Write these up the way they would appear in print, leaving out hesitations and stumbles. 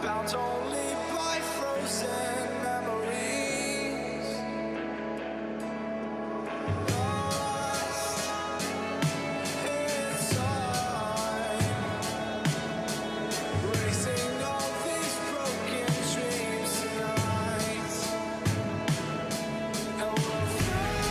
bound only by frozen memories. Lost in time, racing all these broken dreams tonight. And we'll fly.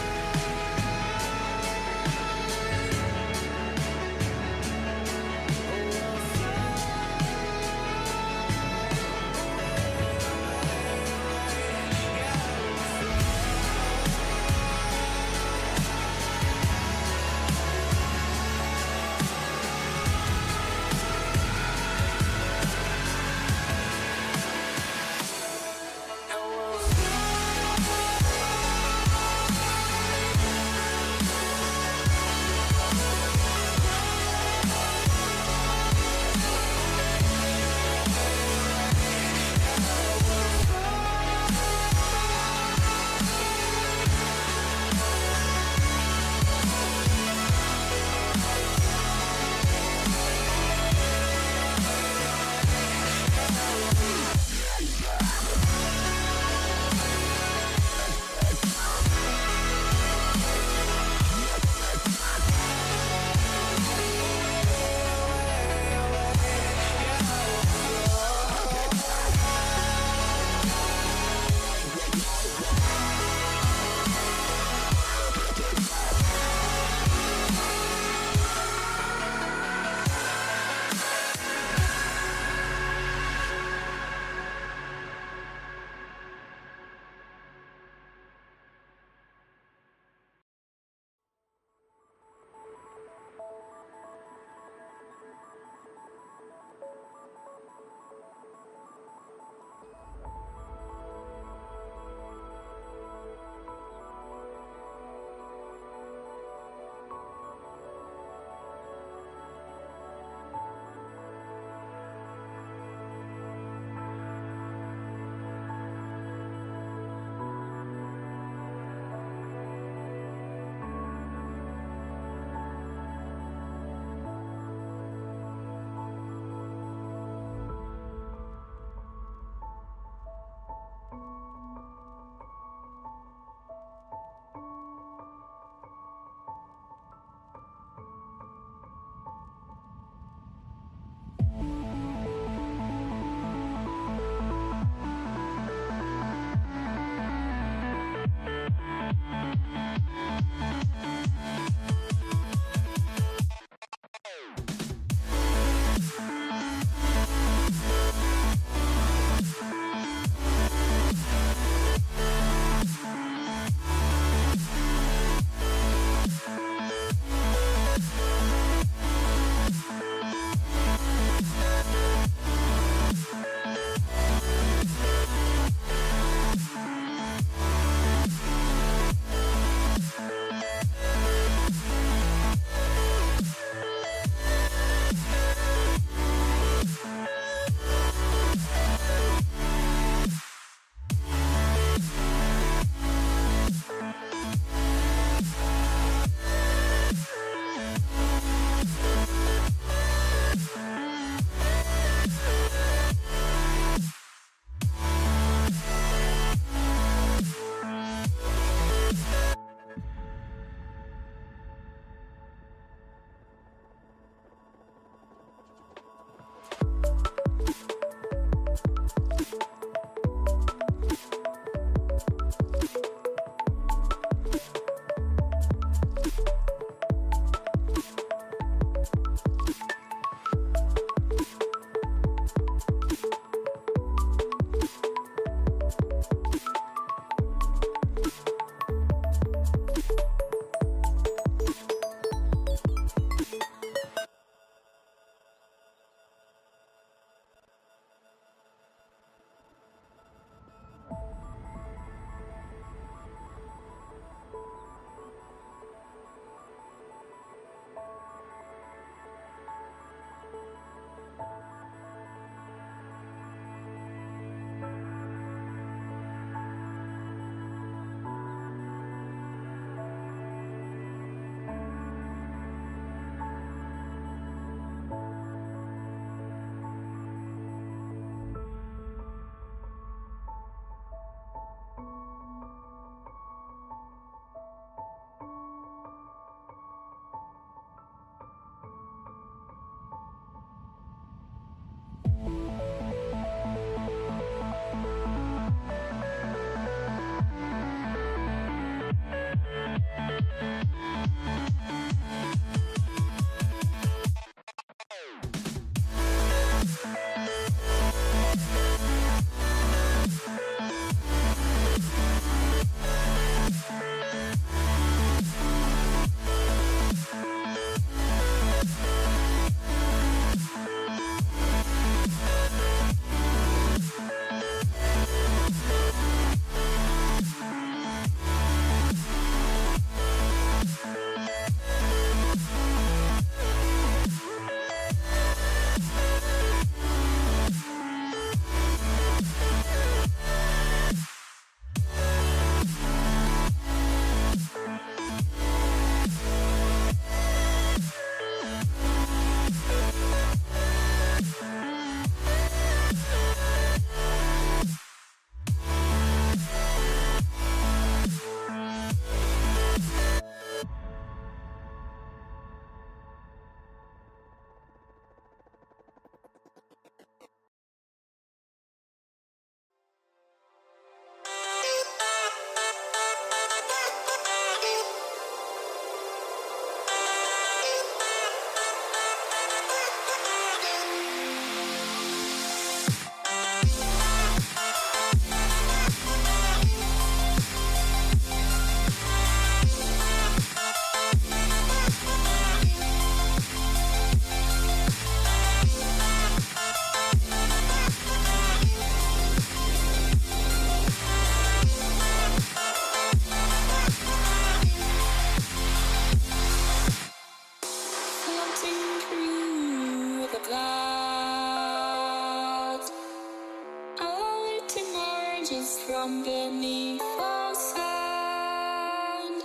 emerges from beneath the sand.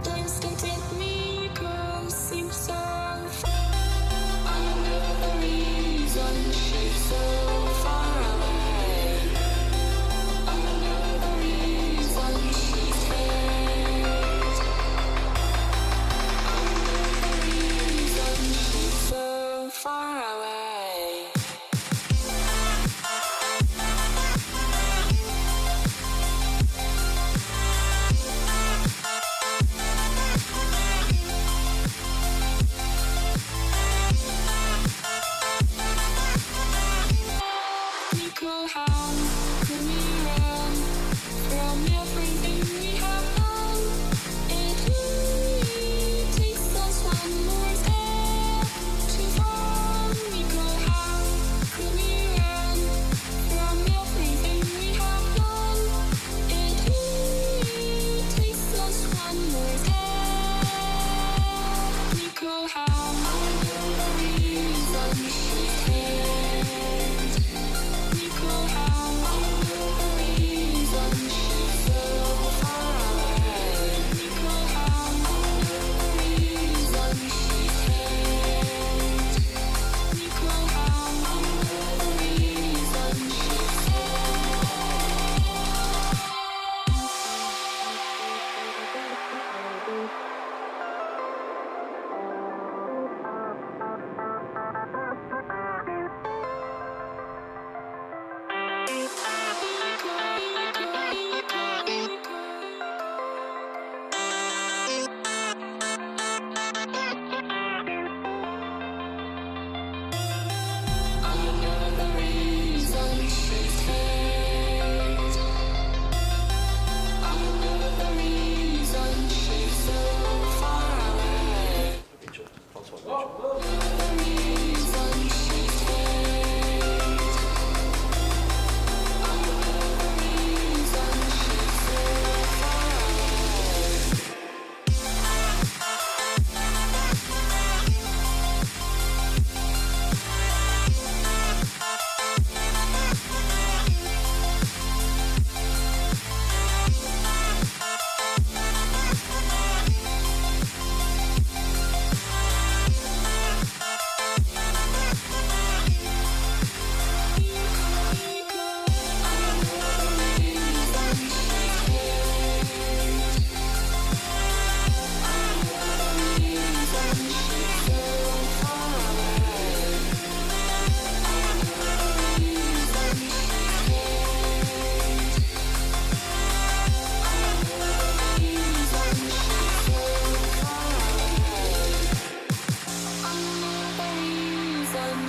Discontent miracles seem so I know the reason she's so far away. I know the reason she's held. I know the reason she's so far away. Nico, how can we run from everything we have done? It only takes us one more step to fall. Nico, how can we run from everything we have done? It only takes us one more step. Nico, how I know the reason she's here. Nico, how I know the reason she's so far away. Nico, how I know the reason she's held. Nico, how I know the reason she's I know the reason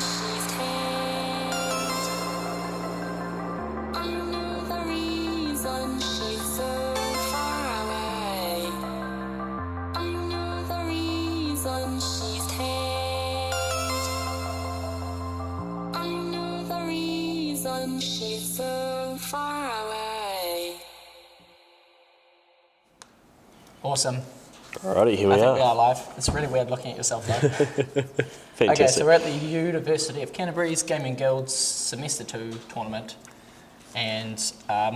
she's held. I know the reason she's so far away. The reason she's held. I know the reason she's so far away. She's so far away. Awesome. Alrighty, here I we think we are. are live. It's really weird looking at yourself though. Fantastic. Okay, so we're at the University of Canterbury's Gaming Guild's Semester 2 tournament. And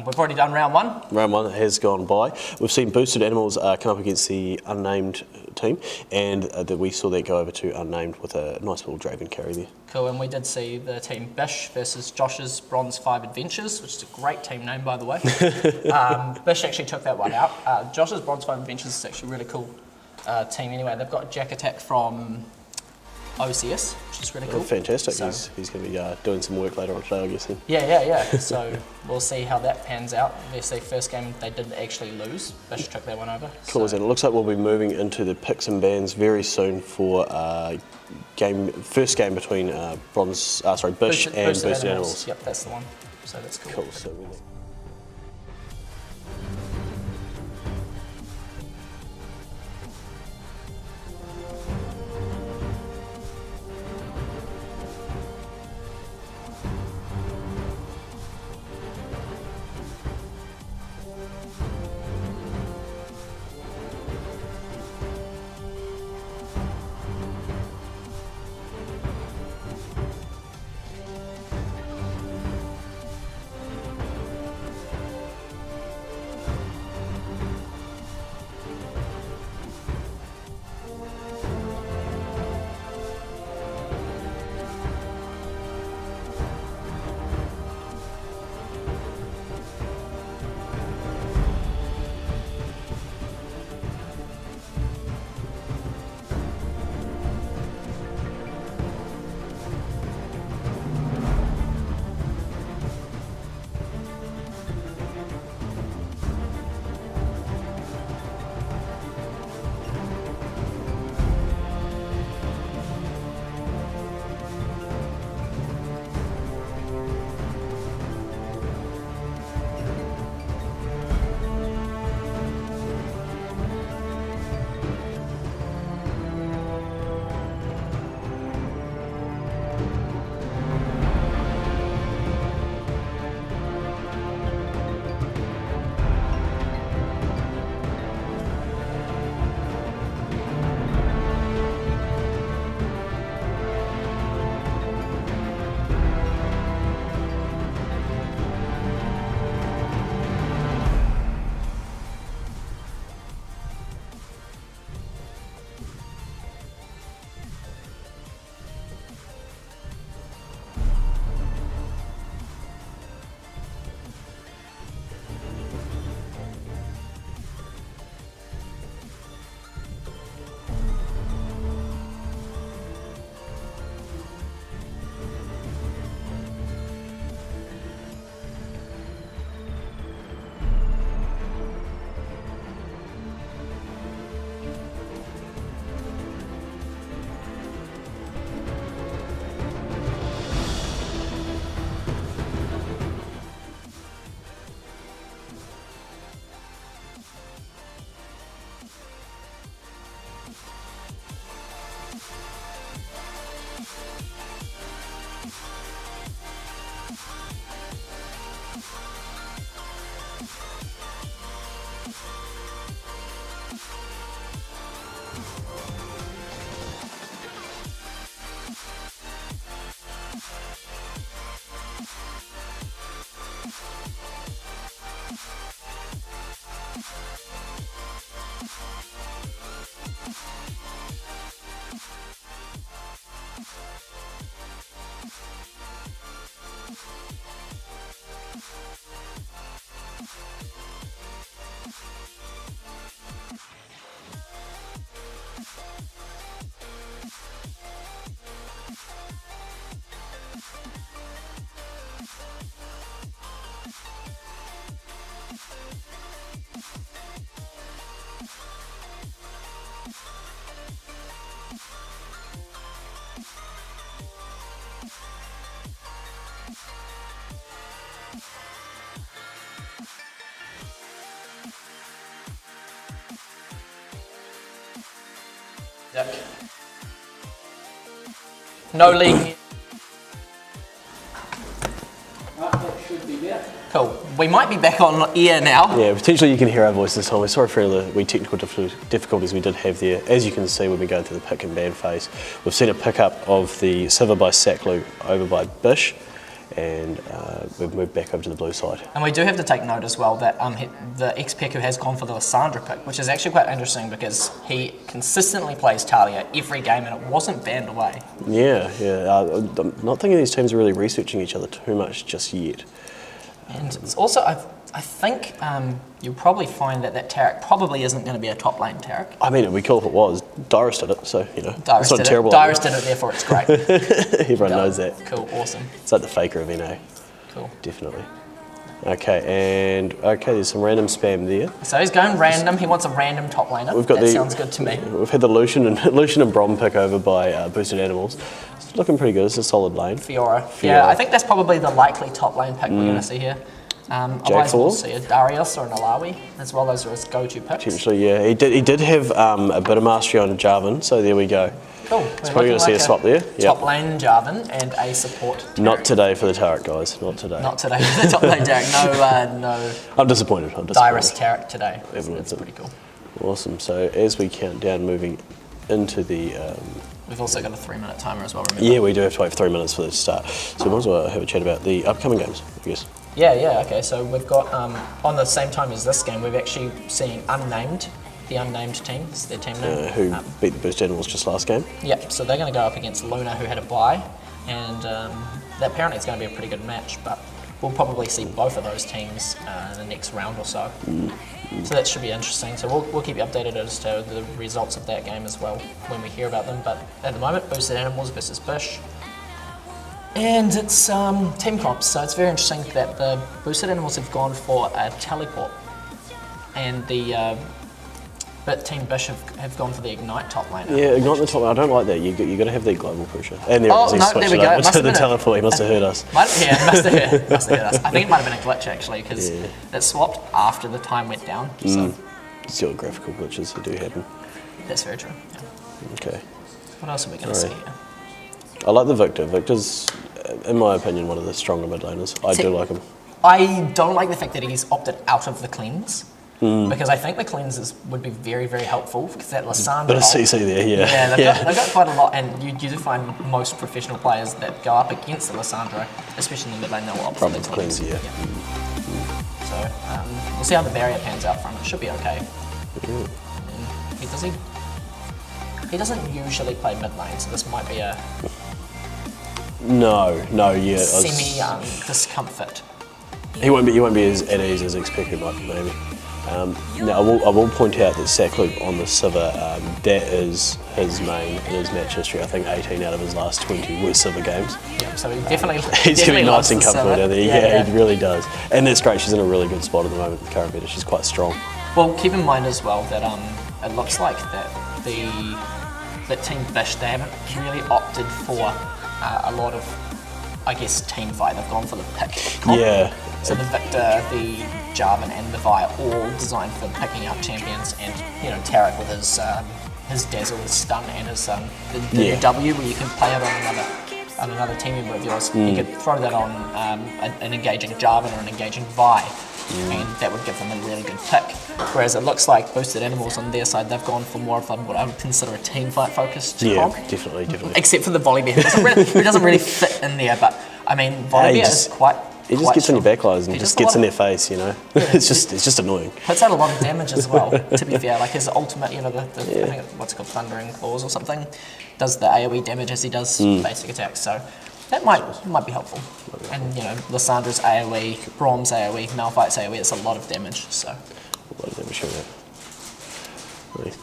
we've already done round 1. Round 1 has gone by. We've seen Boosted Animals come up against the unnamed team, and we saw that go over to unnamed with a nice little Draven carry there. Cool, and we did see the team Bish versus Josh's Bronze 5 Adventures, which is a great team name, by the way. Bish actually took that one out. Josh's Bronze 5 Adventures is actually a really cool team anyway. They've got Jack Attack from OCS, which is really cool. Oh, fantastic. So, He's going to be doing some work later on today, I guess. Then. Yeah. So we'll see how that pans out. Obviously, first game they did actually lose. Bish took that one over. Cool, and it looks like we'll be moving into the picks and bans very soon for first game between Bish and Boosted Animals. Yep, that's the one. So that's cool. Cool. So No league. Cool. We might be back on air now. Yeah, potentially you can hear our voices, Tom. We're sorry for all the wee technical difficulties we did have there. As you can see, we've been going through the pick and ban phase. We've seen a pickup of the silver by Sacklew over by Bish, and we've moved back over to the blue side. And we do have to take note as well that the ex-Peku has gone for the Lysandra pick, which is actually quite interesting because he consistently plays Talia every game and it wasn't banned away. Yeah. I'm not thinking these teams are really researching each other too much just yet. And it's also, I think you'll probably find that Tarek probably isn't going to be a top lane Tarek. I mean, it'd be cool if it was. Dyrus did it, so, Dyrus it's not did terrible. it. Dyrus did it, therefore it's great. Everyone knows that. Cool, awesome. It's like the faker of NA. Cool. Definitely. Okay, there's some random spam there. So he's going random. He wants a random top laner. That sounds good to me. We've had the Lucian and Brom pick over by Boosted Animals. It's looking pretty good. It's a solid lane. Fiora. Yeah, I think that's probably the likely top lane pick we're going to see here. Otherwise we'll see a Darius or an Alawi as well. Those are his go-to picks. Potentially, yeah. He did have a bit of mastery on Jarvan, so there we go. Cool. So probably going to see a swap there. Top lane Jarvan and a support Tarek. Not today for the Tarek, guys. Not today. Not today for the top lane Tarek. No. I'm disappointed. Dyrus Tarek today. That's pretty cool. Awesome. So as we count down, moving into the... We've also got a 3-minute timer as well, remember? Yeah, we do have to wait for 3 minutes for this to start. So we might as well have a chat about the upcoming games, I guess. Yeah, okay. So we've got, on the same time as this game, we've actually seen the unnamed team. This is their team name. Who beat the Boost Animals just last game. Yeah, so they're going to go up against Luna, who had a bye. And that apparently it's going to be a pretty good match, but we'll probably see both of those teams in the next round or so. So that should be interesting. So we'll keep you updated as to the results of that game as well when we hear about them. But at the moment, Boosted Animals versus Bish. And it's team comps, so it's very interesting that the Boosted Animals have gone for a teleport. And the Team Bish have gone for the Ignite top laner. Yeah, Ignite the top lane. I don't like that. You got to have the global pressure. And there Oh, he no, switched there we it go. over Must to have the been teleport. He must have heard us. Must have heard us. I think it might have been a glitch actually, because it swapped after the time went down. So Still graphical glitches that do happen. that's very true. Yeah. Okay. What else are we going to see here? I like the Victor. Victor's, in my opinion, one of the stronger mid laners. I do like him. I don't like the fact that he's opted out of the cleanse. Because I think the cleanses would be very, very helpful because that Lysandra... Bit of CC there, yeah. Yeah, they've got quite a lot, and you do find most professional players that go up against the Lysandra, especially in the mid lane, they'll opt for the cleanse. Yeah. So we'll see how the barrier pans out from it. Should be okay. He doesn't usually play mid lane, so this might be a semi discomfort. He won't be as at ease as expected, maybe. Now, I will point out that Sacklew on the Civer, that is his main in his match history. I think 18 out of his last 20 were Civer games. Yeah, so he definitely He's going to be nice and comfortable down there. Yeah, he really does. And that's great. She's in a really good spot at the moment with current better. She's quite strong. Well, keep in mind as well that it looks like that that Team Bish, they haven't really opted for a lot of, I guess, team fight. They've gone for the pick comp. Yeah. So the Victor, the Jarvan, and the Vi are all designed for picking up champions, and Tarek with his dazzle, his stun, and his the new W where you can play it on another another team member of yours, you could throw that on an engaging Jarvan or an engaging Vi, and that would give them a really good pick. Whereas it looks like Boosted Animals on their side, they've gone for more of what I would consider a team fight focused comp. Definitely. Except for the Volibear, who doesn't really fit in there. But I mean, Volibear is quite. He just gets on your backlines and He just does a gets lot in of- their face, you know. It's just annoying. Puts out a lot of damage as well, to be fair. Like his ultimate, I think what's it called, Thundering Claws or something, does the AoE damage as he does basic attacks. So that might be helpful. And Lissandra's AoE, Brom's AoE, Malphite's AoE, it's a lot of damage. So A lot of damage from that.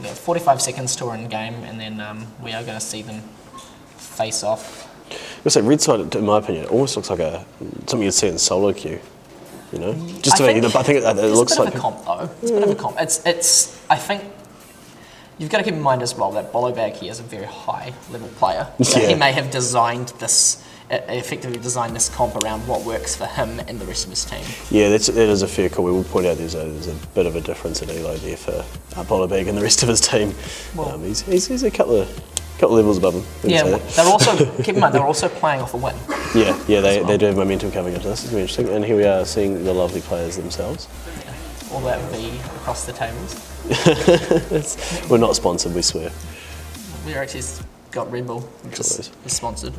Really. 45 seconds to in game, and then we are going to see them face off. I say red side, in my opinion, it almost looks like something you'd see in solo queue. Just to make it. I think it looks like It's a bit of a comp though. It's a bit of a comp. It's. I think you've got to keep in mind as well that Bolobag here is a very high level player. So Yeah. he may have effectively designed this comp around what works for him and the rest of his team. Yeah, that is a fair call. We will point out there's a bit of a difference in elo there for Bolobag and the rest of his team. Well- He's a couple of levels above him. we can Yeah, say that. they're also keep in mind they're also playing off a win. Yeah, they do have momentum coming into this. It's very interesting. And here we are seeing the lovely players themselves. All that would be across the tables. We're not sponsored, we swear. We actually got Red Bull, which is sponsored.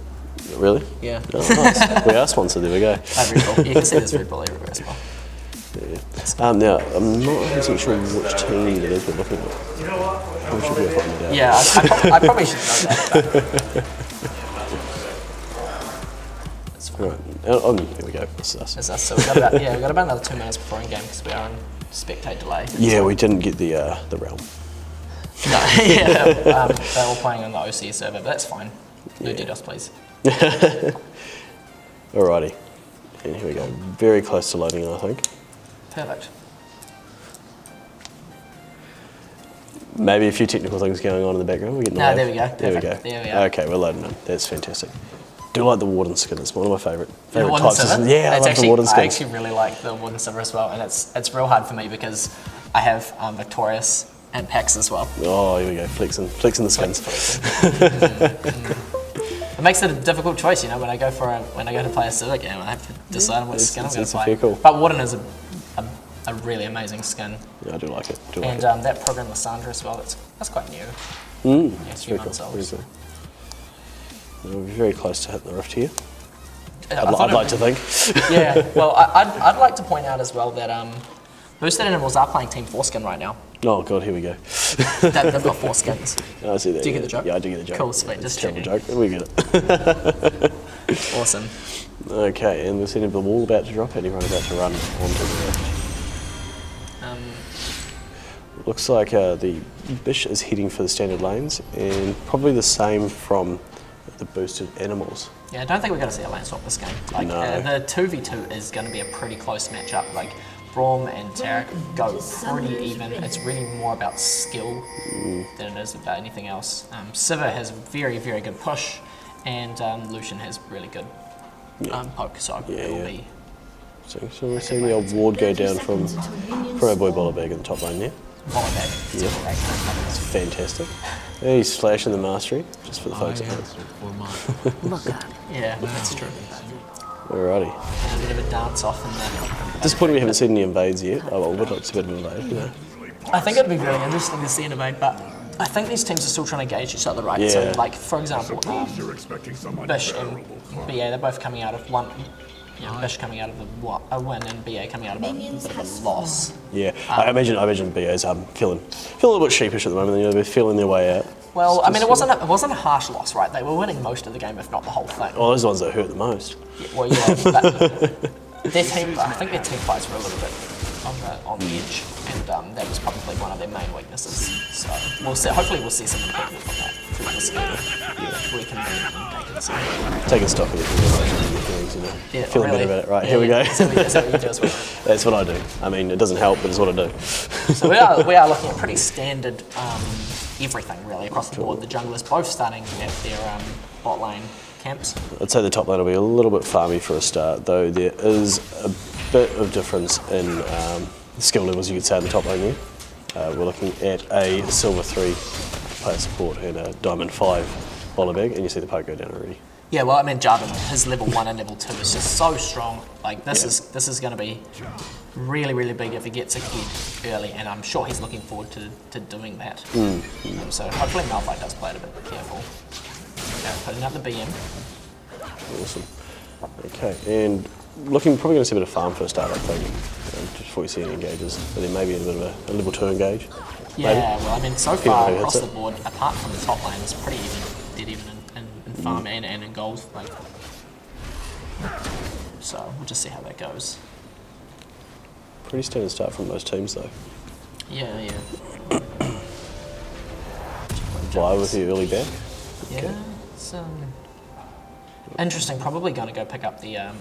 Really? Yeah. Oh, nice. We are sponsored, there we go. Red Bull. You can see there's Red Bull everywhere as well. Now, I'm not 100% sure which team it is we're looking at. We should be able to find it out. Yeah, I probably should know that. Right. Oh, here we go. This is us. Is us. So we've got about another 2 minutes before in game because we are on spectate delay. Yeah, we didn't get the realm. No, yeah, they're all playing on the OC server, but that's fine. No DDoS, please. Alrighty. And here we go. Very close to loading, I think. Perfect. Maybe a few technical things going on in the background. We're getting No, live. there we go. There we Perfect. go. There we are. Okay, we're loading in. That's fantastic. Do like the Warden skin. It's one of my favourite The Warden types. Silver? Yeah, I love the Warden I skin. actually really like the Warden Silver as well, and it's real hard for me because I have Victorious and Pax as well. Oh, here we go. Flexing the skins. It makes it a difficult choice, when I go to play a Silver game, I have to decide on what skin I'm going to it's a play. fair call. But Warden is a really amazing skin. Yeah, I do like it. And that program Lysandra as well, that's quite new. Yeah, it's a few Very months cool. old. Very cool. We're very close to hitting the rift here. I I'd thought like it- to think. Yeah, well, I'd like to point out as well that Boosted Animals are playing Team Foreskin right now. Oh god, here we go. They've got 4 skins. I see that. Do you get the joke? Yeah, I do get the joke. Cool, sweet, It's just a terrible checking. joke. We get it. Awesome. Okay, and we're seeing the wall about to drop and everyone about to run onto the rift. Looks like the Bish is heading for the standard lanes and probably the same from the boosted animals. Yeah, I don't think we're going to see a lane swap this game. No. The 2v2 is going to be a pretty close matchup. Like, Braum and Tarek go pretty even. It's really more about skill than it is about anything else. Sivir has very, very good push, and Lucian has really good poke, so it will be... So we're seeing the old ward go down from our boy Bolobag in the top lane there. Volleyback. Yeah. It's fantastic. He's flashing the mastery, just for the folks at home. Yeah, that's true. Alrighty. And a bit of a dance off in there. Disappointed we haven't seen any invades yet. Oh well, we'd like to see a bit of an invade, I think it'd be really interesting to see an invade, but I think these teams are still trying to gauge each other, right? Yeah. So, like, for example, Bish and BA, they're both coming out of one. Bish coming out of a win and BA coming out of a bit of a loss. Yeah, I imagine BA's feeling a little bit sheepish at the moment. They're feeling their way out. Well, I mean, it wasn't a harsh loss, right? They were winning most of the game, if not the whole thing. Oh, those are the ones that hurt the most. Yeah, well, yeah, but their team, I think their team fights were a little bit on the edge, and that was probably one of their main weaknesses. So we'll see. Hopefully, we'll see some improvement from that through this game. We can make it so. Taking stock of your feelings, Yeah, feeling really. better about it. Right, Yeah, here we go. yeah. Is that what you do as well? That's what I do. I mean, it doesn't help, but it's what I do. So we are looking at pretty standard everything really across the board. The junglers both starting at their bot lane camps. I'd say the top lane will be a little bit farmy for a start, though there is a bit of difference in skill levels, you could say, in the top lane there. We're looking at a Silver 3 player support and a Diamond 5 Bolobag, and you see the poke go down already. Yeah, well, I mean, Jarvan, his level 1 and level 2 is just so strong. Like, this is going to be really, really big if he gets ahead early, and I'm sure he's looking forward to doing that. So hopefully Malphite does play it a bit careful. Putting up the BM. Awesome. Okay, and looking probably going to see a bit of farm first start, I think, just before we see any engages. But then maybe a bit of a level 2 engage. Yeah, maybe. well, I mean, so far across the board, apart from the top lane, it's pretty even, dead even in farm and in gold. Like, so we'll just see how that goes. Pretty standard start from most teams, though. Yeah. Vi with the early back. Yeah, it's interesting. Probably going to go pick up the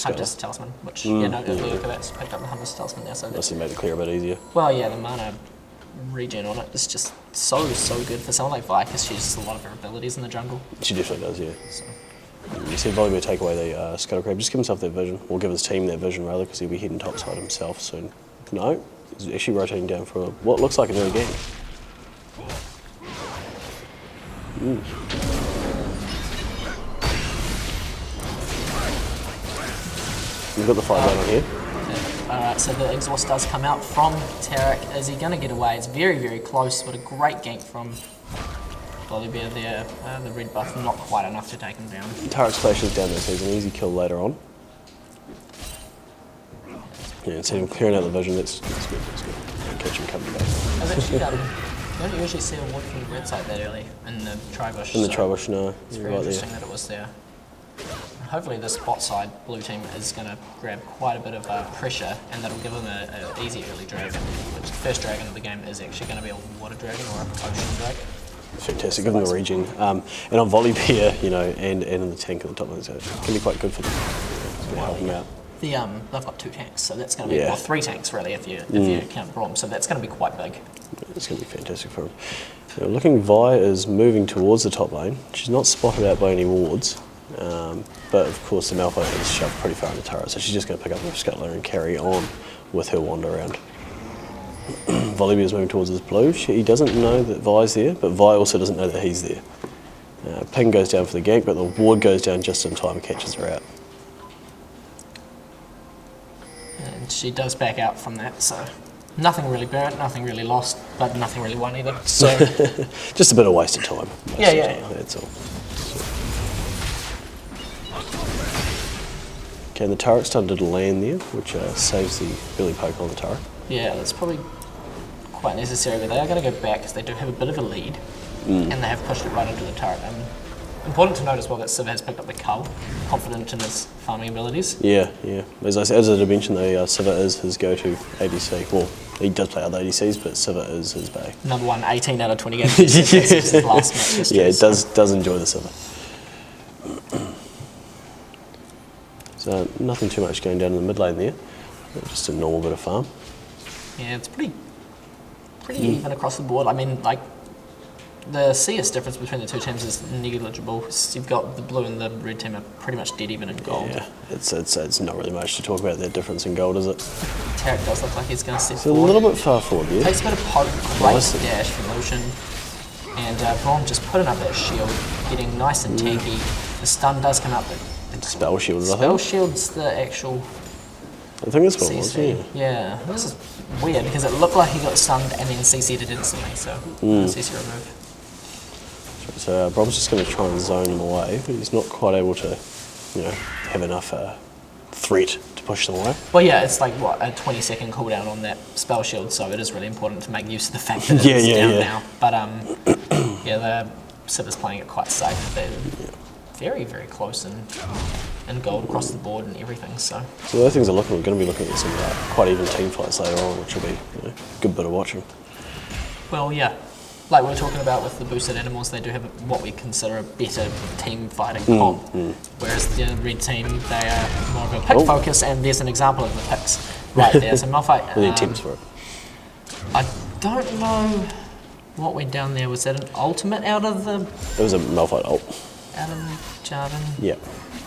Hunter's Talisman, which, earlier Kovacs picked up the Hunter's Talisman there. So Must have made it clear a bit easier. well, yeah, the mana regen on it is just so good for someone like Vi, because she uses a lot of her abilities in the jungle. She definitely does, yeah. So. You see Volleyball take away the Scuttle Crab, just give himself that vision, or give his team that vision rather, because he'll be heading topside himself soon. No, he's actually rotating down for what looks like an early game. We've got the 5 down on here. Alright, so the exhaust does come out from Tarek. Is he going to get away? It's very, very close, but a great gank from Volibear there. The red buff not quite enough to take him down. Tarek's flash is down there, so he's an easy kill later on. Yeah, instead of clearing out the vision, that's good. Catch him coming back. I've actually you don't usually see a ward from the red side that early in the tri-bush. In the tri-bush, no. It's very interesting that it was there. Hopefully this bot side blue team is going to grab quite a bit of pressure, and that'll give them an easy early dragon, which the first dragon of the game is actually going to be a water dragon or an ocean dragon. Fantastic, give them the regen. And on Volibear, and in the tank at the top, so it can be quite good for them. It's going to help them out. They've got 2 tanks, so that's going to be, well, 3 tanks really if you count Braum, so that's going to be quite big. It's going to be fantastic for him. Now, looking, Vi is moving towards the top lane. She's not spotted out by any wards, but of course the Malphite is shoved pretty far in the turret, so she's just going to pick up her scuttler and carry on with her wander around. Volibear is moving towards his blue. He doesn't know that Vi's there, but Vi also doesn't know that he's there. Ping goes down for the gank, but the ward goes down just in time and catches her out. And she does back out from that, so nothing really burnt, nothing really lost, but nothing really won either. So just a bit of wasted time. Yeah. That's all. Okay, and the turret's started to land there, which saves the early poke on the turret. Yeah, that's probably quite necessary, but they are going to go back because they do have a bit of a lead, and they have pushed it right into the turret. Important to note as well that Civ has picked up the Cull, confident in his farming abilities. Yeah. As I did mention, though, Civ is his go-to ADC. Well, he does play other ADCs, but Civ is his bay. Number 1, 18 out of 20 games. That's his last match history. Yeah, it does enjoy the Civ. So nothing too much going down in the mid lane there. Just a normal bit of farm. Yeah, it's pretty even across the board. I mean, like, the CS difference between the 2 teams is negligible. You've got the blue and the red team are pretty much dead even in gold. Yeah, it's not really much to talk about that difference in gold, is it? Tarek does look like he's going to step It's forward. a little bit far forward there. Takes a bit of poke, great Nice. dash from Lucian. And Braum just putting up that shield, getting nice and tanky. The stun does come out, but Spell shield, I spell think. shield's the actual I think that's what it was, CC. yeah. Yeah, this is weird because it looked like he got stunned and then CC'd it instantly, so CC remove. So Brom's just going to try and zone him away, but he's not quite able to, have enough threat to push them away. Well, yeah, it's like, what, a 20-second cooldown on that spell shield, so it is really important to make use of the fact that it's down now. But, the Civ is playing it quite safe. They're very, very close and gold across the board and everything, so. So those things we're going to be looking at some quite even team fights later on, which will be a good bit of watching. Well, yeah. Like we were talking about with the boosted animals, they do have what we consider a better team fighting comp. Whereas the red team, they are more of a pick focus, and there's an example of the picks right there. So Malphite. The attempts for it. I don't know what went down there. Was that an ultimate out of the It was a Malphite ult. Jarvan? Yeah.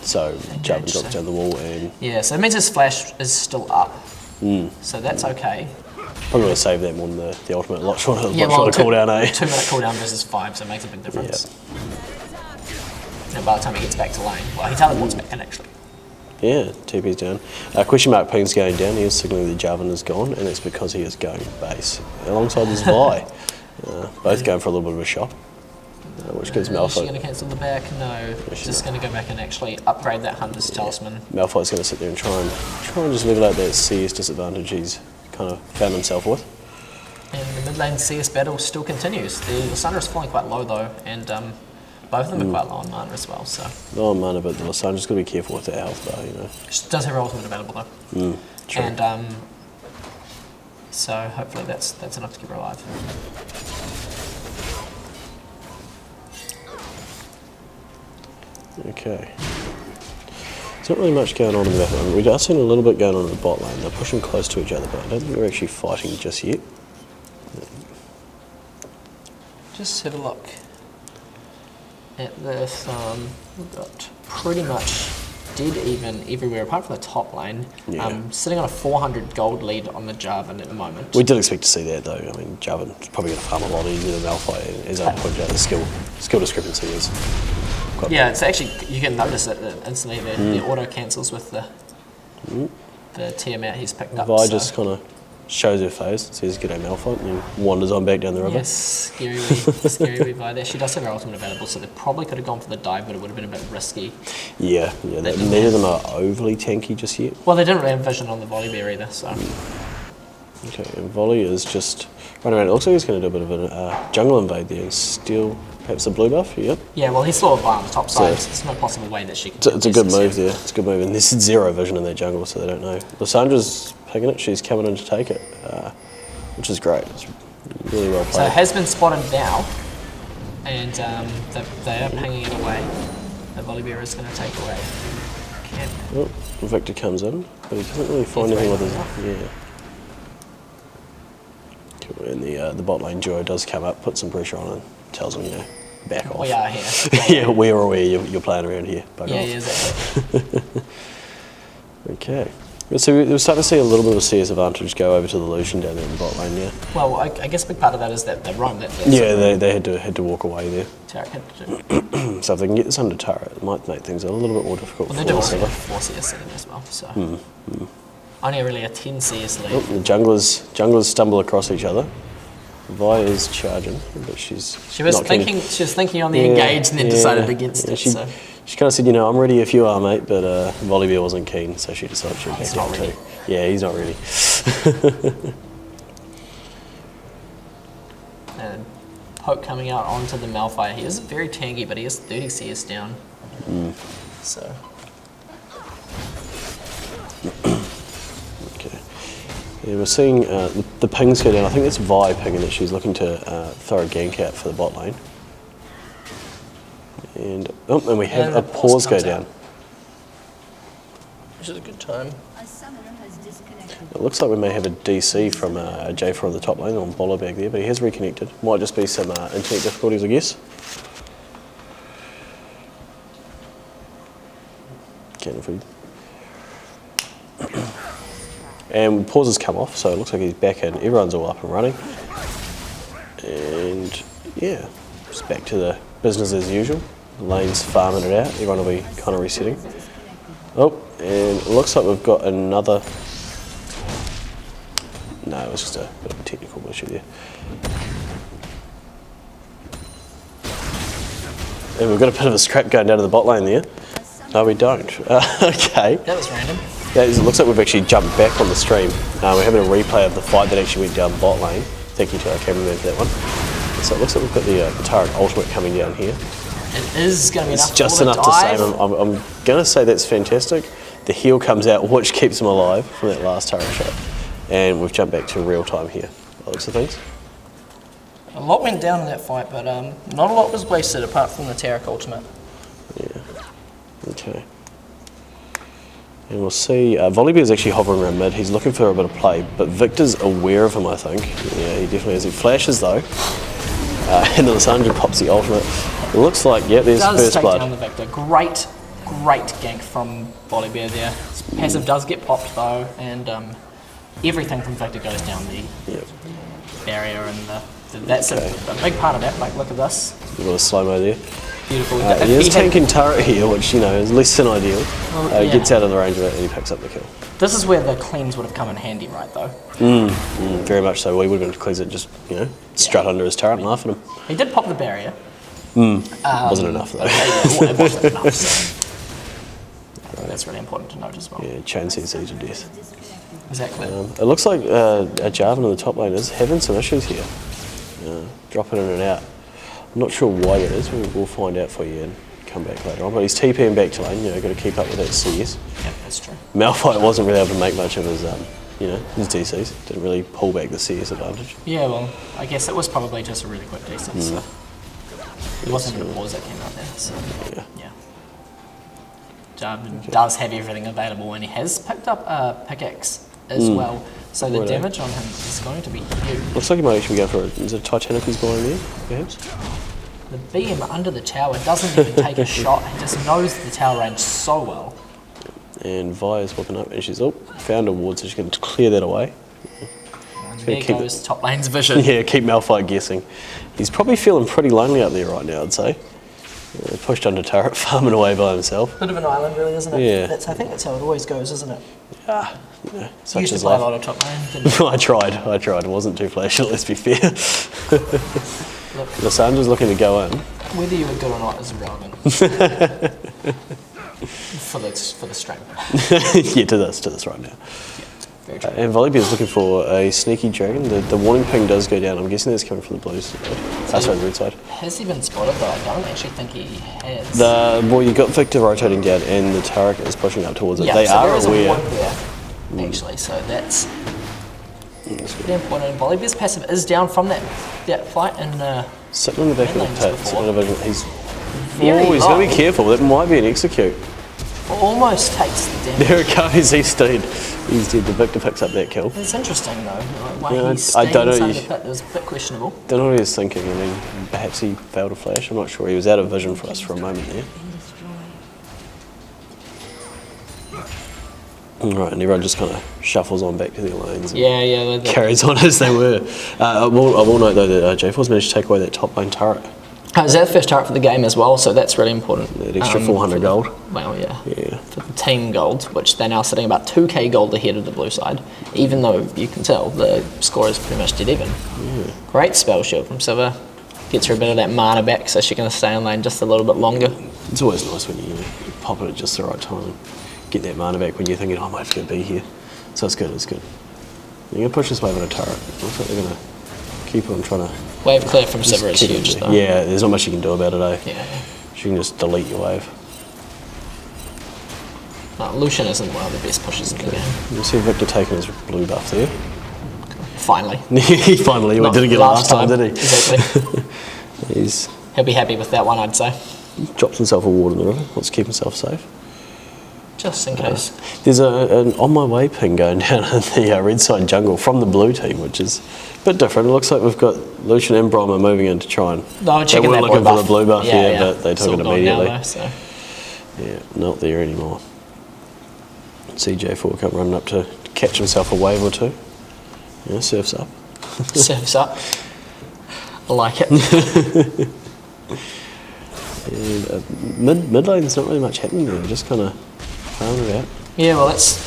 So Jarvan drops down the wall and Yeah, so it means his flash is still up. So that's okay. probably want to save them on the ultimate. A lot shorter Yeah, well, cooldown, eh? 2 minute cooldown versus 5, so it makes a big difference. And by the time he gets back to lane, well, he teleports back in actually. Yeah, TP's down. Question mark ping's going down. He is signaling the Jarvan is gone, and it's because he is going base alongside this Vi. Both going for a little bit of a shot, which gives Is she Malphite. going to cancel the back? No, she's just going to go back and actually upgrade that Hunter's Talisman. Malphite's going to sit there and try and just level out that CS disadvantage he's kind of found himself with. And the mid lane CS battle still continues. The Lysandra is falling quite low though, and both of them are quite low on mana as well. So Low on mana, but the Lysandra's got to be careful with that health bar, you know. she does have her ultimate available though. True. And so hopefully that's enough to keep her alive. Okay. There's not really much going on in the back line. We are seeing a little bit going on in the bot lane. They're pushing close to each other, but I don't think we're actually fighting just yet. Just have a look at this. We've got pretty much dead even everywhere apart from the top lane. Yeah. Sitting on a 400 gold lead on the Jarvan at the moment. We did expect to see that though. I mean, Jarvan's probably going to farm a lot easier than Malphite, and as I pointed out, the skill discrepancy is quite Yeah, it's actually, you can notice it instantly. The auto cancels with the Tiamat he's picked up. Vi just kind of shows her face, says "G'day Malphite," and then wanders on back down the river. Yes, scary wee Vi there. She does have her ultimate available, so they probably could have gone for the dive, but it would have been a bit risky. Yeah. Neither of them are overly tanky just yet. Well, they didn't really have vision on the Volibear either, so. Okay, and Volley is just running around. It looks like he's going to do a bit of a jungle invade there and steal perhaps a blue buff. Yep. Yeah, well, he's still a Vi on the top side. So- There's no possible way that she can. It's a good move there. It's a good move, and there's zero vision in that jungle, so they don't know. Lysandra's picking it. She's coming in to take it, which is great. It's really well So played. it has been spotted now, and they are pinging it away. The Volibear is going to take away camp. Oh, Victor comes in, but he doesn't really find anything with his. Yeah. Cool, and the bot lane Joy does come up, put some pressure on, and tells him, back off. We are here. Yeah, we're aware you're playing around here. Bugger Yeah, off. exactly. Okay. So we're starting to see a little bit of CS advantage go over to the Lucian down there in the bot lane, yeah. Well, I guess a big part of that is that they roam that. Yeah, they had to walk away there. Tarek had to do. So if they can get this under turret, it might make things a little bit more difficult Well, for they do the also Silver. have 4 CS in as well, so. Only really a 10 CS lead. Oh, the junglers stumble across each other. Vi is charging, but she's She was not keen. thinking on the engage and then decided against it. She So kind of said, I'm ready if you are, mate, but Volibear wasn't keen, so she decided she'd back he's down not too. ready. Yeah, he's not ready. and Poke coming out onto the Malphite. He is very tanky, but he is 30 CS down. So Okay. Yeah, we're seeing the pings go down. I think it's Vi pinging that she's looking to throw a gank out for the bot lane. And we have And a the pause go comes down. out. Which is a good time. A summoner has disconnected. It looks like we may have a DC from J4 on the top lane on Bollowbag there, but he has reconnected. Might just be some internet difficulties, I guess. Okay, if we... And pauses come off, so it looks like he's back in. Everyone's all up and running. And yeah, just back to the business as usual. Lane's farming it out. Everyone will be kind of resetting. Oh, and it looks like we've got another... No, it was just a bit of a technical issue there. And we've got a bit of a scrap going down to the bot lane there. No, we don't. Okay. That was random. It looks like we've actually jumped back on the stream. We're having a replay of the fight that actually went down bot lane. Thank you to our cameraman for that one. So it looks like we've got the Taric ultimate coming down here. It is going to be It's enough just for the enough to dive. save him. I'm going to say that's fantastic. The heal comes out, which keeps him alive from that last Taric shot. And we've jumped back to real time here. By the looks of things. A lot went down in that fight, but not a lot was wasted apart from the Taric ultimate. Yeah. Okay. And we'll see. Volibear is actually hovering around mid. He's looking for a bit of play, but Victor's aware of him, I think. Yeah, he definitely is. He flashes though, and the Lysandra pops the ultimate. It looks like, yeah, there's Does first take blood. down the Victor. Great gank from Volibear there. His passive does get popped though, and everything from Victor goes down the Yep. barrier, and that's Okay. a big part of that. Like, look at this. We've got a slow-mo there. Beautiful. He is He had- tanking turret here, which, is less than ideal. Well, yeah. Gets out of the range of it and he picks up the kill. This is where the cleans would have come in handy, right, though? Very much so. We would have been cleans it just, strut under his turret and laugh at him. He did pop the barrier. Wasn't enough, though. It wasn't enough, so that's really important to note as well. Yeah, chain sees to death. Exactly. It looks like Jarvan in the top lane is having some issues here. Dropping in and out. I'm not sure why that is. We'll find out for you and come back later on. But he's TPing back to lane, got to keep up with that CS. Yeah, that's true. Malphite wasn't really able to make much of his, his DCs. Didn't really pull back the CS advantage. Yeah, well, I guess it was probably just a really quick DC, so it wasn't even a pause that came out there. So yeah. Jarvan does have everything available, and he has picked up a pickaxe as well. So the Righto. damage on him is going to be huge. Looks like he might actually go for it. Is it Titanic he's going there, perhaps? The BM under the tower doesn't even take a shot. He just knows the tower range so well. And Vi's whipping up, and she's found a ward, so she's going to clear that away. And gonna there keep goes top lane's vision. Yeah, keep Malphite guessing. He's probably feeling pretty lonely up there right now, I'd say. Pushed under turret, farming away by himself. Bit of an island, really, isn't it? Yeah. I think that's how it always goes, isn't it? You You used to play a lot of top lane, didn't you? I tried. It wasn't too flashy, let's be fair. Look, Lissandra's looking to go in. whether you were good or not is irrelevant. for the strength. Yeah, to this right now. Very true. And Volibear is looking for a sneaky dragon. The warning ping does go down. I'm guessing that's coming from the blue side. Sorry, the red side. Has he been spotted though? I don't actually think he has. Well, you've got Victor rotating down and the turret is pushing up towards it. Yeah, They so are there is a aware. ward there, actually, so that's pretty important. And Volibear's passive is down from that fight, and Sitting on the back of the Mid lane's pit. before. Sitting on the back of- He's very got to be low. careful. That might be an execute. Almost takes the damage. There it goes. He's dead. He's dead. The Victor picks up that kill. It's interesting though, why Yeah, he's I staying don't know. inside the pit. It was a bit questionable. Don't know what he was thinking. I mean, perhaps he failed a flash. I'm not sure. He was out of vision for us for a moment there. Right, and everyone just kind of shuffles on back to their lanes. And Yeah. carries on as they were. I will note though that J4's managed to take away that top lane turret. Is that the first turret for the game as well? So that's really important. That extra 400 gold. Well, yeah. Yeah. For the team gold, which they're now sitting about 2k gold ahead of the blue side, even though you can tell the score is pretty much dead even. Great spell shield from Silver. Gets her a bit of that mana back so she can stay in lane just a little bit longer. It's always nice when you pop it at just the right time and get that mana back when you're thinking, oh, I might have to be here. So it's good, it's good. You're going to push this wave on a turret. Looks like they're going to keep on trying to... Wave clear from Silver is keep it huge there. though. Yeah, there's not much you can do about it, eh? Yeah. You can just delete your wave. No, Lucian isn't one of the best pushes in the game. You see Victor taking his blue buff there. Finally. He finally Not didn't get it last time, did he? Exactly. He's He'll be happy with that one, I'd say. drops himself a ward in the river, wants to keep himself safe. Just in case. There's an on my way ping going down in the red side jungle from the blue team, which is a bit different. It looks like we've got Lucian and Brahma moving in to try and... No, checking they that were blue looking for buff. the blue buff, Yeah, but they It's took all it gone now, immediately. though, so. Yeah, not there anymore. CJ4 come running up to catch himself a wave or two. Yeah, surfs up. Surfs up. I like it. And mid lane's not really much happening there, just kind of farming it out. Yeah, well, that's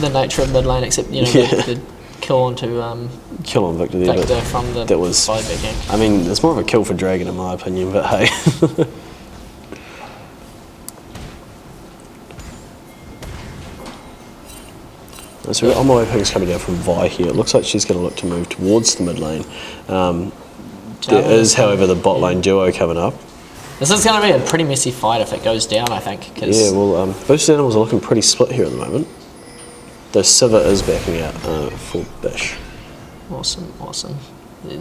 the nature of mid lane, except, Yeah. the kill onto Kill on Victor there, Victor but from the that was... side backing. I mean, it's more of a kill for Dragon in my opinion, but hey. So we've got on my way pings coming down from Vi here. It looks like she's going to look to move towards the mid lane. There is, however, the bot lane duo coming up. This is going to be a pretty messy fight if it goes down, I think. 'Cause Yeah, well, both animals are looking pretty split here at the moment. Though Siva is backing out for Bish. Awesome. Yeah,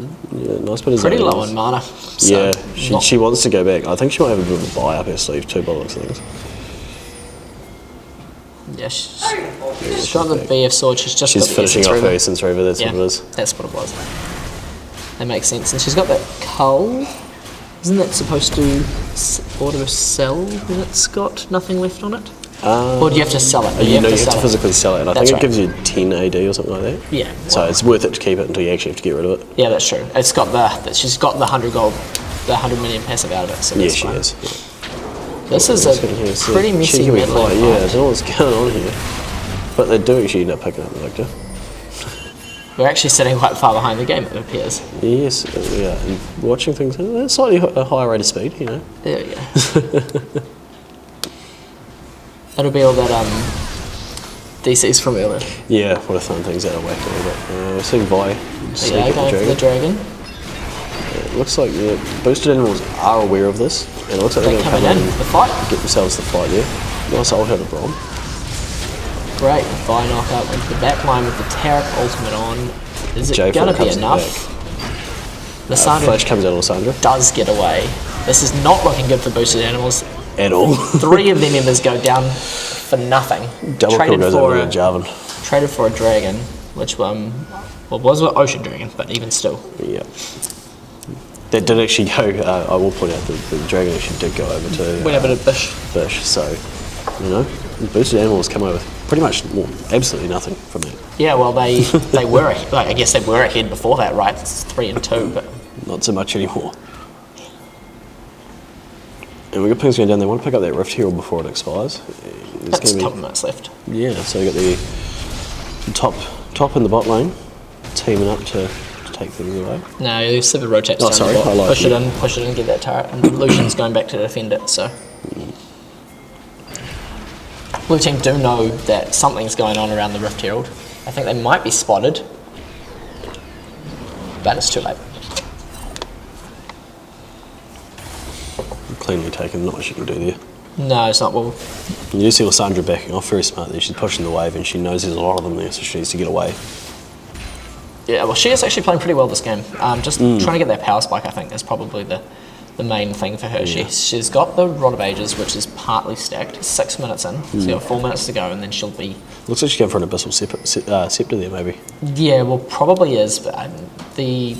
nice bit of Pretty zoning. low in mana. So Yeah, not- she wants to go back. I think she might have a bit of a buy up her sleeve too, by the looks of things. Yeah, she's got the BF sword. She's just She's got the finishing Essence off her Reaver. Essence Reaver, that's Yeah, what it is. that's what it was. That makes sense. And she's got that cull. Isn't that supposed to auto sell when it's got nothing left on it? Or do you have to sell it? You have to sell it. physically sell it, and I That's think it right. gives you 10 AD or something like that. Yeah. So it's worth it to keep it until you actually have to get rid of it. Yeah, that's true. It's got she's got the 100 gold the 100 million passive out of it, so Yeah, that's she fine. is. Yeah. This is Let's get here, a see. pretty messy Cheeky wee middling fight, fight. yeah, I don't know what's going on here. But they do actually end up picking up the victor. We're actually sitting quite far behind the game, it appears. Yes, yeah, and watching things at a slightly a higher rate of speed, you know. There we go. It'll be all that DCs from earlier. Yeah, would have thrown things out of whack a little bit. We're seeing Vi sneak Yeah, at going for the the dragon. dragon. It looks like the boosted animals are aware of this, and it looks like They're they're going to coming come in, in the fight. and get themselves the fight there. Nice ult out of Brom. Great, Vi knock up into the back line with the Taric ultimate on. Is it J4 going to be comes in enough? Flash Lissandra comes out of Lissandra. does get away. This is not looking good for boosted animals. At all. 3 of their members go down for nothing. Double kill goes over to Jarvan. Traded for a dragon, which well was an ocean dragon, but even still. Yeah. That did actually go, I will point out that the dragon actually did go over to Went over to Bish. Fish, so, you know, the boosted animals come away with pretty much absolutely nothing from that. Yeah, well they were I guess they were ahead before that, right? It's 3 and 2, but Not so much anymore. And we got pings going down, they want to pick up that Rift Herald before it expires. There's that's a gonna couple minutes left. Yeah, so we got the top in the bot lane, teaming up to take things away. No, you see the rotates Oh, down sorry, the bot. I lied. Push it in, get that turret, and Lucian's going back to defend it, so. Blue team do know that something's going on around the Rift Herald. I think they might be spotted, but it's too late. Cleanly taken, not much you can do there. No, it's not. Well, You do see Lissandra backing off, very smart there. She's pushing the wave and she knows there's a lot of them there, so she needs to get away. yeah, well, she is actually playing pretty well this game. Just trying to get that power spike, I think, is probably the main thing for her. Yeah. She's got the Rod of Ages, which is partly stacked. 6 minutes in, so you got 4 minutes to go, and then she'll be. Looks like she's going for an Abyssal Scepter there, maybe. Yeah, well, probably is, but the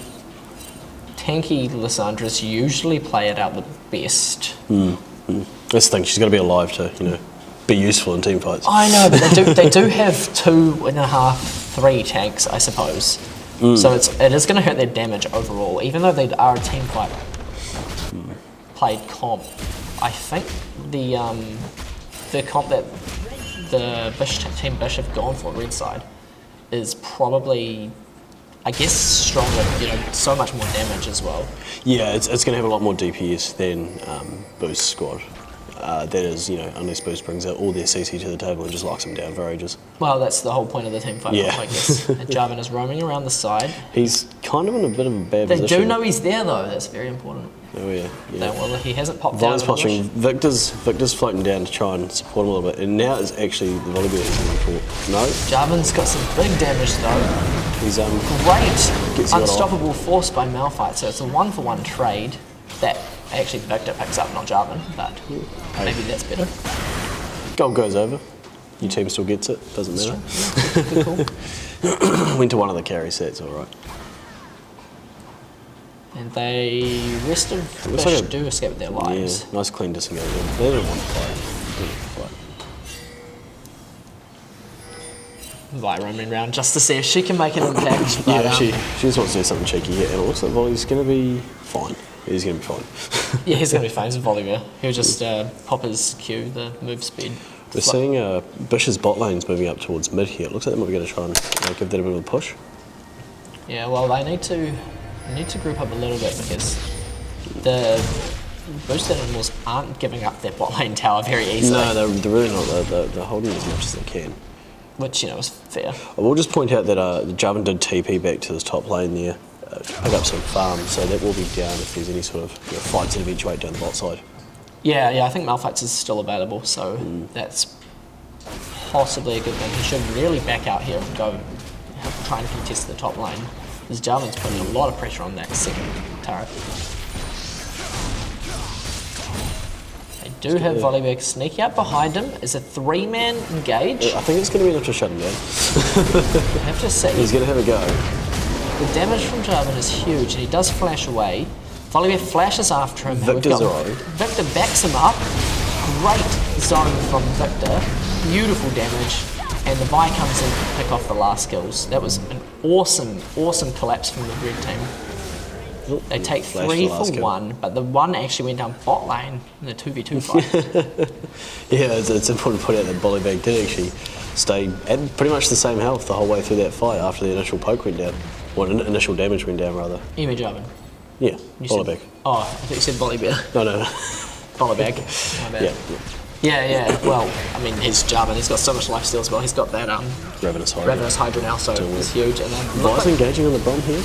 tanky Lissandras usually play it out the best. That's the thing, she's got to be alive to, you know, be useful in team fights. I know, but they do have 2.5, 3 tanks, I suppose. So it is going to hurt their damage overall, even though they are a team fight played comp. I think the comp that the team Bish have gone for red side is probably, I guess, stronger. You know, so much more damage as well. Yeah, it's going to have a lot more DPS than Boost squad. That is, you know, unless Boost brings out all their CC to the table and just locks them down for ages. Well, that's the whole point of the team fight, Yeah. I guess. And Jarvan is roaming around the side. He's kind of in a bit of a bad They position. do know he's there, though. That's very important. Oh yeah, No, yeah. well, he hasn't popped Vine's down. pushing. Victor's floating down to try and support him a little bit, and now it's actually the volleyball is going for. No, Jarvan's got some big damage, though. he's Great Gets you unstoppable force by Malphite, so it's a 1-for-1 trade that actually Victor picks up, not Jarvan, but maybe that's better. goal goes over. Your team still gets it. Doesn't matter. Good call. Went to one of the carry sets, all right. And they rest of looks Bish like a- do escape their Yeah, lives. nice clean disengagement. They didn't want to play. Vi roaming around just to see if she can make an impact. But, Yeah, she just wants to do something cheeky here, and it looks like Volley's going to be fine. He's going to be fine. yeah, he's going to be fine. He's a volleyball. He'll just pop his Q, the move speed. We're seeing Bish's bot lane's moving up towards mid here. It looks like they might be going to try and give that a bit of a push. Yeah, well, they need to group up a little bit because the boosted animals aren't giving up their bot lane tower very easily. No, they're really not. They're holding as much as they can. Which, you know, is fair. I will just point out that Jarvan did TP back to this top lane there to pick up some farm, so that will be down if there's any sort of fights that eventuate down the bot side. Yeah, I think Malphite's is still available, so that's possibly a good thing. He should really back out here and go try and contest the top lane. Because Jarvan's putting a lot of pressure on that second turret. They do have Volibear sneaking up behind him. Is a 3-man engage? I think it's going to be enough to shut him down. We'll have to see. He's going to have a go. The damage from Jarvan is huge, and he does flash away. Volibear flashes after him. Victor's alright. Victor backs him up. Great zone from Victor. Beautiful damage. And the Vi comes in to pick off the last kills. That was an awesome collapse from the red team. They take Flash 3 the last for kill. 1, but the one actually went down bot lane in the 2v2 fight. Yeah, it's important to point out that Bollybag did actually stay at pretty much the same health the whole way through that fight after the initial poke went down. Well, initial damage went down, rather. Image oven. Yeah, You Bollybag. said- Oh, I think you said Bolly Bear. No. Bolly bag. My bad. Yeah. Well, I mean, he's Jarvan. He's got so much lifesteal as well. He's got that Ravenous Hydra. Ravenous Hydra now, so it's huge. And then Vi's engaging on the bomb here.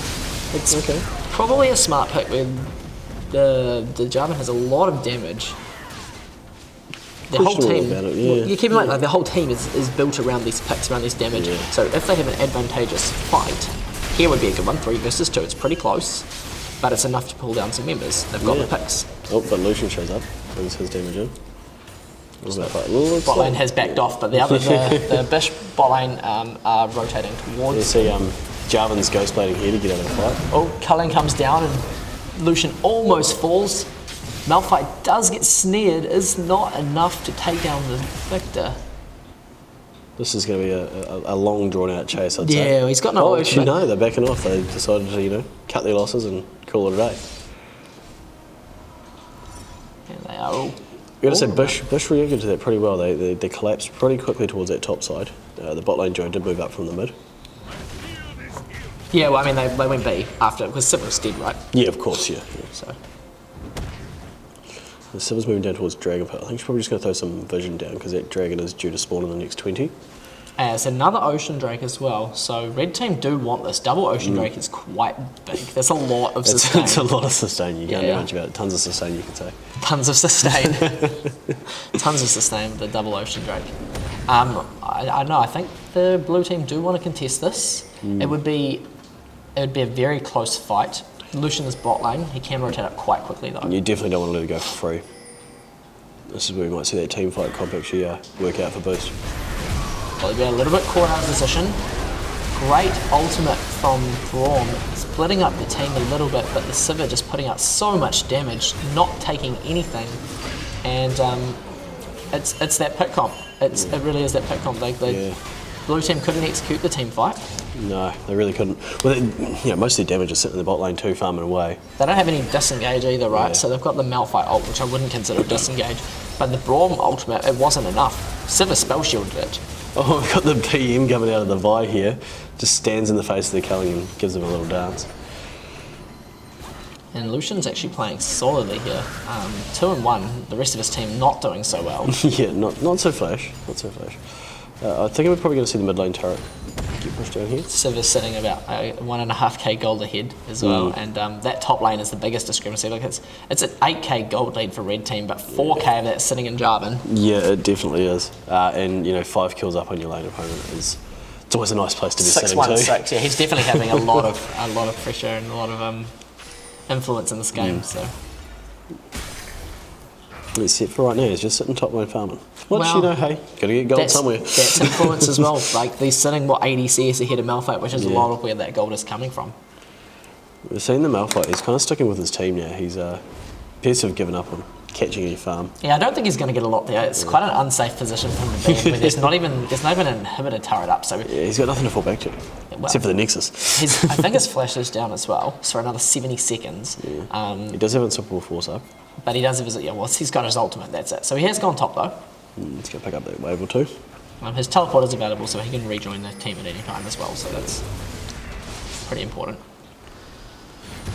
it's Okay. probably a smart pick when the Jarvan has a lot of damage. The whole Questionable team, about it, yeah. well, you keep in mind, like the whole team is built around these picks, around this damage. Yeah. So if they have an advantageous fight, here would be a good one. 3 versus 2. It's pretty close, but it's enough to pull down some members. They've got Yeah. the picks. Oh, but Lucian shows up. Brings his damage in. What's that fight? Bot lane has backed off, but the Bish bot lane are rotating You towards. see Jarvan's ghostblading here to get out of the fight. Oh, Cullen comes down and Lucian almost falls. Malphite does get snared, is not enough to take down the Victor. This is going to be a long drawn out chase, I'd say. Yeah, he's got no Oh, actually, ultimate. no, they're backing off. They decided to, cut their losses and call it a day. And they are all. You got to say, Bish reacted to that pretty well. They collapsed pretty quickly towards that top side. The bot lane Joe did move up from the mid. Yeah, well, I mean, they went B after, because Civ was dead, right? Yeah, of course, yeah. So, The Silver's moving down towards Dragon Pit. I think she's probably just going to throw some vision down because that dragon is due to spawn in the next 20. as another Ocean Drake as well. So, Red Team do want this. Double Ocean Drake is quite big. That's a lot of sustain. It's a lot of sustain. You can't do Yeah. much about it. Tons of sustain, you could say. Tons of sustain. Tons of sustain with the double Ocean Drake. I don't know. I think the blue team do want to contest this. It would be a very close fight. Lucian is bot lane. He can rotate up quite quickly though. You definitely don't want to let it go for free. This is where we might see that team fight comp actually work out for boost. Well, he'll be a little bit caught out of position. Great ultimate from Braum, splitting up the team a little bit, but the Sivir just putting out so much damage, not taking anything, and it's that pick comp. It really is that pick comp. Yeah. Blue team couldn't execute the team fight. No, they really couldn't. Well, most of their damage is sitting in the bot lane too, farming away. They don't have any disengage either, right? Yeah. So they've got the Malphite ult, which I wouldn't consider disengage, but the Braum ultimate, it wasn't enough. Sivir spell shielded it. Oh, we've got the PM coming out of the Vi here. Just stands in the face of the Culling and gives them a little dance. And Lucian's actually playing solidly here. 2-1, the rest of his team not doing so well. Yeah, not so flash. Not so flash. I think we're probably going to see the mid lane turret get pushed down here. Sivir's sitting about 1.5k gold ahead as well, and that top lane is the biggest discrepancy. Like it's an 8k gold lead for red team, but 4k of that sitting in Jarvan. Yeah, it definitely is. And 5 kills up on your lane opponent is. It's always a nice place to be sitting too. 6-1-6. Yeah, he's definitely having a lot of pressure and a lot of influence in this game. So Let's see, for right now, he's just sitting top lane farming. Which, Well, hey, gotta get gold somewhere. That's influence as well. Like he's sitting 80 CS ahead of Malphite, which is a Yeah. lot of where that gold is coming from. We've seen the Malphite, he's kind of sticking with his team now. He's appears to have given up on catching any farm. Yeah, I don't think he's going to get a lot there. It's quite an unsafe position for him to be in, where there's not even an inhibitor turret up. So Yeah, he's got nothing to fall back to, except for the Nexus. I think his flash is down as well, so for another 70 seconds. He does have unstoppable force up. But he does have his, he's got his ultimate, that's it. So he has gone top though. He's going to pick up that wave or two. His teleport is available, so he can rejoin the team at any time as well, so that's pretty important.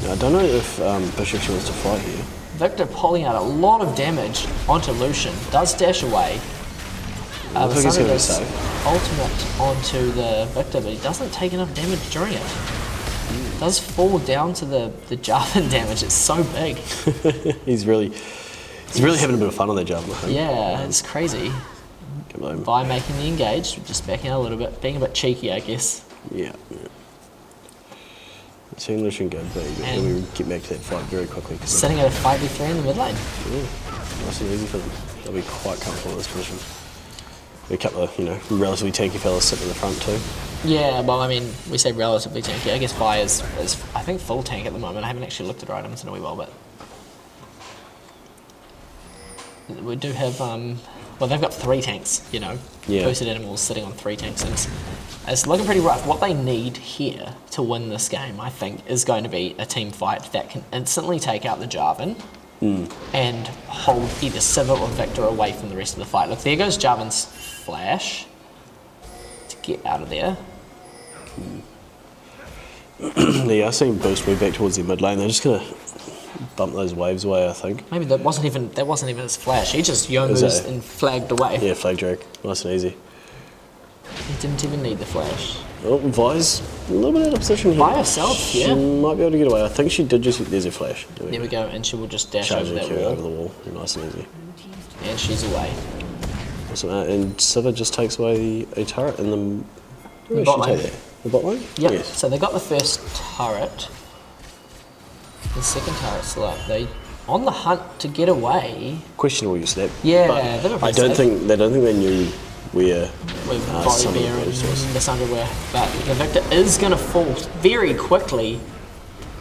Now, I don't know if Bishop wants to fight here. Victor pulling out a lot of damage onto Lucian, does dash away. I think he's Sun going to be does safe. ultimate onto the Victor, but he doesn't take enough damage during it. Does fall down to the Jarvan damage, it's so big. He's really having a bit of fun on that jump. I think. Yeah, it's crazy. Come on. By making the engage, just backing out a little bit, being a bit cheeky, I guess. Yeah. Seeing Lucian go big, And- then we get back to that fight very quickly. 'Cause Sitting at a 5v3 in the mid lane. nice and easy for them. They'll be quite comfortable in this position. A couple of, relatively tanky fellas sitting in the front too. Yeah, well, I mean, we say relatively tanky. I guess Vi is I think, full tank at the moment. I haven't actually looked at her items in a wee while, but we do have well, they've got 3 tanks, you know. Yeah. Boosted Animals sitting on 3 tanks. And it's looking pretty rough. What they need here to win this game, I think, is going to be a team fight that can instantly take out the Jarvan and hold either Civa or Victor away from the rest of the fight. Look, there goes Jarvan's flash to get out of there. Yeah, I seen Boost move back towards the mid lane. They're just gonna bump those waves away, I think. Maybe that wasn't even his flash. He just Is Yomu's it? and flagged away. Yeah, flag drag, nice and easy. He didn't even need the flash. Oh, Vi's a little bit out of position here. By herself, She yeah. might be able to get away. I think she did just. There's a flash. There we go, and she will just dash Charge over the that Q wall, over the wall, nice and easy. and she's away. Awesome. And Civa just takes away a turret in the. Where bot did she lane. take that? The bot lane? Yep. Yes. So they got the first turret. The second turret's still up. They on the hunt to get away. Questionable use of that. Yeah, but they were I pretty don't safe. think they knew where With some of the Bear and boost was. this underwear. But the Victor is going to fall very quickly.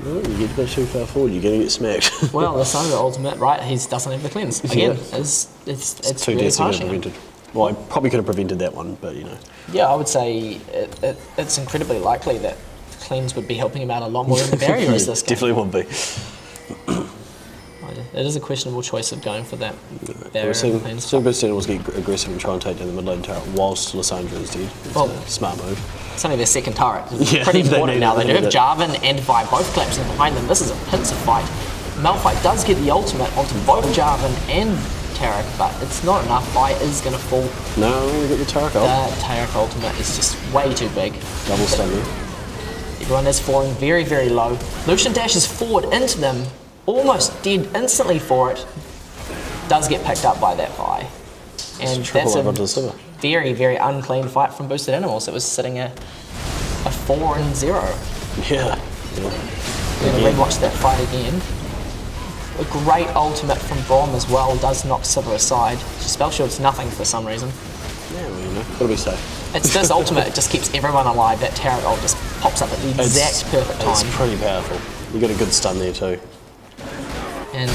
Oh, you get a bit too far forward, you're going to get smacked. Well, the Sandra ultimate, right? He doesn't have the cleanse. Again, Yeah. it's Two really deaths he could have punishing him. prevented. Well, I probably could have prevented that one, but you know. Yeah, I would say it's incredibly likely that cleanse would be helping him out a lot more than the barrier is this game. Definitely would be. It is a questionable choice of going for that barrier We're seeing cleanse. Boost Animals get aggressive and try and take down the mid lane turret whilst Lysandra is dead. It's Well, a smart move. It's only their second turret. It's Yeah, pretty they important need now. it, They they do have need it. Jarvan and Vi both collapsing behind them. This is a pincer fight. Malphite does get the ultimate onto both Jarvan and Tarek, but it's not enough. Vi is going to fall. No, we get the turret off. The Tarek ultimate is just way too big. Double stun there. Everyone is falling very, very low. Lucian dashes forward into them, almost dead instantly for it. Does get picked up by that Vi. And triple that's over onto the a Civa. very, very unclean fight from Boosted Animals. It was sitting at a 4-0. Yeah. We're going to rewatch that fight again. A great ultimate from Braum as well does knock Civa aside. She spell shields nothing for some reason. Yeah, well, you know, gotta be safe. It's this ultimate, it just keeps everyone alive. That Tarot ult just pops up at the exact perfect It's time. pretty powerful. You got a good stun there too. And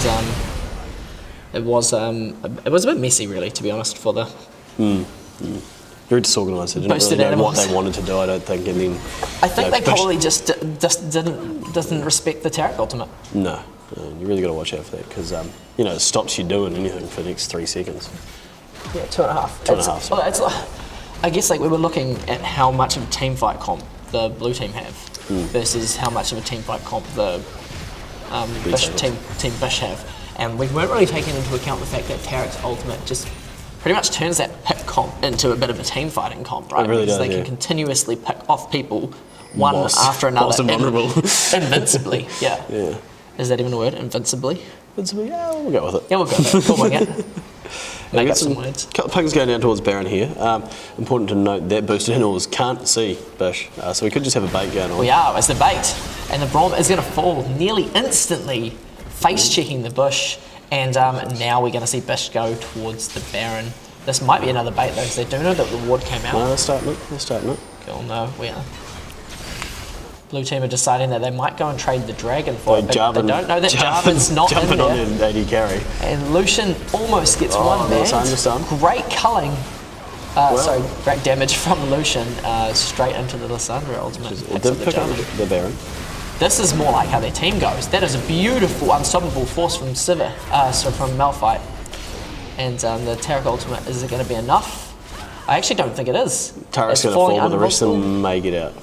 it was a bit messy really, to be honest, for the Very disorganised. They didn't Boosted really know what Animals. they wanted to do, I don't think. And then I think you know, they probably just didn't respect the Tarot ultimate. No, you really got to watch out for that because you know it stops you doing anything for the next 3 seconds. Yeah, 2.5. 2.5, sorry. Well, it's like, I guess like we were looking at how much of a team fight comp the blue team have versus how much of a team fight comp the Bish, have. team Bish have, and we weren't really taking into account the fact that Tarek's ultimate just pretty much turns that pick comp into a bit of a team fighting comp, right? It really because does, they yeah. can continuously pick off people one Whilst- after another whilst invulnerable. invincibly. Yeah. Yeah. Is that even a word? Invincibly? Yeah, we'll go with it. Yeah, we'll go with it. We'll wing it. Make We've up got some words. couple of pings going down towards Baron here. Important to note that Boosted Animals can't see Bish, so we could just have a bait going on. We are, as the bait. And the Braum is going to fall nearly instantly, face checking the bush. And now we're going to see Bish go towards the Baron. This might be another bait though, because they do know that the ward came out. No, they're starting it. They're starting it. Cool, no, we are. Blue team are deciding that they might go and trade the dragon for it, but Jarvan- they don't know that Jarvan's not in jumping on there. an AD carry. And Lucian almost gets Oh, one banned. Lysandra stun. Great culling. Sorry, great damage from Lucian straight into the Lysandra ultimate. It Picks did up the pick up Jarvan. the Baron. This is more like how their team goes. That is a beautiful, unstoppable force from Civa, from Malphite. And the Tarek ultimate, is it going to be enough? I actually don't think it is. Tarek's It's going to falling fall, but the rest of unblockable. them may get out.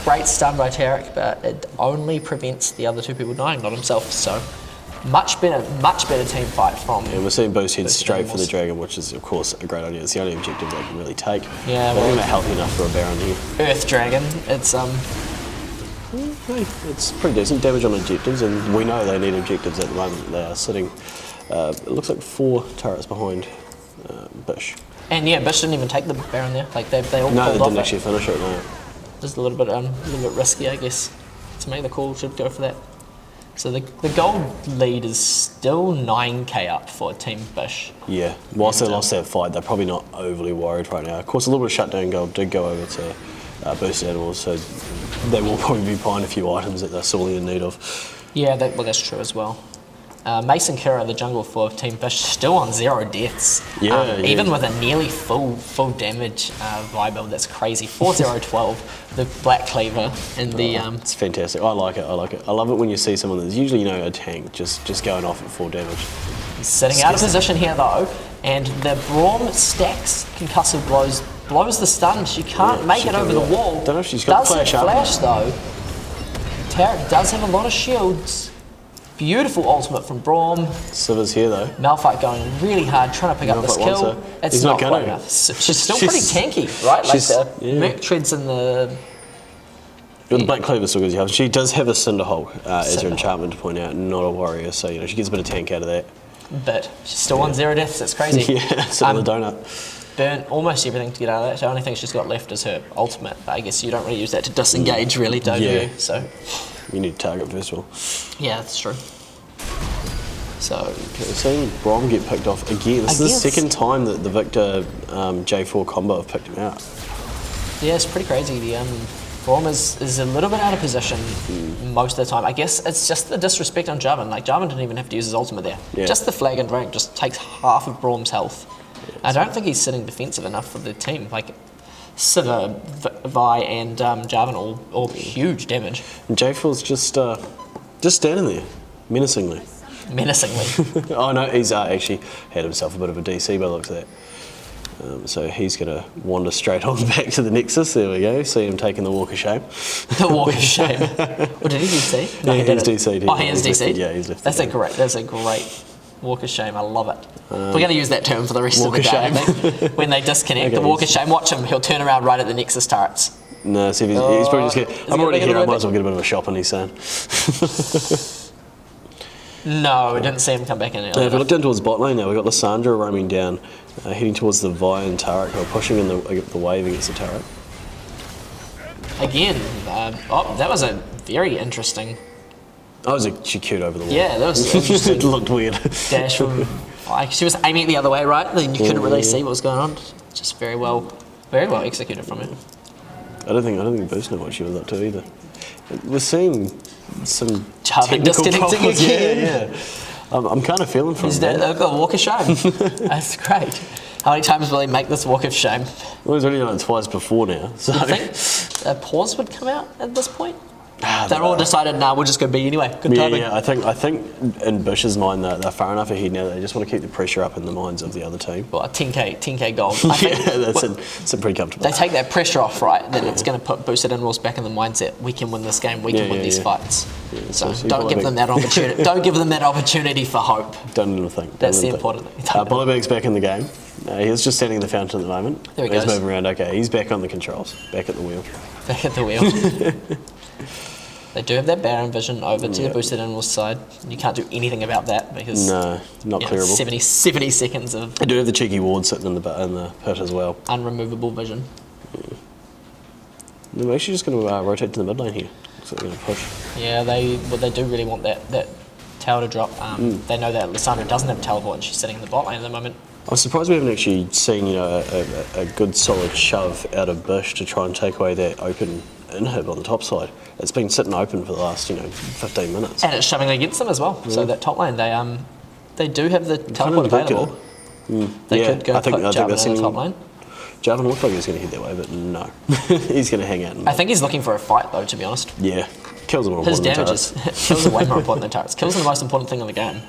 Great stun by Tarek, but it only prevents the other two people dying, not himself. So much better team fight from. And we're seeing Boost head Boosted straight for the Animals. Dragon, which is, of course, a great idea. It's the only objective they can really take. Yeah, But well- they're healthy enough for a Baron here. Earth Dragon. It's Hey, it's pretty decent damage on objectives, and we know they need objectives at the moment. They are sitting, it looks like 4 turrets behind Bish. and yeah, Bish didn't even take the Baron there. Like they all No, they pulled didn't off actually it. finish it, no. Just a little bit risky, I guess, to make the call. Should go for that. So the gold lead is still 9k up for Team Bish. Yeah, whilst they lost that fight, they're probably not overly worried right now. Of course, a little bit of shutdown gold did go over to Boosted Animals, so they will probably be buying a few items that they're sorely in need of. Yeah, well, that's true as well. Mason Kira, the jungle for Team Bish, still on 0 deaths. Yeah. Even with a nearly full damage Vi build, that's crazy. 4-0-12, the Black Cleaver and the... It's fantastic. I like it. I love it when you see someone that's usually, you know, a tank just going off at 4 damage. Sitting out of position here though, and the Braum stacks concussive blows the stun. She can't make she it over can't. the wall. Don't know if she's got does flash have up. flash though. Tarek does have a lot of shields. Beautiful ultimate from Braum. Siva's here though. Malphite going really hard, trying to pick up this Malphite wants kill. her. It's He's not not quite gonna. enough. She's still She's- pretty tanky, right? Like she's- the yeah. Merc treads in the... But the Black Cleaver still gives you health. She does have a Cinderhole as her Cinderhole. enchantment to point out, not a warrior, so you know she gets a bit of tank out of that. But she's still on 0 deaths, it's crazy. Yeah, sitting on the donut. Burnt almost everything to get out of that. The only thing she's got left is her ultimate, but I guess you don't really use that to disengage really, don't Yeah. you? So, You need to target first of all. yeah, that's true. So, Okay, we're seeing Braum get picked off again. This is the second time that the Victor J4 combo have picked him out. yeah, it's pretty crazy. The Braum is a little bit out of position most of the time. I guess it's just the disrespect on Jarvan. Like, Jarvan didn't even have to use his ultimate there. Yeah. Just the flag and rank just takes half of Braum's health. I don't think he's sitting defensive enough for the team. Like, Siva, Vi, and Jarvan all huge damage. And J4's just standing there, menacingly. Menacingly. Oh no, he's actually had himself a bit of a DC by the looks of that. So he's going to wander straight on back to the Nexus. There we go. See him taking the walk of shame. The walk of shame. Or did he DC? Yeah, he he's didn't. DC'd, Oh, he is he's lifted, DC'd? yeah, he's lifted, That's yeah. a great walk of shame. I love it. We're going to use that term for the rest of Walk the of day, I shame. think. When they disconnect, Okay, the walk of he's- shame, watch him. He'll turn around right at the Nexus turrets. No, see if he's probably just Is getting... he I'm already gonna here, I get a might as well get a bit of a shop, and he's saying. No, we didn't see him come back in Now, earlier. if we look down towards bot lane now, we've got Lissandra roaming down, heading towards the Vi and Tarek, who are pushing in the wave against the turret. Again, that was a very interesting She queued over the wall. Yeah, that was interesting. It looked weird. dash from... Like, she was aiming it the other way, right? Then you couldn't really see what was going on. Just very well executed from her. I don't think Boost knew what she was up to either. We're seeing some Jarvan technical disconnecting problems. again. Yeah. I'm kind of feeling for Is him. that man. a walk of shame? That's great. How many times will he make this walk of shame? Well, he's already done it twice before now. So I think a pause would come out at this point. Ah, They're all decided, nah, we'll just go B anyway. Good yeah, timing. yeah. I think in Bush's mind they're far enough ahead now that they just want to keep the pressure up in the minds of the other team. Well, 10k gold. I think Yeah, that's pretty comfortable. they take that pressure off, right? Then it's going to put boosted inwalls back in the mindset. We can win this game. We can win these fights. so So you don't give Bullybag- them that opportunity. Don't give them that opportunity for hope. Don't even think. That's the Don't even important think. thing. Bullybag's back in the game. He's just standing in the fountain at the moment. There he He's goes. moving around. Okay, he's back on the controls. Back at the wheel. Back at the wheel. They do have that Baron vision over to the boosted inwalls side. You can't do anything about that because No, not you know, clearable. 70 seconds of They do have the cheeky ward sitting in the pit as well. unremovable vision. They're actually just going to rotate to the mid lane here. So they're going to push. Yeah, they do really want that tower to drop. They know that Lissandra doesn't have teleport and she's sitting in the bot lane at the moment. I'm surprised we haven't actually seen a good solid shove out of Bush to try and take away that open inhib on the top side. It's been sitting open for the last 15 minutes. And it's shoving against them as well. So that top lane, they do have the teleport Kinda good. available. They Yeah, could go I think put that's Jarvan in the in- top lane. Jarvan looked like he was going to head that way, but no. He's going to hang out. I think he's looking for a fight though, to be honest. Yeah, kills are more His important than damage is turrets. kills are way more important than turrets. Kills are the most important thing in the game.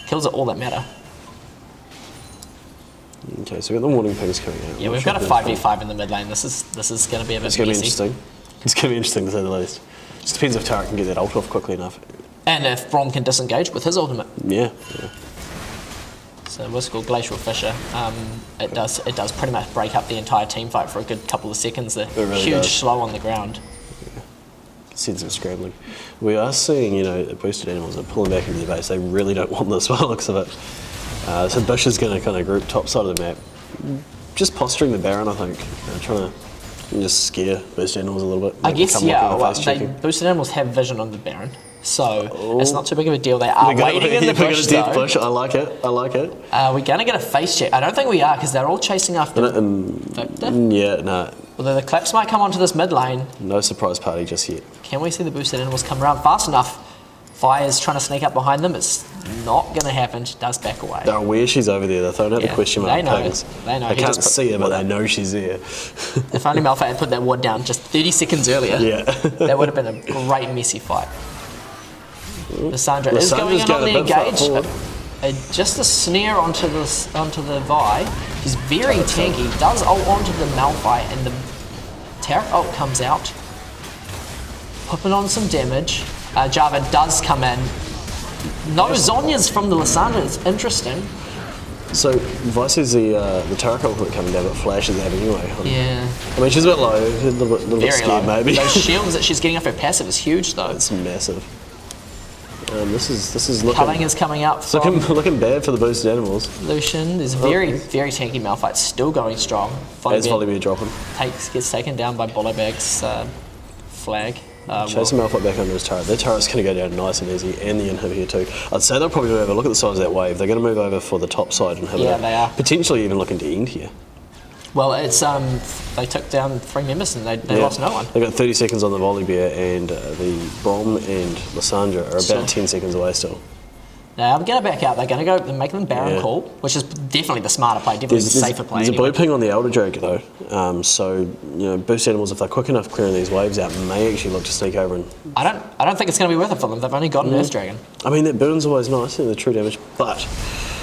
Kills are all that matter. Okay, so we've got the warning pings coming out. Yeah, I'm we've not got a sure if 5v5 in the mid lane. This is going to be a bit It's going to be messy. interesting. It's going to be interesting to say the least. Just depends if Tarek can get that ult off quickly enough. And if Braum can disengage with his ultimate. Yeah. So what's it called, Glacial Fissure. It does pretty much break up the entire team fight for a good couple of seconds there. really Huge does. slow on the ground. Sense of scrambling. We are seeing, boosted animals are pulling back into the base. They really don't want this by the looks of it. So Bush is going to kind of group top side of the map. Just posturing the Baron, I think. Trying to just scare boosted animals a little bit. I Make them guess, come yeah, looking well, and face checking. boosted animals have vision on the Baron. So it's not too big of a deal. They are We're gonna- waiting in the we're gonna bush death though. push. I like it. I like it. Are we going to get a face check? I don't think we are because they're all chasing after Victor. Yeah, no. Although the claps might come onto this mid lane. No surprise party just yet. Can we see the boosted animals come around fast enough? Vi is trying to sneak up behind them. It's not going to happen. She does back away. They're aware she's over there. They're throwing out the question mark. They know. Pings. They know. They He can't just put see her, but the they know she's there. If only Malphite had put that ward down just 30 seconds earlier, Yeah. that would have been a great messy fight. Lysandra is going in on the a bit far engage. forward. Just a snare onto the Vi. She's very tanky. Does ult onto the Malphite, and the Taric ult comes out, popping on some damage. Java does come in. No Zhonya's from the Lysandra. It's interesting. So Vi sees the Taric ult coming down, but Flash is out anyway. Yeah, I mean, she's a bit low, a little bit very scared low. maybe. Those shields that she's getting off her passive is huge though. It's massive. This is Culling looking, is coming up from looking bad for the boosted animals. Lucian. There's very tanky Malphite still going strong. As Volibear dropping. Gets taken down by Bolobag's flag. Chase the Malphite back under his turret. Their turret's going to go down nice and easy, and the inhibitor too. I'd say they'll probably move over. Look at the size of that wave. They're going to move over for the top side inhibitor. Yeah, they are. Potentially even looking to end here. Well, it's they took down 3 members and they lost no one. They've got 30 seconds on the Volibear, and the Brom and Lysandra are about Sure. 10 seconds away still. Now I'm going to back out. They're going to go and make them Baron Yeah. call, which is definitely the smarter play, definitely the safer play. There's a anyway. blue ping on the Elder Drake though, so boost animals, if they're quick enough clearing these waves out, may actually look to sneak over and. I don't think it's going to be worth it for them. They've only got an Earth Dragon. I mean, that burden's always nice, the true damage, but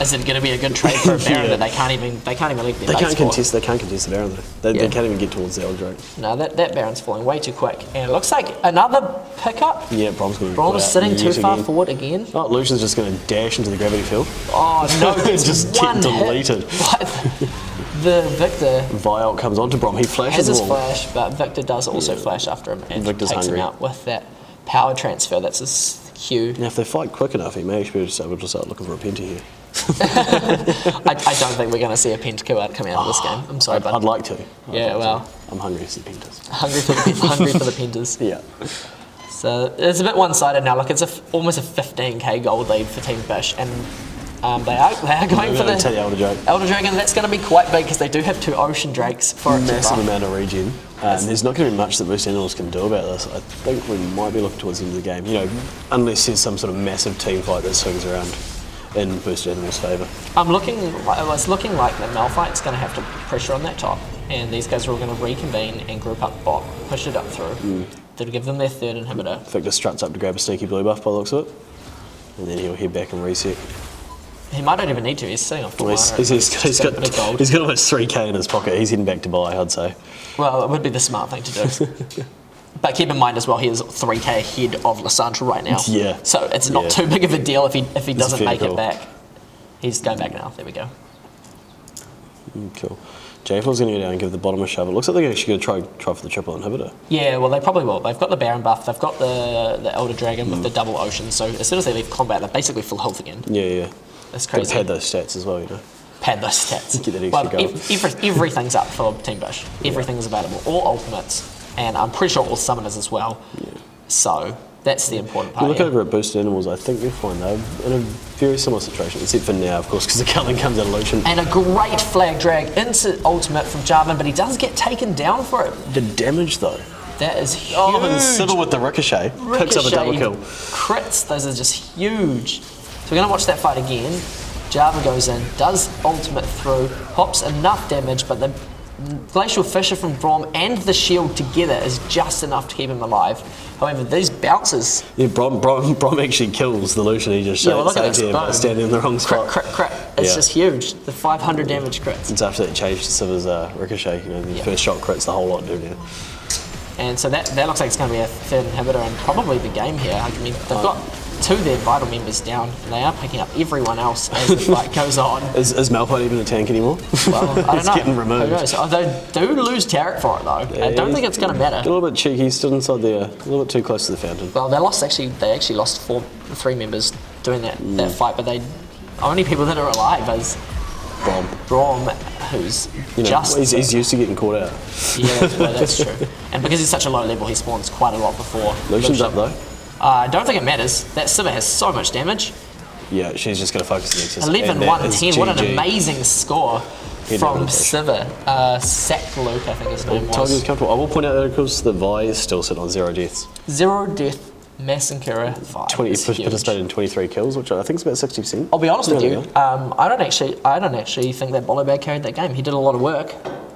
Is it going to be a good trade for a Baron Yeah. that they can't even leave their they base can't for? contest. They can't contest the Baron though. They Yeah. can't even get towards the Elder Drake. No, that Baron's falling way too quick, and it looks like another pickup. Yeah, Brom's going to. Brom is sitting too far forward again. Oh, Lucian's just going to dash into the gravity field. Oh no, it's Just one get hit. deleted. But the Victor Viol comes onto Brom. He has flashes his the wall. flash, but Victor does also flash after him and Victor's takes hungry. him out with that power transfer. That's his cue. Now, if they fight quick enough, he may actually be able to start looking for a Penta here. I don't think we're going to see a Penta coming out of this game. I'm sorry, but I'd like to. Yeah, well. I'm hungry to see Pentas. hungry for the Pentas. Yeah. So it's a bit one-sided now. Look, it's almost a 15k gold lead for Team Bish, and they are going for I'm going to tell the you Elder Drake. Elder Dragon. That's going to be quite big because they do have 2 Ocean Drakes for it to Massive buff. amount of regen. And there's not going to be much that Boost Animals can do about this. I think we might be looking towards the end of the game, unless there's some sort of massive team fight that swings around in Boost Animals' favour. It's looking like the Malphite's going to have to pressure on that top, and these guys are all going to reconvene and group up bot, push it up through. That'll give them their 3rd inhibitor. Victor struts up to grab a sneaky blue buff by the looks of it, and then he'll head back and reset. He might not even need to. He's sitting on full Well, mana. he's got a bit of gold. he's got almost 3k in his pocket. He's heading back to buy, I'd say. Well, it would be the smart thing to do. But keep in mind as well, he is 3k ahead of Lysandra right now. Yeah. So it's not Yeah. too big of a deal if he doesn't fair make call. it back. He's going back now. There we go. Cool. J4's going to go down and give the bottom a shove. It looks like they're actually going to try for the triple inhibitor. Yeah, well, they probably will. They've got the Baron buff. They've got the Elder Dragon with the double Ocean. So as soon as they leave combat, they're basically full health again. Yeah. That's Got to crazy. pad those stats as well, Pad those stats. Get that well, extra gold. everything's up for Team Bish. Everything is available. All ultimates. And I'm pretty sure all summoners as well. So that's the important If part. you look here. over at Boosted Animals, I think you'll find they're in a very similar situation, except for now, of course, because the culling comes out of Lucian. And a great flag drag into ultimate from Jarvan, but he does get taken down for it. The damage, though. That is huge. Oh, and Sybil with the ricochet. Picks up a double kill. Crits, those are just huge. So we're going to watch that fight again. Jarvan goes in, does ultimate through, pops enough damage, but the Glacial Fissure from Brom and the shield together is just enough to keep him alive. However, these bounces... Yeah, Brom actually kills the Lucian. He just Yeah, well, look at saves this him by boom. standing in the wrong spot. Crit. It's Yeah. just huge. The 500 damage crits. Since after that change to Siva's ricochet, the Yeah. first shot crits the whole lot, do now. And so that looks like it's going to be a 3rd inhibitor and probably the game here. I mean, they've got 2 of their vital members down, and they are picking up everyone else as the fight goes on. Is Malphite even a tank anymore? Well, I don't It's know. getting removed. Who knows? Oh, they do lose Taric for it, though. I don't think it's going to A matter. little bit cheeky, stood inside there, a little bit too close to the fountain. Well, they actually lost 3 members doing that fight, but only people that are alive is Brom, who's just... He's used to getting caught out. Yeah, that's true. And because he's such a low level, he spawns quite a lot before. Lucian's up though. I don't think it matters. That Siva has so much damage. Yeah, she's just going to focus the Nexus. 11, and that 1, is 10. What an GG. amazing score He'd from never push. Siva. Sack Luke, I think his name Told you was. was comfortable. I will point out that of course the Vi is still sitting on 0 deaths. 0 death Massacre 5 20 is huge. participated in 23 kills, which I think is about 60%. I'll be honest with There you. we go. I don't actually think that Bollobag carried that game. He did a lot of work.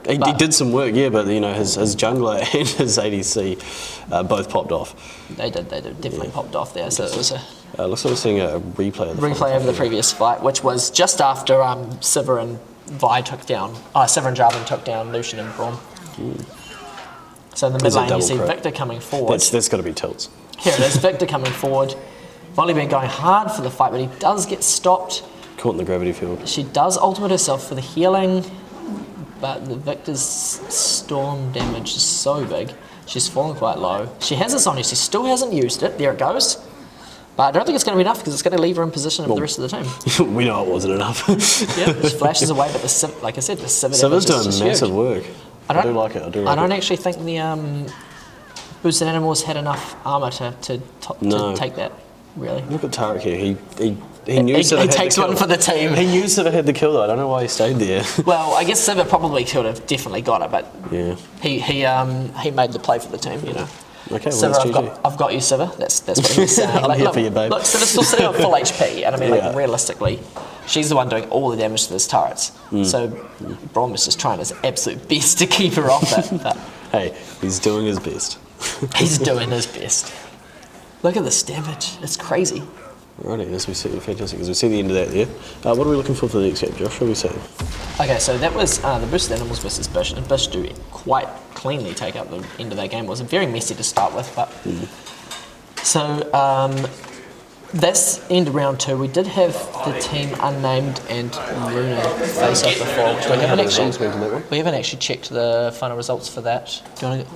He but did some work, yeah, but his jungler and his ADC both popped off. They did definitely popped off there. So it was a Looks like we're seeing a replay of the replay of the previous fight, which was just after Sivir and Vi took down. Sivir and Jarvan took down Lucian and Braum. So in the mid Is it lane, you double see crit? Victor coming forward. That's got to be tilts. Here it is, Victor coming forward. Volley been going hard for the fight, but he does get stopped. Caught in the gravity field. She does ultimate herself for the healing, but the Victor's storm damage is so big. She's fallen quite low. She has this on her. She still hasn't used it. There it goes. But I don't think it's going to be enough because it's going to leave her in position of the rest of the team. We know it wasn't enough. Yeah, she flashes away, but like I said, the Sivir Sivir's damage is doing massive huge. work. I do like it. I don't actually think the boosted animals had enough armor to No. take that. Really, Look at Tarek here. He knew he Sivir had takes the kill. one for the team. He knew Sivir had the kill though. I don't know why he stayed there. Well, I guess Sivir probably could have definitely got it, but Yeah. he made the play for the team. Okay, well, Sivir, that's I've got you, Sivir. That's what he was saying. I'm here for you, babe. Look, Sivir's still sitting on full HP, and I mean, Yeah. like realistically, she's the one doing all the damage to those turrets. So Braum is just trying his absolute best to keep her off it. But Hey, he's doing his best. he's doing his best. Look at this damage. It's crazy. Righty, as we see, fantastic. As we see the end of that there. What are we looking for the next game, Josh? What are we saying? Okay, so that was the boosted animals versus Bish, and Bish do quite cleanly take up the end of that game. It was very messy to start with, but so that's end of round 2. We did have the team unnamed and Luna face off before, which we haven't actually checked the final results for that. Do you want to?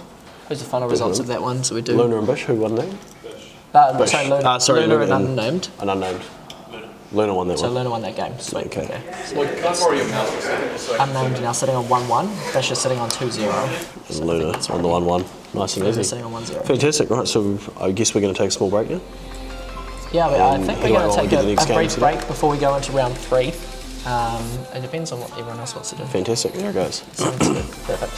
Who's the final results of that one? So we do. Luna and Bish, who won that? Bish. Sorry, Luna and and- unnamed. An unnamed. Luna won that So one. Luna won that game. Sweet. Okay. Unnamed now sitting on 1-1. Bish is sitting on 2-0. And Luna on the 1-1. Nice and Luna's easy. sitting on 1-0. Fantastic. Right, so I guess we're going to take a small break now. Yeah, I think we're Who going will to take get the next a game brief today? break before we go into round 3. It depends on what everyone else wants to do. Fantastic. There it goes. Sounds good. Perfect.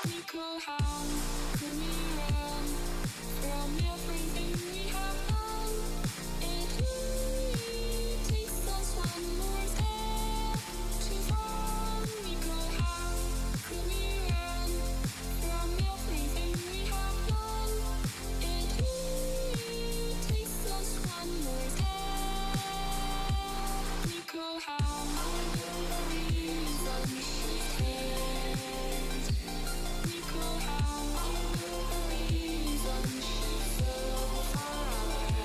We go home, could we run from everything we have done? It only takes us one more step to run. We go home, could we run from everything we have done? It only takes us one more step. We go home, reason shift hands. We go home, reason shift so far away.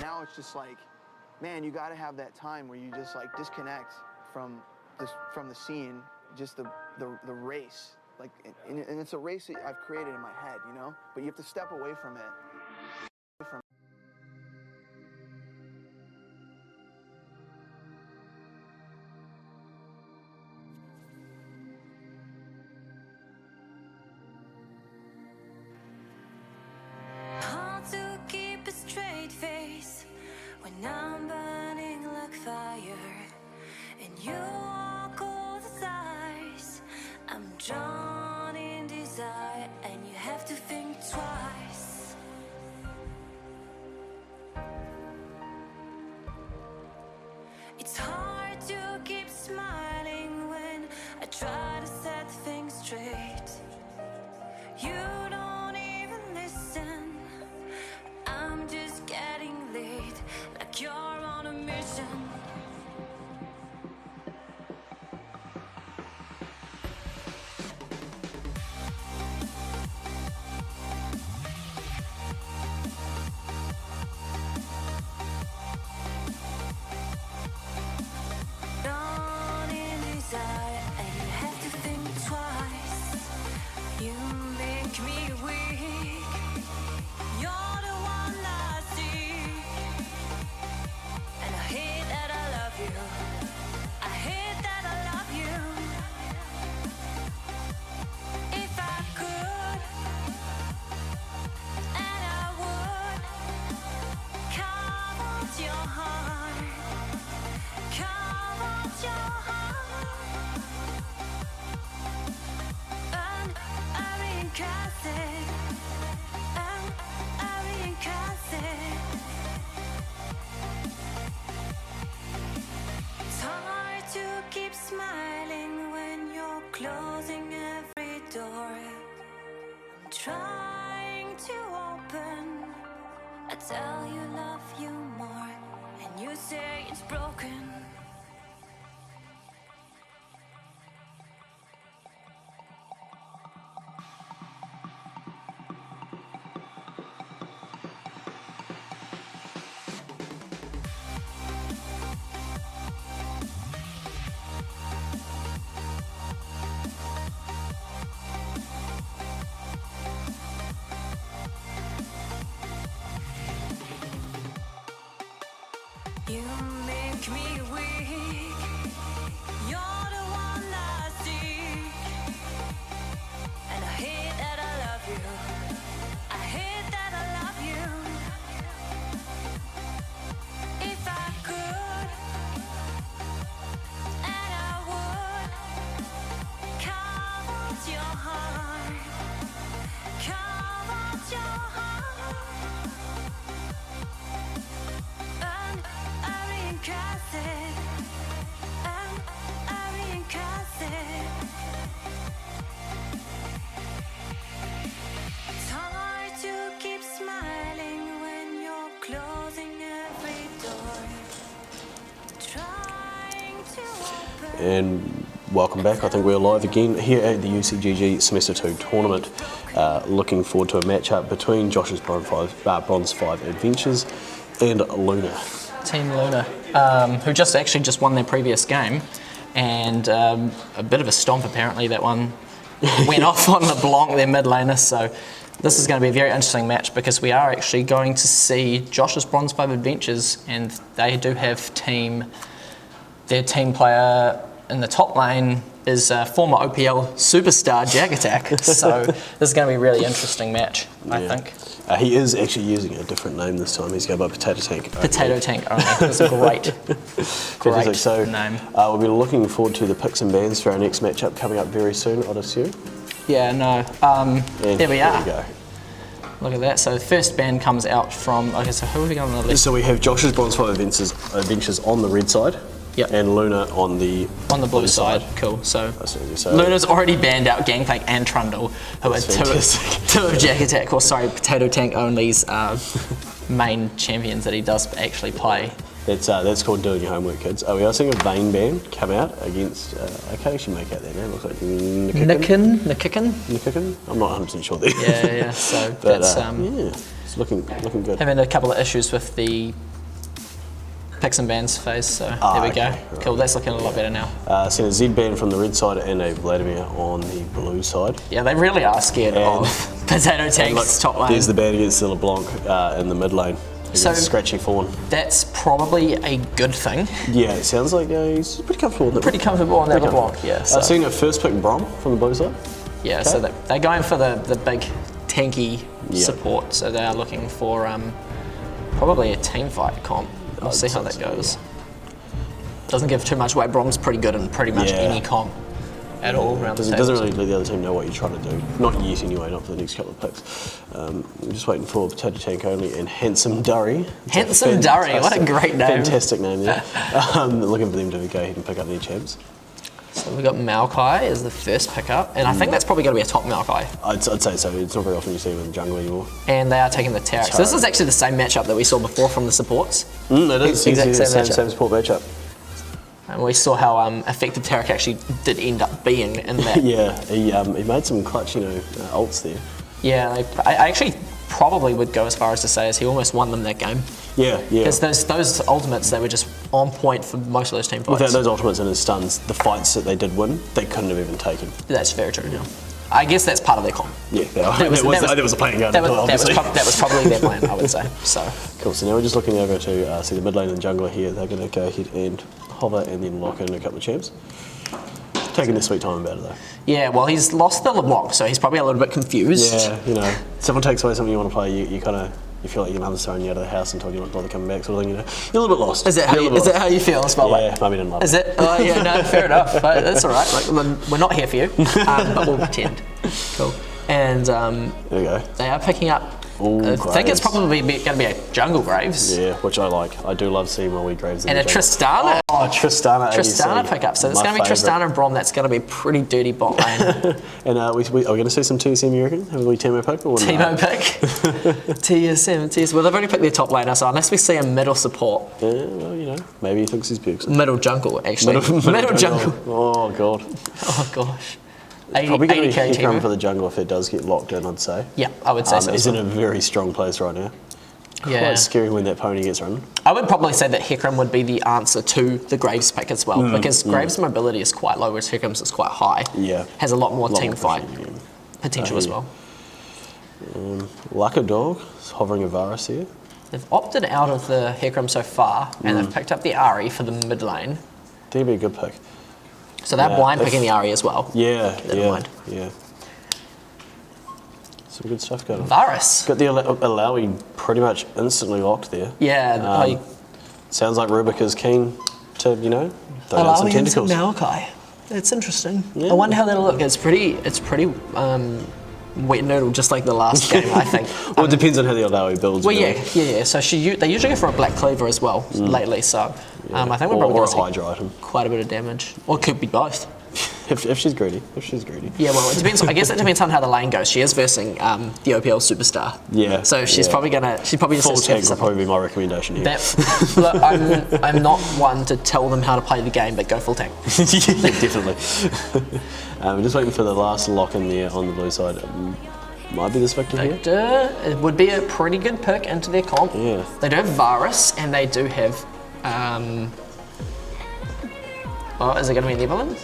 Now it's just like, man, you got to have that time where you just like disconnect from the scene, just the race. Like, and it's a race that I've created in my head, you know. But you have to step away from it. Hard to keep a straight face when I'm burning like fire, and you walk all the sides. I'm drawn in desire, and you have to think twice. It's hard to keep smiling when I try to set things straight. You don't even listen. I'm just getting late, like you're on a mission. Drawn in desire, and you have to think twice. You make me It's hard to keep smiling when you're closing every door. I'm trying to open. I tell you love you more, and you say it's broken. You make me weak. You're the one I seek. And I hate that I love you. I hate that I love you. If I could, and I would, carve out your heart. Carve out your heart. And I reincarnate it. And I reincarnate it. It's hard to keep smiling when you're closing every door. Trying to open. And welcome back. I think we're live again here at the UCGG Semester 2 tournament. Looking forward to a matchup between Josh's Bronze 5 Adventures and Luna. Team Luna, who just won their previous game, and a bit of a stomp apparently. That one went off on the Blanc, their mid laner. So this is going to be a very interesting match because we are actually going to see Josh's Bronze 5 Adventures, and they do have their team player in the top lane is former OPL superstar Jag Attack. So this is going to be a really interesting match, I think. He is actually using a different name this time. He's going by Potato Tank. Potato Tank only. That's a great So name. We'll be looking forward to the picks and bans for our next matchup coming up very soon, I'd assume. Yeah, no. There we are. We go. Look at that. So the first ban comes out from. Okay, so who are we going on the left? So we have Josh's Bronze 5 Adventures on the red side. Yep. And Luna on the blue side. Cool. So So Luna's already banned out Gangplank and Trundle, who are two of Jag Attack, or sorry, Potato Tank Only's main champions that he does actually play. That's called doing your homework, kids. We are seeing a Vayne ban come out against. I can't actually make out their name. Looks like Nikikin. I'm not 100% sure there. Yeah. So but, that's it's looking good. having a couple of issues with the picks and bans phase. So there we go. Okay. Cool. That's looking a lot better now. Seen a Z ban from the red side and a Vladimir on the blue side. Yeah, they really are scared of Potato Tank's top lane. There's the ban against the LeBlanc in the mid lane. So Scratchy Fawn. That's probably a good thing. Yeah, it sounds like he's pretty comfortable with it. Pretty comfortable on that LeBlanc, yeah. So. I've seen a first pick Brom from the blue side. Yeah, Okay. so they're going for the big tanky support. So they are looking for probably a team fight comp. We'll see how that goes. Doesn't give too much away. Brom's pretty good in pretty much any comp at all around the table. Doesn't really let the other team know what you're trying to do. Not yet anyway, not for the next couple of picks. I'm just waiting for Potato Tank Only and Handsome Durry. Handsome Durry, what a great name. Fantastic name, yeah. Looking for them to go ahead and pick up their champs. So we've got Maokai as the first pickup, and I think that's probably going to be a top Maokai. I'd say so. It's not very often you see them in the jungle anymore. And they are taking the Taric. So this is actually the same matchup that we saw before from the supports. It is. Exact same matchup. Same support matchup. And we saw how effective Taric actually did end up being in that. Yeah, he made some clutch, ults there. Yeah, I actually probably would go as far as to say as he almost won them that game. Yeah. Because those ultimates, they were just on point for most of those team fights. Without those ultimates and his stuns, the fights that they did win, they couldn't have even taken. That's very true. Yeah. I guess that's part of their comp. Yeah, that was a plan going that into it, obviously. that was probably their plan, I would say. So Cool, so now we're just looking over to see the mid lane and jungler here. They're going to go ahead and hover and then lock in a couple of champs. Taking their sweet time about it though. yeah, well, he's lost the LeBlanc, so he's probably a little bit confused. Yeah, someone takes away something you want to play, you kind of feel like your mother's throwing you out of the house until you don't bother coming back, sort of thing. You're a little bit lost. Is that how you feel as well? Yeah, maybe didn't love Is it. it? Oh, yeah, no, fair enough. But that's all right. Like, we're not here for you, but we'll pretend. Cool. And There we go. they are picking up. Ooh, I think it's Graves. probably going to be a jungle Graves Yeah, which I like. I do love seeing my wee Graves in and the a jungle. Tristana. Oh, Tristana. Tristana ADC. pickup. So it's My going to be favourite. Tristana and Brom. That's going to be a pretty dirty bot lane. And are we going to see some TSM, you reckon? Have we Timo pick or Timo no? pick. TSM. Well, they've only picked their top laner, so unless we see a middle support, Yeah, well, you know, maybe he thinks he's pukes. middle jungle actually. Middle jungle. Oh, God. Oh gosh. 80, Probably going to 80k be Hikram Timo. for the jungle if it does get locked in, I'd say. Yeah, I would say so. He's as in well. a very strong place right now. Yeah. Quite scary when that pony gets run. I would probably say that Hikram would be the answer to the Graves pick as well, because Graves' mobility is quite low, whereas Hikram's is quite high. Yeah. Has a lot more Lot team more fight pushing, yeah. potential as well. Laka Dog is hovering a Varus here. They've opted out of the Hikram so far, and they've picked up the Ari for the mid lane. That'd be a good pick. So they're Yeah, blind if- picking the Ari as well. Yeah, Never yeah, mind. yeah. Some good stuff going on. Varus. Got the Alawi pretty much instantly locked there. Yeah, Sounds like Rubik is keen to, you know, throw down some Alawi into tentacles. Maokai. It's interesting. Yeah. I wonder how that'll look. It's pretty wet noodle, just like the last game, I think. Well, it depends on how the Alawi builds. Well, really. yeah. So they usually go for a black cleaver as well lately. So I think we're probably or going a to Hydra item. see quite a bit of damage, or it could be both. If she's greedy. Yeah, well, it depends. I guess it depends on how the lane goes. She is versing the OPL superstar. Yeah. So she's yeah. probably gonna. She probably just Full has to have tank will something. probably be my recommendation here. Look, I'm not one to tell them how to play the game, but go full tank. Yeah, definitely. We're just waiting for the last lock in there on the blue side. Might be this Victor here. Victor, it would be a pretty good pick into their comp. Yeah. They do have Varus, and they do have. Oh, is it going to be an Evelyn?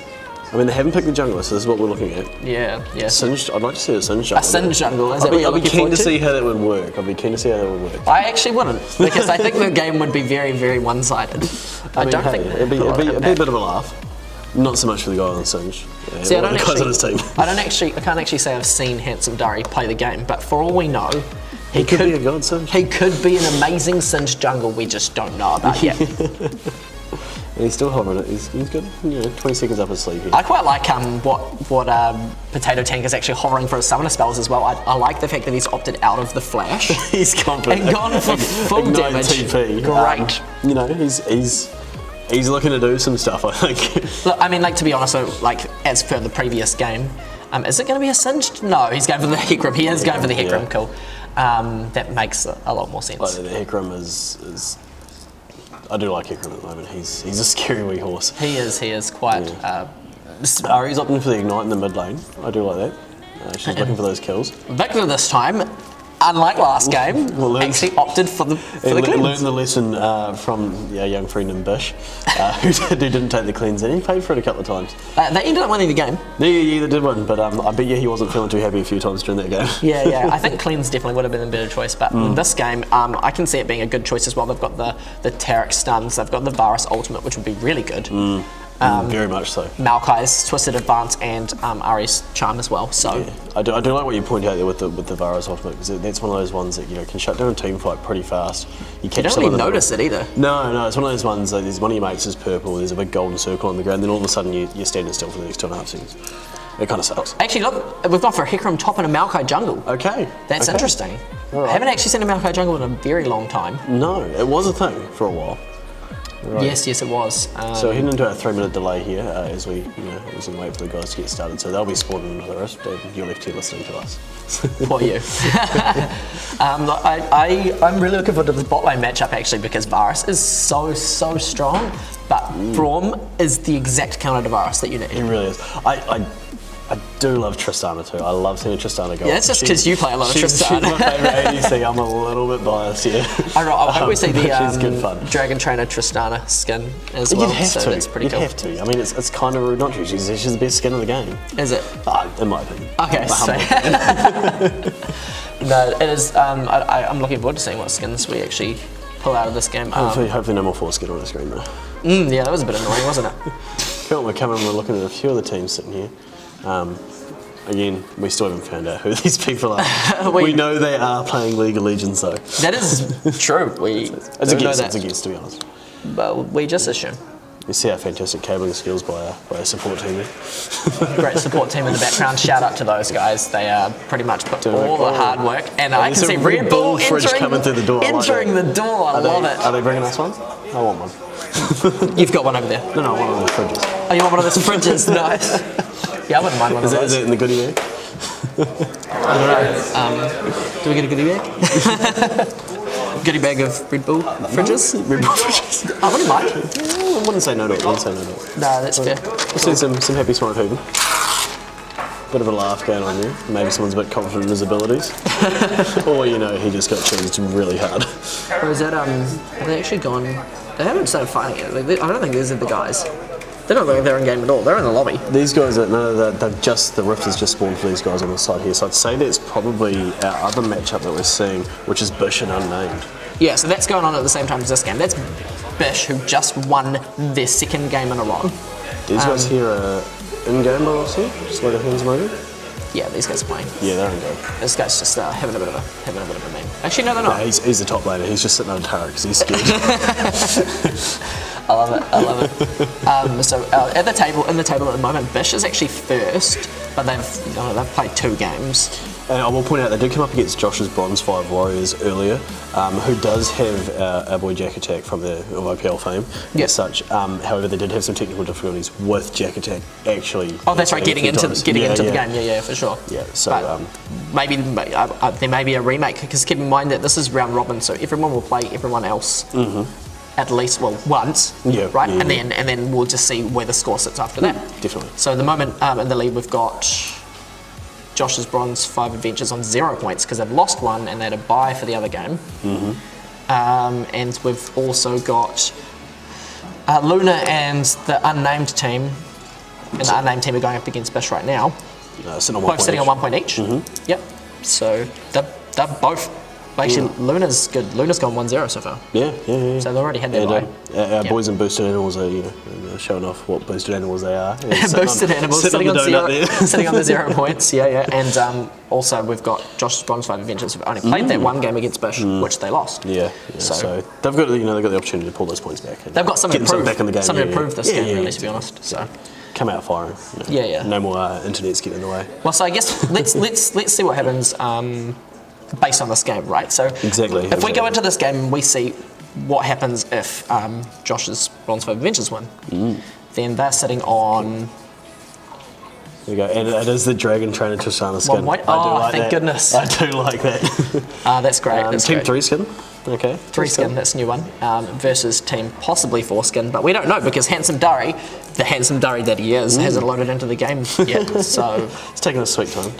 I mean, they haven't picked the jungler, so this is what we're looking at. Yeah. Singed, I'd like to see a Singed jungle. A Singed jungle, is that I'd what be, you're I'd be looking keen forward to to? see how that would work. I'd be keen to see how that would work. I actually wouldn't, because I think the game would be very, very one-sided. I mean, don't hey, think it'd be a bit of a laugh. Not so much for the guy on the Singed. Yeah, See, I one of don't the guys on his actually. team. I can't actually say I've seen Handsome Dari play the game, but for all we know, He could be a god Singed. he could be an amazing Singed jungle we just don't know about yet. And he's still hovering it. He's good. You know, 20 seconds up his sleeve here. I quite like what Potato Tank is actually hovering for his summoner spells as well. I like the fact that he's opted out of the flash He's confident. and gone for full Ignite damage. TP. Great. You know, he's looking to do some stuff, I think. Look, I mean, like, to be honest, so, like, as per the previous game, is it going to be a Singed? No, he's going for the Hikram. He is going for the Hikram. Yeah. Cool. That makes a lot more sense. But the Hikram is. I do like Hikram at the moment. He's a scary wee horse. He is quite. Ari's opting for the Ignite in the mid lane. I do like that. She's looking for those kills. Victor this time, unlike last game, Well, learned- actually opted for the Learned cleanse. the lesson from our young friend in Bish, who didn't take the cleanse, and he paid for it a couple of times. They ended up winning the game. Yeah, they did one, but I bet you he wasn't feeling too happy a few times during that game. Yeah. I think cleanse definitely would have been a better choice, but in this game, I can see it being a good choice as well. They've got the Tarek stuns, they've got the Varus ultimate, which would be really good. Very much so. Maokai's Twisted Advance and Ari's Charm as well. So Yeah. I do like what you point out there with the Varus ultimate, because that's one of those ones that can shut down a team fight pretty fast. You catch you don't someone really in the notice it either. No, it's one of those ones that there's one of your mates is purple, there's a big golden circle on the ground, then all of a sudden you're standing still for the next 2.5 seconds. It kind of sucks. Actually, look, we've gone for a Hikram top and a Maokai jungle. Okay. That's okay. interesting. All right. I haven't actually seen a Maokai jungle in a very long time. No, it was a thing for a while. Right. Yes, it was. So heading into our 3-minute delay here as we wait for the guys to get started. So they'll be spawning into the rest. Dave, you're left here listening to us. Poor you. I'm really looking forward to this bot lane matchup actually, because Varus is so strong, but Braum is the exact counter to Varus that you need. It really is. I do love Tristana too. I love seeing Tristana go. Yeah, it's just 'cause you play a lot of She's Tristana. my favourite ADC. I'm a little bit biased here. I hope we see the she's good fun. Dragon Trainer Tristana skin as well. You'd have so to. that's pretty You'd cool. have to. I mean, it's kind of rude not to. She's the best skin in the game. Is it? In my opinion. Okay, My so humble opinion. no, it is. I'm looking forward to seeing what skins we actually pull out of this game. Hopefully no more foreskin on the screen though. Yeah, that was a bit annoying, wasn't it? Cool, we're coming. We're looking at a few of the teams sitting here. Again, we still haven't found out who these people are. we know they are playing League of Legends though. That is true. We It's a do know guess. that. It's a guess, to be honest. But we just assume. You see our fantastic cabling skills by our support team there. Great support team in the background. Shout out to those guys. They pretty much put all the hard work. And I can there's see a Red Bull fridge coming through the door. I like Entering that. the door. I love it. Are they bringing us one? I want one. You've got one over there. No, one of the fridges. Oh, you want one of those fridges? Nice. Yeah, I wouldn't mind one of those. Is it in the goodie bag? I don't know. Do we get a goodie bag? Goodie bag of Red Bull fridges? Red Bull fridges. I wouldn't mind. I wouldn't say no to it. I wouldn't say no to it. No, that's fair. We'll see some happy smart people. Bit of a laugh going on there. Maybe someone's a bit confident in his abilities. Or, you know, he just got cheesed really hard. Or is that, have they actually gone... They haven't started fighting yet. Like, I don't think these are the guys. They're not like they're in game at all. They're in the lobby. These guys, the Rift has just spawned for these guys on the side here. So I'd say that's probably our other matchup that we're seeing, which is Bish and Unnamed. Yeah, so that's going on at the same time as this game. That's Bish, who just won their second game in a row. These guys here are in-game, I see. Just like a hands moving. Yeah, these guys are playing. Yeah, they're in-game. This guy's just having a bit of a meme. Actually, no, they're not. No, he's the top laner. He's just sitting on a turret because he's scared. I love it. So in the table at the moment, Bish is actually first, but they've played 2 games. And I will point out, they did come up against Josh's Bronze 5 Warriors earlier, who does have our boy Jack Attack from the OPL fame, Yep. as such. However, they did have some technical difficulties with Jack Attack actually. Oh, that's right, getting into the game. Yeah, for sure. Yeah, so But maybe there may be a remake, because keep in mind that this is round robin, so everyone will play everyone else. At least, once, Yeah, right? yeah, and then we'll just see where the score sits after that. definitely. So at the moment in the lead, we've got Josh's Bronze 5 Adventures on 0 points because they've lost one and they had a bye for the other game. And we've also got Luna and the unnamed team. And the unnamed team are going up against Bish right now. Both sitting on 1 point each. Yep. So they're both. Actually, Luna's good. Luna's gone 1-0 so far. Yeah. So they already had their bye. Our boys in Boosted Animals are, showing off what Boosted Animals they are. Boosted Animals sitting on the donut there. sitting on the 0 points. Yeah. And also we've got Josh's Bronze 5 Adventures who've only played that one game against Bish, which they lost. Yeah. So they've got the opportunity to pull those points back. They've got something to prove. Back in the game. Something to prove this game, really, to be honest. So come out firing. Yeah. No more internets getting in the way. Well, so I guess let's see what happens. Based on this game, right? So Exactly. If we go into this game and we see what happens if Josh's Bronze 5 Adventures win, then they're sitting on... There we go. And it is the Dragon Trainer Tristana skin. 1 point. I do like thank that. goodness. I do like that. That's great. That's Team great. 3 skin. Okay. 3 skin, that's a new one. Versus Team possibly 4 skin, but we don't know because Handsome Durry, the handsome Durry that he is, hasn't loaded into the game yet. So It's taking a sweet time.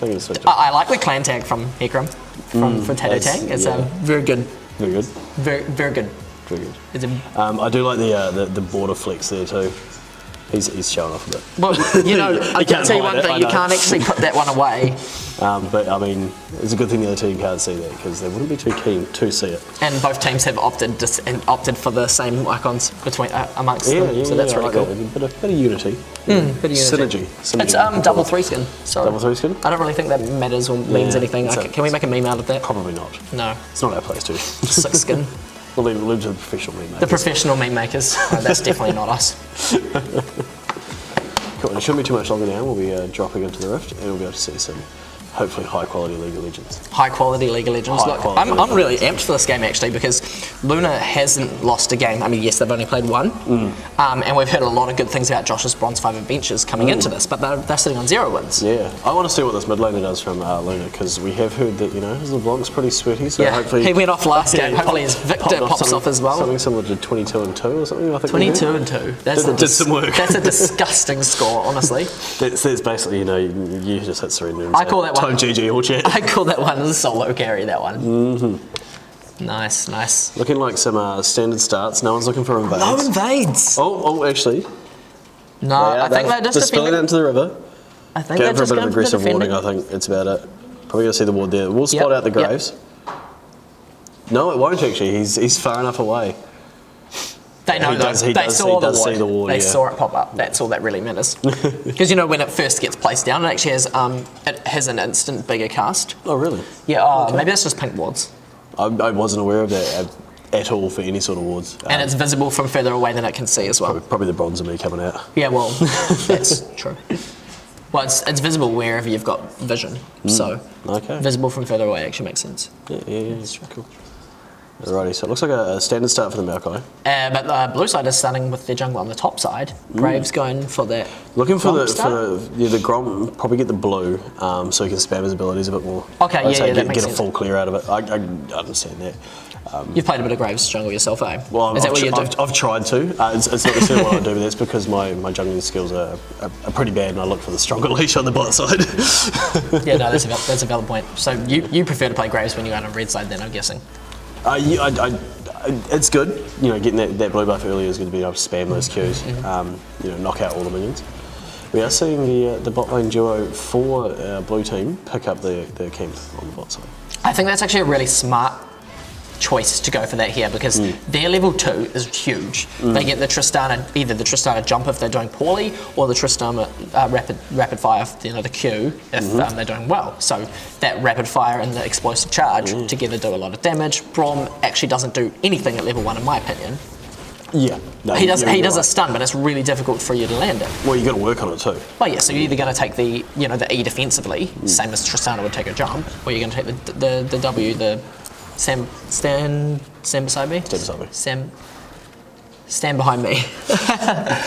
I like the clan tag from Hekram, from Tattoo Tang. It's very good. Very good. Very good. Very good. It's a, I do like the border flex there too. He's showing off a bit. well, I can can't tell you hide one it, thing, I you know. can't actually put that one away. But I mean, it's a good thing the other team can't see that because they wouldn't be too keen to see it. And both teams have opted for the same icons between amongst them, so that's I really like cool. that. Bit of unity. Bit of unity. Synergy. It's double 3 skin. So Double 3 skin? I don't really think that matters or means Yeah, anything. it's Can we make a meme out of that? Probably not. No. It's not our place to. 6 skin. We'll leave it to the professional meme The makers. professional meme makers. No, that's definitely not us. Cool. It shouldn't be too much longer now. We'll be dropping into the Rift and we'll be able to see some hopefully high quality League of Legends. High quality League of Legends. High Look, quality I'm League of really amped for this game actually because Luna hasn't lost a game. I mean, yes, they've only played one, and we've heard a lot of good things about Josh's Bronze 5 Adventures coming into this, but they're sitting on 0 wins. Yeah, I want to see what this mid laner does from Luna because we have heard that his LeBlanc's pretty sweaty. So Yeah, hopefully he went off last game. he Hopefully his Victor pops something- off as well. Something similar to 22-2 or something. I think. 22-2. Did some work. That's a disgusting score, honestly. That's basically you just hit surrender. And I say, call that one- Time GG all chat. I call that one a solo carry. That one. Nice. Looking like some standard starts. No one's looking for invades. No invades. Oh, actually. No, I think they're just spilling defending. into the river. I think Going they're for a just bit of going for aggressive defending. warding, I think it's about it. Probably gonna see the ward there. We'll spot out the yep. graves. No, it won't actually. He's far enough away. They know He does- though. he They does- saw he the does ward. see the ward, They yeah. saw it pop up. That's all that really matters. Because when it first gets placed down, it actually has an instant bigger cast. Oh really? Yeah. Maybe that's just pink wards. I wasn't aware of that. at all for any sort of wards. And it's visible from further away than it can see as well. Probably the bronze of me coming out. Yeah, well, that's true. Well, it's visible wherever you've got vision, so Okay. visible from further away actually makes sense. Yeah. Cool. Alrighty, so it looks like a standard start for the Maokai. But the blue side is starting with their jungle on the top side. Graves going for that. Looking for Gromp the start? Grom, probably get the blue, so he can spam his abilities a bit more. Okay, I'd say that makes get a sense. full clear out of it. I understand that. You've played a bit of Graves jungle yourself, eh? Well, is that what you do? I've tried to. It's not necessarily what I do, but that's because my jungling skills are pretty bad, and I look for the stronger leash on the bot side. Yeah, no, that's a valid point. So you prefer to play Graves when you're on a red side, then I'm guessing. It's good. You know, getting that blue buff earlier is going to be able to spam those Qs. Knock out all the minions. We are seeing the bot lane duo for our blue team pick up the camp on the bot side. I think that's actually a really smart choice to go for that here because their level 2 is huge. They get the Tristana, either the Tristana jump if they're doing poorly, or the Tristana rapid fire, the Q if they're doing well. So that rapid fire and the explosive charge together do a lot of damage. Braum actually doesn't do anything at level 1 in my opinion. Yeah, no, He does you're a right. stun, but it's really difficult for you to land it. Well, you got to work on it too. Well, yeah, so you're either going to take the E defensively, same as Tristana would take a jump, or you're going to take the W, the stand beside me. Stand beside me. Stand behind me.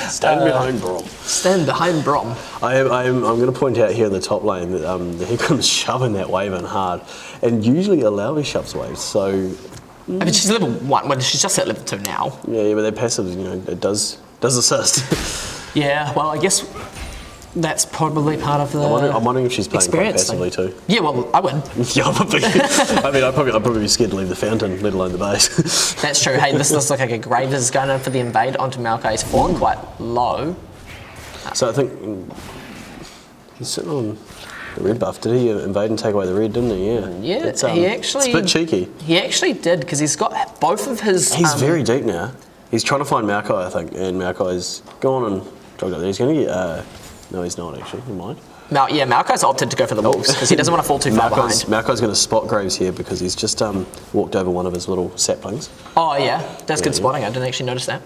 Stand behind Brom. Stand behind Brom. I'm going to point out here in the top lane that the Hickam's shoving that wave in hard, and usually Alawi shoves waves. So I mean, she's level 1. Well, she's just at level 2 now. yeah, but their passive, it does assist. Yeah. Well, I guess that's probably part of the. I'm wondering if she's playing quite experience passively thing. too. Yeah. Well, I win. Yeah, I would be. I mean, I'd probably be scared to leave the fountain, let alone the base. That's true. Hey, this looks like a Graves is going in for the invade onto Maokai's fallen quite low. So I think he's sitting on the red buff. Did he invade and take away the red? Didn't he? Yeah. Yeah. It's, he actually. It's a bit cheeky. He actually did because he's got both of his. He's very deep now. He's trying to find Maokai, I think, and Maokai's gone and jogged up there. He's going to get. No, he's not actually. Never mind. Maokai's opted to go for the wolves because he doesn't want to fall too far behind. Maokai's going to spot Graves here because he's just walked over one of his little saplings. Oh yeah, that's good spotting. I didn't actually notice that.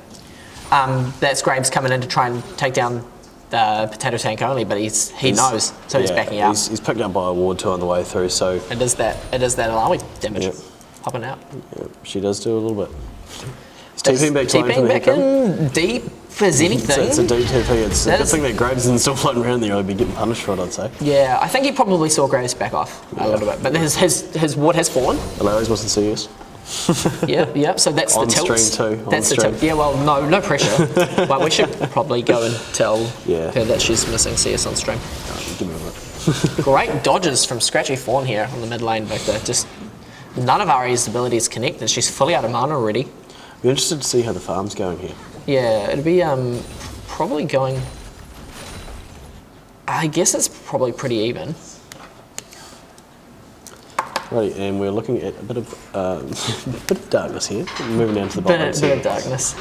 That's Graves coming in to try and take down the potato tank only, but he knows, so he's backing out. He's picked up by a ward 2 on the way through, so It is that Alawi damage Yep. popping out. yeah, she does do a little bit. He's TPing back to lane from TPing the back Hickam. in deep as anything. It's a deep TP. It's a That good is- thing that Graves isn't still floating around there. I'd be getting punished for it, I'd say. Yeah, I think he probably saw Graves back off a little bit, but his ward has fallen. Larry's wasn't serious. Yeah. So that's On the tilt. stream too, on That's the stream. tilt. Yeah, well, no pressure. But we should probably go and tell Yeah. her that she's missing CS on stream. Give me a minute. Great dodges from Scratchy Fawn here on the mid lane, Victor. Just none of Ari's abilities connected. She's fully out of mana already. Be interested to see how the farm's going here. Yeah, it'd be probably going. I guess it's probably pretty even. Right, and we're looking at a bit of darkness here. Moving down to the bottom. Bit of darkness.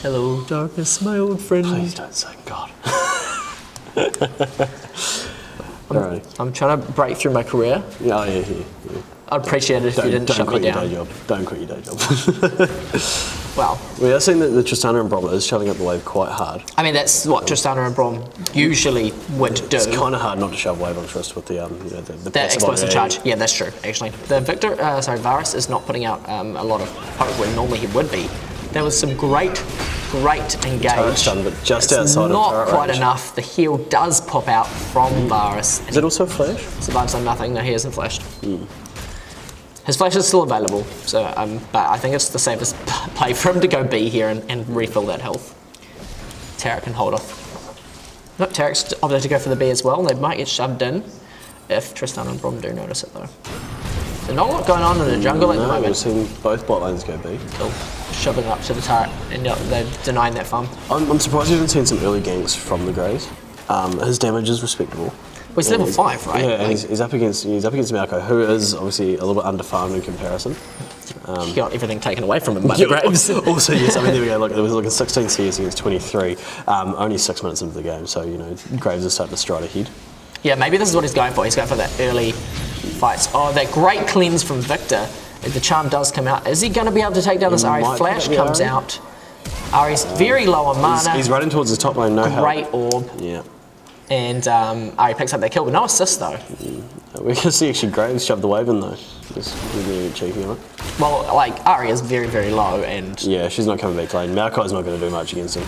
Hello, darkness, my old friend. Please don't say God. Alright. I'm trying to break through my career. Yeah. I'd appreciate it if you didn't shut me quit your down. day job. Don't quit your day job. Well, We are seeing that the Tristana and Brom is shoving up the wave quite hard. I mean that's what Tristana and Braum usually would do. It's kind of hard not to shove wave on Trist with the the That passive explosive on charge. Yeah, that's true. Actually, the Varus is not putting out a lot of poke when normally he would be. There was some great engage. Turret stun, but just outside of Not turret quite range. enough. The heal does pop out from Varus. And Is it also a flash? survives on nothing. No, he isn't flashed. His flash is still available, so but I think it's the safest play for him to go B here and refill that health. Tarek can hold off. Nope, Tarek's opted to go for the B as well. They might get shoved in if Tristan and Brom do notice it though. So not a lot going on in the jungle at the No, we're moment. seeing both bot lanes go B. Cool. Shoving up to the turret, and they're denying that farm. I'm surprised we haven't seen some early ganks from the Greys. His damage is respectable. Well, he's level 5, right? Yeah, and Like, he's up against Malco, who is obviously a little bit underfarmed in comparison. he got everything taken away from him by the Graves. Also, yes, I mean, there we go. Look, it was looking 16 CS against 23. Only 6 minutes into the game, so Graves is starting to stride ahead. Yeah, maybe this is what he's going for. He's going for that early fights. Oh, that great cleanse from Victor. The charm does come out. Is he going to be able to take down this Ari? might Flash pick up the comes Ari. out. Ari's very low on mana. He's running towards the top lane, no help. Great orb. Yeah. And Ari picks up that kill, but no assist though. We're going to see actually Graves shove the wave in though. Just really cheeky on it. Well, like, Ari is very, very low, and Yeah, she's not coming back lane. Maokai's not going to do much against him.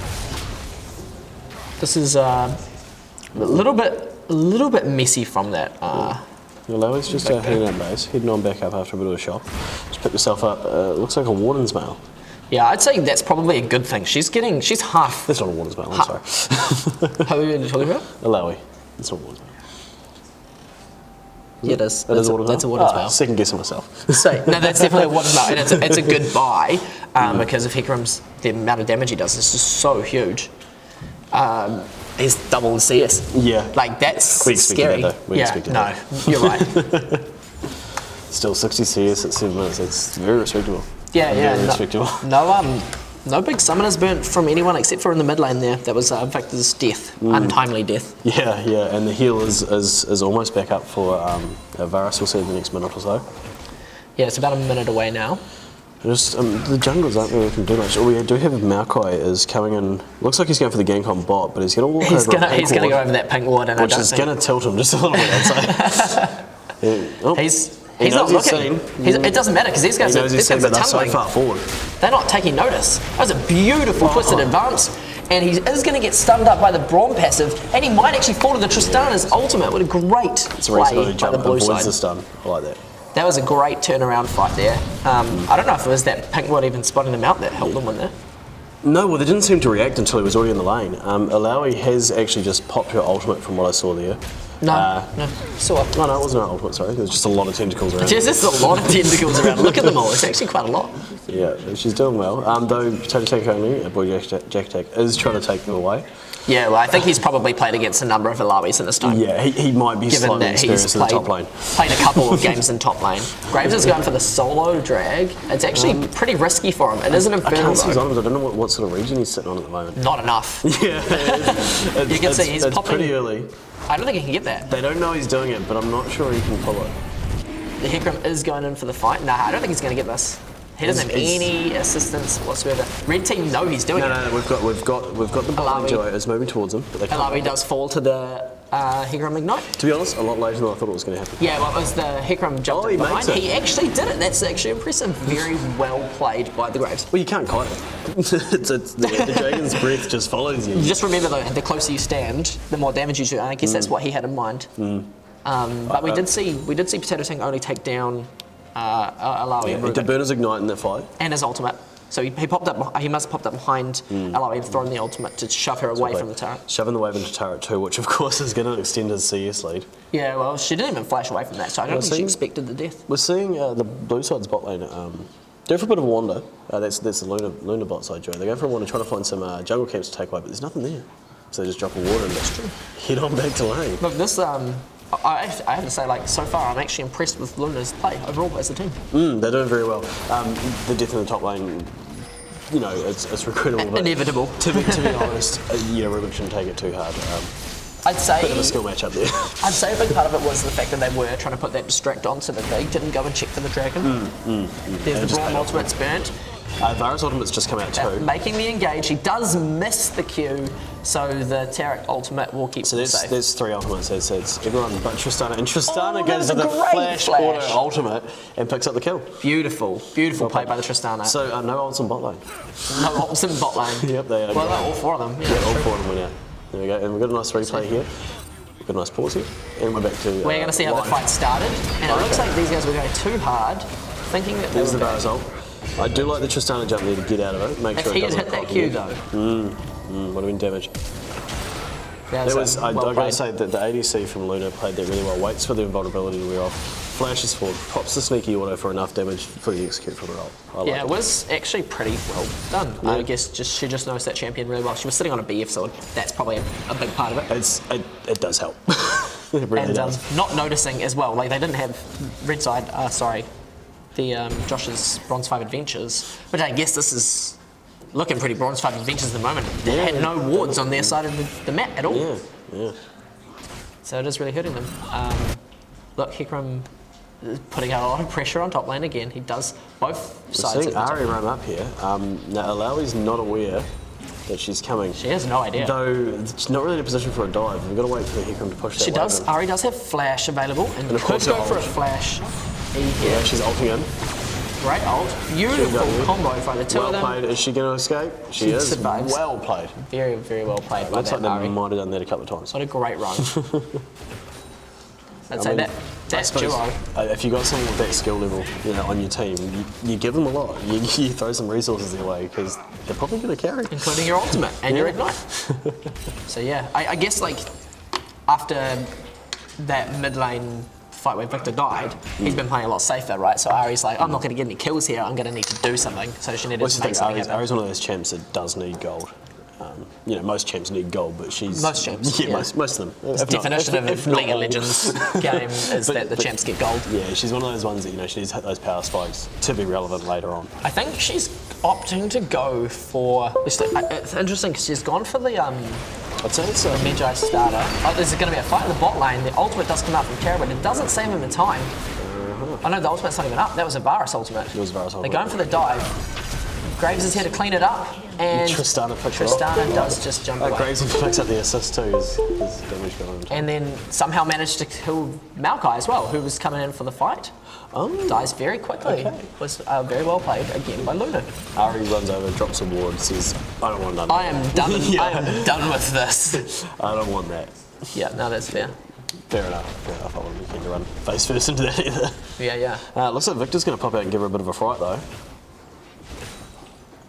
this is a little bit messy from that. Alawi's just heading on base, heading on back up after a bit of a shock. Just picked herself up, looks like a Warden's mail. Yeah, I'd say that's probably a good thing. She's half. That's not a Warden's mail, I'm sorry. Who are you talking about? Alawi, it's not a Warden's mail. Yeah, it is. That is a Warden's mail? That's a Warden's mail. Second guessing myself. So, no, that's definitely a Warden's mail, and it's a good buy because of Hecarim's, the amount of damage he does is just so huge. He's double the CS. Yeah. Like, that's We expected scary. that, though. We expected no, that. you're right. Still 60 CS at 7 minutes, that's very respectable. Yeah, Very respectable. No big summoners burnt from anyone except for in the mid lane there. That was Victor's death, untimely death. Yeah, and the heal is almost back up for Varus. We'll see in the next minute or so. Yeah, it's about a minute away now. Just the jungles aren't really looking too much. Oh, we do have Maokai is coming in. Looks like he's going for the gank on bot, but he's going to walk He's over. gonna go over that pink ward, and which I don't is think going to tilt him just a little bit. I'd say. Yeah. Oh, he's not knows he's looking. seen. It doesn't matter because these guys He knows he's seen, but they're so tumbling. far forward. They're not taking notice. That was a beautiful twisted advance, and he is going to get stunned up by the Braum passive, and he might actually fall to the Tristana's ultimate. What a great It's a reason play to by jump the blue avoids side. the stun. I like that. That was a great turnaround fight there. I don't know if it was that pink ward even spotting them out that helped them win there. No, well, they didn't seem to react until he was already in the lane. Alawi has actually just popped her ultimate from what I saw there. No, sort of. No, it wasn't her ultimate, sorry. There's just a lot of tentacles around. There's just a lot of tentacles around. Look at them all. It's actually quite a lot. Yeah, she's doing well. Though Potato Tank only, boy Jack Attack, is trying to take them away. Yeah, well, I think he's probably played against a number of Alawis in this time. Yeah, he might be Given slightly that he's experienced in the top lane. played a couple of games in top lane. Graves is going for the solo drag. It's actually pretty risky for him. It is an I Infernal can't see his though. items. I don't know what sort of region he's sitting on at the moment. Not enough. Yeah, You can see he's it's popping. pretty early. I don't think he can get that. They don't know he's doing it, but I'm not sure he can pull it. The Hecarim is going in for the fight. Nah, I don't think he's going to get this. He doesn't have any assistance whatsoever. Red team know he's doing it. No, we've got the bottom Alawi. duo is moving towards him, but they can't. Alawi does fall to the Hecarim Ignite. To be honest, a lot later than I thought it was going to happen. Yeah, well, it was the Hecarim jumped Oh, in he makes behind. it. He actually did it. That's actually impressive. Very well played by the Graves. Well, you can't kite it. the dragon's breath just follows you. Just remember though, the closer you stand, the more damage you do. And I guess that's what he had in mind. But we did see Potato Tank only take down Alawi Yeah, and he did Ruben burn his ignite in that fight. and his ultimate. So he popped up. He must have popped up behind Alawi and thrown the ultimate to shove her away from the turret. Shoving the wave into turret 2, which of course is going to extend his CS lead. Yeah, well, she didn't even flash away from that, so I don't think she expected the death. We're seeing the blue side's bot lane go for a bit of a wander. That's the Luna bot side duo. They go for a wander, trying to find some jungle camps to take away, but there's nothing there. So they just drop a water and head on back to lane. Look, this I have to say, like, so far I'm actually impressed with Luna's play overall as a team. They're doing very well. The death in the top lane, you know, it's regrettable. But Inevitable. To be honest, Ruben shouldn't take it too hard. I'd say Bit of a skill match up there. I'd say a big part of it was the fact that they were trying to put that distract on so that they didn't go and check for the dragon. There's the just Braum paid off. ultimate's burnt. Varus ultimate's just come out too. Making the engage, he does miss the Q, so the Tarek ultimate will keep So him safe. there's 3 ultimates. It's everyone but Tristana. And Tristana that goes was to a the great flash flash. auto ultimate and picks up the kill. Beautiful play by the Tristana. So no ults in bot lane. No ults in bot lane. Yep, they are. Well, all 4 of them. Yeah, all 4 of them went out. There we go. And we've got a nice replay here. We've got a nice pause here. And we're back to We're going to see how live. the fight started, and it looks like these guys were going too hard, thinking that they There's were the bad. Varus ult. I do like the Tristana jump there to get out of it. Make If sure he it had doesn't hit that pop Q again. though, Would have been damage. yeah, That so was, I've well got to played. say that the ADC from Luna played that really well. Waits for the invulnerability to wear off, flashes forward, pops the sneaky auto for enough damage for the execute from the roll. I like Yeah, it was actually pretty well done. Yeah. I guess she just knows that champion really well. She was sitting on a BF sword. That's probably a big part of it. It does help. It really And does. not noticing as well, like they didn't have red side. Josh's Bronze 5 Adventures, which I guess this is looking pretty Bronze 5 Adventures at the moment. They had no wards on their side of the map at all. Yeah. So it is really hurting them. Look, Hecarim putting a lot of pressure on top lane again. He does both We're sides. seeing of the top. Ari run up here. Now, Alawi's not aware that she's coming. She has no idea. Though she's not really in a position for a dive. We've got to wait for the Hecarim to push that She wave does. in. Ari does have flash available and of could course go her for a ult. flash. here. Yeah, she's ulting in. Great ult. Beautiful She combo by the two Well of them. played. Is she going to escape? She is. survives. Well played. Very, very well played by Looks that like Ari. they might have done that a couple of times. What a great run. I'd say mean, that I that suppose, duo. if you got someone with that skill level, on your team, you give them a lot. You throw some resources their way because they're probably going to carry. Including your ultimate and your Yeah. ignite. So yeah, I guess like after that mid lane fight where Victor died, he's been playing a lot safer, right? So Ari's like, I'm not going to get any kills here. I'm going to need to do something. So she needed What's to the make thing? something Ari's happen. one of those champs that does need gold. Most champs need gold, but she's Most champs, Yeah, yeah. most of them. The definition of a League of Legends game is that the but- champs get gold. Yeah, she's one of those ones that she needs to hit those power spikes to be relevant later on. I think she's opting to go for. It's interesting because she's gone for the I'd say it's Magi starter. Oh, there's going to be a fight in the bot lane. The ultimate does come out from Terra, but it doesn't save him the time. I know the ultimate's not even up. That was a Varus ultimate. It was a Varus They're ultimate. going for the dive. Graves is here to clean it up, and Tristana picks it up. Tristana does just jump away. Graves picks up the assist too. His damage got on him. And then somehow managed to kill Maokai as well, who was coming in for the fight. Oh. Dies very quickly. Okay. Was very well played again by Luna. Ari runs over, drops a ward, says, I don't want none of I that. am done. Yeah. I am done with this. I don't want that. Yeah, no, that's fair. Fair enough. I wouldn't be keen to run face first into that either. Yeah. Looks like Victor's going to pop out and give her a bit of a fright though.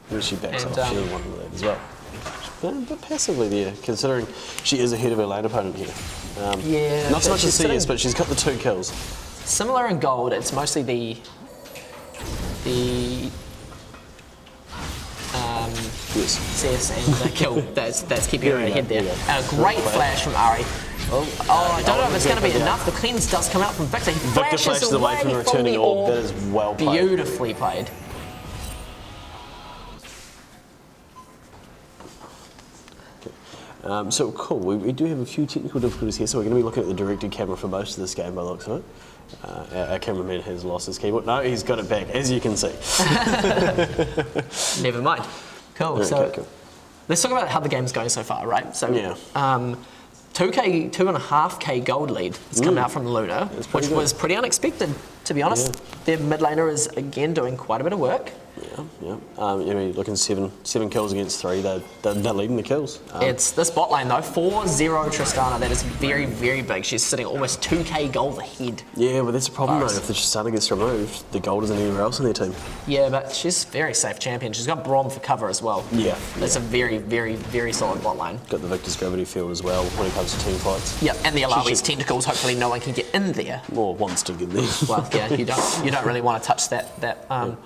And she backs And, off. She doesn't want that as well. But passively there, considering she is ahead of her lane opponent here. Yeah, Not so but much she's as CS, sitting- but she's got the 2 kills. Similar in gold, it's mostly the Yes. CS and the kill that's keeping her Yeah, ahead there. yeah. And a great Good play. flash from Ari. Oh, I don't know if it's going to be Yeah. enough. The cleanse does come out from Victor. He Victor flashes away from the returning orb. That is well played. Beautifully played. So cool, we do have a few technical difficulties here, so we're going to be looking at the directed camera for most of this game by the looks of it. Our cameraman has lost his keyboard. No, he's got it back, as you can see. Never mind. Cool. Okay, So cool. let's talk about how the game's going so far, right? So Yeah. 2.5k gold lead has come out from Luna, That's which pretty good. was pretty unexpected, to be honest. Their mid laner is again doing quite a bit of work. Yeah. Looking 7 kills against 3, they're leading the kills. It's this bot lane though, 4-0 Tristana. That is very, very big. She's sitting almost 2k gold ahead. Yeah, but that's a problem though. Nice. If the Tristana gets removed, the gold isn't anywhere else in their team. Yeah, but she's a very safe champion. She's got Braum for cover as well. Yeah. It's a very, very, very solid bot lane. Got the Victor's gravity field as well when it comes to team fights. Yeah, and the Alawi's should- tentacles. Hopefully, no one can get in there. Or wants to get there. Well, yeah, you don't really want to touch that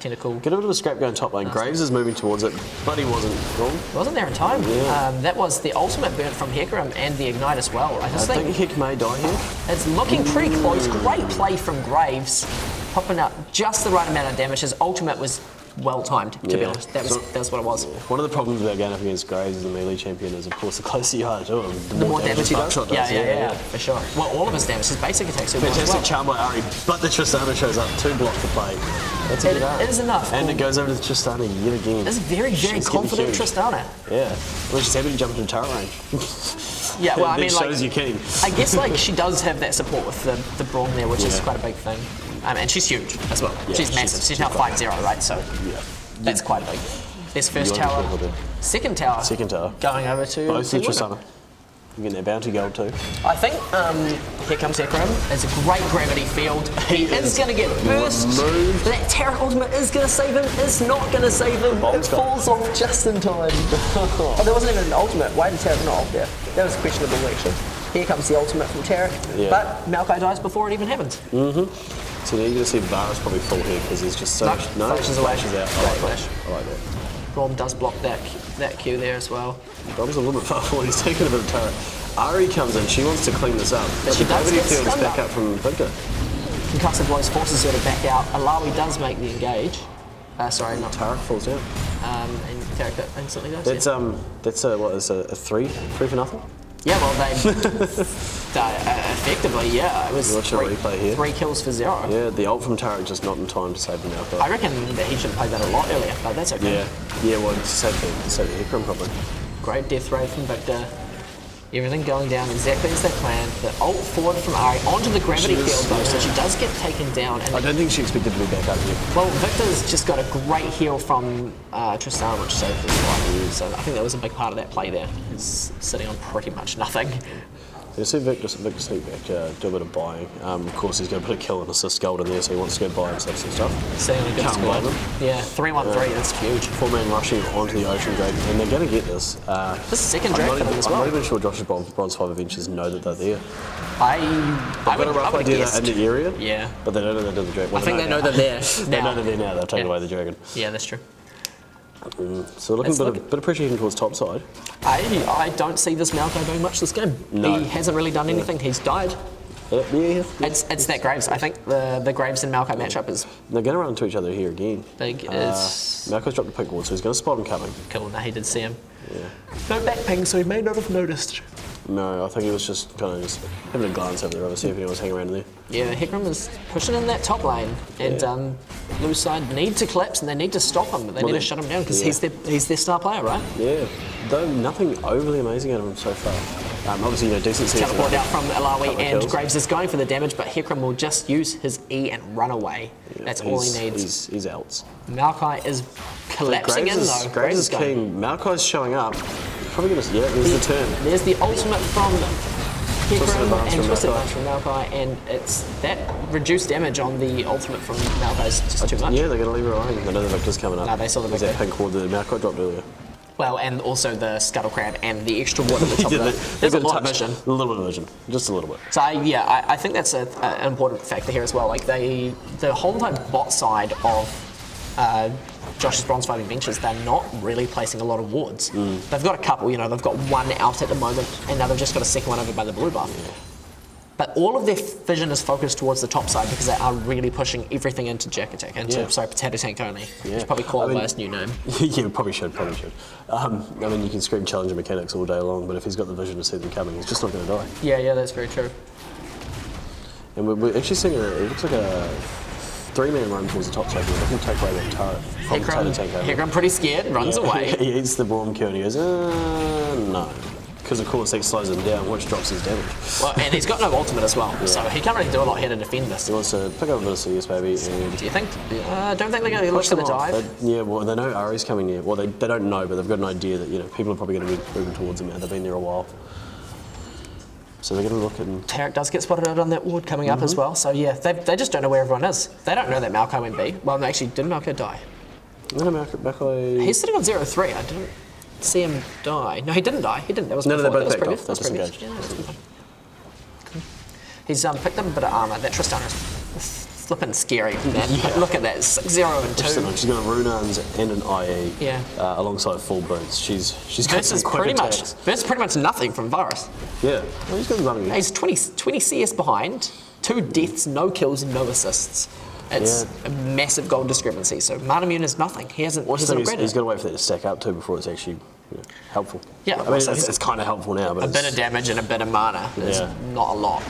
tentacle. Get a bit of a scrap going top lane. Graves is moving towards it, but he wasn't wrong. Wasn't there in time. Yeah. That was the ultimate burn from Hecarim and the ignite as well. I I just think think Hick may die here. it's looking pretty close. Great play from Graves, popping out just the right amount of damage. His ultimate was well timed. To be Yeah. honest, that's what it was. One of the problems about going up against Graves as a melee champion is, of course, the closer you are to him, The more damage he does. Buckshot Yeah, for sure. Well, all of his damage, his basic attacks are Fantastic as well. charm by Ari, but the Tristana shows up, 2 blocks to play. That's a It good art. is enough. And it goes over to the Tristana yet again. It's very, very She's getting confident huge. Tristana. Yeah. Well, she's happy to jump into turret range. Yeah, well, I That mean, like, shows you keen. I guess like she does have that support with the Braum there, which is Yeah. quite a big thing. And she's huge as well. Yeah, she's massive. She's now 5-0, right? So Yeah. that's quite big. This first You wanna tower, be careful there. second tower, Second tower. going over to Both the Luna. Tristana. You get that bounty gold too. I think here comes Hecarim. It's a great gravity field. He is going to get burst. removed. That Terra ultimate is going to save him. It's not going to save him. It bomb's gone. falls off just in time. Oh, there wasn't even an ultimate. Why did Terra not ult there? That was questionable actually. Here comes the ultimate from Terra. Yeah. But Maokai dies before it even happens. So now you're going to see Varus probably fall here because there's just so No, much. flashes away. Flashes out. Great I like flash. that. I like that. Braum does block that Q there as well. Brom's a little bit far forward. He's taking a bit of turret. Ari comes in. She wants to clean this up. But she the does gravity get field is stunned back up. up from Victor. Concussive blows forces her to back out. Alawi does make the engage. Sorry, not Turret falls down. and Terra instantly does. That's what is a 3 for nothing. Yeah, well, they Effectively, yeah. It was Watch a replay here. 3 kills for 0. Yeah, the ult from Tarek just not in time to save the Malphite. I reckon that he should have played that a lot earlier, but that's okay. Yeah, well, to save the Hikram probably. Great death ray from Victor. Everything going down exactly as they planned. The ult forward from Ari onto the gravity field though, so she does get taken down. And I don't think she expected to be back up here. well, Victor's just got a great heal from Tristan, which saved his life. So I think that was a big part of that play there. He's sitting on pretty much nothing. You see Victor sneak back, do a bit of buying. Of course, he's going to put a kill and assist gold in there, so he wants to go buy and save some stuff. Sitting on a good Can't squad. blame him. Yeah, 3-1-3, that's huge. 4-man rushing onto the Ocean Dragon, and they're going to get this. This is second drag for them as I'm well. not even sure Josh's Bronze 5 Adventures know that they're there. I I've got a rough would idea guessed. they're in the area, Yeah. but they don't know they're the dragon. I think they know they're there They know now. they're there now, they'll take Yeah. away the dragon. Yeah, that's true. So looking a bit of pressure heading towards top side. I don't see this Malco doing much this game. No. He hasn't really done anything. He's died. Yeah. It's that Graves. I think the Graves and Malco matchup is They're going to run into each other here again. big. It's Malcolm's dropped the pick ward, so he's going to spot him coming. cool. Now he did see him. No back ping, so he may not have noticed. No, I think he was just kind of just having a glance over there to see if anyone was hanging around in there. Yeah, Hikram is pushing in that top lane, and Blue side need to collapse and they need to stop him, but they need to shut him down because he's their star player, right? Yeah, though nothing overly amazing out of him so far. Obviously, decent CS. Teleport out from Alawi Couple of and kills. Graves is going for the damage, but Hikram will just use his E and run away. That's all he needs. He's outs. Maokai is collapsing in though. Graves is going. king. Malcolm's showing up. Probably going to. Yeah, there's the turn. There's the ultimate from Twisted Hikram advance and from Twisted Maokai. Advance from Maokai, and it's that reduced damage on the ultimate from Maokai is just too much. Yeah, they're going to leave it alone. They know the Victor's coming up. No, they saw the There's that Victor. pink ward that Malcolm dropped earlier. Well, and also the Scuttle Crab and the extra wood at the top of it. They've There's a got lot of touch. vision. A little bit of vision. Just a little bit. So I think that's an important factor here as well. Like the whole entire bot side of Josh's Bronze 5 Adventures, they're not really placing a lot of wards. They've got a couple, they've got one out at the moment, and now they've just got a second one over by the blue buff. But all of their vision is focused towards the top side because they are really pushing everything into Jack Attack, Potato Tank only. You should probably call it by its new name. Yeah, probably should. You can scream challenger mechanics all day long, but if he's got the vision to see them coming, he's just not going to die. Yeah, that's very true. And we're actually seeing it looks like a 3-man run towards the top side. We're looking to take away that turret from Potato Tank over. Hikram pretty scared, runs away. He eats the Braum kill and he goes, no. Because of course that slows him down, which drops his damage. Well, and he's got no ultimate as well, so he can't really do a lot here to defend this. He wants to pick up a bit of CS, baby, and Do you think? I don't think they're going to look push for the them off. dive. They know Ari's coming near. Well, they don't know, but they've got an idea that people are probably going to be moving towards him now. They've been there a while. So they're going to look and... Tarek does get spotted out on that ward coming up as well, so yeah, they just don't know where everyone is. They don't know that Malco went B. Well, no, actually, did Malco die? He's sitting on 0-3. I didn't see him die. No, he didn't die. He didn't. That was No, before. they both That was backed previous. off. That was They previous. disengaged. Yeah, that's good. Cool. He's picked up a bit of armor. That Tristan is flipping scary, man. Yeah. Look at that, 6-0 and 2. She's got a Runans and an IE Yeah. alongside full boots. She's got Versus some quick pretty much nothing from Varus. Yeah, well, he's got the running. He's 20 CS behind, 2 deaths, no kills, no assists. It's a massive goal discrepancy. So Martimun is nothing. He hasn't He's upgraded. got to wait for that to stack up too before it's actually helpful. Yeah, I mean, so it's kind of helpful now, but a bit of damage and a bit of mana is not a lot.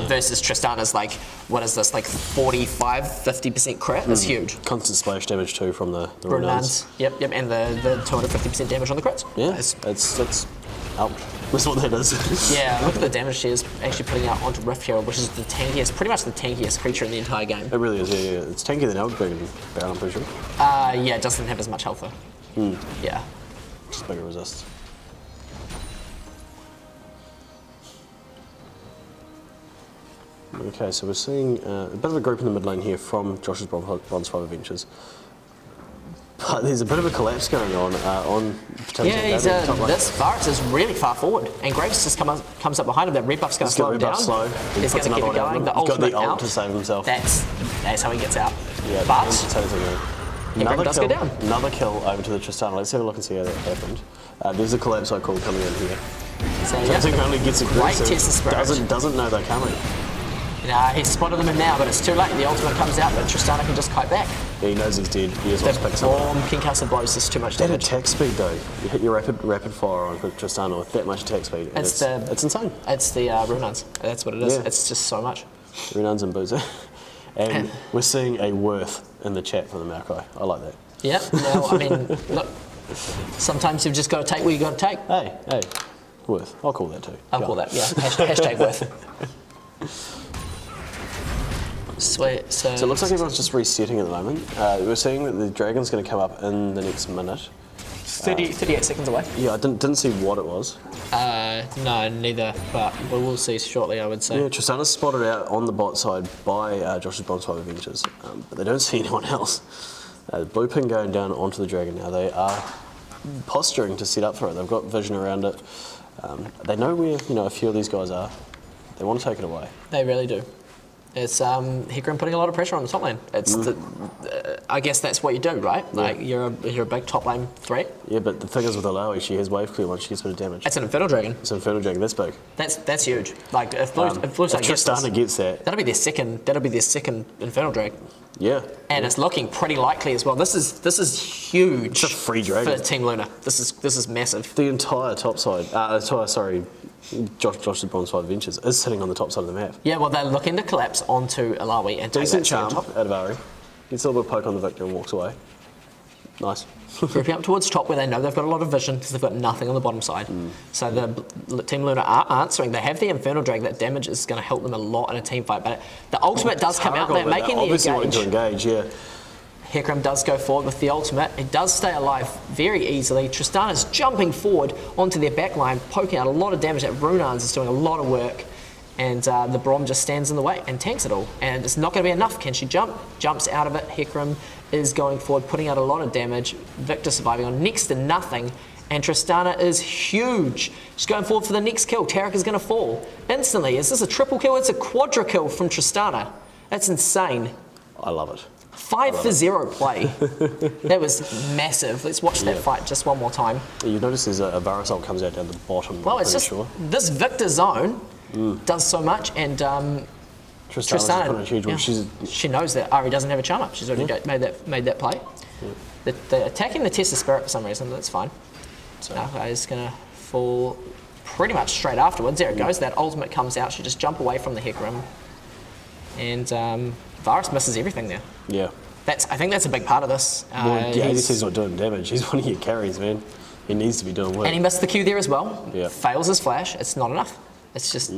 Versus Tristana's like, what is this, like 45, 50% crit? That's huge. constant splash damage too from the Runans. Yep, and the 250% damage on the crits. Yeah, Nice. that's ouch. That's what that is. Yeah, look at the damage she is actually putting out onto Rift Hero, which is the tankiest, pretty much the tankiest creature in the entire game. It really is. Yeah. It's tankier than Elder Dragon, I'm pretty sure. Yeah, it doesn't have as much health though. Yeah. Just bigger resist. Okay, so we're seeing a bit of a group in the mid lane here from Josh's Bronze 5 Adventures. But there's a bit of a collapse going on Potato Yeah, Tank he's, over the top lane. this Varus is really far forward, and Graves just comes up behind him. That red buff's going to He's got slow him red down. buff slow. He He's puts going to keep another it one going. out. The He's got ultimate the ult out. to save himself. That's how he gets out. Yeah, But and Potato Tank. Hikram does go down. Another kill over to the Tristana. Let's have a look and see how that happened. There's a collapse I call coming in here. So, Potato Tank only gets Great aggressive. test of spirit. Doesn't know they're coming. Nah, he's spotted them in now, but it's too late. The ultimate comes out, but Tristana can just kite back. Yeah, he knows he's dead. He just wants to pick The something up. bomb King Castle blows is too much That damage. attack speed though, you hit your rapid fire on Tristana with that much attack speed. And It's it's insane. It's the Runans. That's what it is. Yeah. It's just so much. Renuns and Boozer. And we're seeing a worth in the chat from the Maokai. I like that. Yeah. Now, I mean, look. Sometimes you've just got to take what you got to take. Hey, worth. I'll call that too. I'll Go call on. that. Yeah. Hashtag worth. Sweet. So So it looks like everyone's just resetting at the moment. We're seeing that the dragon's going to come up in the next minute. 38 seconds away. Yeah, I didn't see what it was. No, neither. But we will see shortly, I would say. Yeah, Tristana's spotted out on the bot side by Josh's Bronze 5 Adventures, but they don't see anyone else. The blue pin going down onto the dragon now. They are posturing to set up for it. They've got vision around it. They know where a few of these guys are. They want to take it away. They really do. It's Hecarim putting a lot of pressure on the top lane. It's I guess that's what you do, right? Like you're a big top lane threat. Yeah, but the thing is with Alawi, she has wave clear once she gets a bit of damage. It's an Infernal Dragon. It's an Infernal Dragon. That's big. That's huge. Like if Blue If Side gets this, Tristana gets that, that'll be their second Infernal Dragon. yeah. And it's looking pretty likely as well. This is huge. It's a free dragon. for Team Luna. This is massive. The entire top side, Josh's Bronze 5 Adventures is sitting on the top side of the map. Yeah, well they're looking to collapse onto Alawi and take Decent that charm second top. out of Ari. Gets a little bit of poke on the victor and walks away. Nice. Grouping up towards top where they know they've got a lot of vision because they've got nothing on the bottom side. So the Team Luna are answering. They have the Infernal Dragon. That damage is going to help them a lot in a team fight. But the ultimate does come out. They're making the obviously wanting engage. to engage, yeah. Hecarim does go forward with the ultimate. It does stay alive very easily. Tristana's jumping forward onto their backline, poking out a lot of damage. That Runans is doing a lot of work. And the Brom just stands in the way and tanks it all. And it's not going to be enough. Can she jump? Jumps out of it. Hecarim is going forward, putting out a lot of damage. Victor surviving on next to nothing. And Tristana is huge. She's going forward for the next kill. Tarek is going to fall instantly. Is this a triple kill? It's a quadra kill from Tristana. That's insane. I love it. 5-0 play. That was massive. Let's watch that fight just one more time. You notice there's a Varus ult comes out down the bottom. Well, I'm it's pretty just sure. this Victor zone does so much, and Tristana's kind of huge one. she knows that Ari doesn't have a charm up. She's already made that play. The attacking the Test of Spirit for some reason, that's fine. So Maokai is going to fall pretty much straight afterwards. There it goes. That ultimate comes out. She just jump away from the Hecarim. And Varus misses everything there. Yeah. I think that's a big part of this. Well, he's not doing damage. He's one of your carries, man. He needs to be doing work. And he missed the Q there as well. Yeah. Fails his flash. It's not enough. It's just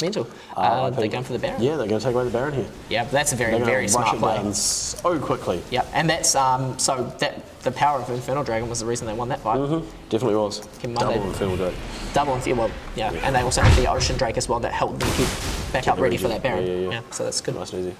mental. They're going for the Baron. Yeah, they're going to take away the Baron here. Yeah, but that's a very, They're very going to smart rush it play. down so quickly. Yeah, and that's the power of Infernal Dragon was the reason they won that fight. Definitely was. Keep in mind Double they- Infernal Drake. Double and well, yeah, and they also have the Ocean Drake as well that helped them keep back up the ready for regen. that Baron. Yeah. So that's good. Nice and easy.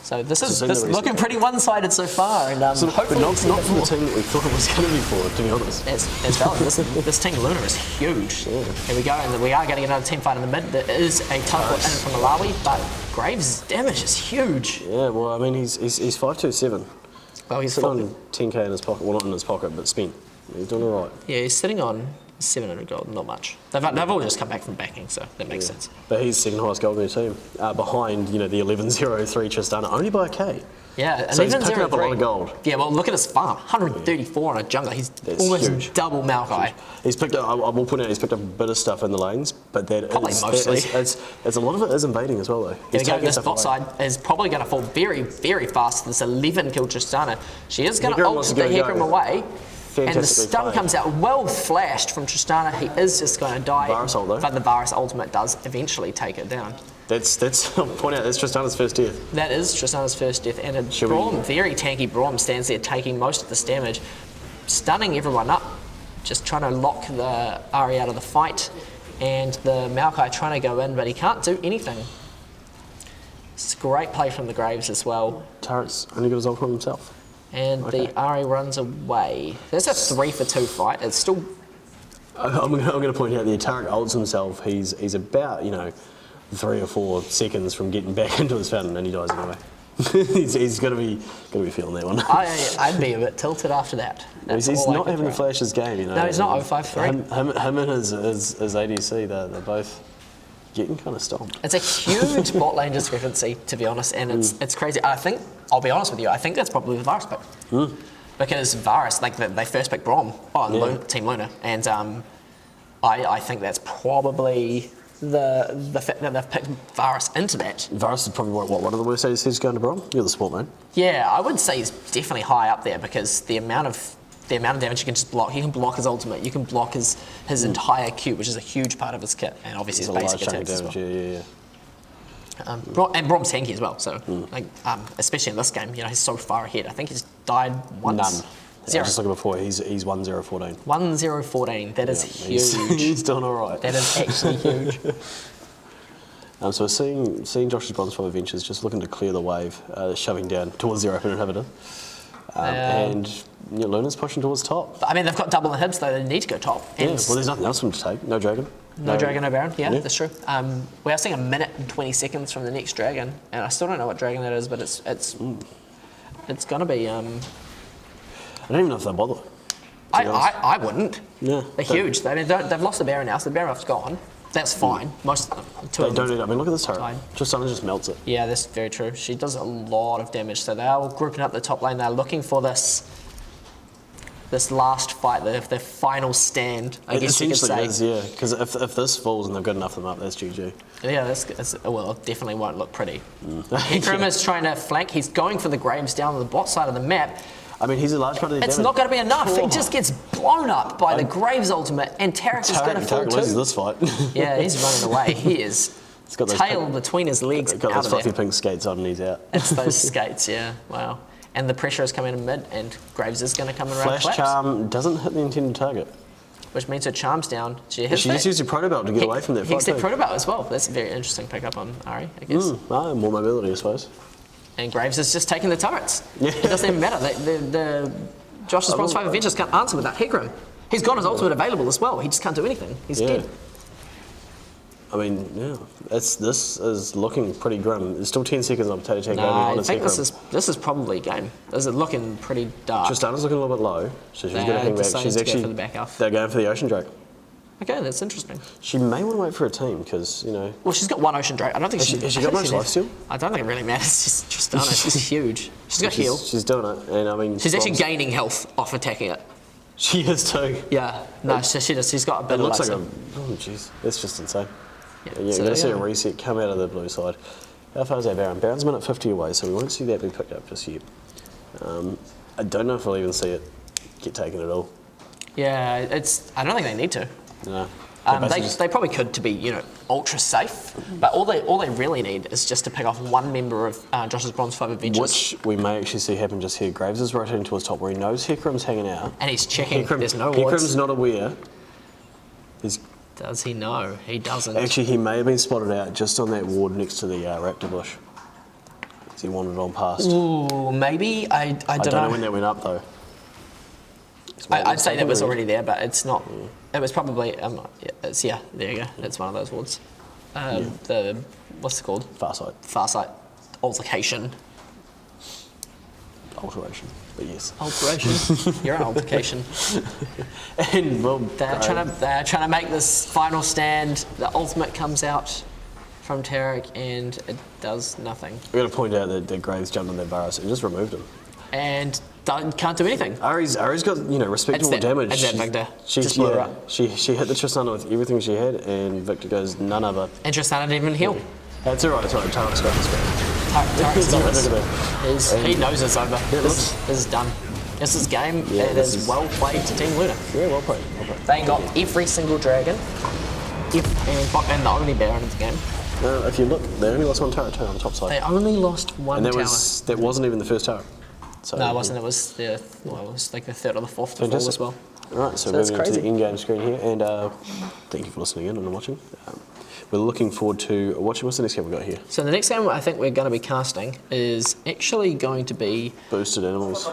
So this So is send this the is looking reset. pretty one-sided so far, and But hopefully not we'll see a for bit the more. team that we thought it was going to be for, to be honest. It's valid. This team Luna is huge. Here we go, and we are getting another team fight in the mid. There is a teleport in from Malawi, but Graves' damage is huge. Yeah, well, I mean, he's 527. Well, he's Sitting full, on 10k in his pocket. Well, not in his pocket, but spent. He's doing all right. yeah, he's sitting on 700 gold, not much. They've all just come back from backing, so that makes sense. But he's second highest gold in their team, behind the 11.03 Tristana, only by a k. Yeah, So he's 11.03. picking up a lot of gold. Yeah, well, look at his farm, 134 on a jungler. He's That's almost huge. double Maokai. He's picked up. I will point out he's picked up a bit of stuff in the lanes, but Probably mostly. It's a lot of it is invading as well, though. Here He's we go, taking this stuff bot away. side is probably going to fall very, very fast. This 11 kill Tristana. She is going to Hecarim ult wants the to go, Hecarim away. And the Fantastically stun played. comes out well flashed from Tristana. He is just going to die. Varus ult, though. But the Varus ultimate does eventually take it down. That's I'll point out that's Tristana's first death. That is Tristana's first death, and a Should we- Braum, very tanky Braum, stands there taking most of this damage, stunning everyone up, just trying to lock the Ari out of the fight, and the Maokai trying to go in, but he can't do anything. It's a great play from the Graves as well, Turret's only got his ult on himself. and Okay. the Ari runs away. There's a 3-for-2 fight. It's still I'm going to point out the Tarek ults himself. He's about 3 or 4 seconds from getting back into his fountain, and he dies anyway. he's got to be feeling that one. I'd be a bit tilted after that. That's He's all I not could having the throw. flashes game, No, he's not 053. Him and his ADC, they're both getting kind of stomped. It's a huge bot lane discrepancy, to be honest, and it's crazy. I'll be honest with you, I think that's probably the Varus pick. Because Varus, like, they first picked Brom on Team Luna, and I think that's probably the fact that they've picked Varus into that. Varus is probably one of the worst ADCs going to Brom. You're the sport man. Yeah, I would say he's definitely high up there because the amount of damage you can just block. You can block his ultimate. You can block his entire Q, which is a huge part of his kit, and obviously his basic attacks as well. Yeah. And Brom's tanky as well. So, especially in this game, he's so far ahead. I think he's died once. None. Zero. I was just looking before. He's 1-0-14. 1-0-14. That is huge. He's doing all right. That is actually huge. So we're seeing Josh's Bronze 5 Adventures just looking to clear the wave, shoving down towards the open inhibitor. And Luna's pushing towards top. I mean, they've got double inhibs, though. They need to go top. Yeah, well, there's nothing else for them to take. No dragon. No dragon, no baron. Yeah, that's true. We are seeing 1 minute and 20 seconds from the next dragon, and I still don't know what dragon that is, but it's going to be. I don't even know if they'll bother. I wouldn't. Yeah. They're huge. I mean, they've lost the baron now, so the baron buff's gone. That's fine. Most of them. They don't need it. I mean, look at this turret. Fine. Tristana just melts it. Yeah, that's very true. She does a lot of damage. So they are grouping up the top lane. They're looking for this last fight, the final stand, I guess you could say. It essentially is, yeah. Because if this falls and they've got enough of them up, that's GG. Yeah, well, it definitely won't look pretty. Hecarim is trying to flank. He's going for the Graves down on the bot side of the map. I mean, he's a large part of the It's damage. not going to be enough. He just gets blown up by the Graves ultimate, and Tarek is going to fall Tarek loses too. this fight. Yeah, he's running away. He is got those tail between his legs Got out those of fluffy there. pink skates on and he's out. It's those skates, yeah. Wow. And the pressure is coming in mid, and Graves is going to come in around Flash collapse, charm doesn't hit the intended target. which means her charm's down. She just used a protobelt to get away from that fight. He said protobelt as well. That's a very interesting pickup on Ari, I guess. More mobility, I suppose. And Graves is just taking the turrets. Yeah. It doesn't even matter. The Josh's Bronze 5 Adventures can't answer without Hecarim. He's got his ultimate available as well. He just can't do anything. He's dead. I mean, yeah, this is looking pretty grim. There's still 10 seconds on Potato Tank. I think this is probably game. This is looking pretty dark. Tristana's looking a little bit low, so she's going to hang back. She's to go actually for the back half. They're going for the Ocean Drake. Okay, that's interesting. She may want to wait for a team because Well, she's got one Ocean Drake. I don't think Has she got much lifesteal? I don't think it really matters. She's Tristana. She's huge. She's got heal. She's doing it, and I mean She's actually gaining health off attacking it. She is too. Yeah. No, she does. She's got a bit It of looks like life. oh jeez, that's just insane. Yeah, You're so, going to see a yeah. reset come out of the blue side. How far is our Baron? Baron's a minute 50 away, so we won't see that be picked up just yet. I don't know if we'll even see it get taken at all. Yeah, I don't think they need to. No. They probably could to be, ultra safe, but all they really need is just to pick off one member of Josh's Bronze 5 Adventures. Which we may actually see happen just here. Graves is rotating towards top where he knows Hecarim's hanging out. And he's checking. There's no wards. Hecarim's not aware. Does he know? He doesn't. Actually, he may have been spotted out just on that ward next to the raptor bush. As he wandered on past. Ooh, maybe. I don't know when that went up though. I'd say that was already there, but it's not. It was probably. There you go. It's one of those wards. The what's it called? Farsight. Altercation. Alteration. But yes. Alteration. You're an altercation. And well, They're trying to make this final stand. The ultimate comes out from Tarek, and it does nothing. We've got to point out that Graves jumped on that Varus and just removed him. And can't do anything. Ari's got respectable damage. It's that Victor. She hit the Tristana with everything she had, and Victor goes none of it. And Tristana didn't even heal. It's alright. Tarek's got this. Tarek's got this. He knows it's over. This is done. This is game. Yeah, it is well played to Team Luna. Yeah, well played. They got every single dragon, and the only Baron in the game. If you look, they only lost one turret too on the top side. They only lost one and tower. that wasn't even the first tower. So, No, it wasn't. It was it was like the third or the fourth to fall as well. Alright, so that's moving to the crazy. in-game screen here, and thank you for listening in and watching. We're looking forward to watching. What's the next game we've got here? So the next game I think we're going to be casting is actually going to be Boosted Animals.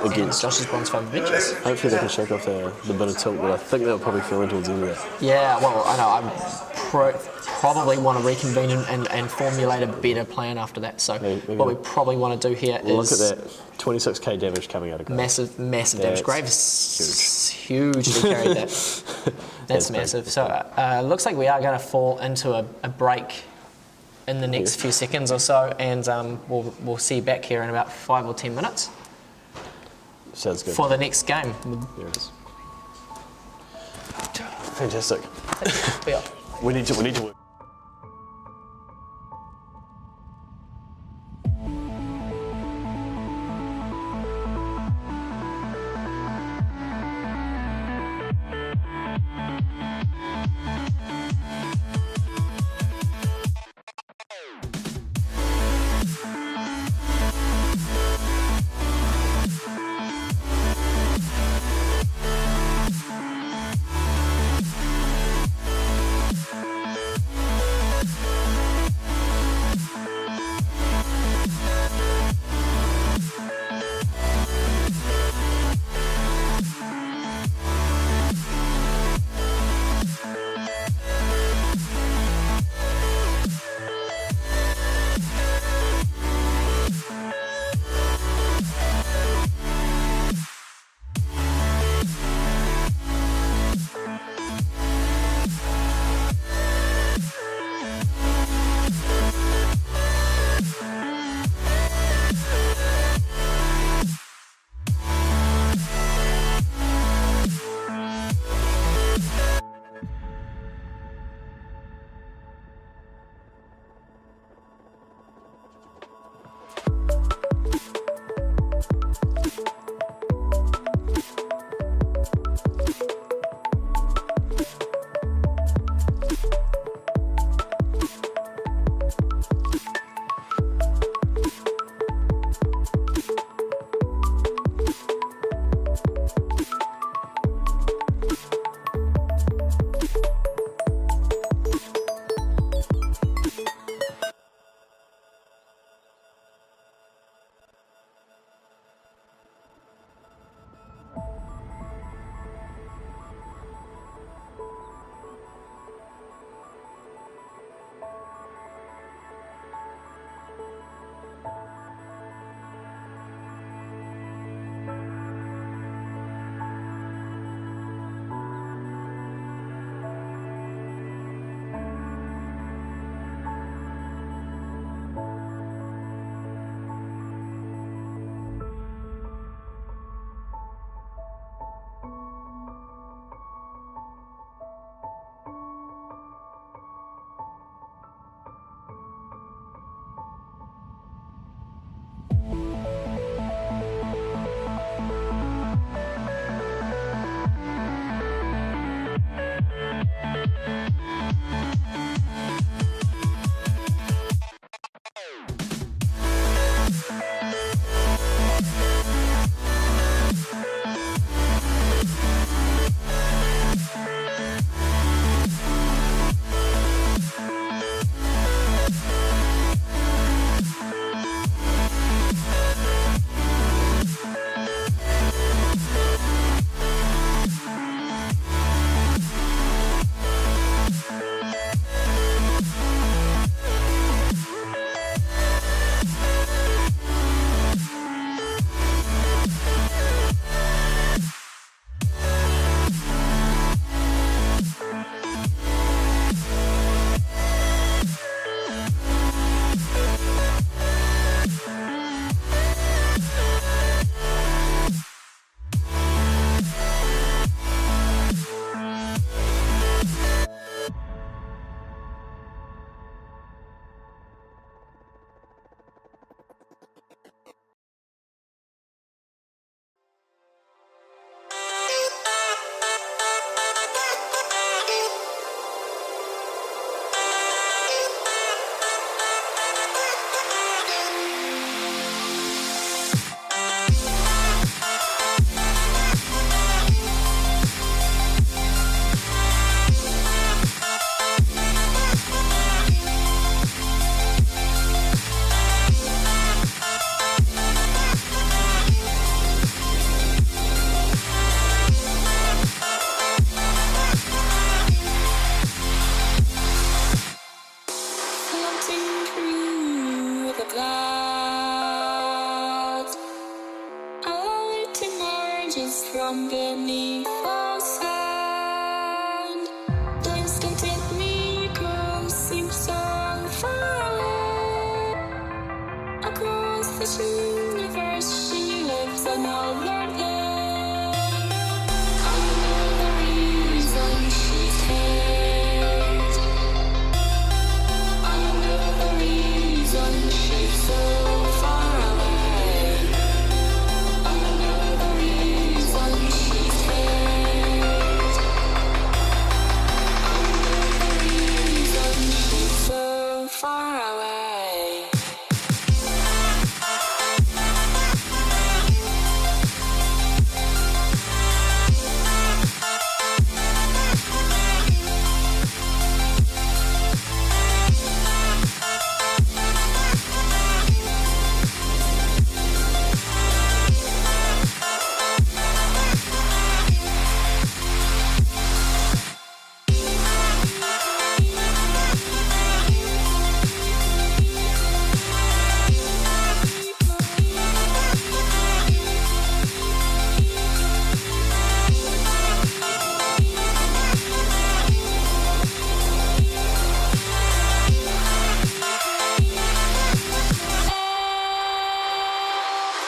against Josh's Bronze 5 Adventures. Hopefully they can shake off the bit of tilt, but I think they'll probably feel into towards the end of that. Yeah, well, I know. I probably want to reconvene and formulate a better plan after that. So what we probably want to do here is... Look at that. 26k damage coming out of Graves. Massive damage. Graves hugely carried that. That's big. massive. So looks like we are going to fall into a break in the next few seconds or so, and we'll see you back here in about 5 or 10 minutes Sounds good. for the next game. There it is. Fantastic. Yeah. We need to work. from beneath the sun. another day. I know the reason she's here. I know the reason she's so far away. I know the reason she's here. I know the reason she's so far away.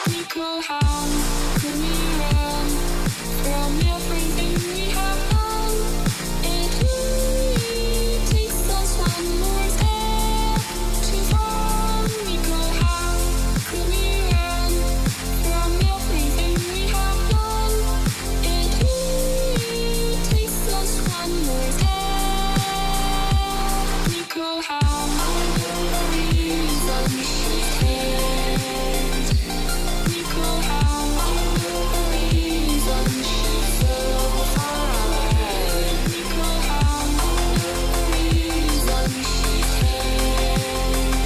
Nickel, how could we run from everything we have done? It only takes us one more step to fall. Nickel, how could we run from everything we have done? It only takes us one more step. Nickel, how I know the reason she's here. Nickel, how I know the reason she's so far away. Nickel, how I know the reason she's here.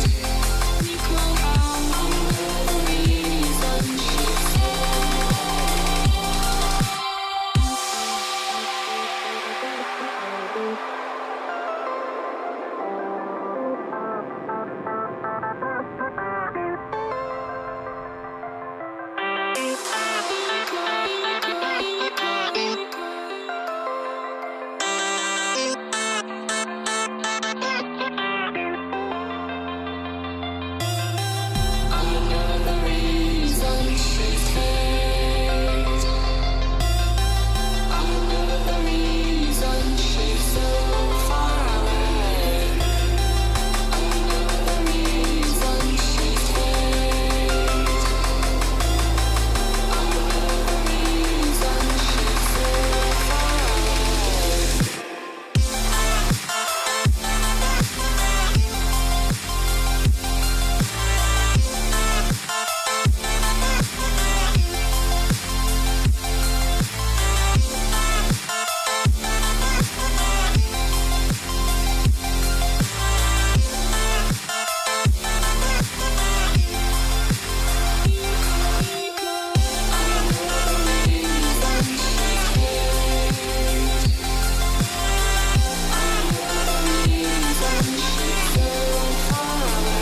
Nickel, how I know the reason she's I know the reason she's here. I know the reason she's so far away. I know the reason she's here. I know the reason she's so far away.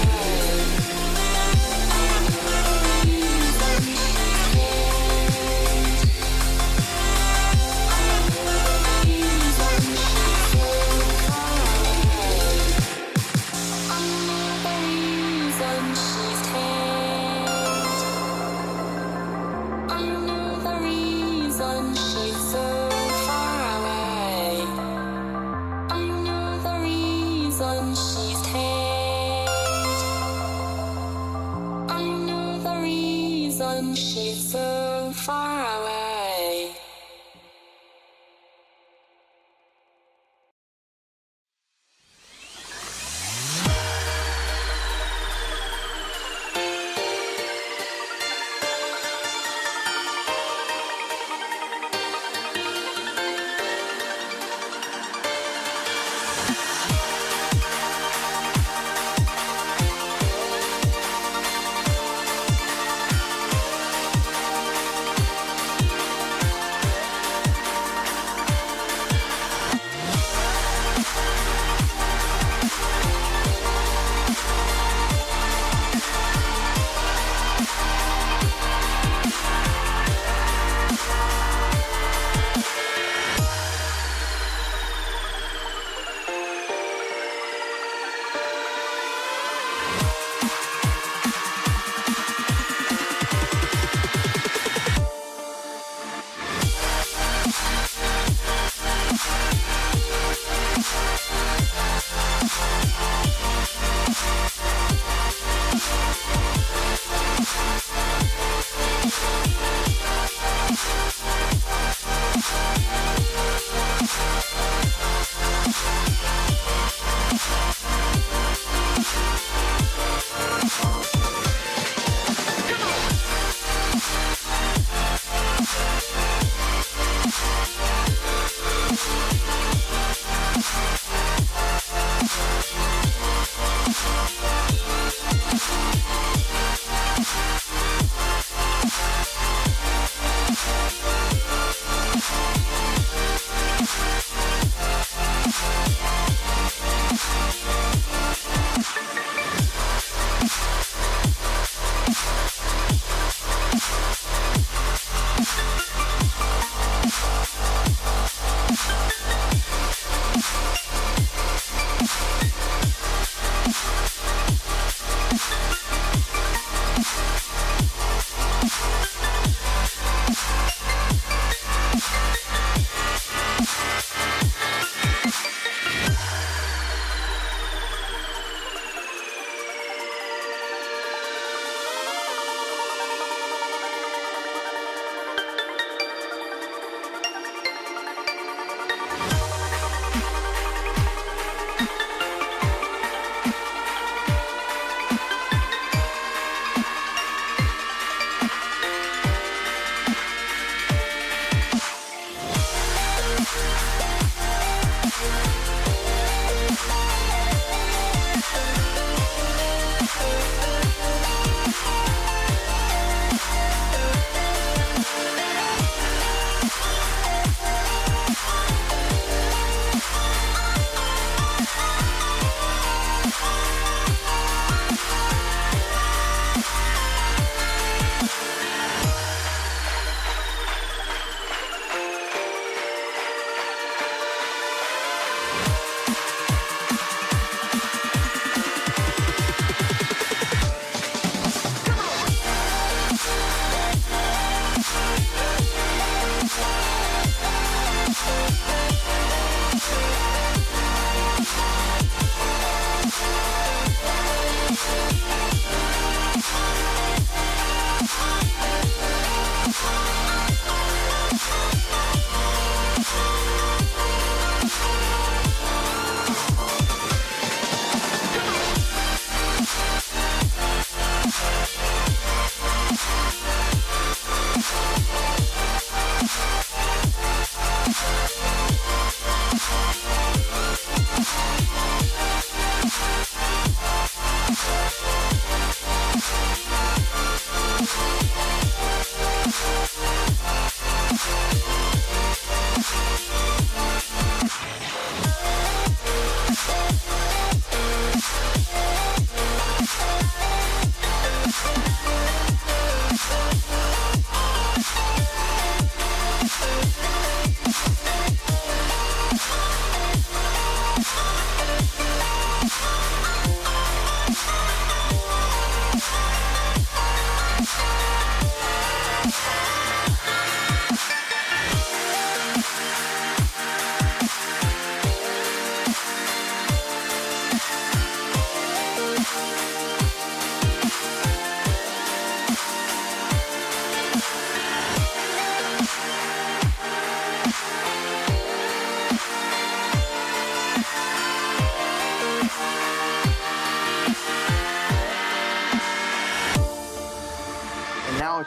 She's so far away.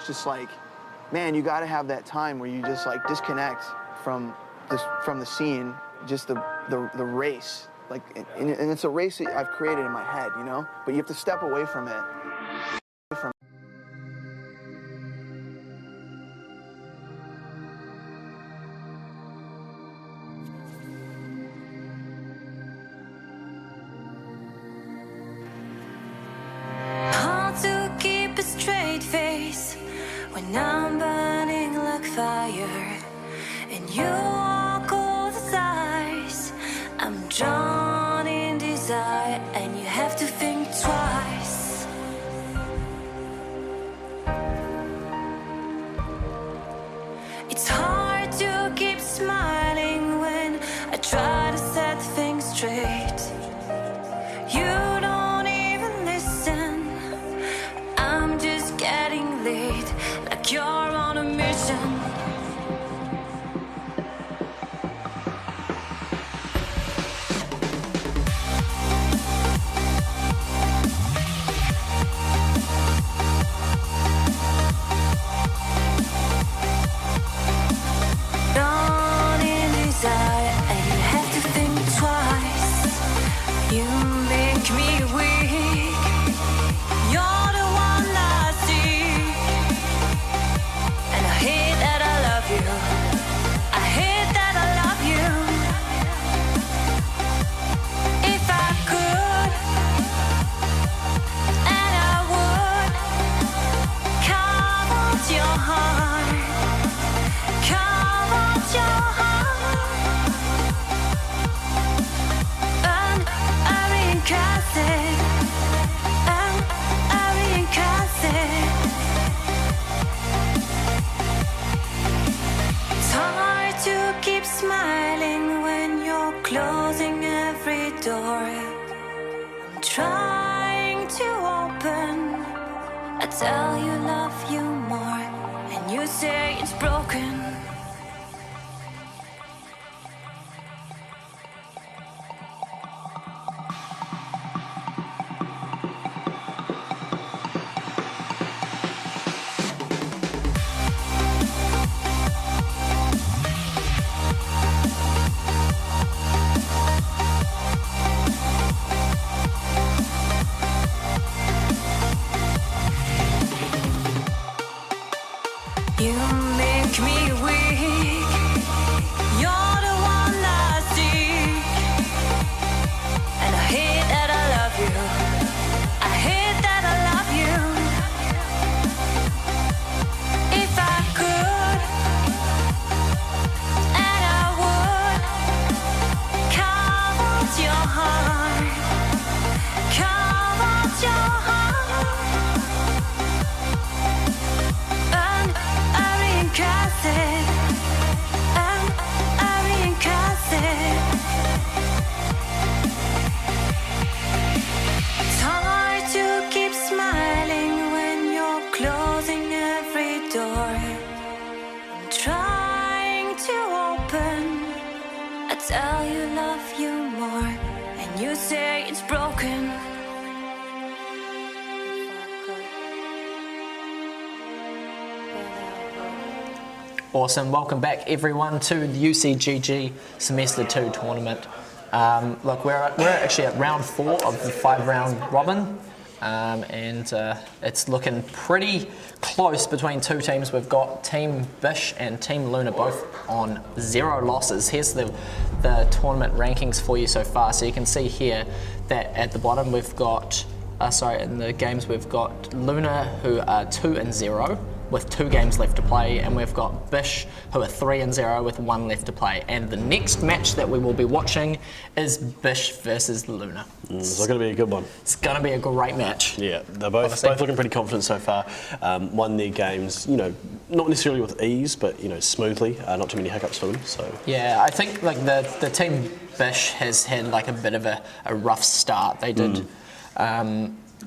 it's just like, man, you got to have that time where you just like disconnect from the scene, just the race. Like, and it's a race that I've created in my head, you know? But you have to step away from it. Hard to keep a straight face when I'm burning like fire, and you walk all the sides. I'm drawn in desire, and you have to think twice. It's hard to keep smiling when I try to set things straight. You don't even listen. I'm just getting late, like you're on a mission. Drawn in desire, and you have to think twice. You make me weak. You're the one I see, and I hate that I love you. I hate that I love you. If I could, and I would, carve out your heart, carve out your heart, and I reincarnate it. It's hard to keep smiling when you're closing every door. I'm trying to open. I tell you love you more, and you say it's broken. You make me weak. You're the one I seek, and I hate that I love you. I hate that I love you. If I could, and I would, carve out your heart, carve out your heart, and I reincarnate it, and I reincarnate it. It's hard to keep smiling when you're closing every door. I'm trying to open. I tell you love you more, and you say it's broken. Awesome. Welcome back, everyone, to the UCGG Semester 2 tournament. Look, we're actually at round 4 of the 5-round robin, and it's looking pretty close between two teams. We've got Team Bish and Team Luna both on 0 losses. Here's the tournament rankings for you so far. So you can see here that at the bottom we've got, in the games we've got Luna, who are 2-0. With 2 games left to play, and we've got Bish, who are 3-0 with 1 left to play. And the next match that we will be watching is Bish versus Luna. It's going to be a good one. It's going to be a great match. Yeah, they're both looking pretty confident so far. Won their games, not necessarily with ease, but smoothly. Not too many hiccups for them. So yeah, I think like the team Bish has had like a bit of a rough start. They did.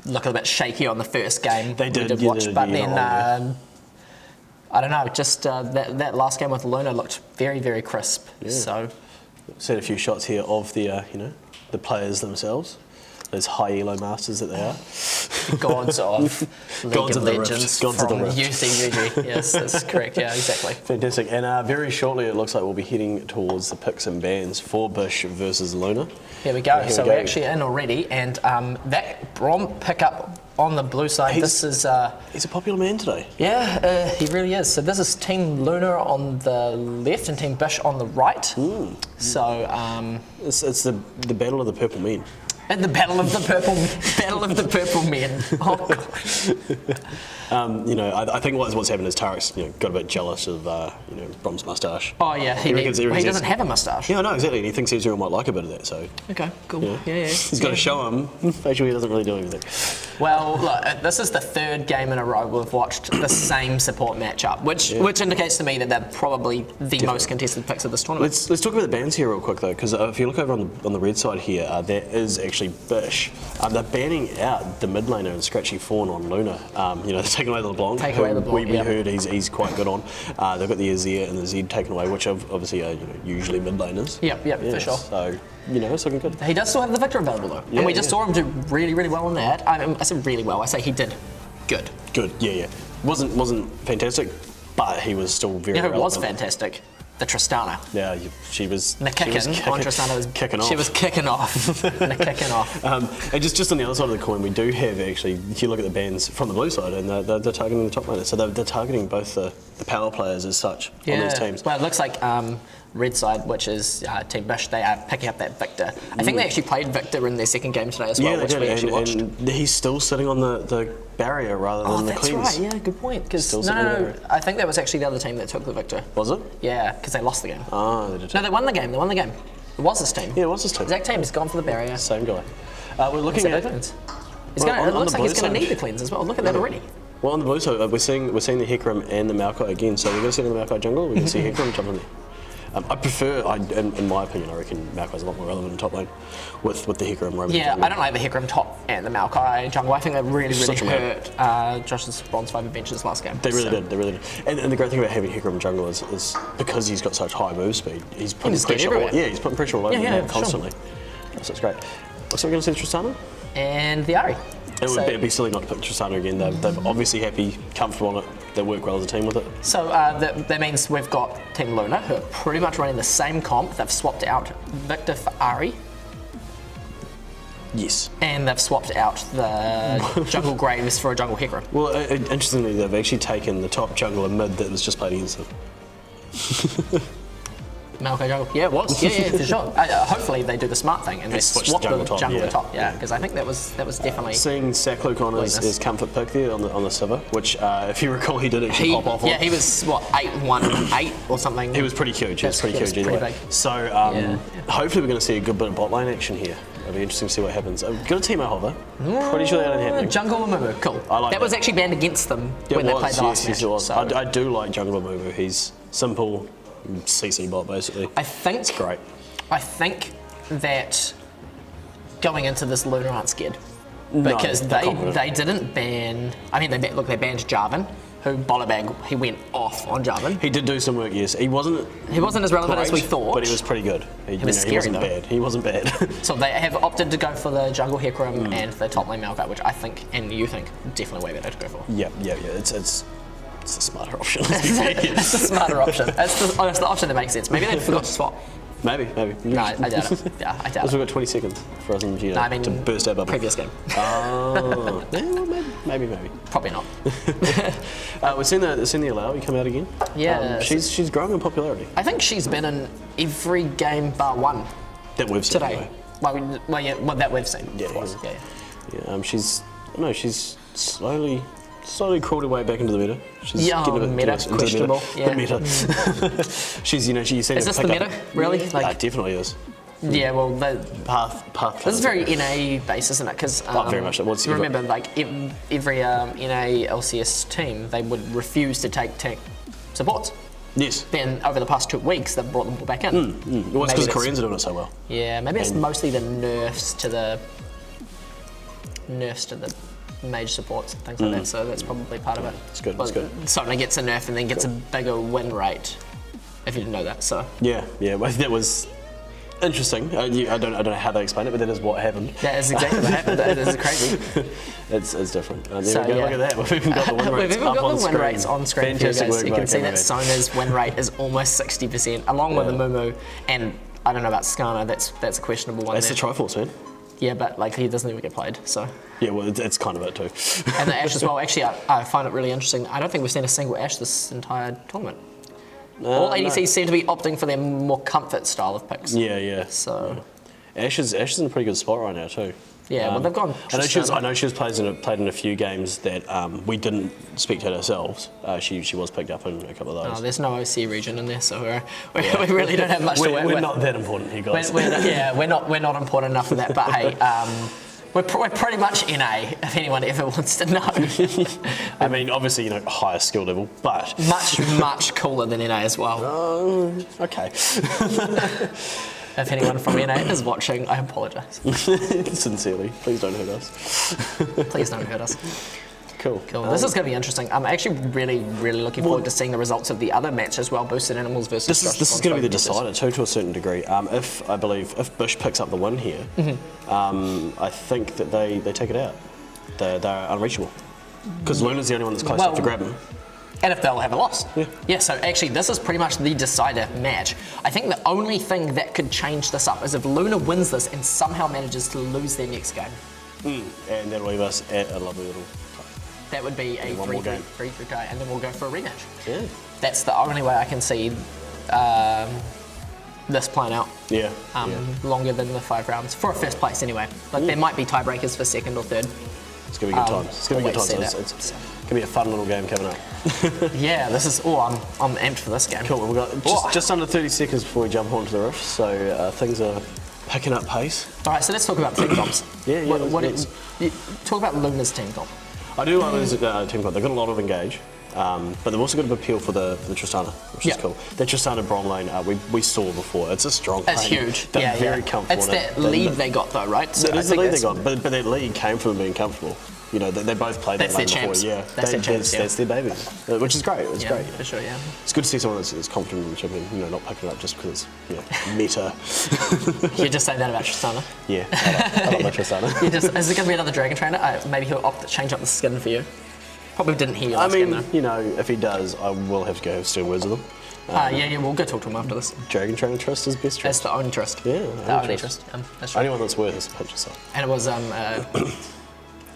Look a bit shaky on the first game. They did watch, but then I don't know. Just that last game with Luna looked very, very crisp. Yeah. So, seen a few shots here of the the players themselves. those high elo masters that they are. Gods of League Gods of of the Rift. Legends Gods of from the Rift. UCGG. Yes, that's correct. Yeah, exactly. Fantastic. And very shortly, it looks like we'll be heading towards the picks and bans for Bish versus Luna. Here we go. Here So we go. we're actually in already, and that Brom pickup on the blue side. This is He's a popular man today. yeah, he really is. So this is Team Luna on the left and Team Bish on the right. So It's the battle of the purple men. at the battle of the purple men. Oh, gosh. I think what's happened is Tarek's got a bit jealous of Brom's moustache. Oh yeah, he reckons doesn't have a moustache. Yeah, no, exactly. And he thinks Ezreal might like a bit of that, so Okay, cool. yeah. He's got to show him. Actually, he doesn't really do anything. Well, look, this is the third game in a row we've watched the same support matchup, which indicates to me that they're probably the most contested picks of this tournament. Let's talk about the bans here real quick though, because if you look over on the red side here, there is actually Bish. They're banning out the mid laner and Scratchy Fawn on Luna. They're taking away the LeBlanc. Take away LeBlanc, We yeah. heard he's quite good on. They've got the Azir and the Zed taken away, which obviously are usually mid laners. Yep, for sure. So it's looking good. He does still have the Victor available though, and we just saw him do really, really well on that. I said really well. I say he did good. Good, yeah. Wasn't fantastic, but he was still very. You know who was relevant. fantastic? The Tristana. Yeah, she was. The she was kicking on Tristana was kicking off. She was kicking off. The kicking off. And just on the other side of the coin, we do have actually. If you look at the bans from the blue side, and they're targeting the top laner, so they're targeting both the power players as such on these teams. Well, it looks like red side, which is Team Bish, they are picking up that Victor. I think they actually played Victor in their second game today as well, Yeah, they which did, we actually watched. and he's still sitting on the barrier rather than the That's queens. right. Yeah, good point. Because Still no, sitting on the no, barrier. I think that was actually the other team that took the Victor. Was it? Yeah, because they lost the game. Oh, they did. No, they won the game. They won the game. It was this team. Yeah, it was this team. Exact team. He's gone for the barrier. Same guy. We're looking It at. looks like he's going to need the cleanse as well. Look at that already. Well, on the blue side, we're seeing the Hecarim and the Maokai again. So we're going to see the Maokai jungle. We're going to see Hecarim jump in there. I prefer, in my opinion, I reckon Maokai's a lot more relevant in top lane with the Hecarim roaming. Yeah, I don't like the Hecarim top and the Maokai jungle. I think they really Such a hurt Josh's Bronze 5 adventures last game. They really did. And the great thing about having Hecarim jungle is because he's got such high move speed, he's putting just get pressure. everywhere. He's putting pressure all over the map for sure. constantly. So it's great. So we're going to see Tristana. And the Ari. It'd be silly not to pick Tristana again. They're obviously happy, comfortable on it. They work well as a team with it. So that means we've got Team Luna, who are pretty much running the same comp. They've swapped out Victor for Ari, Yes. and they've swapped out the Jungle Graves for a Jungle Hecarim. Well, interestingly, they've actually taken the top jungler mid that was just played against them. Maokai jungle. Yeah, it was. Yeah, for sure. Hopefully they do the smart thing and they switch swap the jungle top, jungle yeah. top. Yeah, because I think that was definitely. Seeing Sakluk on his comfort pick there on the Sivir, which if you recall he did actually pop off on. Yeah, he was what 8-1-8 or something. He was pretty huge. He was pretty huge either way. big. So hopefully we're going to see a good bit of bot lane action here. It'll be interesting to see what happens. I've got a Teemo Hover. Pretty sure that ain't happening. Jungle Amumu, cool. I like that was that. actually banned against them Yeah, when it they was, played the last yes, match. it was. So I do like Jungle Amumu. He's simple, CC bot basically. I think It's great. I think that going into this, Luna aren't scared No, because they're confident. they didn't ban. I mean, they banned Jarvan, who Bollerbag he went off on Jarvan. He did do some work, yes. He wasn't as relevant as we great, thought, but he was pretty good. He was scary, wasn't though. bad. He wasn't bad. So they have opted to go for the Jungle Hecarim and the top lane Maokai, which I think and you think definitely way better to go for. yeah. It's the smarter option. It's the smarter option. It's the option that makes sense. Maybe they forgot to swap. Maybe. No, I doubt it. Yeah, I doubt We've it. got 20 seconds for us and Gino No, I mean, to burst our bubble. previous game. Oh, yeah, well, maybe. Probably not. We've seen the Alawi come out again. Yeah, she's growing in popularity. I think she's been in every game bar one That we've seen today. anyway. Well, that we've seen. Yeah, of course. yeah. Yeah. She's slowly crawled her way back into the meta. She's Yeah, getting a bit meta, into the questionable, The meta. She's she's seen Is her this the pick up- meta, really? Yeah, Like- it definitely is. Yeah, well, Path. this is very NA based, isn't it? Because very much so. What's- remember, like every NA LCS team, they would refuse to take tank supports. Yes. Then over the past 2 weeks, they've brought them all back in. Well, it's Maybe because that's- Koreans are doing it so well. Yeah, maybe it's And- mostly the nerfs to the mage supports and things like that. So that's probably part of it. It's good, Well, it's good. Sona gets a nerf and then gets a bigger win rate. If you didn't know that, so Yeah. Well, that was Interesting. I don't know how they explain it, but that is what happened. That is exactly what happened. It is crazy. It's different. There So, we go. yeah. Look at that. We've even got the win We've rates even up got on the win screen. rates on screen for you Fantastic guys. work You by can see that Cameron. Sona's win rate is almost 60%, along with the Mumu, and I don't know about Skana. That's a questionable one. That's there. the Triforce, man. Yeah, but like he doesn't even get played. So, Yeah, well, it's kind of it too. and the Ash as well. Actually, I find it really interesting. I don't think we've seen a single Ash this entire tournament. All ADCs seem to be opting for their more comfort style of picks. Yeah. So, Ash is in a pretty good spot right now too. yeah, well they've gone. I know she was played in a few games that we didn't spectate ourselves. She was picked up in a couple of Oh, those. there's no OC region in there, so we really don't have much to work We're with. not that important here, guys. We're not important enough for that. But hey, we're pretty much NA. If anyone ever wants to know, I mean, obviously, higher skill level, but much cooler than NA as well. okay. If anyone from NA is watching, I apologise. Sincerely, please don't hurt us. Please don't hurt us. Cool. Cool. This is going to be interesting. I'm actually really looking forward to seeing the results of the other match as well. Boosted Animals versus. This is going to be the decider too, to a certain degree. If Bush picks up the win here, I think that they take it out. They're unreachable because Luna's the only one that's close enough to grab him. And if they'll have a loss. Yeah. Yeah, so actually this is pretty much the decider match. I think the only thing that could change this up is if Luna wins this and somehow manages to lose their next game. And that'll leave us at a lovely little. That would be a One more game. 3-3 tie, and then we'll go for a rematch. Yeah. That's the only way I can see this playing out. Yeah. Longer than the 5 rounds, for a first place anyway. Like there might be tiebreakers for second or third. It's gonna be good times. It's gonna be good always times. say It's that. gonna be a fun little game coming up. Yeah, this is. Oh, I'm amped for this game. Cool. We've got just under 30 seconds before we jump onto the rift, so things are picking up pace. All right, so let's talk about team comps. Yeah, let's- Talk about Luna's team comp. I do like those team comp. They've got a lot of engage, but they've also got a bit of appeal for the Tristana, which is cool. That Tristana Brom lane we saw before. It's a strong It's lane. huge. They're very comfortable. It's in it. that lead they got though, right? So That I is the think lead they that's- got, but that lead came from them being comfortable. They both played That's that lane their before. champs. Yeah, That's their champs, yeah. That's their baby, which is great. It's Yeah, great. for sure. Yeah. It's good to see someone that's confident in the champion, not picking it up just because it's meta. You just say that about Tristana. Yeah, I like my Tristana. Is it going to be another Dragon Trainer? Maybe he'll opt to change up the skin for you. Probably didn't hear you I last game mean, though. if he does, I will have to go have stern words with him. Yeah, we'll go talk to him after this. Dragon Trainer Trust is best That's trust. the only trust. Yeah, The only trust. That's right. Only one that's worth is a pinch of salt. And it was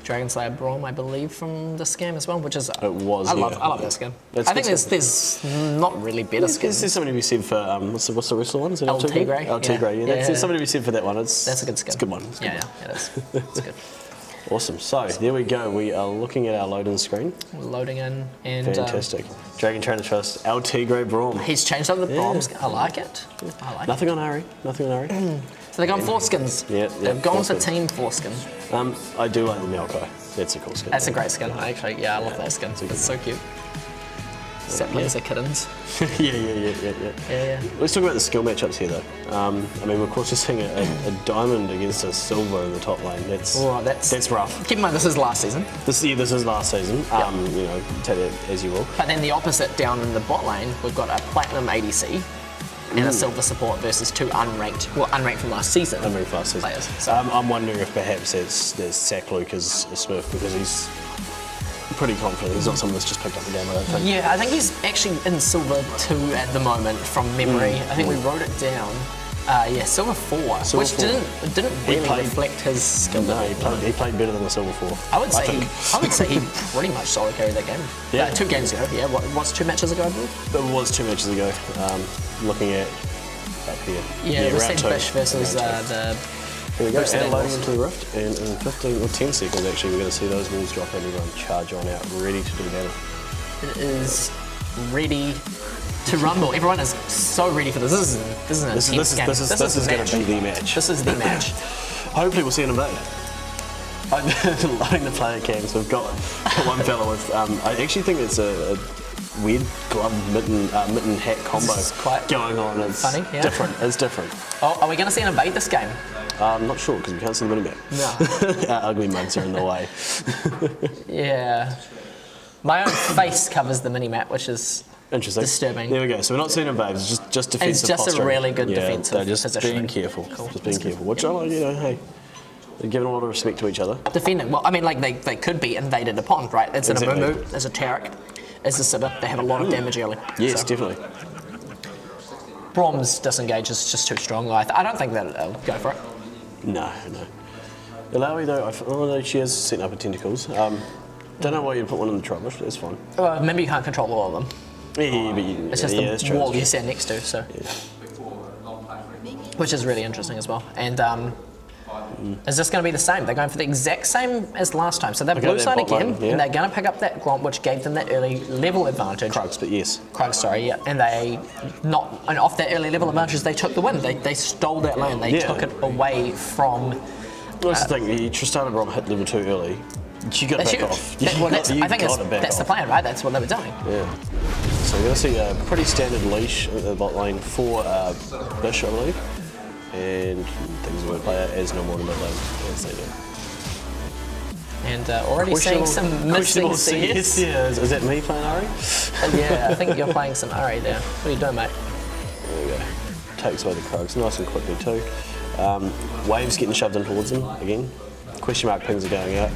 Dragon Slayer Braum, I believe, from this game as well, which is. It was, I yeah. love that skin. That's I think good there's not really better skins. There's something to be said for what's the wrestler one? Is it El Tigre? El Tigre. Yeah. Yeah. There's something to be said for that one. That's a good skin. It's a good one. It's a good Yeah, it is. It's good. Awesome. So there we go. We are looking at our loading screen. We're loading in, and Fantastic. Dragon Trainer Trust, El Tigre Braum. he's changed up the bombs. I like it. I like it. Nothing on Ari. Nothing on Ari. So they've gone foreskins. Yeah, They've gone for foreskins. team foreskin. I do like the Maokai. That's a cool skin. That's a great skin. I love that skin. It's so cute. Saplings are kittens. yeah. Let's talk about the skill matchups here, though. I mean, of course, just seeing a diamond against a silver in the top lane. That's rough. Keep in mind, this is last season. This is last season. Take that as you will. But then the opposite down in the bot lane, we've got a platinum ADC and a silver support versus two unranked from last season. Unranked last season. Players. So I'm wondering if perhaps there's Sack Luke as a Smurf because he's pretty confident. He's not someone that's just picked up the game, I don't think. yeah, I think he's actually in silver 2 at the moment from memory. I think we wrote it down. Silver 4, Silver which 4. didn't really reflect his skill No, level. he played better than the Silver 4. I would say he pretty much solo carried that game. Yeah. 2 games ago. Yeah, what's 2 matches ago, I believe? It was 2 matches ago. Looking at up here. Yeah, we round said 2. Bish versus Round 2. the. Here we go, Boosted and loading Animals. into the rift, and in 15 or 10 seconds actually we're going to see those walls drop and everyone charge on out, ready to do battle. It is ready to rumble. Everyone is so ready for this. This isn't a This team is game. going to be the match. This is the match. Hopefully we'll see an invade. Loading the player cams, we've got one fella with, I actually think it's a weird glove mitten hat combo This is quite going on. It's funny, yeah. different. It's different. Oh, are we going to see an invade this game? I'm not sure because we can't see the minimap. No. Our ugly mugs are in the way. Yeah. My own face covers the mini map, which is Interesting. disturbing. There we go. So we're not seeing invades, just defensive just a posturing. really good yeah, defensive They're just positioning. being careful. Cool. Just being careful. Which I like, hey, they're giving a lot of respect to each other. Defending, well, I mean, like they could be invaded upon, right? It's an Exactly. Amumu, there's a Tarek, there's a Sibba. They have a lot of damage early. Yes, So, definitely. Brom's disengage is just too strong. I don't think that they'll go for it. No. Ilawi though, although she is setting up her tentacles. Don't know why you'd put one in the trap, but that's fine. Maybe you can't control all of them. Yeah, but you, It's just yeah, that's the true, wall that's you true. stand next to, so. Which is really interesting as well. And is this going to be the same? They're going for the exact same as last time. So they're blue they're side bot again, lane, yeah. and they're going to pick up that Gromp, which gave them that early level advantage. Krugs, but yes. Krug, sorry, yeah. And and off that early level advantage, they took the win. They stole that lane. They Yeah. took it away from. That's the thing, Tristana Brom hit level 2 early. You got to That's back huge. off. I think that's the plan, right? That's what they were doing. Yeah. So we're going to see a pretty standard leash at the bot lane for Bish, I believe. And things will play out as normal in the mid lane, as they do. And already seeing some missing questionable CS. Yeah, is that me playing Ari? Yeah, I think you're playing some Ari there. What are you doing, mate? There we go. Takes away the Krugs, nice and quickly too. Waves getting shoved in towards them again. Question mark pings are going out.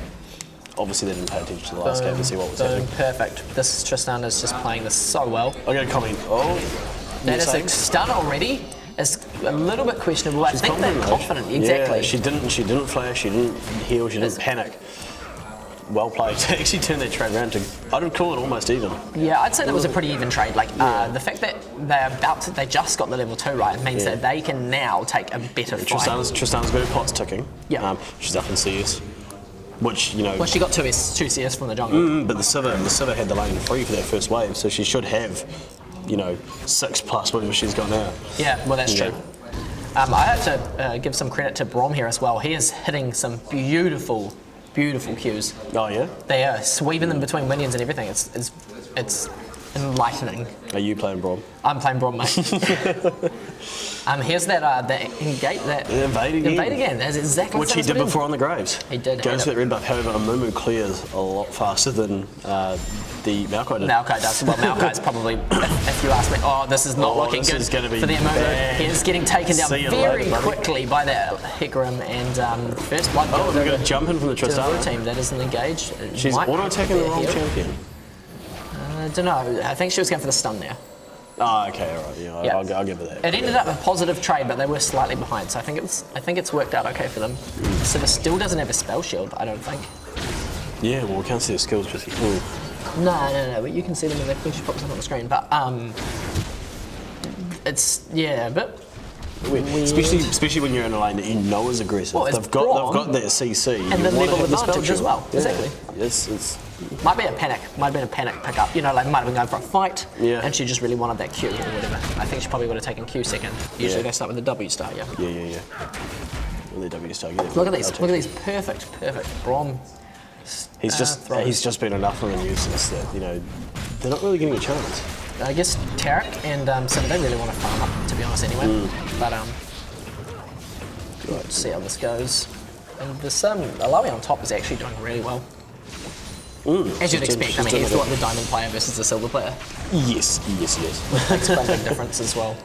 Obviously they didn't pay attention to the last game to see what was happening. Perfect. This Tristan is just playing this so well. I got a comment. Oh, That is saying? a stun already. It's a little bit questionable. I She's think they're though. confident, exactly. Yeah, she didn't flash, she didn't heal, she didn't panic. Well played to actually turn that trade around to, I'd call it almost even. Yeah, I'd say that was a pretty even trade. Like the fact that they just got the level 2 right means that they can now take a better fight. Tristan's got her pots ticking. Yeah. She's up in CS, which, you know, Well, she got two CS from the jungle. but the Sivir had the lane free for that first wave, so she should have, 6+ whenever she's gone out. Yeah, well, that's Yeah. true. I have to give some credit to Brom here as well. He is hitting some beautiful Qs. Oh yeah? They are sweeping them between minions and everything. It's enlightening. Are you playing Brom? I'm playing Brom, mate. Here's that engage that Invade again. That's exactly Which the he same did as before on the Graves. He did. Goes for that red buff. However, Amumu clears a lot faster than the Maokai did. Maokai does. Well, Maokai's probably, if you ask me, this is not looking this good is gonna be for the Amumu. bad. He is getting taken down See you very later, buddy. quickly by that Hecarim and first blood. Oh, we're going to jump in from the to the blue Tristana. team. That isn't engaged. It She's might auto-attacking the be a wrong heal. champion. I don't know. I think she was going for the stun there. Oh, okay, all right. Yeah, Yeah. I'll give her that. It ended up a positive trade, but they were slightly behind. So I think it's worked out okay for them. Sivir still doesn't have a spell shield. I don't think. Yeah, well, we can't see the skills just. Ooh. No. But you can see them when she pops up on the screen. But it's a bit weird. Especially when you're in a lane that you know is aggressive. Well, it's they've got Braum, that CC. and you the wanna level have the spell advantage as shield. well. Yeah. Exactly. It's Might be a panic. Might have been a panic pickup. Like might have been going for a fight, Yeah. and she just really wanted that Q or whatever. I think she probably would have taken Q second. Usually Yeah. they start with the W star. Yeah. yeah. Well, the W star. Yeah, Look at these. I'll take Look at it. these. Perfect. Brom. He's throws. he's just been enough of a nuisance that they're not really getting a chance. I guess Tarek and Sivir, they really want to farm up, to be honest, anyway. But let's see how this goes. And the Alawi on top is actually doing really well. As you'd expect. I mean, he's got the diamond player versus the silver player. Yes. Makes quite a big difference as well.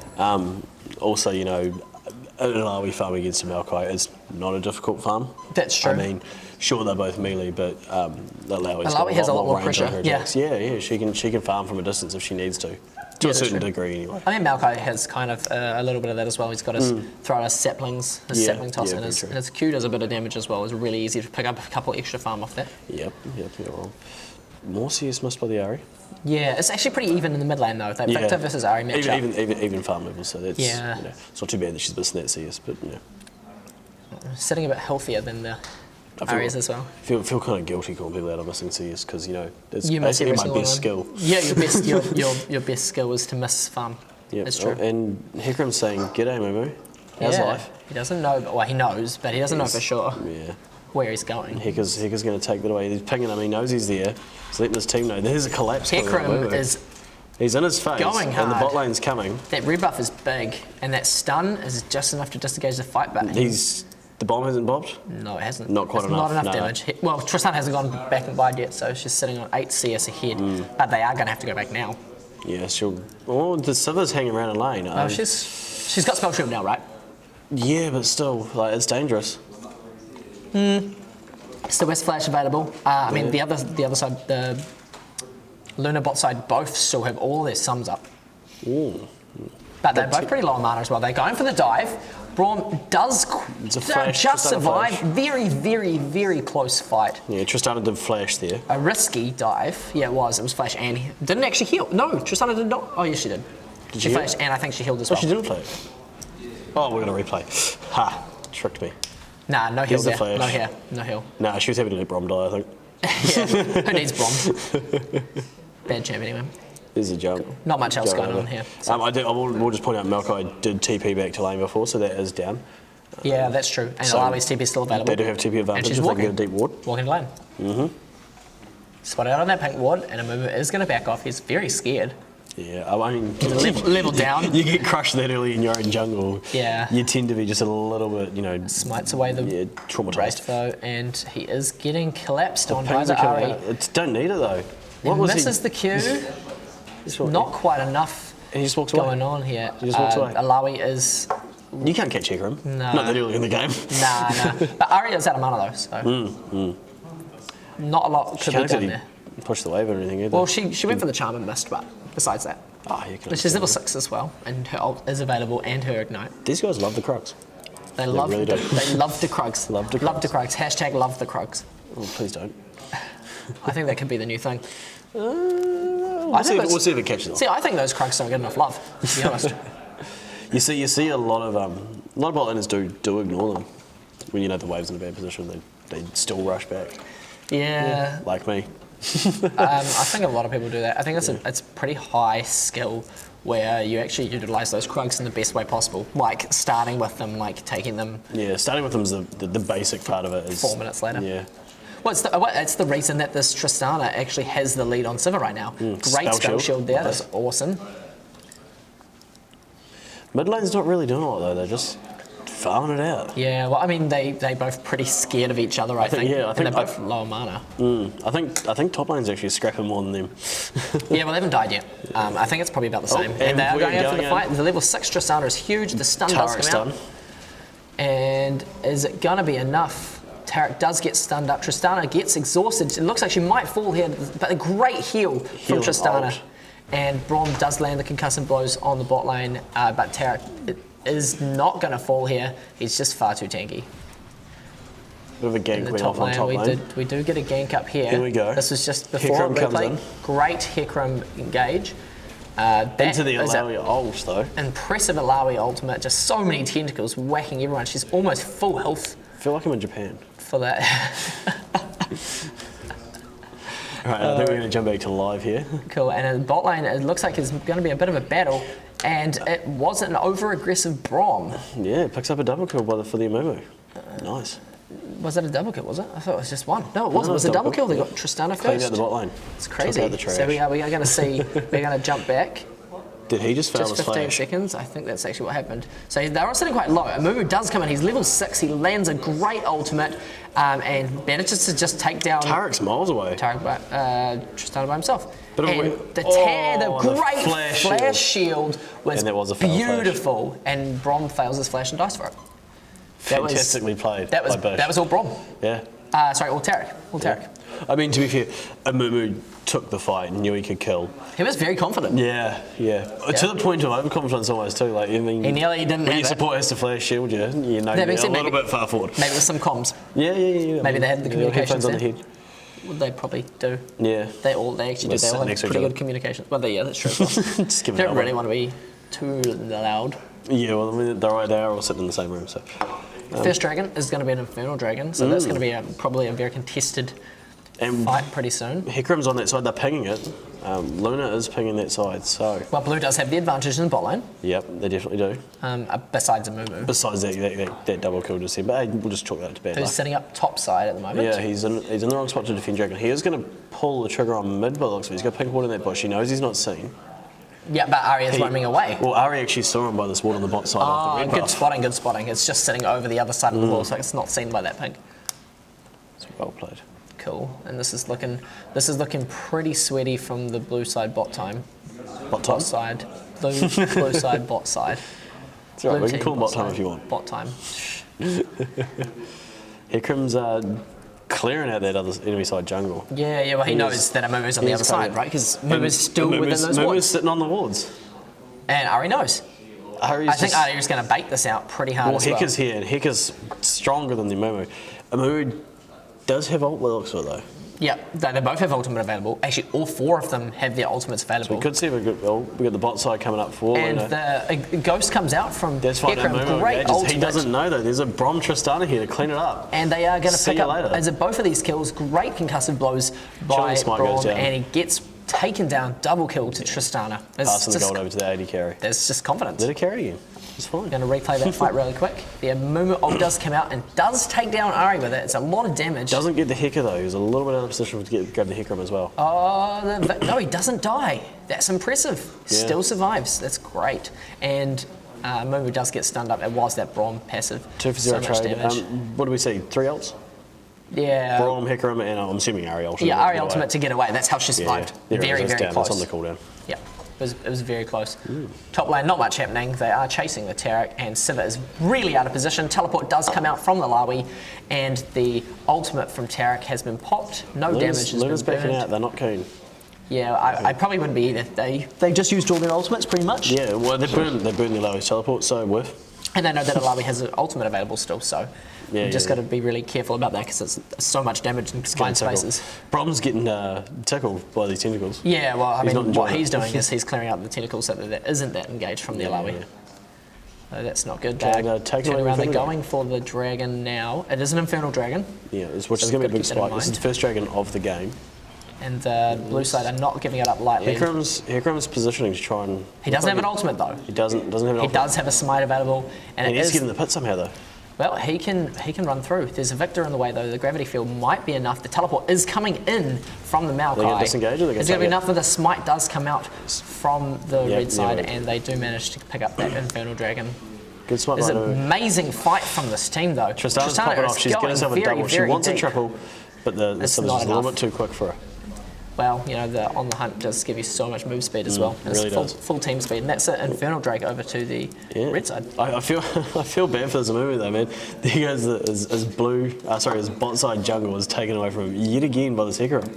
Also, an Alawi farm against a Maokai is not a difficult farm. That's true. I mean, sure they're both melee, but Alawi's Alawi has a lot more range on pressure, her yeah. attacks. Yeah. She can farm from a distance if she needs to a that's certain true. degree anyway. I mean, Maokai has kind of a little bit of that as well. He's got his throw out his saplings, his Yeah, sapling toss, yeah, and very his, true. and his Q does a bit of damage as well. It's really easy to pick up a couple extra farm off that. Yep, you're wrong. More CS missed by the Ari. Yeah, it's actually pretty even in the mid lane though. That Victor versus Ari matchup. Even farm levels, so that's Yeah. it's not too bad that she's missing that CS, but Sitting a bit healthier than the I feel- Aries as well. feel kind of guilty calling people out on missing CS because it's You miss basically every my single best one. skill. Yeah, your best skill is to miss farm. Yep. That's true. And Hecarim's saying, "G'day, Momo. How's life?" He doesn't know, well, he knows, but he doesn't know for sure Yeah. where he's going. Hecker's going to take that away. He's pinging him. He knows he's there. He's letting his team know. There's a collapse. coming on Hecarim Momo. is, He's in his face, going and the hard. bot lane's coming. that red buff is big, and that stun is just enough to disengage the fight, but The bomb hasn't bobbed. no, it hasn't. Not quite It's enough, Not enough no. damage. Well, Tristan hasn't gone back and wide yet, so she's sitting on 8 CS ahead, but they are going to have to go back now. Yeah, she'll. Oh, the Civer's hanging around in lane. Oh, she's got spell shield now, right? Yeah, but still, like, it's dangerous. Still West Flash available. I mean, the other side, the Luna bot side, both still have all their sums up. Ooh. But they're both pretty low on mana as well. They're going for the dive. Braum does It's a flash, just Tristana survive. flash. Very, very, very close fight. Yeah, Tristana did flash there. A risky dive. Yeah, it was. It was flash and didn't actually heal. No, Tristana did not. Oh, yes, she did. Did She she flashed heal? and I think she healed as Oh, well. she didn't flash. Oh, we're going to replay. Ha, tricked me. Nah, no heal Here's the there. flash. No here. No heal. Nah, she was happy to let Brom die, I think. Yeah, who needs Braum? Bad champ anyway. There's a jump. Not much else Jump going over. on here. I will just point out Maokai did TP back to lane before, so that is down. Yeah, that's true. And So Alawi's TP is still available. They do have TP advantage And she's if they can walking. get a deep ward. Walking to lane. Mm-hmm. Spot out on that pink ward, and Amumu is going to back off. He's very scared. Yeah, I mean, Level down. You get crushed that early in your own jungle. Yeah. You tend to be just a little bit, you know, Smites away the traumatized. Wraith though, and he is getting collapsed on by Pings the are coming Ari. out. It don't need it though. He What was misses the Q. Just walk- Not quite enough He just walks away. going on here. He just walks away. Alawi is You can't catch Hecarim. No. Not that early in the game. nah. But Ari is out of mana though, so not a lot could be Can't done really there. push the wave or anything either. Well, she went for the charm and missed, but besides that, You can but she's level 6 as well, and her ult is available and her ignite. These guys love the Crux. They love really the, do. they love the Krugs. Love the Love the Krugs. Hashtag love the Krugs. Oh, please don't. I think that could be the new thing. We'll see if it catches on. See, I think those Krugs don't get enough love, to be honest. You see a lot of bot laners do ignore them when you know the wave's in a bad position. They still rush back, Yeah. like me. I think a lot of people do that. I think it's pretty high skill where you actually utilise those Krugs in the best way possible. Like starting with them, like taking them Yeah, starting with them is the basic part of it. Is 4 minutes later. Yeah, It's the reason that this Tristana actually has the lead on Sivir right now. Great Spell spell shield. shield there. Nice. That's awesome. mid lane's not really doing a lot though. They're just farming it out. Yeah, well, I mean, they both pretty scared of each other, I think. yeah, I think and they're both lower mana. I think top lane's actually scrapping more than them. Yeah, well, they haven't died yet. I think it's probably about the same. and And they are we're going in for going the in. fight. The level 6 Tristana is huge. The stun does Tarek's come out. done. And is it going to be enough? Tarek does get stunned up. Tristana gets exhausted. It looks like she might fall here, but a great heal from Heal and Tristana. ult. And Braum does land the concussive blows on the bot lane, but Tarek is not going to fall here. He's just far too tanky. Bit of a In gank the went top off on lane, top lane. we do get a gank up here. Here we go. This was just before Hecarim comes replay. in. Great Hecarim engage. That Into the is a Alawi ult though. impressive Alawi ultimate. Just so many tentacles whacking everyone. She's almost full health I feel like I'm in Japan. for that. Alright, I think we're going to jump back to live here. Cool. And in bot lane, it looks like it's going to be a bit of a battle. And it was an over-aggressive Braum. Yeah, it picks up a double kill for the Amumu. Nice. Was it a double kill, was it? I thought it was just one. No, it wasn't. It was a double double kill. They kill, got Tristana Cleaned out first. the bot lane. It's crazy. Took out the trash. So we are going to see, we're going to jump back. Did he just fail Just his 15 flash? seconds. I think that's actually what happened. So they're all sitting quite low. Amumu does come in. He's level 6. He lands a great ultimate and manages to just take down Tarek's miles away. Tristana by himself. Bit of a And weird- the Oh, and the great flash flash shield was, And that was a fail flash. beautiful. And Braum fails his flash and dies for it. That was- Fantastically played That was by Bush. that was all Braum. Yeah. Sorry, all Tarek. All Tarek. I mean, to be fair, Amumu took the fight and knew he could kill. He was very confident. Yeah. To the point of overconfidence almost too. Like, I mean, He nearly didn't when have your it. support has to flash shield you, you know That you're being a said, little maybe- bit far forward. Maybe with some comms. Yeah. Maybe they had the communications headphones on the there. head. Well, they probably do. Yeah. They actually They do. They sit all next have to pretty each good communications. Well, yeah, that's true. as well. Just give it Don't that really one. want to be too loud. Yeah, well, I mean, they're all sitting in the same room, so. First dragon is going to be an infernal dragon, so that's going to be probably a very contested And fight pretty soon. Hecarim's on that side, they're pinging it. Luna is pinging that side, so. Well, blue does have the advantage in the bot lane, Yep, they definitely do. besides Amumu, Besides that double kill just then, but hey, we'll just chalk that to bad who's luck. sitting up top side at the moment. Yeah, he's in the wrong spot to defend Dragon. He is going to pull the trigger on mid, but looks like he's got pink ward in that bush. He knows he's not seen. Yeah, but Arya's roaming away. Well, Ari actually saw him by this ward on the bot side of the red Good buff. spotting, good spotting. It's just sitting over the other side of the wall, so it's not seen by that pink. It's well played. cool. And this is looking pretty sweaty from the blue side bot time. Bot Side. Blue side bot side. It's all right, Blue we can team, call him bot time side, if you want. Bot time. Hikram's clearing out that other enemy side jungle. Yeah, well, he knows that Amumu's on the he's other side, covered. right? Because Amumu's still within those Mumu's wards. sitting on the wards. And Ari knows. Ari's I think just, Ari's going to bait this out pretty hard well, as well. Hika's here, and Hika's stronger than the Amumu. Amumu does have ult, by the looks of it, though. Yeah, they both have ultimate available. Actually, all four of them have their ultimates available. We could see we got the bot side coming up for and Luna. the Ghost comes out from That's fine. Hikram, great He ultimate. doesn't know though. There's a Brom Tristana here to clean it up. And they are going to See pick you up, later. as it both of these kills, great concussive blows by Chilling Smite Braum, goes down. and he gets taken down, double kill to Tristana. Passing the gold over to the AD carry. There's just confidence. Let it carry again. It's fine. Going to replay that fight really quick. The Amumu ult does come out and does take down Ari with it. It's a lot of damage. Doesn't get the Hika though. He's a little bit out of position to grab the Hikram as well. No, he doesn't die. That's impressive. Yeah. Still survives. That's great. And Amumu does get stunned up. It was that Braum passive. 2 for 0 so much trade. damage. What do we see? 3 ults? Yeah. Braum, Hikram, and I'm assuming Ari ultimate. Yeah, Ari ultimate to get away. That's how she survived. Yeah, Very, that's very down. close. That's on the cooldown. Yeah, it was very close. Top lane, not much happening. They are chasing the Taric, and Siva is really out of position. Teleport does come out from the Lawi, and the ultimate from Taric has been popped. No damage has Luna's been backing burned. out. They're not keen. Yeah, I probably wouldn't be either. They just used all their ultimates pretty much. Yeah, well, they burned the Lawi's teleport, so whiff. And they know that Alawi has an ultimate available still, so you just got to be really careful about that because it's so much damage in confined spaces. Brom's getting tickled by these tentacles. Yeah, well, I He's not mean, what enjoying it. he's doing is he's clearing out the tentacles so that there isn't that engaged from the Alawi. Yeah. So that's not good. Dragon, They're taking turning away around. They're Infinity. going for the dragon now. It is an Infernal Dragon, Yeah, which So is going to be a big keep that in spike. This is mind. the first dragon of the game. and the blue side are not giving it up lightly. Hikram's positioning to try and... He doesn't have an ultimate though. He doesn't have an He ultimate. does have a smite available, and And it he's is. getting the pit somehow though. Well, he can run through. There's a Victor in the way though. The gravity field might be enough. The teleport is coming in from the Maokai. They get disengaged or they get It's going to be take it? enough that the smite does come out from the Yeah, red side, yeah. and they do manage to pick up that Infernal Dragon. Good smart There's line an over. amazing fight from this team though. Tristana's popping is off. She's getting going herself a very, double. She very wants a deep. triple, but the It's Sims not is a little enough. bit too quick for her. Well, you know, the on the hunt does give you so much move speed as well. it really It's full, does. full team speed, and that's an Infernal Drake over to the red side. I feel I feel bad for this movie though, man. There goes his bot side jungle was taken away from him yet again by the Hikram.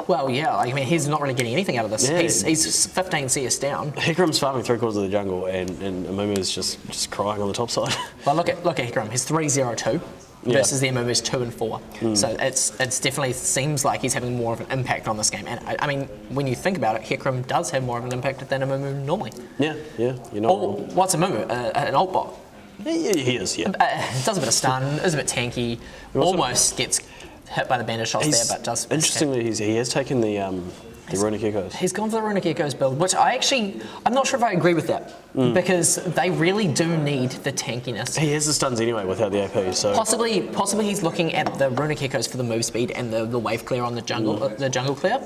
Well, yeah, I mean, he's not really getting anything out of this. Yeah. He's 15 CS down. Hikram's farming 3/4 of the jungle, and Amumu's just crying on the top side. But look at Hikram. He's 3-0-2 Yeah. versus the MMO's 2-4. So it's definitely seems like he's having more of an impact on this game. And I mean, when you think about it, Hikram does have more of an impact than MMO normally. Yeah, you're not Or wrong. what's MMO? An ult bot. Yeah, he is, yeah. Does a bit of stun, is a bit tanky, almost gets hit by the bandit shots there, but does. Interestingly, he has taken the Runic Echoes. He's gone for the Runic Echoes build, which I'm not sure if I agree with that, because they really do need the tankiness. He has the stuns anyway without the AP, so Possibly he's looking at the Runic Echoes for the move speed and the wave clear on the jungle clear,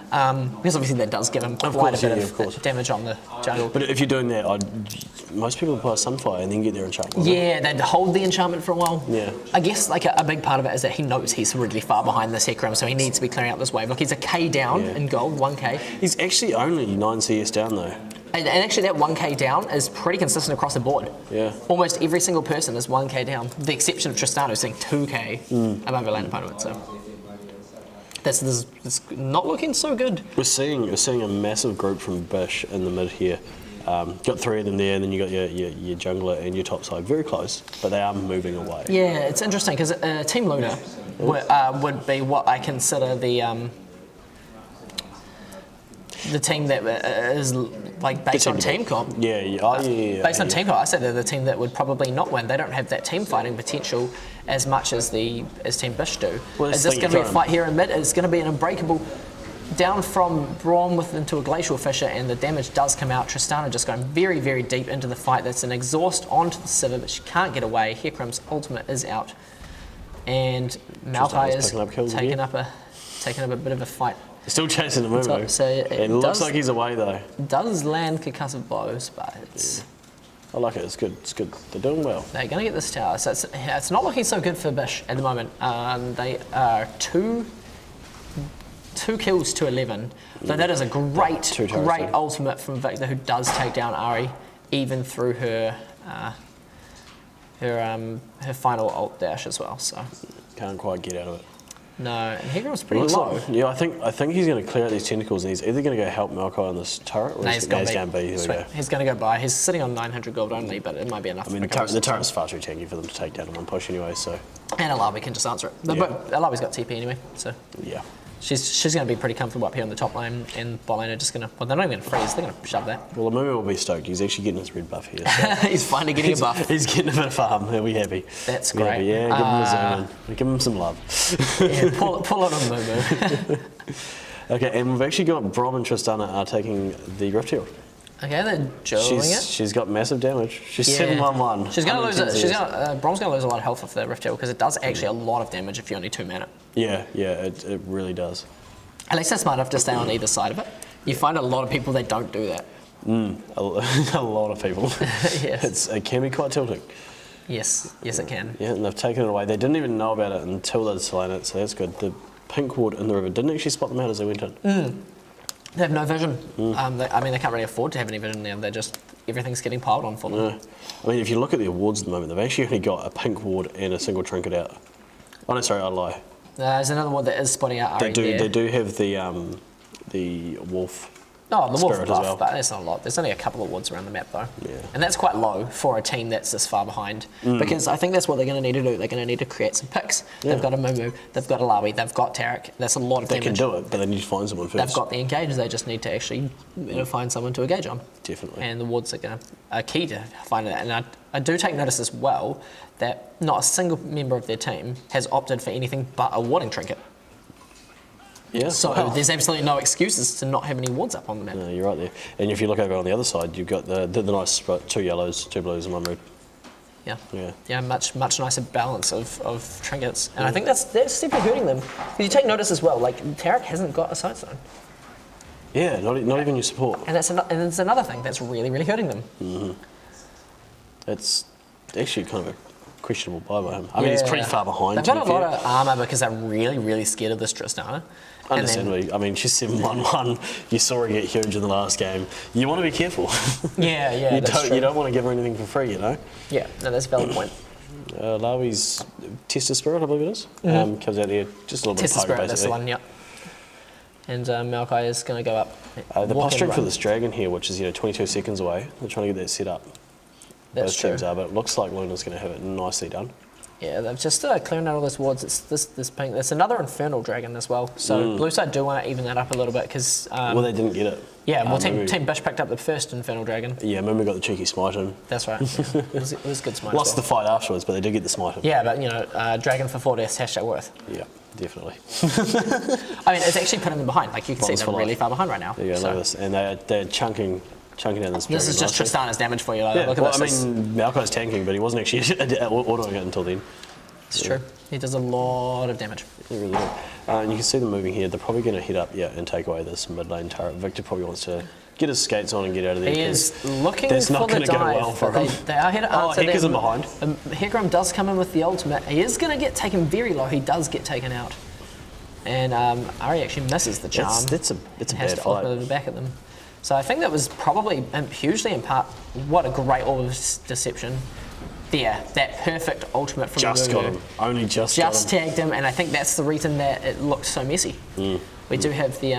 because obviously that does give him quite course, a bit yeah, of of course. damage on the jungle. But if you're doing that, most people apply Sunfire and then get their enchantment. Yeah, they'd hold the enchantment for a while. Yeah. I guess like a big part of it is that he knows he's really far behind this Hikram, so he needs to be clearing out this wave. Look, he's a K down Yeah. in gold, 1K. He's actually only 9 CS down though. And actually that 1K down is pretty consistent across the board. Yeah. Almost every single person is 1K down, with the exception of Tristano saying 2K above a lane opponent. So this is not looking so good. We're seeing a massive group from Bish in the mid here. Got 3 of them there, and then you got your jungler and your top side very close, but they are moving away. Yeah, it's interesting because Team Luna would be what I consider the team that is like based on team comp. Yeah. Based on team comp, I say they're the team that would probably not win. They don't have that team fighting potential as much as Team Bish do. Well, is that's this the going to be thing, a fight here in mid? It's going to be an unbreakable down from Braum into a glacial fissure, and the damage does come out. Tristana just going very, very deep into the fight. That's an exhaust onto the Siva, but she can't get away. Hikram's ultimate is out, and Maokai is picking up kills taking again. up a bit of a fight. Still chasing the Mumu. So it looks like he's away though. Does land concussive blows, but it's, I like it. It's good. They're doing well. they're going to get this tower. So it's not looking so good for Bish at the moment. They are 2 2 kills to 11. So that is a great, Two turrets, great yeah. ultimate from Victor, who does take down Ari, even through her her final ult dash as well. So Can't quite get out of it. no, and Hegrom's pretty Looks low. like, yeah, I think he's going to clear out these tentacles, and he's either going to go help Maokai on this turret, or No, he's gonna going to be. Here we sweet. go. He's going to go by. He's sitting on 900 gold only, but it might be enough. I mean, to the turret's far too tanky for them to take down in one push anyway. So And Alawi can just answer it. Yeah. But Alawi's got TP anyway, so yeah. she's going to be pretty comfortable up here on the top lane, and bot lane are just going to. Well, they're not even going to freeze. They're going to shove that. Well, Amumu will be stoked. He's actually getting his red buff here. So. He's finally getting a buff. He's getting a bit of farm. He'll be happy. That's He'll be great. happy. Yeah, give him a zoom in. Give him some love. Yeah, pull it on Mumu. Okay, and we've actually got Brom and Tristana are taking the Rift Hill. Okay, they're dueling it. She's got massive damage. She's Yeah. 7-1-1. She's going to lose it. 110 She's CS. going. Brom's going to lose a lot of health off the Rift Hill because it does actually a lot of damage if you're only 2 mana. Yeah, it really does. At least they're smart enough to stay on either side of it. You find a lot of people that don't do that. A lot of people. Yes. It can be quite tilting. Yes, it can. Yeah, and they've taken it away. They didn't even know about it until they'd slain it, so that's good. The pink ward in the river didn't actually spot them out as they went in. They have no vision. Mm. They can't really afford to have any vision now. They're just, everything's getting piled on for them. Yeah. I mean, if you look at the awards at the moment, they've actually only got a pink ward and a single trinket out. Oh no, sorry, I lie. There's another one that is spotting out Ari there. They do have the wolf. Oh, the wolf Spirit as buff, well. but that's not a lot. There's only a couple of woods around the map though. Yeah. And that's quite low for a team that's this far behind. Because I think that's what they're going to need to do. They're going to need to create some picks. Yeah. They've got a Mumu, they've got a Lawi, they've got Tarek. That's a lot of They damage. can do it, but they need to find someone first. They've got the engage, they just need to actually find someone to engage on. Definitely. And the wards are key to finding that. And I do take notice as well that not a single member of their team has opted for anything but a warding trinket. Yeah. So Wow. there's absolutely no excuses to not have any wards up on the map. No, you're right there. And if you look over on the other side, you've got the nice spot, 2 yellows, 2 blues, and 1 red. Yeah. Yeah. Yeah, much nicer balance of trinkets. And I think that's definitely hurting them. Because you take notice as well, like Tarek hasn't got a sight zone. Yeah, not even your support. And it's another thing that's really, really hurting them. It's actually kind of a questionable buy by him. I mean, he's pretty far behind. They've to got be a lot fair. of armour because they're really, really scared of this Tristana. And then- Understandably. I mean, she's 7-1-1. You saw her get huge in the last game. You want to be careful. Yeah, that's true. You don't want to give her anything for free, you know? Yeah, no, that's a valid point. Lawi's Tester Spirit, I believe it is, comes out here just a little bit Test the of poker, spirit, that's the basically. one, yeah. And Maokai is going to go up. They're walk and posturing for run. this dragon here, which is 22 seconds away. They're trying to get that set up. That's Both true. teams are, but it looks like Luna's going to have it nicely done. Yeah, they've just clearing out all those wards. It's this pink. There's another Infernal Dragon as well. So blue side do want to even that up a little bit because Well, they didn't get it. yeah, well, Mumu- team Bish picked up the first Infernal Dragon. Yeah, Mumu got the cheeky smite in. That's right. Yeah. It was good smite. Lost as the well. fight afterwards, but they did get the smite in. Yeah, but Dragon for 4 deaths, hashtag worth. Yeah, definitely. I mean, it's actually putting them behind. Like you can see, Bronze they're for really life. far behind right now. There you go, So look at this. And they're chunking down this this is dragon just nicely. Tristana's damage for you. Like, Yeah, look at well, this. I mean, Malkai's tanking, but he wasn't actually autoing it until then. It's true. He does a lot of damage. He really did. And you can see them moving here. They're probably going to head up, and take away this mid lane turret. Victor probably wants to get his skates on and get out of there. He 'cause is looking that's for not the gonna go dive. well for but him. they are here to Oh, answer Hecker's them. in behind. Hecarim does come in with the ultimate. He is going to get taken very low. He does get taken out. And Ari actually misses the charm. That's a and has bad to fight. ultimate back at them. So I think that was probably hugely in part, what a great orb of deception. There, that perfect ultimate from Just Mumu. got him. Only just got him. Tagged him, and I think that's the reason that it looked so messy. We do have the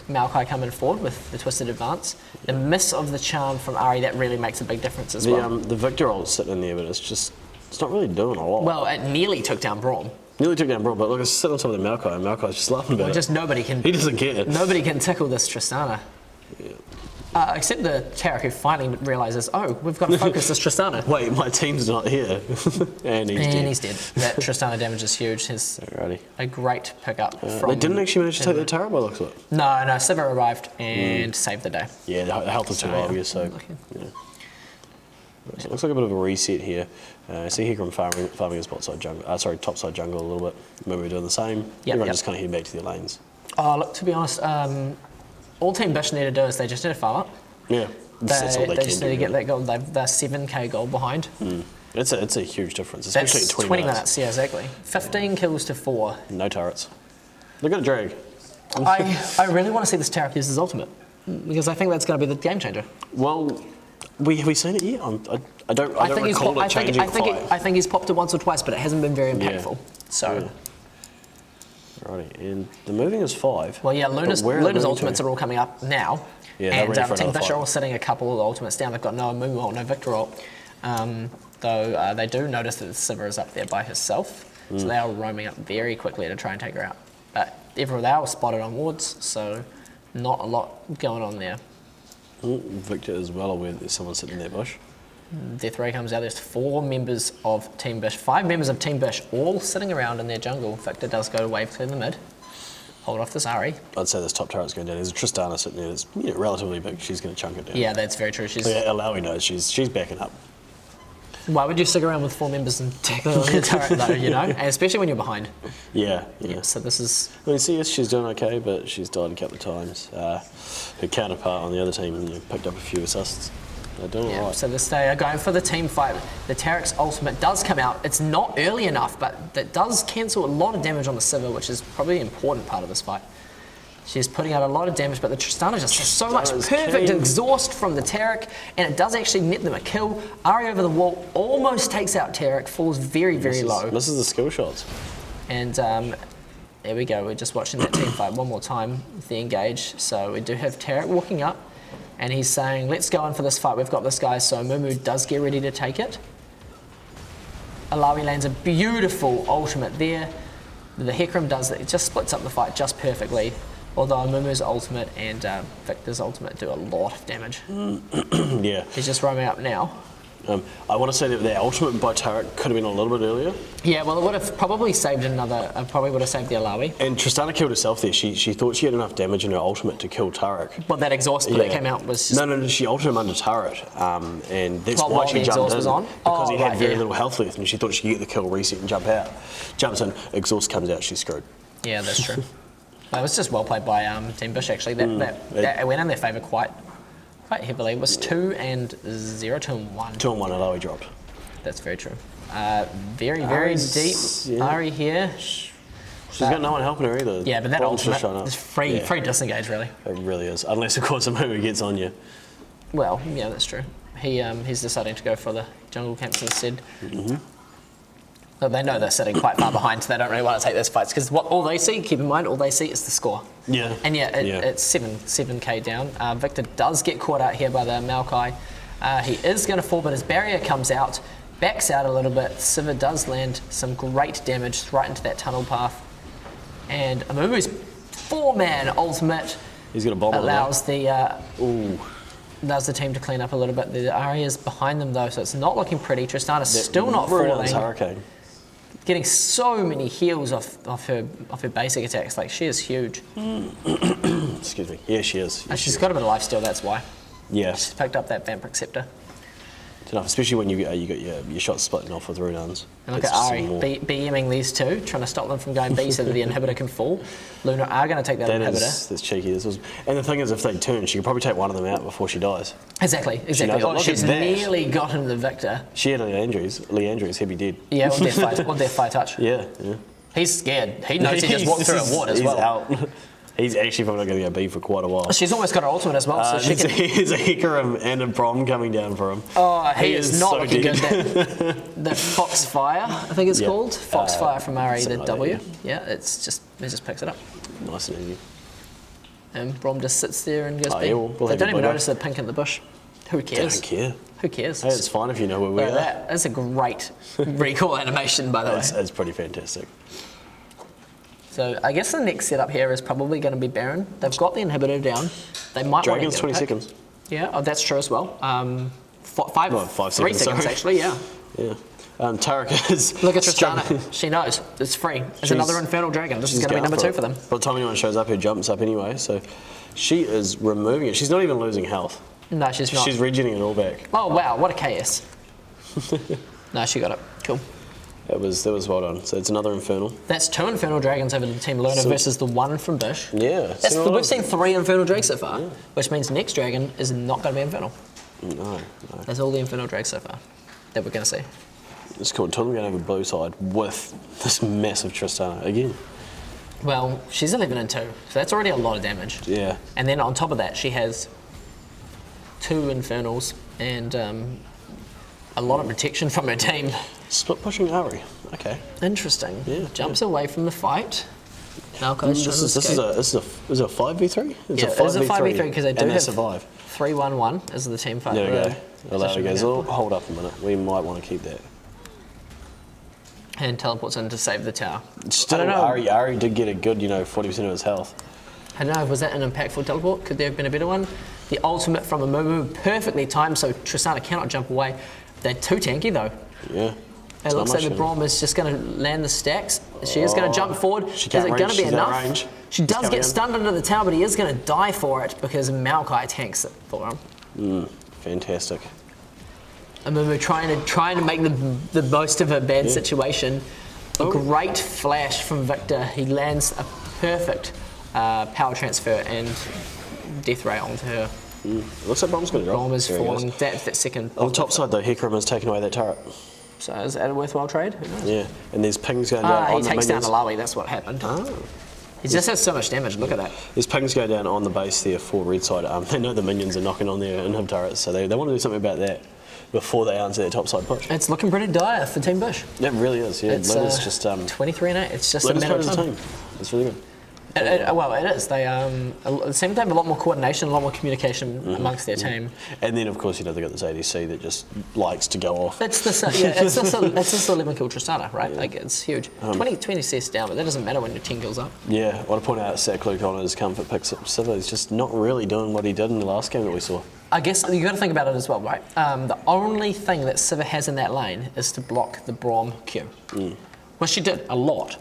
Maokai coming forward with the twisted advance. The miss of the charm from Ari, that really makes a big difference as well. The Victor ult's sitting in there, but it's not really doing a lot. Well, it nearly took down Braum. Nearly took down Braun, but look, it's sitting on top of the Maokai, and Maokai's just laughing about Well, it. just nobody He can doesn't care. tickle this Tristana. Except the Tarek, who finally realises, oh, we've got to focus this Tristana. Wait, my team's not here. and he's And dead. he's dead. That Tristana damage is huge. He's Alrighty. a great pickup from... They didn't actually manage to take the turret by the looks of it. No, Sivir arrived and saved the day. Yeah, the health is too So, low, yeah. I guess, so. Okay. Yeah. So it looks like a bit of a reset here. See Hecarim farming his top side jungle a little bit. Maybe we're doing the same. Everyone just kind of heading back to their lanes. Oh, look, to be honest, all Team Bish need to do is they just need to farm up. Yeah, that's all they They can just do. need to get really. that goal. They're 7k goal behind. It's a huge difference, especially That's at 20 minutes. yeah, exactly. 15 kills to 4. No turrets. Look at the drag. I really want to see this Tarek use his ultimate because I think that's going to be the game changer. Well, have we seen it yet? I don't he's recall pop- it changing I think he's popped it once or twice, but it hasn't been very impactful. So. Righty, and the moving is 5. Well, yeah, Luna's But where are they moving ultimates to? are all coming up now. Yeah, they're and ready for Team another Bish are fight. all sitting a couple of the ultimates down. They've got no Mumu ult, no Victor ult. Though they do notice that Siva is up there by herself. So they are roaming up very quickly to try and take her out. But everywhere they are spotted on wards, so not a lot going on there. Victor is well aware that there's someone sitting in that bush. Death Ray comes out. There's 4 members of Team Bish, 5 members of Team Bish, all sitting around in their jungle. Victor does go wave clear the mid. Hold off this Ari. I'd say this top turret's going down. There's a Tristana sitting there that's relatively big. She's going to chunk it down. Yeah, that's very true. She's. Yeah, Alawi knows she's backing up. Why would you stick around with 4 members and tackle on your turret though, you know? And especially when you're behind. Yeah. So this is... I mean, CS, she's doing okay, but she's died a couple of times. Her counterpart on the other team picked up a few assists. They're doing all right. So they are going for the team fight. The Tarek's ultimate does come out. It's not early enough, but that does cancel a lot of damage on the Siva, which is probably an important part of this fight. She's putting out a lot of damage, but the Tristana just has so much Tristana's perfect king. exhaust from the Tarek, and it does actually net them a kill. Ari over the wall almost takes out Tarek, falls very, very low. This is the skill shots. And there we go. We're just watching that team fight one more time with the engage. So we do have Tarek walking up, and he's saying, let's go in for this fight. We've got this guy. So Mumu does get ready to take it. Alawi lands a beautiful ultimate there. The Hecarim does it. It just splits up the fight just perfectly. Although Mumu's ultimate and Victor's ultimate do a lot of damage. Yeah. He's just roaming up now. I want to say that the ultimate by Tarek could have been a little bit earlier. Yeah, well, it would have probably saved another. Probably would have saved the Alawi. And Tristana killed herself there. She thought she had enough damage in her ultimate to kill Tarek. But that exhaust that came out was just... No, she ulted him under turret, and that's Well, why while she the jumped exhaust in. was on? Because Oh, he had right, very yeah. little health left, and she thought she could get the kill, reset, and jump out. Jumps in, exhaust comes out, she's screwed. Yeah, that's true. That was just well played by Team Bish actually. That went in their favour quite heavily. It was 2 and 0, 2 and 1. 2 and 1, Alawi dropped. That's very true. Very deep. yeah. Ari here. She's got no one helping her either. Yeah, but that Bottom's just ultimate showing up. is free Yeah, disengage really. it really is. Unless, of course, a movie gets on you. Well, yeah, that's true. He's deciding to go for the jungle camps instead. But they know they're sitting quite far behind, so they don't really want to take those fights because all they see, keep in mind, all they see is the score. Yeah. And it's 7k down. Victor does get caught out here by the Maokai. He is going to fall, but his barrier comes out, backs out a little bit. Siva does land some great damage right into that tunnel path. And Amumu's 4-man ultimate He's got a bomb allows the team to clean up a little bit. The Arya's behind them though, so it's not looking pretty. Tristana's still not falling. Hurricane. Getting so many heals off her basic attacks. Like, she is huge. Excuse me. Yeah, she is. And she's got a bit of life still, that's why. Yeah. She's picked up that Vampiric Scepter. It's enough, especially when you got your shots splitting off with Runans. And look at Ari BMing these two, trying to stop them from going B so that the inhibitor can fall. Luna are going to take that inhibitor. That's cheeky. And the thing is, if they turn, she could probably take one of them out before she dies. Exactly. knows, Oh, look she's at that. nearly gotten the Victor. She had Lee Andrews, he'd be dead. Yeah, or Death Fire Touch. Yeah. He's scared. He knows he just walked through a ward as he's well. Out. He's actually probably not going to go B for quite a while. She's almost got her ultimate as well, so she can... There's a Hecarim and a Brom coming down for him. Oh, he is not so looking dead. good. The Foxfire, I think it's called. Foxfire from Ari, the something like W. that, Yeah, it just picks it up. Nice and easy. And Brom just sits there and goes Oh, B. yeah, we'll They have don't a even bugger. notice the pink in the bush. Who cares? Don't care. Who cares? Hey, it's fine if you know where we Look are. at that. That's a great recall animation, by the way. It's pretty fantastic. So I guess the next setup here is probably going to be Baron. They've got the inhibitor down. They might Dragon's want to 20 seconds. Yeah, oh, that's true as well. 5 3 seconds, seconds sorry. actually, yeah. Yeah. Tarek is... Look at struggling. Tristana. She knows. It's free. There's She's- another Infernal Dragon. This is She's going to be going number 2 it. for them. By the time anyone shows up, her jumps up anyway, so she is removing it. She's not even losing health. No, she's not. She's regenerating it all back. Oh, wow. What a KS. No, she got it. Cool. That was well done. So it's another Infernal. That's 2 Infernal Dragons over to Team Luna So- versus the 1 from Bish. Yeah. We've seen 3 Infernal Drakes so far, which means next Dragon is not going to be Infernal. No. That's all the Infernal Drakes so far that we're going to see. It's cool. Totally going to have a blue side with this massive Tristana again. Well, she's 11 and 2, so that's already a lot of damage. Yeah. And then on top of that, she has 2 Infernals and a lot of protection from her team. Split pushing Ari. Okay. Interesting. Yeah, Jumps away from the fight. Malko's This is a 5v3? It's Yeah, it is a 5v3 because they do and have survive. 3-1-1 as the team fight. There we go. Allow position goes. now. Oh, hold up a minute. We might want to keep that. And teleports in to save the tower. Still, I don't know. Ari did get a good, 40% of his health. I don't know, was that an impactful teleport? Could there have been a better one? The ultimate from Amumu, perfectly timed so Tristana cannot jump away. They're too tanky though. Yeah. It looks like the Braum is just going to land the stacks. She is going to jump forward. Is it going to be She's out of enough? range. She does get stunned under the tower, but he is going to die for it because Maokai tanks it for him. Fantastic. Amumu trying to make the most of her bad situation. A great flash from Victor. He lands a perfect power transfer and death ray onto her. Looks like Braum's going to drop. Braum is There he falling. goes. That second. On the top side though, Hecarim has taken away that turret. So is that a worthwhile trade? Who knows? Yeah, and there's pings going down Ah, he on the takes down minions. Alawi. That's what happened. Oh. He just has so much damage. Look at that. There's pings going down on the base there for red side. They know the minions are knocking on their inhib turrets, so they want to do something about that before they answer their top side push. It's looking pretty dire for Team Bush. It really is, yeah. It's Luna's just 23 and 8. It's just Luna's a matter part of of the time. team. It's really good. Well, it is. They seem to have a lot more coordination, a lot more communication amongst their team. And then of course they got this ADC that just likes to go off. It's this 11 kill Tristana, right? Like it's huge. 20 CS down, but that doesn't matter when your 10 kills up. Yeah, I want to point out Sack Luke on his comfort picks up Siva. He's just not really doing what he did in the last game that we saw. I guess you got to think about it as well, right? The only thing that Siva has in that lane is to block the Braum Q. Well, she did a lot,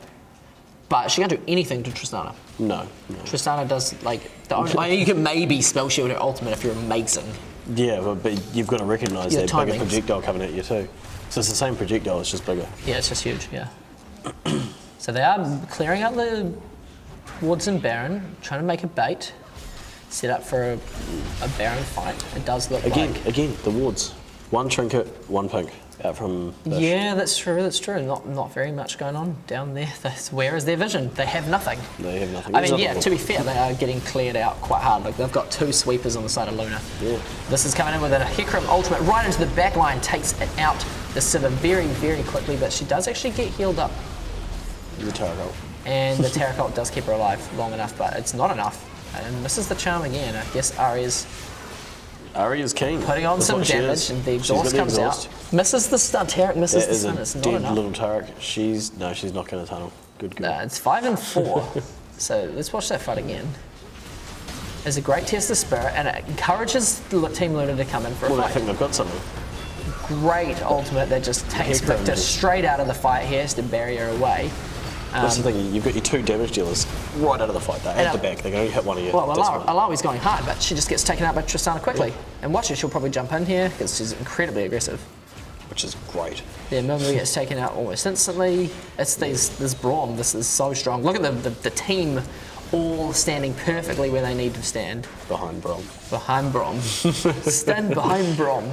but she can't do anything to Tristana. No. Tristana does you can maybe spell shield her ultimate if you're amazing. Yeah, but you've got to recognise Your that bigger timings. projectile coming at you too. So it's the same projectile, it's just bigger. Yeah, it's just huge. Yeah. So they are clearing out the woods and Baron, trying to make a bait, set up for a Baron fight. It does look Again, like. the wards. One trinket, one pink out from Bish. Yeah, that's true. That's true. Not very much going on down there. Where is their vision? They have nothing. They have nothing. I mean, yeah. To be fair, they are getting cleared out quite hard. Like they've got 2 sweepers on the side of Luna. Yeah. This is coming in with a Hecarim ultimate right into the back line, takes it out the Siva very, very quickly, but she does actually get healed up. The turret ult. And the Terra Cult does keep her alive long enough, but it's not enough. And misses the charm again. I guess Ari's Ari is keen. putting on That's some what she damage, is. and the She's got exhaust the comes exhaust. out. Misses the stun. Tarek misses That the is stun. a It's not dead enough. little Tarek. She's not going to tunnel. Good. It's 5 and 4. So let's watch that fight again. It's a great test of spirit, and it encourages Team Luna to come in for a Well, I fight. think they've got something. Great ultimate that just takes Hecarim Victor just- straight out of the fight. He has to bury her away. That's the thing. You've got your 2 damage dealers right out of the fight. They're at the back. They can only hit one of you. Well, That's fine. Alawi's going hard, but she just gets taken out by Tristana quickly. And watch her, she'll probably jump in here because she's incredibly aggressive. Which is great. Yeah, Momo gets taken out almost instantly. It's this Braum, this is so strong. Look at the team all standing perfectly where they need to stand. Behind Braum. Behind Braum. Stand behind Braum.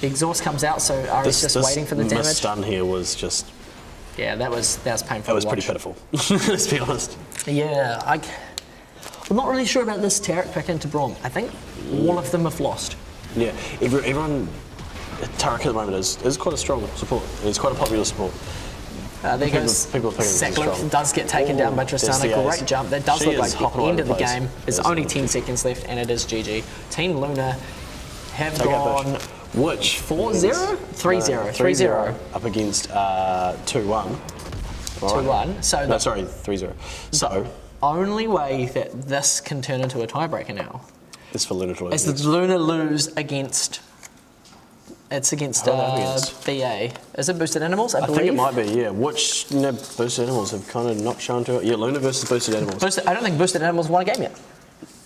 The exhaust comes out, so Ari's just waiting for the damage. This stun here was just. Yeah, that was painful. That was to pretty watch. pitiful. Let's be honest. Yeah, I'm not really sure about this Tarek pick into Braum. I think all of them have lost. Yeah, everyone. Tarek at the moment is quite a strong support. It's quite a popular support. There goes people think it's Sackler strong. does get taken down by That's Tristana. the ace. Great jump. That does She look is like hopping the all end over of the the place. game. There's That's only the 10 seconds left, and it is GG. Team Luna have Take out gone Bush. Which 4-0? 3-0. 3-0. up against 2-1. 2-1. So No, the sorry, 3-0. So only way that this can turn into a tiebreaker now it's for Luna to lose. is next. that Luna lose against. It's against Who are they against? BA. Is it Boosted Animals? I I believe. think it might be, yeah. Which Boosted Animals have kind of not shown to it. Yeah, Luna versus Boosted Animals. I don't think Boosted Animals won a game yet.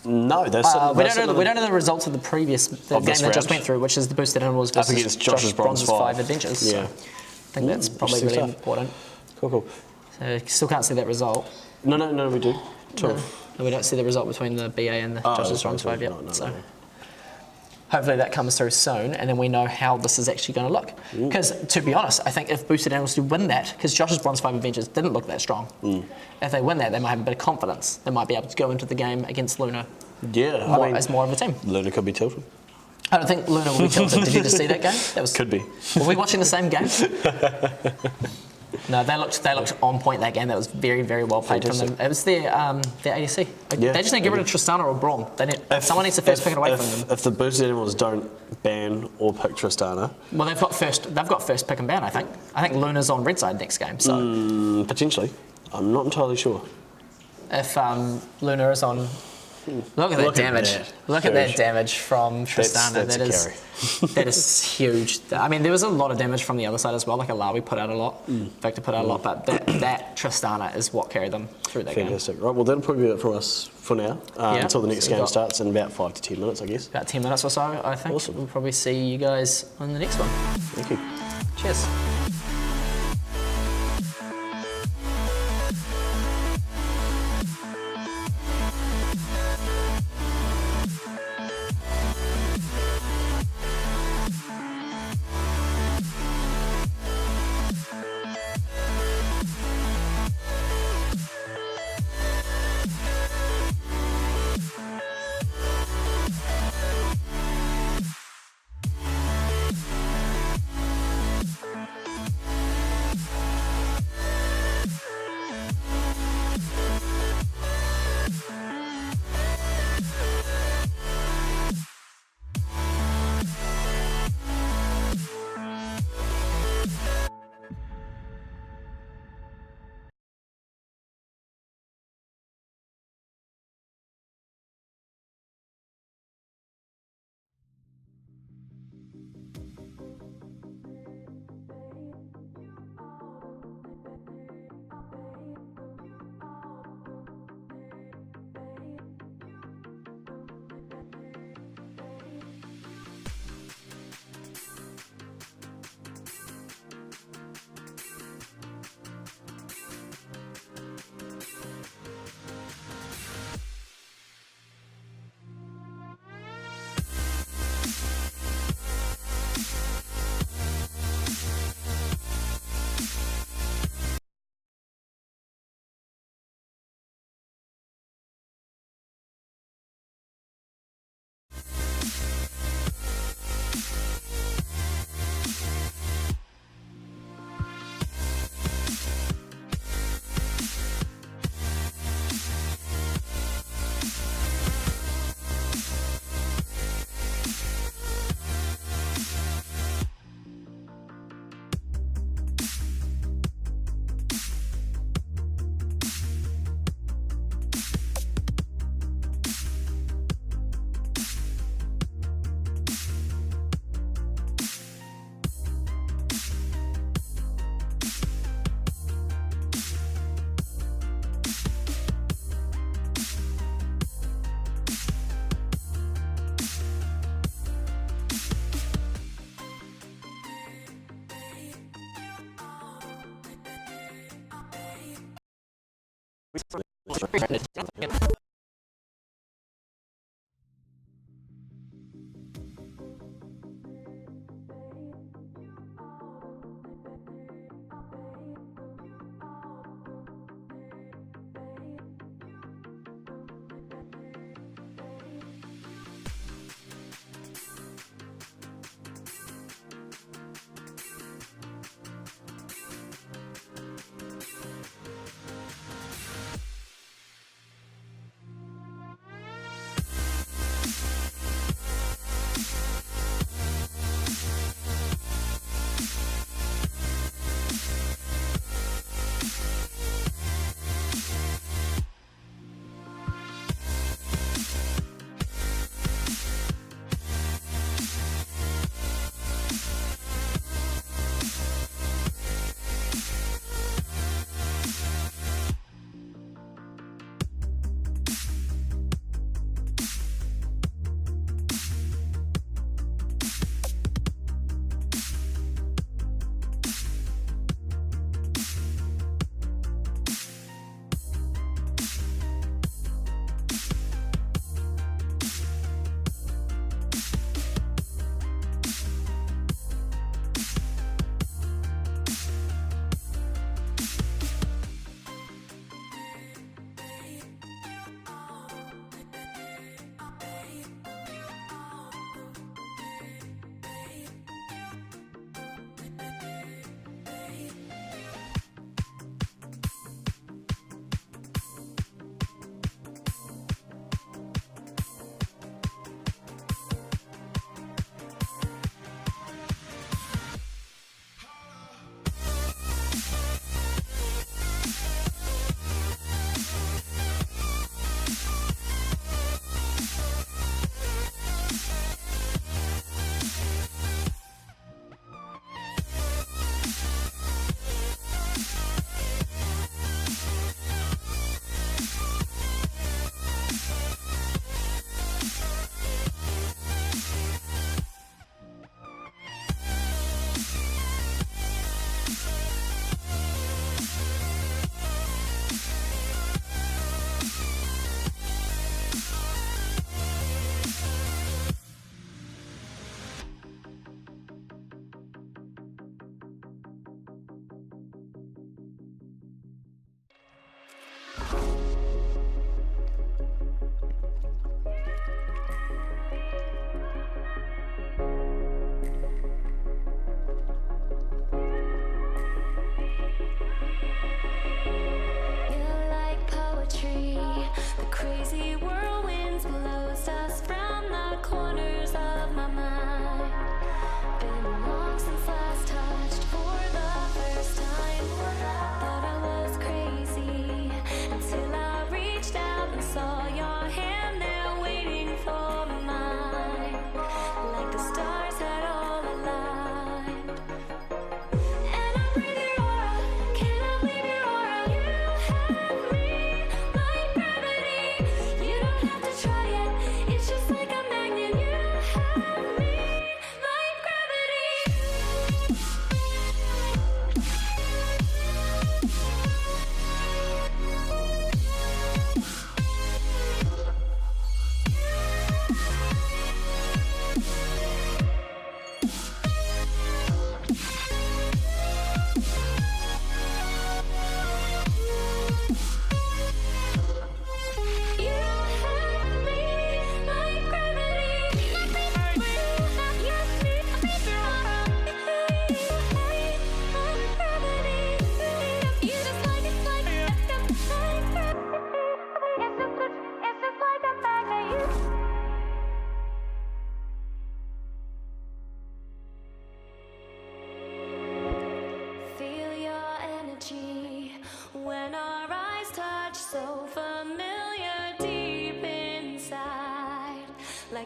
No, that's We don't know the results of the previous game this that just round? went through, which is the Boosted Animals versus against Josh's Bronze 5 5. Adventures. Yeah. So I think that's probably interesting really stuff. important. Cool. So still can't see that result. No, we do. No, we don't see the result between the BA and the Josh's Bronze 5 yet. No. So hopefully that comes through soon, and then we know how this is actually going to look. Because to be honest, I think if Boosted Animals do win that, because Josh's Bronze 5 Adventures didn't look that strong, if they win that, they might have a bit of confidence. They might be able to go into the game against Luna as more of a team. Luna could be tilted. I don't think Luna will be tilted. Did you just see that game? That was. Could be. Were we watching the same game? No, they looked on point that game. That was very, very well played from them. It was their ADC. Yeah, They just need to get rid of Tristana or Braum. Someone needs to first pick it away from them. If the Boosted Animals don't ban or pick Tristana, Well, they've got first pick and ban. I think Luna's on red side next game. So potentially, I'm not entirely sure. if Luna is on. Look at that damage. Look at that damage from Tristana. That is huge. I mean, there was a lot of damage from the other side as well. Like Alawi put out a lot, Victor put out a lot, but that Tristana is what carried them through that Fantastic. game. Right, well, that'll probably be it from us for now until the next So game we've got starts in about 5 to 10 minutes, I guess. About 10 minutes or so, I think. Awesome. We'll probably see you guys on the next one. Thank you. Cheers.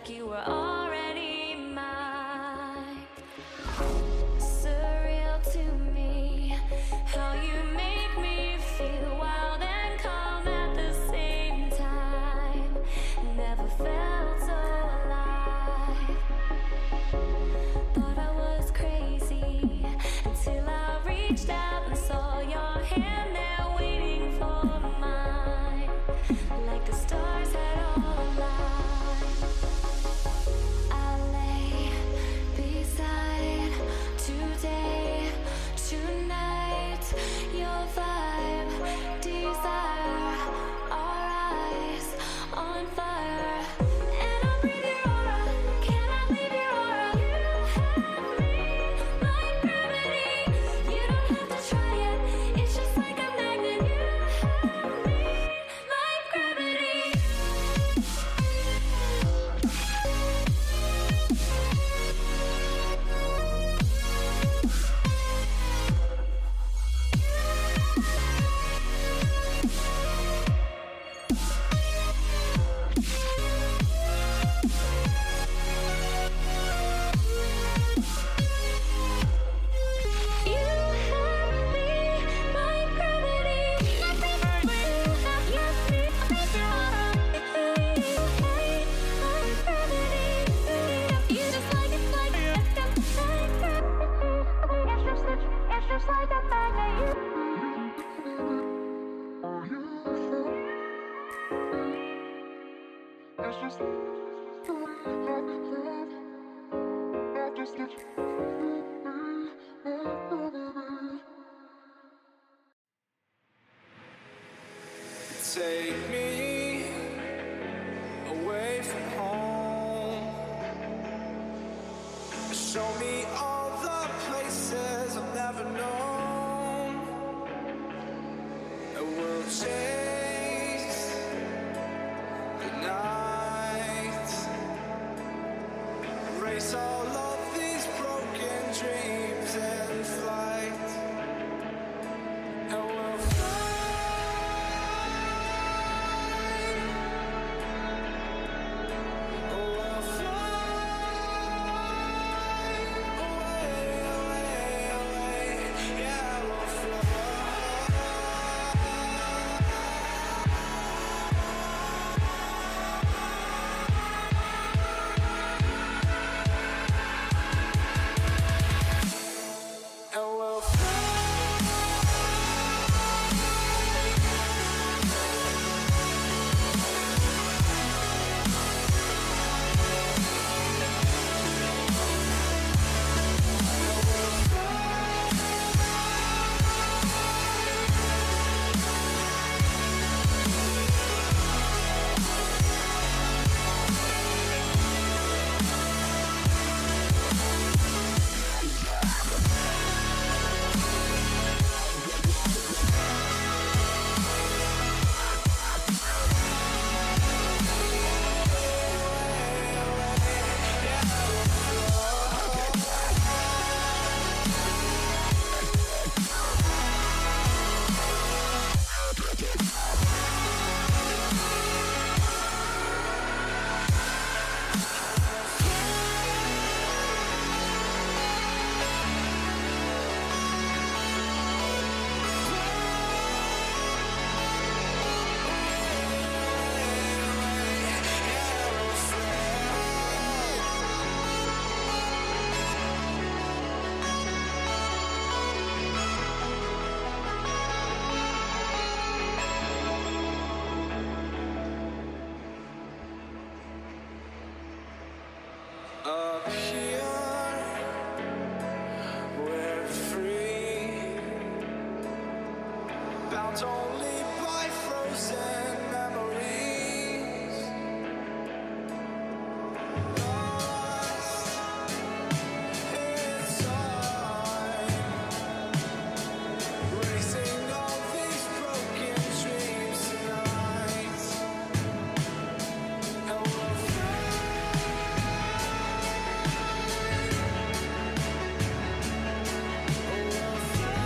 like you were already mine. Surreal to me how you make me feel wild and calm at the same time. Never felt so alive. Thought I was crazy until I reached out and saw your hand there waiting for mine, like the stars had all aligned. I lay beside today, tonight, your vibe, desire, our eyes on fire. And I breathe your aura, cannot leave your aura. You have me like gravity. You don't have to try it, it's just like a magnet. You have me like gravity. You have me like gravity. You have me like gravity. You just like it's like it's just like a magnet. Take me away from home. Show me all the places I've never known. And we'll chase the night. Erase all of these broken dreams in flight. And we'll fly. We'll fly away, away, away. Yeah, we'll fly. And we'll up here, we're free, bound only by frozen memories, lost in time, racing all these broken dreams tonight, and we'll fly. We'll fly.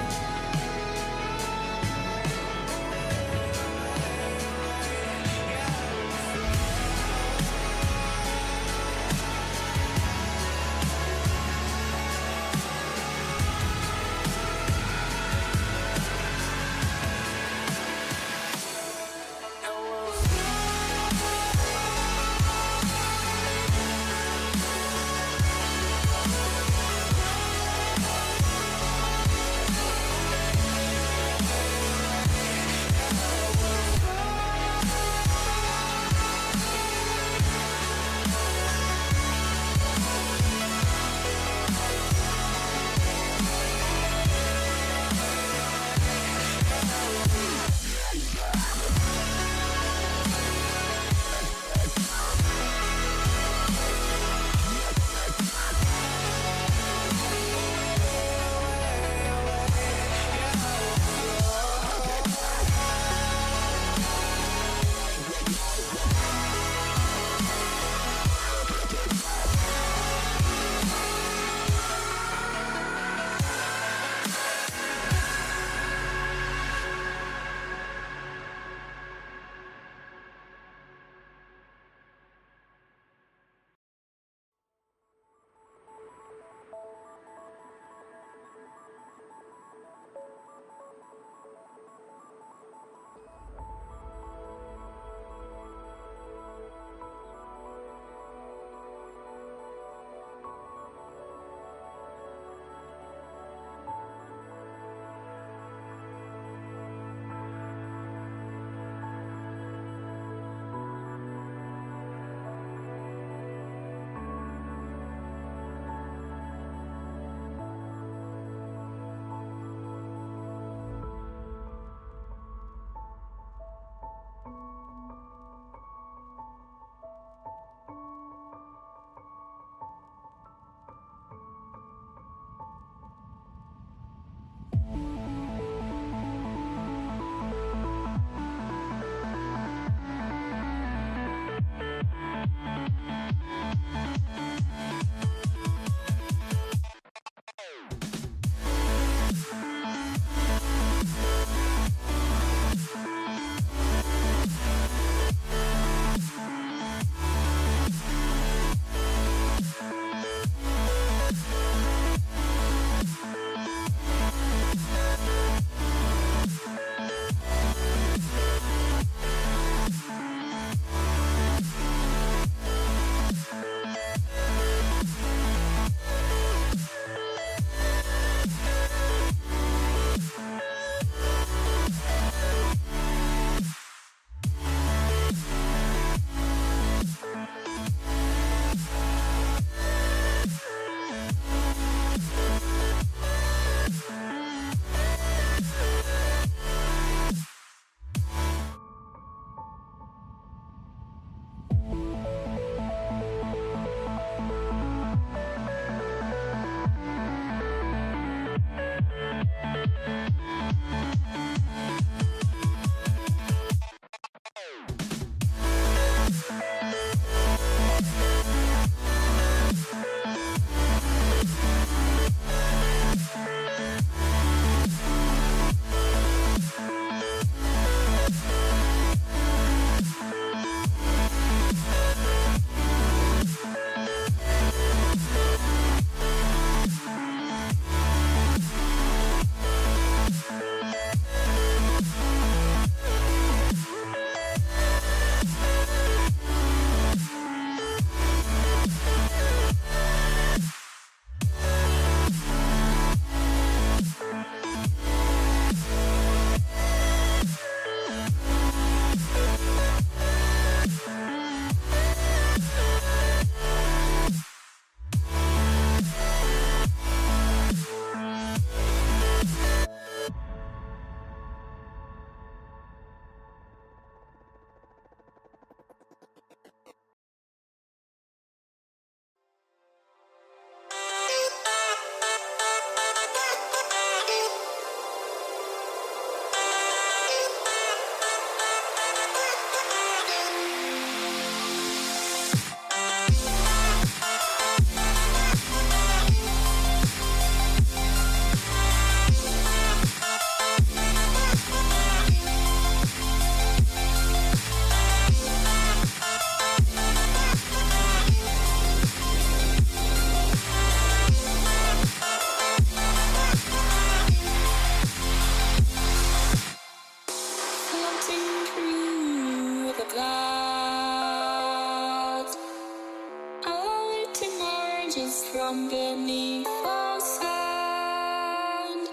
emerges from beneath the sand.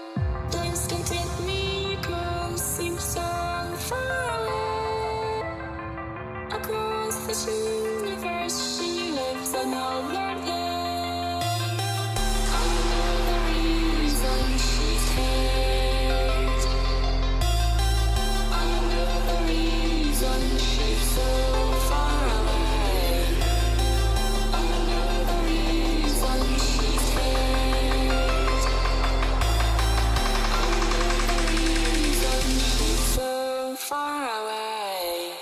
The instinctive miracle seems so far away. Across this universe, she lives another day. I know the reason she's hate. I know the reason she's so far away. I know the reason she's hate. I know the reason she's so far away.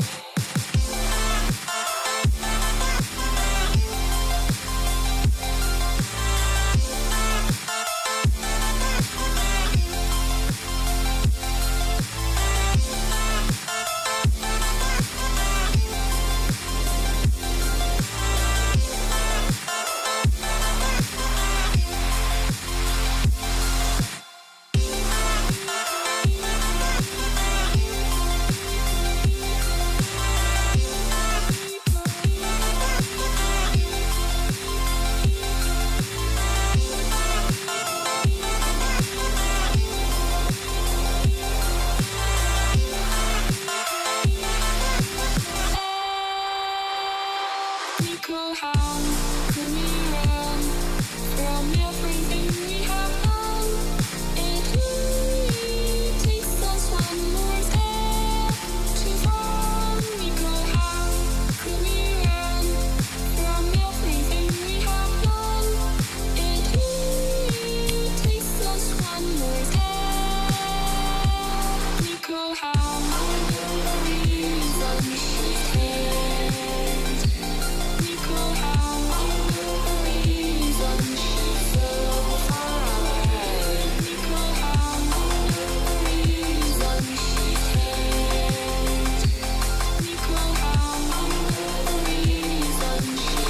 Nicole, how could we run from everything we have done? It only takes us one more step to fall. Nicole, how could we run from everything we have done? It only takes us one more step. Nicole, how I know the reason she's here. Nicole, how I know the reason she's so far away. Nicole, how I know the reason she's hate. Nicole, how I know the reason she's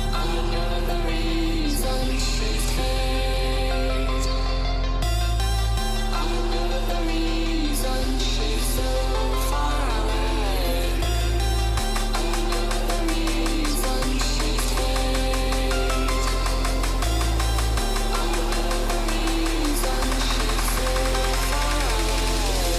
I know the reason she's hate. I know the reason she's so far away. I know the reason she's hate. I know the reason she's so far away.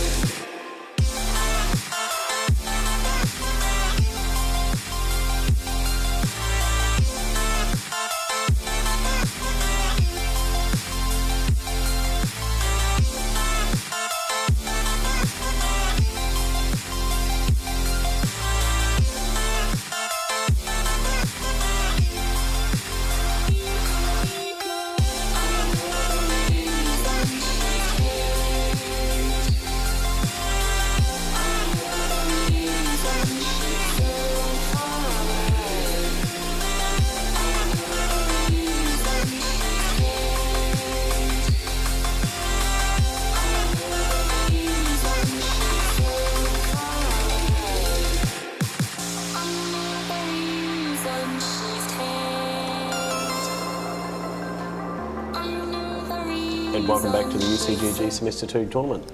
And welcome back to the UCGG Semester 2 tournament.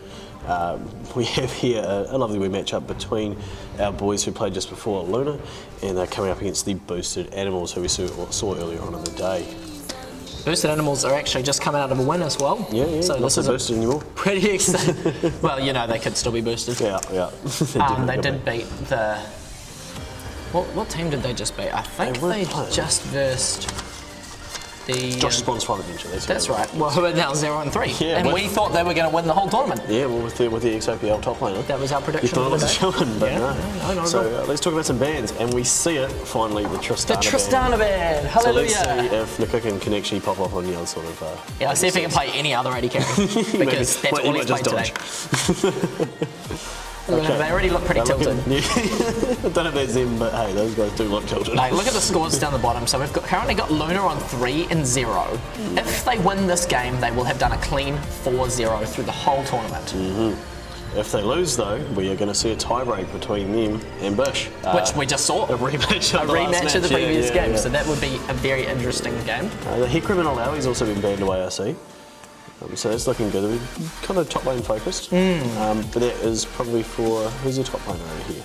We have here a lovely wee match-up between our boys who played just before Luna, and they're coming up against the Boosted Animals who we saw earlier on in the day. Boosted Animals are actually just coming out of a win as well. Yeah, So not this so is boosted anymore. pretty exciting. Well, you know, they could still be boosted. Yeah. They did beat the... What team did they just beat? I think They were they playing. just versed the... Josh's Bronze 5 Adventure. That's right. Well, who are now 0-3. Yeah, and with- we thought they were going to win the whole tournament. Yeah, well, with the XOPL top laner. That was our You prediction. thought it was a for the day. showing, but Yeah, no. not So at all. let's talk about some bands, and we see it finally. The The Tristana. Tristana band. So let's Hallelujah. see if Nikka can actually pop off on the other sort of. Yeah, let's see if he can play any other AD carry. Because that's Well, all he he's might played just today. dodge. They already look pretty They're tilted. I don't know if that's them, but hey, those guys do look tilted. Like, look at the scores down the bottom. So we've currently got Luna on 3-0. If they win this game, they will have done a clean 4-0 through the whole tournament. If they lose, though, we are going to see a tiebreak between them and Bush. Which we just saw. A rematch of A rematch of the previous game. Yeah. So that would be a very interesting game. The Hecarim and Alawi's also been banned away, I see. So that's looking good. We're kind of top lane focused. But that is probably for... Who's the top laner over here?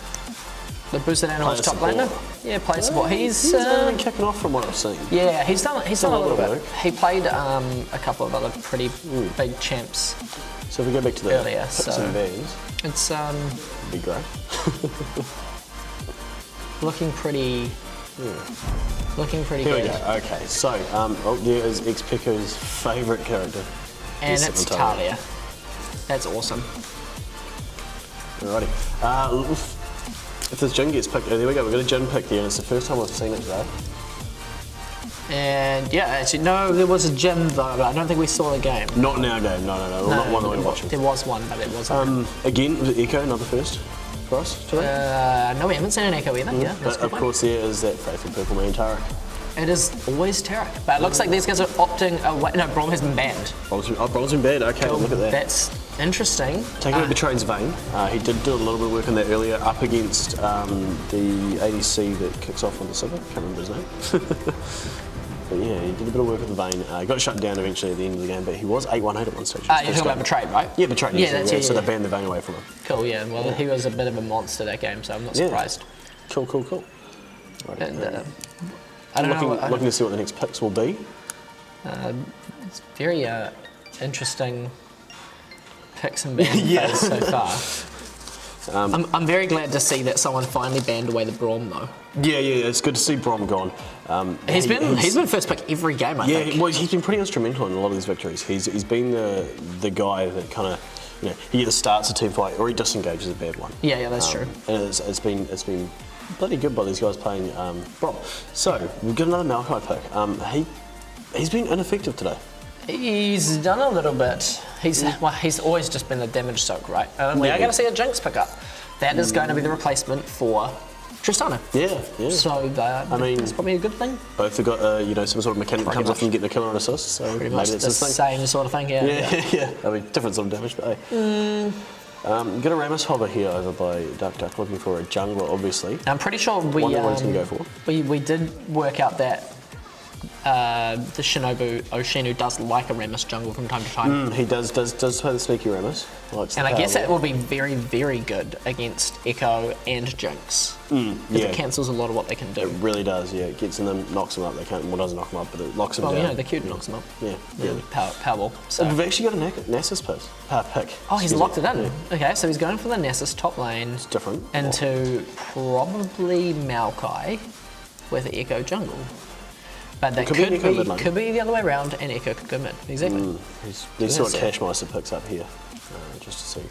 The boosted animals top Player laner. support. Yeah, player support. He's been kicking off from what I've seen. yeah, he's done a little bit. work. He played a couple of other pretty big champs. So if we go back to the Earlier, picks so- and bans, It's it'd be great. looking pretty Here good. we go. Okay, so there is ex-Pico's favourite character. And Yes, it's Talia. Talia. That's awesome. Alrighty. If this Jin gets picked, oh, there we go. We've got a Jin pick there, and it's the first time I've seen it today. And yeah, actually, no, there was a gem though, but I don't think we saw the game. Not in our game. No. Well, not one that we're watching. There was one, but it wasn't. Again, was it Echo, another first for us today? No, we haven't seen an echo either. Yeah, that's But a good of one. course, there is that faithful purple man Tarek. It is always Tarek. But it looks like these guys are opting away. No, Brom has been banned. Bronze in bed. Okay, look at that. That's interesting. Taking over Train's vein. He did do a little bit of work on that earlier up against the ADC that kicks off on the Silver. Can't remember his name. But yeah, he did a bit of work with the vein. Got shut down eventually at the end of the game, but he was 8-1-8 at one stage. You're talking about Betrayed, right? Yeah, Betrayed. Yeah, that's it. So they banned the vein away from him. Cool, yeah. Well, he was a bit of a monster that game, so I'm not Yeah. surprised. Cool. Right, And I don't know. looking to see what the next picks will be. It's very interesting picks and bans phase so far. I'm very glad to see that someone finally banned away the Braum though. Yeah, it's good to see Brom gone. He's been first pick every game, I think. Well, he's been pretty instrumental in a lot of these victories. He's been the guy that kind of, he either starts a team fight or he disengages a bad one. Yeah, that's true. And it's been bloody good by these guys playing Brom. So we've got another Maokai pick. He's been ineffective today. He's done a little bit. He's always just been a damage soak, right? We are going to see a Jinx pick up. That is going to be the replacement for Tristana. Yeah. So I mean, it's probably a good thing. Both have got some sort of mechanic that comes off and getting a kill or an assist. So Pretty maybe much that's the his thing. same sort of thing, yeah. Yeah. I mean, different sort of damage, but hey. Got a Rammus Hobber here over by Duck looking for a jungler, obviously. I'm pretty sure Wonder what he's going to go for. we did work out that the Shinobu Oshinu does like a Rammus jungle from time to time. He does play the sneaky Rammus. Likes the And I guess power that will be very, very good against Echo and Jinx. yeah. It cancels a lot of what they can do. It really does, yeah. It gets in them, knocks them up. They can't, well, doesn't knock them up, but it locks them Well, down. the Q knocks them up. Yeah, really. Powerball. So. We've actually got a Nessus pick. Oh, he's Excuse locked me. it in. Yeah. Okay, so he's going for the Nessus top lane. It's different. Into probably Maokai with Echo jungle. But that Could be Echo mid lane. could be the other way around, and Echo could go mid. Exactly. Let's see what Cashmeister picks up here, just to see.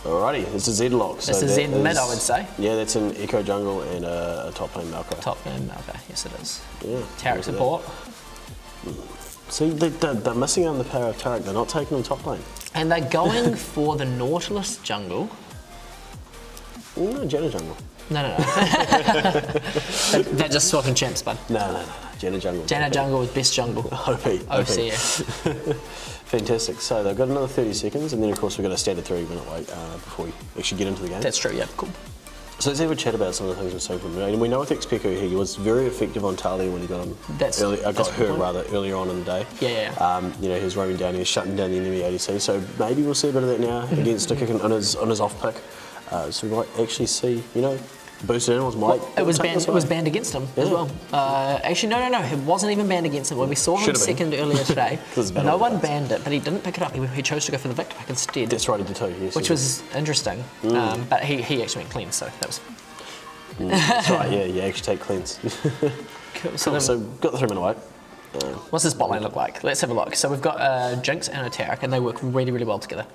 Alrighty, this is Z-Lock. This is Z mid, I would say. Yeah, that's an Echo jungle and a top lane Maokai. Top lane Maokai, yes it is. Yeah. Tarek look at support. that. See, they're missing out on the power of Tarek. They're not taking on top lane. And they're going for the Nautilus jungle. No, Jenna jungle. No. They're just swapping champs, bud. No. Jenna jungle. Janna jungle with best jungle. OP. OCS. Fantastic. So they've got another 30 seconds, and then of course we've got a standard 3-minute wait before we actually get into the game. That's true, yeah, cool. So let's have a chat about some of the things we've seen from him. And we know with Xpeko he was very effective on Talia when he got him. Got her earlier on in the day. Yeah. He was roaming down, he was shutting down the enemy ADC. So maybe we'll see a bit of that now against Dickick on his off pick. So we might actually see, boosted animals might. It was banned against him as well. Actually, no. It wasn't even banned against him. When we saw him second earlier today, no one banned it, but he didn't pick it up. He chose to go for the Victor pick instead. That's right, he did too. Yes, which was interesting. But he actually went clean, so that was. That's right. Yeah, you actually take cleans. Cool. So got the 3-minute wait. What's this bot lane look like? Let's have a look. So we've got Jinx and a Tarek, and they work really, really well together.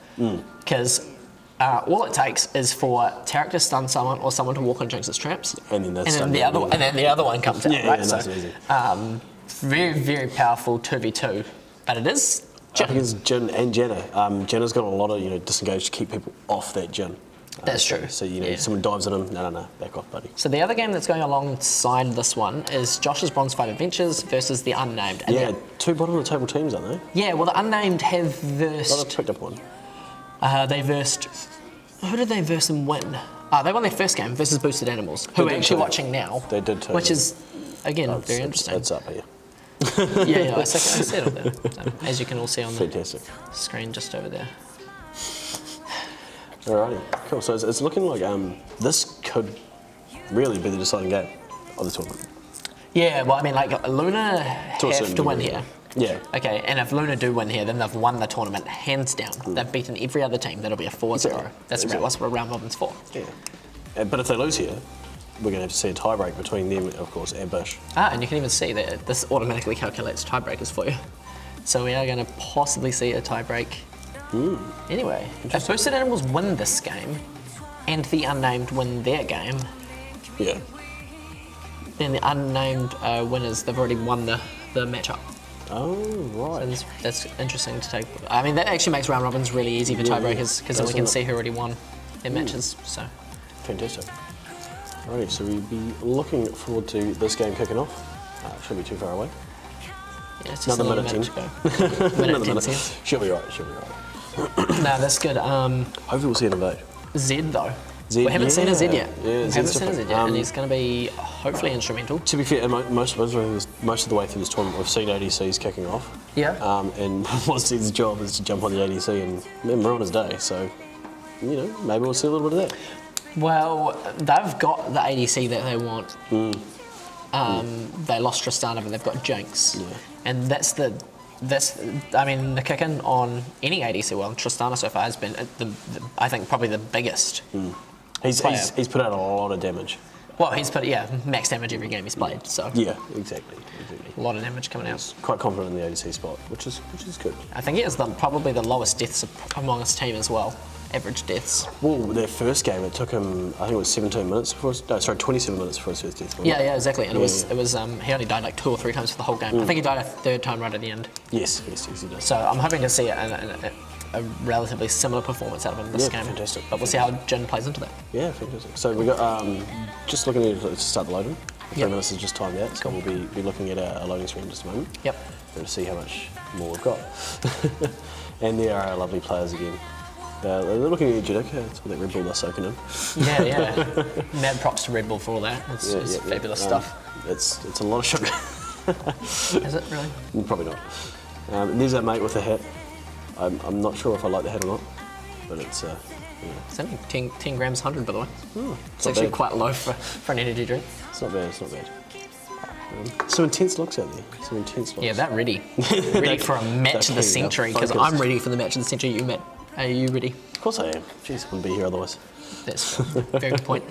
Because all it takes is for Tarek to stun someone or someone to walk on Jinx's traps, and then the other one comes out. Yeah, right? nice So, and easy. very, very powerful 2v2, but it is. I think it's Jin and Jenna. Jenna's got a lot of disengage to keep people off that Jin. That's true. So, you know, Yeah. someone dives at him, no, back off, buddy. So the other game that's going alongside this one is Josh's Bronze 5 Adventures versus the Unnamed. And Yeah, two bottom of the table teams, aren't they? yeah, well, the Unnamed have Oh, versed... they've picked up one. They versed... Who did they verse and win? They won their first game versus Boosted Animals, who They we're did actually too. watching now. They did too, Which yeah. is, again, very interesting. It's up here. Yeah, I said it there. So, as you can all see on the Fantastic. screen just over there. Alrighty, cool. So it's looking like this could really be the deciding game of the tournament. Yeah, well, I mean, like, Luna To a have certain to win degree, here. Yeah. Okay, and if Luna do win here, then they've won the tournament hands down. They've beaten every other team. That'll be a 4-0. Exactly. That's Exactly. that's what a round robin's for. Yeah. But if they lose here, we're going to have to see a tiebreak between them, of course, and Bish. And you can even see that this automatically calculates tiebreakers for you. So we are going to possibly see a tiebreak. Anyway, if Boosted Animals win this game and the Unnamed win their game, Yeah. then the Unnamed winners, they've already won the matchup. Oh, right. So that's interesting to take. I mean, that actually makes round robins really easy for Yeah, tiebreakers because then we doesn't can it? see who already won their matches. So Fantastic. Alrighty, so we'll be looking forward to this game kicking off. Shouldn't be too far away. yeah, it's just Another a little minute minute to go. minute 10 seconds. She'll be right, she'll be right. No, that's good. Hopefully we'll see an invade. Zed though. Zed, we haven't seen a Zed yeah. yet. Yeah, we haven't Zed's seen a different. Zed yet, and he's going to be hopefully instrumental. To be fair, most of the way through this tournament, we've seen ADCs kicking off. Yeah. And what's his job is to jump on the ADC and we're on his day. So, you know, maybe we'll see a little bit of that. Well, they've got the ADC that they want. They lost Tristana, but they've got Jinx. Yeah. And I mean, the kick-in on any ADC, well, Tristana so far has been, I think, probably the biggest. He's Player. put out a lot of damage. Well, he's put, max damage every game he's played, so Yeah, exactly. a lot of damage coming out. Quite confident in the ADC spot, which is good. I think he has probably the lowest deaths among his team as well, average deaths. Well, their first game, it took him, I think it was 17 minutes before, 27 minutes before his first death. wasn't Yeah, it? exactly. And Yeah, it was he only died like 2 or 3 times for the whole game. I think he died a third time right at the end. Yes, he does. So I'm hoping to see a relatively similar performance out of him this Yeah, game. fantastic. But we'll see how Jin plays into that. Yeah, fantastic. So we got just looking at it to start the loading. 3 Yep. minutes is just timed out, so we'll be looking at a loading screen in just a moment. Yep. And to see how much more we've got. And there are our lovely players again. They're looking at Judic, it's all that Red Bull they're soaking in. Yeah. Mad props to Red Bull for all that. It's Yeah. fabulous stuff. It's a lot of sugar. Is it really? Probably not. There's our mate with the hat. I'm not sure if I like the hat or not, but it's It's only 10 grams 100, by the way. It's not actually bad. quite low for an energy drink. It's not bad. Some intense looks out there. Some intense looks. Yeah, that ready. Ready for a match of the keen, they're century, because focused. I'm ready for the match of the century. Are you ready? Of course I am. Jeez, I wouldn't be here otherwise. That's a very good point.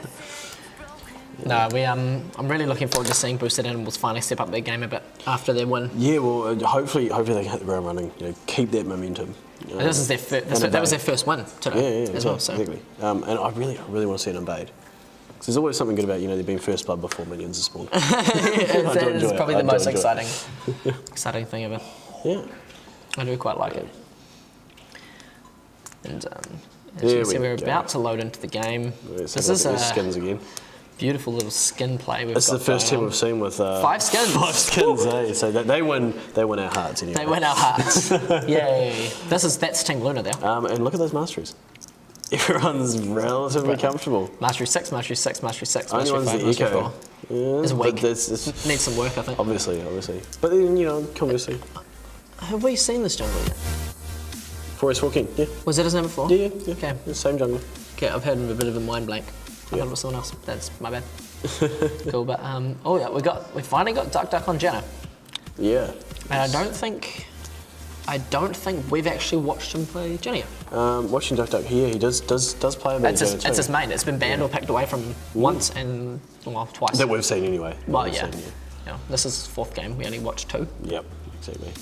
No, I'm really looking forward to seeing Boosted Animals finally step up their game a bit after their win. Yeah, well, hopefully they can hit the ground running. You know, keep that momentum. This is their that was their first win today Yeah, as well. So exactly. And I really want to see it invade. Because there's always something good about there being first blood before minions are spawned. that do is enjoy it. probably I the do most enjoy it. exciting thing ever. Yeah. I do quite like it. And as There you can see, we we're go. about to load into the game. Let's This have is a look at a these skins again. beautiful little skin play we've It's got the first going team on. we've seen with 5 skins. 5 skins, eh? So they win our hearts anyway. They win our hearts. Yay. That's Team Luna there. And look at those masteries. Everyone's relatively comfortable. Mastery 6, Mastery 6, Mastery 6, Only Mastery one's 5, the Mastery eco. 4. Yeah, It's but weak. this Needs some work, I think. obviously. But then, conversely. Have we seen this jungle yet? Forest Walking, yeah. Was that his name before? Yeah. Okay. Yeah, same jungle. Okay, I've had a bit of a mind blank. I thought it was someone else. That's my bad. Cool, but oh yeah, we finally got Duck on Janna. Yeah. And I don't think we've actually watched him play Janna yet. Watching Duck here, he does play a bit. It's his main. It's been banned or picked away from once and twice. That we've seen anyway. Well, We've yeah. seen, Yeah, this is 4th game. We only watched 2. Yep, exactly.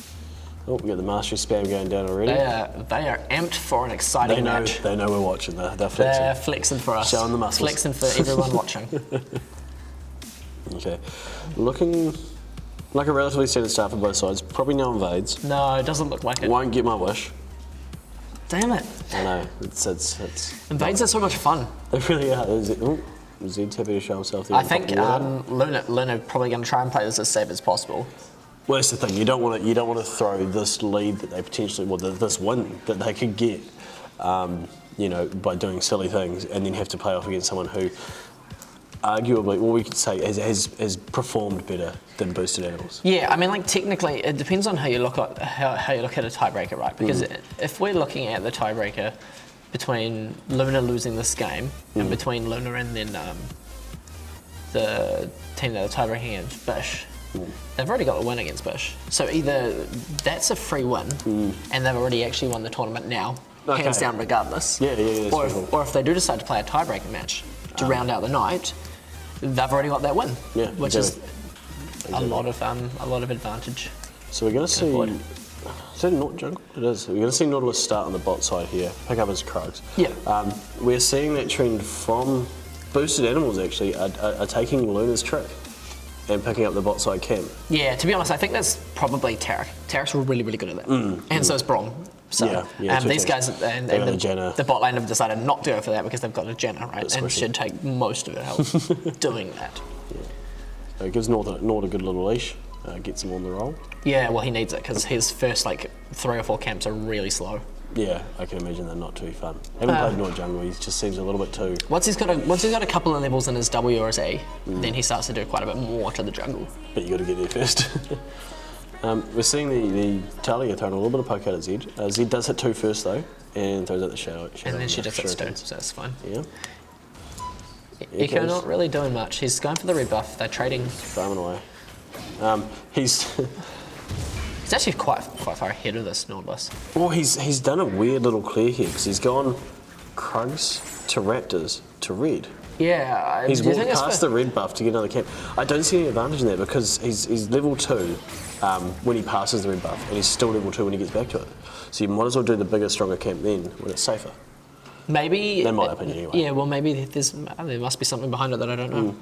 Oh, we got the mastery spam going down already. They are amped for an exciting match. They know we're watching. They're flexing. They're flexing for us. Showing the muscles. Flexing for everyone watching. Okay. Looking like a relatively standard start for both sides. Probably no invades. No, it doesn't look like it. Won't get my wish. damn it. I know, it's Invades are so much fun. they really are. Zed's happy to show himself there. I think Luna probably going to try and play this as safe as possible. Well, that's the thing. You don't want to throw this lead that they potentially, this win that they could get, by doing silly things, and then have to play off against someone who, arguably, we could say has performed better than Boosted Animals. Yeah, I mean, like technically, it depends on how you look at how you look at a tiebreaker, right? Because if we're looking at the tiebreaker between Luna losing this game and between Luna and then the team that are tiebreaking against Bish. They've already got a win against Bish. So either that's a free win and they've already actually won the tournament now, hands down regardless. Yeah, or if they do decide to play a tiebreaker match to round out the night, they've already got that win. Yeah, which is a lot of advantage. So we're going to see... Is that not jungle? It is. We're going to see Nautilus start on the bot side here, pick up his Krugs. Yeah. We're seeing that trend from Boosted Animals actually are taking Luna's trick and picking up the bot side camp. Yeah, to be honest, I think that's probably Tarek. Tarek's really, really good at that. And so is Brom. So these guys and the bot lane have decided not to go for that because they've got a Jenna, right? And should take most of their help doing that. Yeah. So it gives Nord a good little leash, gets him on the roll. Yeah, well, he needs it because his first 3 or 4 camps are really slow. Yeah, I can imagine they're not too fun. Haven't played Nord jungle, he just seems a little bit too... Once he's got a couple of levels in his W or his E, then he starts to do quite a bit more to the jungle. But you got to get there first. We're seeing the Talia throwing a little bit of poke out at Zed. Zed does hit 2 first though, and throws out the shadow. And then she just hits stones, so that's fine. Yeah. Echo not really doing much. He's going for the red buff. They're trading. Farming away. He's actually quite far ahead of this Nautilus. Well, he's done a weird little clear here because he's gone Krugs to Raptors to red. Yeah, he's walked past the red buff to get another camp. I don't see any advantage in that because he's level 2 when he passes the red buff, and he's still level 2 when he gets back to it. So you might as well do the bigger, stronger camp then when it's safer. Maybe. In my opinion, anyway. Yeah, well, maybe there must be something behind it that I don't know.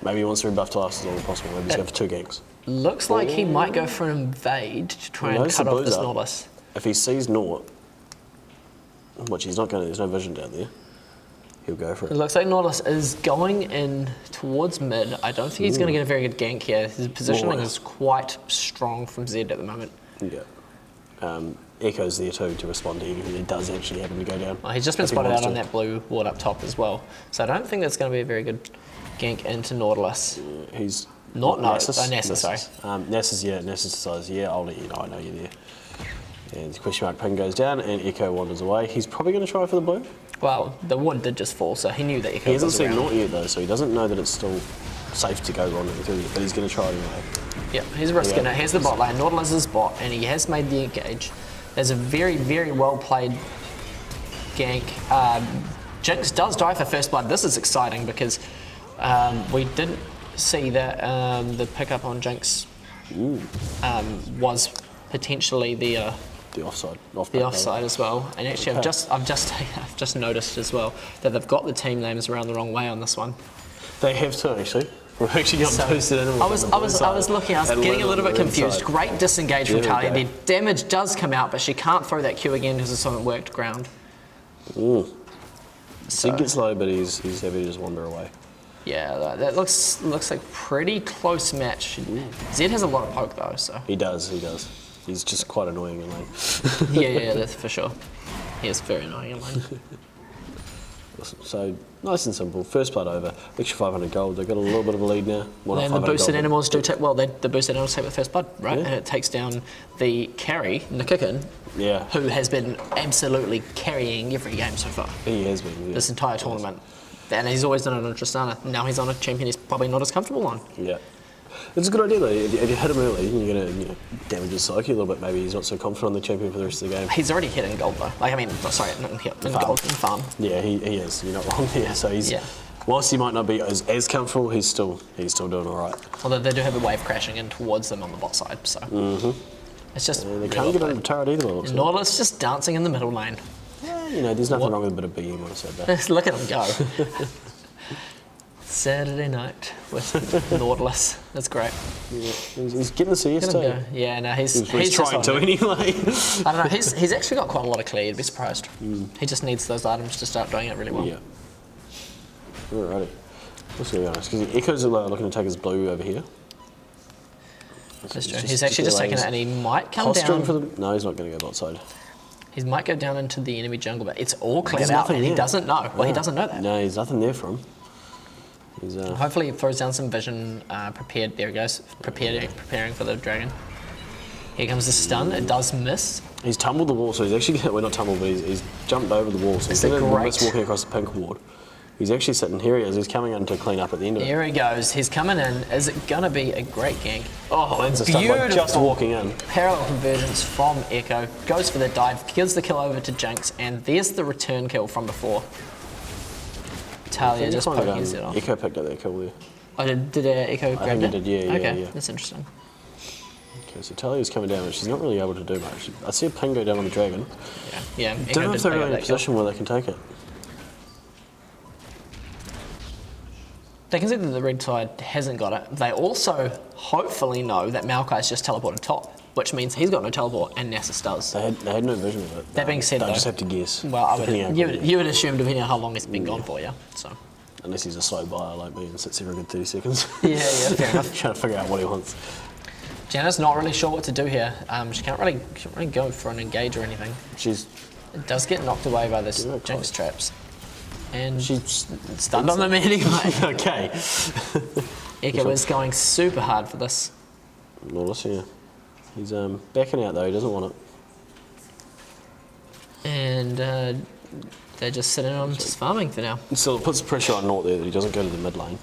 Maybe he wants the red buff to last as long as possible. Maybe he's going for 2 ganks. Looks like he might go for an invade to try and cut off this Nautilus. If he sees Naught, which he's not going to, there's no vision down there, he'll go for it. It looks like Nautilus is going in towards mid. I don't think he's going to get a very good gank here. His positioning is quite strong from Zed at the moment. Yeah. Echo's there too to respond to anything that does actually happen to go down. Well, he's just been spotted out on that blue ward up top as well. So I don't think that's going to be a very good gank into Nautilus. He's Nessus, sorry. Nessus decides, I'll let you know, I know you're there. And the question mark ping goes down and Echo wanders away. He's probably going to try for the blue. Well, the ward did just fall, so he knew that Echo was around. He hasn't seen Naught yet though, so he doesn't know that it's still safe to go wandering through, but he's going to try anyway. Yeah, he's risking it. Here's the bot lane. Nautilus is bot, and he has made the engage. There's a very, very well played gank. Jinx does die for first blood. This is exciting because we didn't see that the pickup on Jinx was potentially the offside as well. And actually, I've just noticed as well that they've got the team names around the wrong way on this one. They have too, actually. We've actually got Boosted Animals. I was looking. I was getting a little bit confused. Great disengage from Talia. The damage does come out, but she can't throw that Q again because it's on worked ground. Zed gets low, but he's happy to just wander away. Yeah, that looks like pretty close match. Zed has a lot of poke though, so. He does. He's just quite annoying in lane. yeah, that's for sure. He is very annoying in lane. So, nice and simple. First blood over. Extra 500 gold. They've got a little bit of a lead now. And the boosted animals do take, the boosted animals take the first blood, right? Yeah. And it takes down the carry, Nikikin, who has been absolutely carrying every game so far. He has been, this entire tournament. And he's always done it on Tristana. Now he's on a champion he's probably not as comfortable on. Yeah. It's a good idea though. If you hit him early, you're going to damage his psyche a little bit. Maybe he's not so confident on the champion for the rest of the game. He's already hitting gold though. Not in gold, in farm. Yeah, he is. You're not wrong there. So he's, whilst he might not be as comfortable, he's still doing all right. Although they do have a wave crashing in towards them on the bot side, so it's just they can't get under turret either. Nautilus just dancing in the middle lane. Yeah, there's nothing wrong with a bit of BM on a set there. Look at him go. Saturday night with Nautilus. That's great. Yeah, he's getting the CS Let him too. go. Yeah, no, he's He's just trying on to it. anyway. I don't know. He's actually got quite a lot of clear. You'd be surprised. He just needs those items to start doing it really well. Yeah. Alrighty. What's going on? Because Echo's looking to take his blue over here. That's true. He's actually just taking it, and he might come Posturing down. for them? No, he's not going to go outside. He might go down into the enemy jungle, but it's all cleared There's out, nothing and he there. doesn't know. Well, he doesn't know that. No, there's nothing there for him. He's Hopefully, he throws down some vision. Prepared. There he goes. Preparing for the dragon. Here comes the stun. It does miss. he's tumbled the wall, so he's actually well not tumbled, but he's jumped over the wall, so he's It's a going to great- miss walking across the pink ward. He's actually sitting here. He is. He's coming in to clean up at the end of it. Here he goes. He's coming in. Is it gonna be a great gank? Oh, that's a stuff like just Beautiful. walking in. Parallel convergence from Echo. Goes for the dive. Gives the kill over to Jinx, and there's the return kill from before. Talia just poking his head off. Echo picked up that kill there. Oh, did Echo grab think he it? did, yeah, Okay, yeah. that's interesting. Okay, so Talia's coming down, but she's not really able to do much. I see a ping go down on the dragon. Yeah, Don't Echo know if did they're pick up really in a that kill. position where they can take it. They can see that the red side hasn't got it. They also hopefully know that Maokai's just teleported top, which means he's got no teleport and Nessus does. They had no vision of it. That being said, they though, just have to guess. Well, I depending on would, you would assume depending on how long it's been gone for, yeah. So. unless he's a slow buyer like me and sits here for a good 30 seconds. Yeah, fair enough. Trying to figure out what he wants. Janna's not really sure what to do here. She can't really go for an engage or anything. She's It does get knocked away by this Yeah, Jinx traps. And she's stunned on them anyway. okay. Echo is going super hard for this. Lawless, yeah. He's backing out though. He doesn't want it. And they're just sitting on just farming for now. So it puts pressure on Nort there that he doesn't go to the mid lane.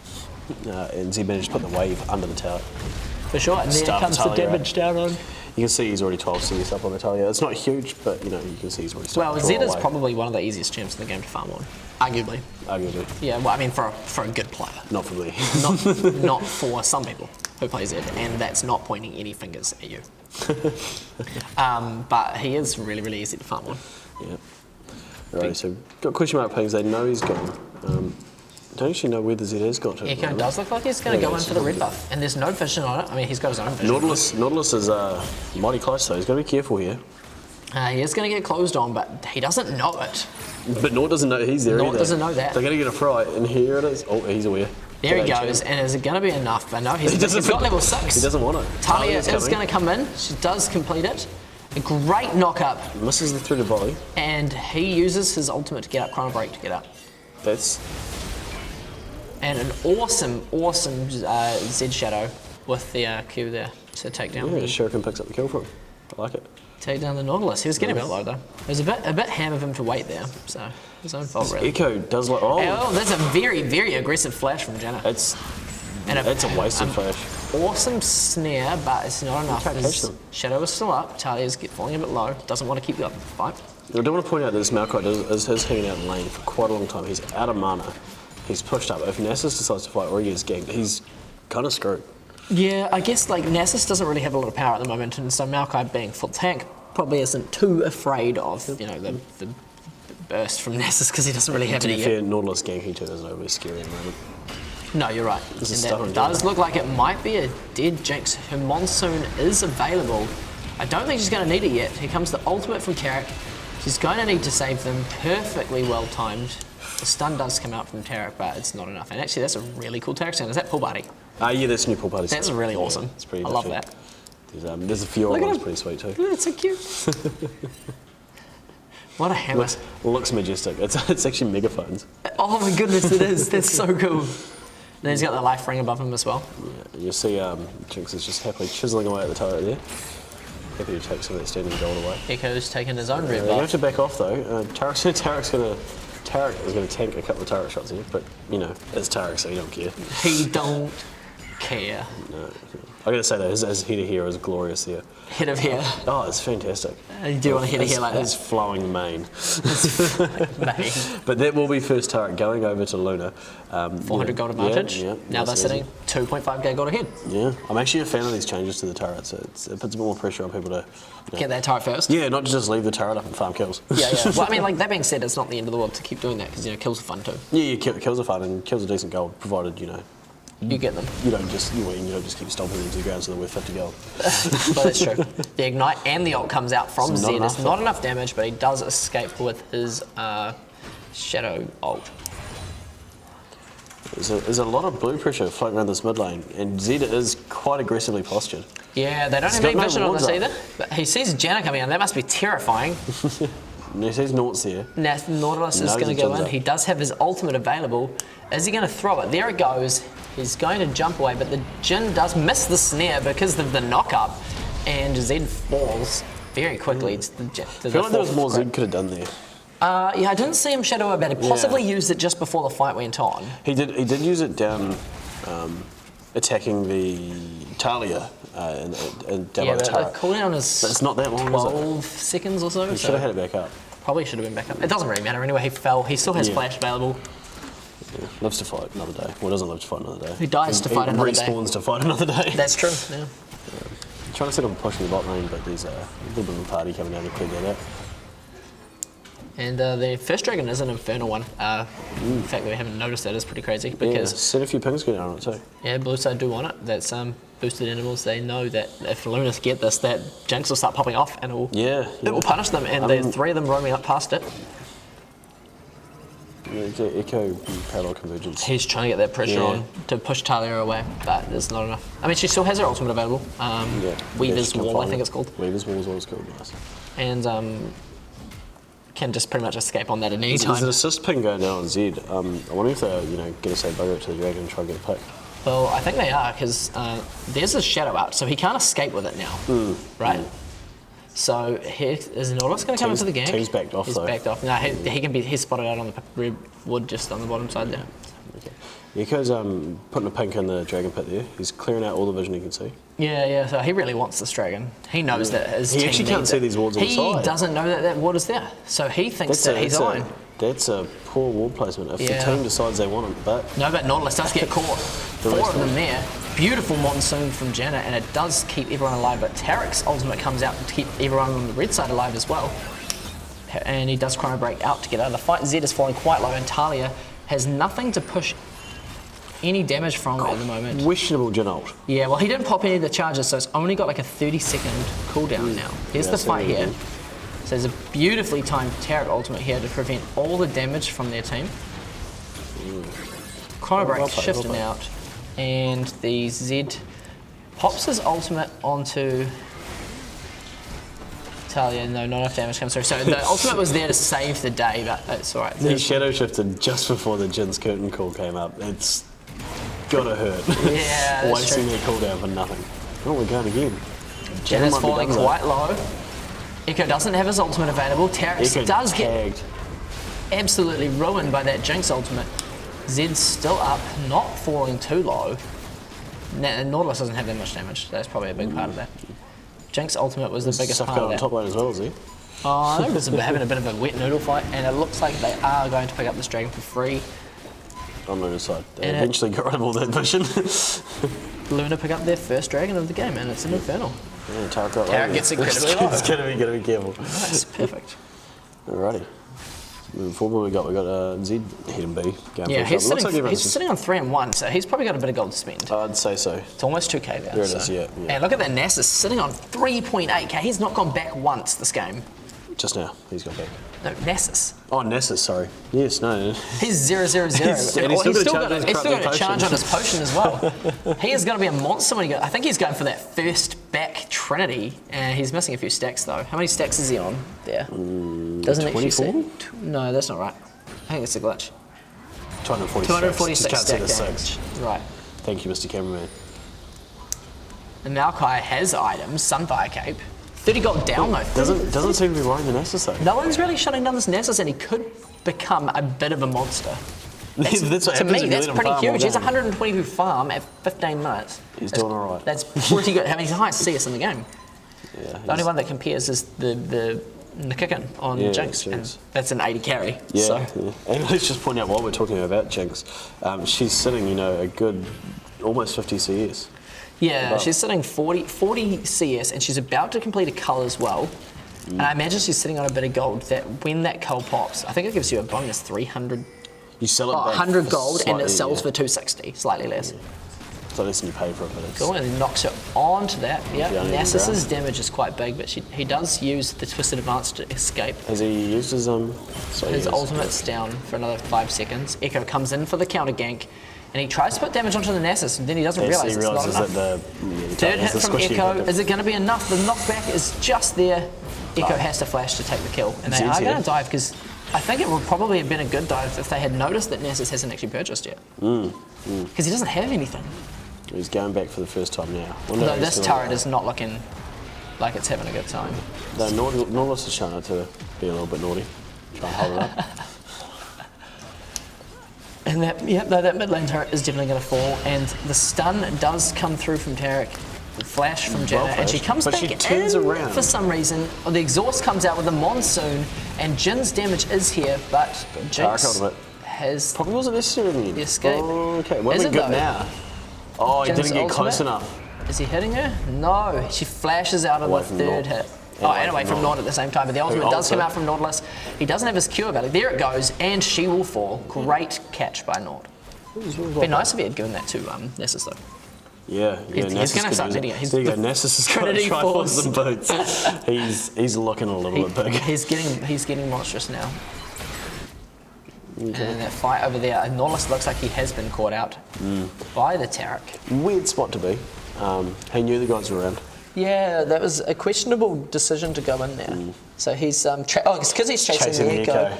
And Z managed to put the wave under the tower. For sure. And there Stuff comes the Talia damage down on. You can see he's already 12 CS up on the Talia. It's not huge, but you know you can see he's already starting Well, to Zed draw is away. probably one of the easiest champs in the game to farm on. Arguably. Arguably, Yeah, well, I mean, for a good player. not for me. Not for some people who play Zed, and that's not pointing any fingers at you. But he is really, really easy to farm on. Yeah. Alright, so got question mark pings. They know he's gone. Don't actually know where the Z has got to. Echo does look like he's going to go in for the red buff, and there's no vision on it. I mean, he's got his own vision. Nautilus is mighty close though. He's got to be careful here. He is going to get closed on, but he doesn't know it. But Nort doesn't know he's there Nort either. doesn't know that. They're going to get a fright, and here it is. Oh, he's aware. There he Good goes, HM. and is it going to be enough? But no, he's doesn't- got level 6. He doesn't want it. Talia Talia's is coming. going to come in. She does complete it. A great knock-up, Misses the threaded volley. and he uses his ultimate to get up, Chrono Break to get up. That's And an awesome Z Shadow with the Q there to take down yeah. the Shuriken picks up the kill for him. I like it. Nautilus. He was getting a bit low though. It was a bit ham of him to wait there, so his own fault really. Echo does like Oh, that's a very, very aggressive flash from Jenna. It's And a wasted flash. Awesome snare, but it's not enough. can't His catch them. Shadow is still up. Talia's falling a bit low. Doesn't want to keep you up in the fight. I do want to point out that this Maokai is hanging out in lane for quite a long time. He's out of mana. He's pushed up. If Nessus decides to fight or he gets ganked, he's kind of screwed. Yeah, I guess like Nessus doesn't really have a lot of power at the moment, and so Maokai being full tank probably isn't too afraid of the burst from Nessus because he doesn't really have To any be yet. fair, Nautilus ganking too isn't overly scary at the moment. No, you're right. This is And stuff on that does Jenna. look like it might be a dead Jinx. Her Monsoon is available. I don't think she's going to need it yet. Here comes the ultimate from Tarek. She's going to need to save them. Perfectly well timed. The stun does come out from Tarek, but it's not enough. And actually, that's a really cool Tarek stun. Is that Pull Buddy? Yeah, that's new pool party. That's really awesome. It's pretty I love nifty. that. There's a few Look other at ones him. pretty sweet too. Look, it's so cute. What a hammer. Looks majestic. It's actually megaphones. Oh my goodness, it is. That's so cool. And he's got the life ring above him as well. And you'll see Jinx is just happily chiseling away at the turret there. Happy to take some of that standing gold away. Echo's taking his own red They have buff. to back off though. Tarek is going to tank a couple of turret shots here, but you know, it's Tarek, so you don't care. He don't. care. No. I gotta say though, his header here is glorious here. Head of hair. Oh, it's fantastic. You do want a head of hair like His that. flowing mane. Maybe. But that will be first turret going over to Luna. 400 gold advantage. Yeah, Now they're nice sitting easy. 2.5k gold ahead. Yeah, I'm actually a fan of these changes to the turrets. It puts a bit more pressure on people to Get that turret first. Yeah, not to just leave the turret up and farm kills. Yeah. Well, I mean, like that being said, it's not the end of the world to keep doing that because kills are fun too. Yeah, kills are fun and kills are decent gold, provided You get them. you don't just keep stomping them to the ground so they're worth 50 gold. But that's true. The ignite and the ult comes out from It's not Zed. enough. It's not enough damage, but he does escape with his shadow ult. There's a lot of blue pressure floating around this mid lane, and Zed is quite aggressively postured. Yeah, they don't He's have any got no vision on wards this up. either. But he sees Janna coming in. That must be terrifying. And he sees Naught's there. Now Nautilus is Knows going to the go Jin's in. up. He does have his ultimate available. Is he going to throw it? There it goes. He's going to jump away, but the Jin does miss the snare because of the knock-up, and Zed falls very quickly to the I feel like there was more Zed could have done there. Yeah, I didn't see him shadow a bit. He possibly used it just before the fight went on. He did use it down, attacking the Talia and down Yeah, by the but the turret. cooldown is But it's not that long, is it? 12 seconds or so. He should have had it back up. Probably should have been back up. It doesn't really matter anyway. He fell. He still has Yeah. flash available. Yeah. Lives to fight another day. Well, doesn't live to fight another day. He dies to fight another day. Respawns to fight another day. That's true. Yeah. Trying to set up a push in the bot lane, but there's a little bit of a party coming down to clear that out. And the first dragon is an infernal one. The fact that we haven't noticed that is pretty crazy Yeah, because set a few pings going on it too. yeah, blue side do want it. That's boosted animals. They know that if Lunas get this, that Jinx will start popping off and it will punish them. And there's three of them roaming up past it. Yeah, the Echo parallel convergence. He's trying to get that pressure Yeah. on to push Talia away, but it's not enough. I mean, she still has her ultimate available. Weaver's she can Wall, I follow think it. it's called. Weaver's Wall is what it's called, nice. And can just pretty much escape on that at any There's an time. assist ping going down on Zed. I wonder if they're going to say bugger it to the dragon and try and get a pick. Well, I think they are, because there's a shadow out, so he can't escape with it now, right? So is Nautilus going to come Team's- into the game? team's backed off, He's though. backed off. No, he's spotted out on the red wood just on the bottom side there. Okay. Echo's putting a pink in the dragon pit there. He's clearing out all the vision he can see. Yeah, so he really wants this dragon. He knows that his He team actually can't needs see it. these wards on the He side. doesn't know that ward is there, so he thinks that he's on. That's a poor ward placement. If Yeah. the team decides they want it, but No, but Nautilus does get caught. The Four rest of them of there. Beautiful monsoon from Janna, and it does keep everyone alive, but Tarek's ultimate comes out to keep everyone on the red side alive as well. And he does Chrono Break out to get out of the fight. Zed is falling quite low, and Talia has nothing to push any damage from at the moment. questionable Jin ult. Yeah, well, he didn't pop any of the charges, so it's only got like a 30-second cooldown now. Here's Yeah, the so fight really here. good. So there's a beautifully timed Tarek ultimate here to prevent all the damage from their team. Chrono Break Well played, shifting well out, and the Zed pops his ultimate onto Talia. No, not enough damage comes through. So the ultimate was there to save the day, but it's alright. He shadow shifted just before the Jin's curtain call came up. It's gotta hurt. Yeah, that's Wasting true. their cooldown for nothing. Oh, we're going again. Janna's might be falling done, quite low. Echo doesn't have his ultimate available. Tarek Echo does get tagged. absolutely ruined by that Jinx ultimate. Zed's still up, not falling too low. Nautilus doesn't have that much damage. That's probably a big part of that. Jinx ultimate was the biggest Stuff part going on of top that. lane as well, is he? Oh, they're just having a bit of a wet noodle fight, and it looks like they are going to pick up this dragon for free. On Luna's side. They And eventually got rid of all that vision. Luna pick up their first dragon of the game, and it's an infernal. Yeah, Tarek got Tarek low. gets incredibly low. It's gotta be careful. Nice, perfect. Alrighty. Moving forward, we got Zed head and B. Going Yeah, for a he's shot. Looks like everyone's sitting on 3 and 1, so he's probably got a bit of gold to spend. I'd say so. It's almost 2k there. There it so. is, yeah. And look at that Nasus sitting on 3.8k. He's not gone back once this game. Just now, he's got back. No, Nasus. Oh, Nessus, sorry. Yes, no. He's 0, 0, 0. He's- and he's still got a charge on his potion. potion as well. He is going to be a monster when he goes. I think he's going for that first back Trinity, and he's missing a few stacks though. How many stacks is he on there? Doesn't actually say. 24? No, that's not right. I think it's a glitch. 246. 246 Just stack can't see the damage. six. Right. Thank you, Mr. Cameraman. And Maokai has items, Sunfire Cape. 30 gold down though. Doesn't seem to be worrying the Nessus though. No one's really shutting down this Nasus, and he could become a bit of a monster. That's what to happens me, when you that's let him pretty farm all huge. He's game. 122 farm at 15 minutes. He's doing all right. That's pretty good. I mean, he's the highest CS in the game. Yeah, The only one that compares is the Nikikin on Yeah, Jinx, Jinx. and that's an 80 carry. Yeah, So. yeah. And let's just point out while we're talking about Jinx, she's sitting, a good almost 50 CS. Yeah, Above. she's sitting 40 CS, and she's about to complete a cull as well. And I imagine she's sitting on a bit of gold that when that cull pops, I think it gives you a bonus 300, You sell it back 100 for gold, and it slightly, sells yeah. for 260, slightly less. So less than you pay for it, but it's... Cool, and then knocks her onto that. Yeah, Yeah, Nasus's damage is quite big, but he does use the Twisted Advance to escape. Has he used his His ultimate's down for another 5 seconds. Echo comes in for the counter gank, and he tries to put damage onto the Nasus, and then he doesn't realise he it's not realises enough. that the Third hit the from squishy Echo. effect. Is it going to be enough? The knockback is just there. Echo has to flash to take the kill, and they Zed's are going here. to dive because I think it would probably have been a good dive if they had noticed that Nasus hasn't actually purchased yet. Because he doesn't have anything. He's going back for the first time now. Wonder No, how he's this feeling turret about is not looking like it's having a good time. that. No, Nautilus is trying to be a little bit naughty. Try and hold it up. And that mid lane turret is definitely going to fall, and the stun does come through from Tarek. The flash from Jenna, and she flashed, comes but back she turns in around. for some reason. The exhaust comes out with the monsoon, and Jin's damage is here, but Tarek Jinx ultimate. has Probably wasn't necessary in the end. the escape. Oh, okay, well, Is we're it good though? now. Oh, he Jin's didn't get close ultimate? enough. Is he hitting her? No, she flashes out on Away the from third Naut. hit. And Oh, away and away from from Naut. Naut at the same time, but the ultimate Who does come ulted? out from Nautilus. He doesn't have his Q ability. There it goes, and she will fall. Great catch by Naut. It'd be nice if he had given that to Nessus though. Yeah, He's Nessus gonna could start use it. needing it. He's There you go, the Nessus has got to Trinity try for Force. some boots. He's looking a little bit big. He's getting monstrous now. And that fight over there, Nautilus looks like he has been caught out by the Tarek. Weird spot to be. He knew the guys were around. Yeah, that was a questionable decision to go in there. So he's it's because he's chasing the Echo.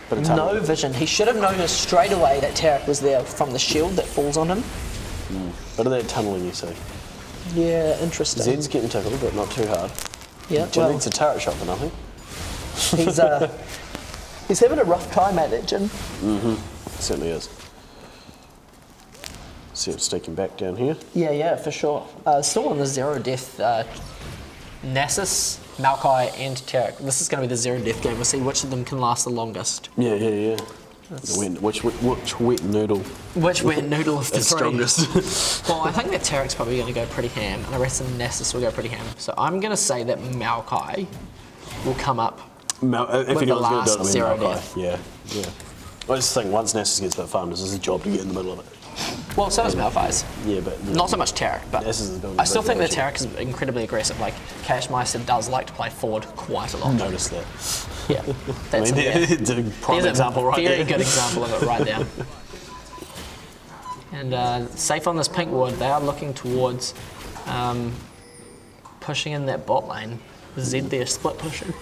Bit of No tunnel. vision. He should have noticed straight away that Tarek was there from the shield that falls on him. Bit of that tunneling, you see. Yeah, interesting. Zed's getting tickled, but not too hard. Yeah, Jin well, needs a turret shot for nothing. he's having a rough time at it, Jin. Certainly is. See it sticking back down here. Yeah, for sure. Still on the zero death, Nasus, Maokai, and Tarek. This is going to be the zero death game. We'll see which of them can last the longest. Yeah. Which wet noodle Which wet noodle of the is three? strongest? Well, I think that Tarek's probably going to go pretty ham, and I reckon Nasus will go pretty ham. So I'm going to say that Maokai will come up. If With anyone's the going to last do it, I mean, zero Maokai. death. Yeah. I just think once Nessus gets a bit farmed, it's his job to get in the middle of it. Well, so is Malphite's. Yeah, but Not so much Tarek, but Nasus is building I still a big think that direction. Tarek is incredibly aggressive. Like, Cashmeister does like to play forward quite a lot. Notice that. Yeah, that's I mean, yeah. it's a prime Here's example a right very there. good example of it right there. And safe on this pink ward, they are looking towards pushing in that bot lane. Zed there split pushing.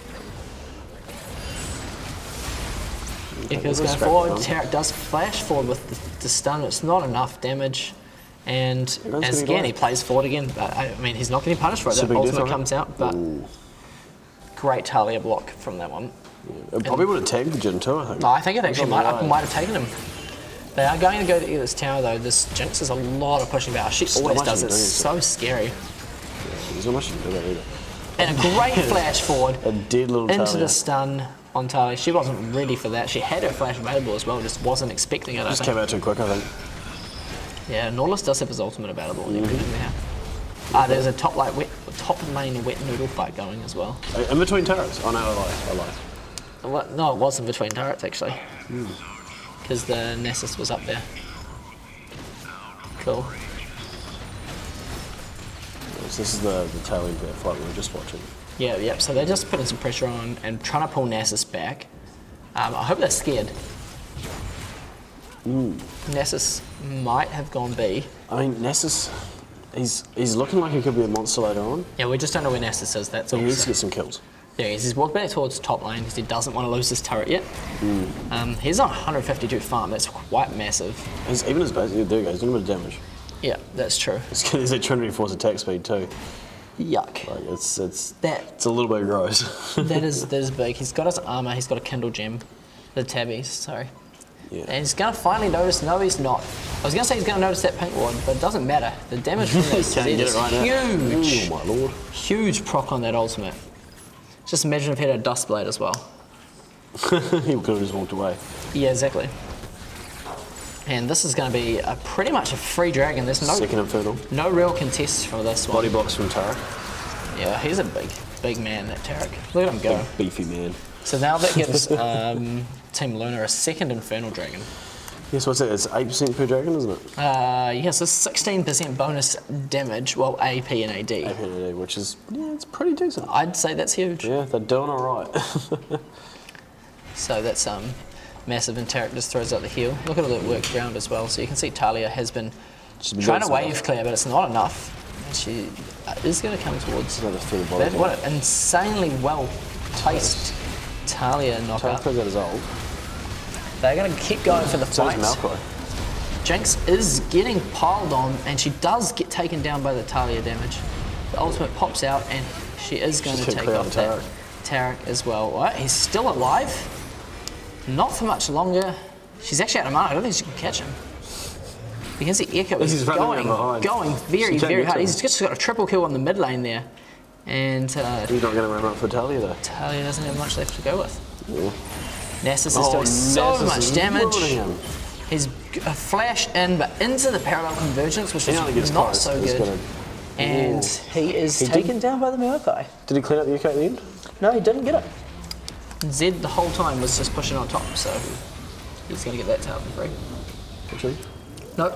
Echo's going scrape forward. it on. Tarek does flash forward with the stun. It's not enough damage. And Everyone's as gonna again, die. he plays forward again. But I mean, he's not getting punished for it. Super That death ultimate on it. comes out, but great Talia block from that one. It probably would have tagged the Jin too, I think. No, I think it actually on the might line. have taken him. They are going to go to get this tower though. This Jinx is a lot of pushing power. She always much does it. in doing So scary. There's not much you can do about it either. And a great flash forward A dead little into Talia. the stun on Talia. She wasn't ready for that. She had her flash available as well, just wasn't expecting it. I Just think. came out too quick, I think. Yeah, Nautilus does have his ultimate available and everything there. There's a top lane wet noodle fight going as well. In between turrets. Oh no, I lied. Well, no, it wasn't between turrets actually, because the Nessus was up there. Cool. So this is the tail end of that fight we were just watching. Yeah. So they're just putting some pressure on and trying to pull Nasus back. I hope they're scared. Nasus might have gone B. I mean, Nessus, he's looking like he could be a monster later on. Yeah, we just don't know where Nasus is. That's So all. he needs to get some kills. Yeah, he's walked back towards top lane because he doesn't want to lose his turret yet. He's on 152 farm. That's quite massive. Even his base, there you go, he's doing a bit of damage. Yeah, that's true. He's a Trinity Force attack speed too. Yuck. Like it's That a little bit gross. that is big. He's got his armor. He's got a Kindle gem, the tabbies. Sorry. Yeah. And he's going to finally notice. No, he's not. I was going to say he's going to notice that pink ward, but it doesn't matter. The damage from that Can't get is it right now. huge. Oh my lord. Huge proc on that ultimate. Just imagine if he had a dust blade as well. He could have just walked away. Yeah, exactly. And this is going to be pretty much a free dragon. There's Second Infernal. no real contest for this one. Body box from Tarek. Yeah, he's a big man, that Tarek. Look at him go. Big, beefy man. So now that gives Team Luna a second Infernal Dragon. Yes, what's that? It's 8% per dragon, isn't it? Yes, it's 16% bonus damage, well, AP and AD. AP and AD, which is, yeah, it's pretty decent. I'd say that's huge. Yeah, they're doing all right. So that's massive, and Tarek just throws out the heal. Look at all that work around as well. So you can see Talia has been trying to wave clear, but it's not enough. And she is going to come towards Another through the body. what an insanely well placed Talia Tarek knockout. throws out his ult. They're going to keep going for the So fight. does Malfoy. Jinx is getting piled on, and she does get taken down by the Talia damage. The ultimate pops out, and she is going to She's take clear off on that Tarek as well. All right, he's still alive. Not for much longer. She's actually out of mana. I don't think she can catch him. You can see Echo He's is running behind. going very, She can't very get hard. to him. He's just got a triple kill on the mid lane there. And He's not going to run up for Talia though. Talia doesn't have much left to go with. Yeah. Nasus is doing so Nasus much is damage. ruining him. He's a flash in, but into the parallel convergence, which He only gets is not close. so He's good. gonna- And Ooh. he is He taken didn't- down by the Maokai. Did he clean up the UK at the end? No, he didn't get it. Zed the whole time was just pushing on top, so he's going to get that tail for free. Which one? No,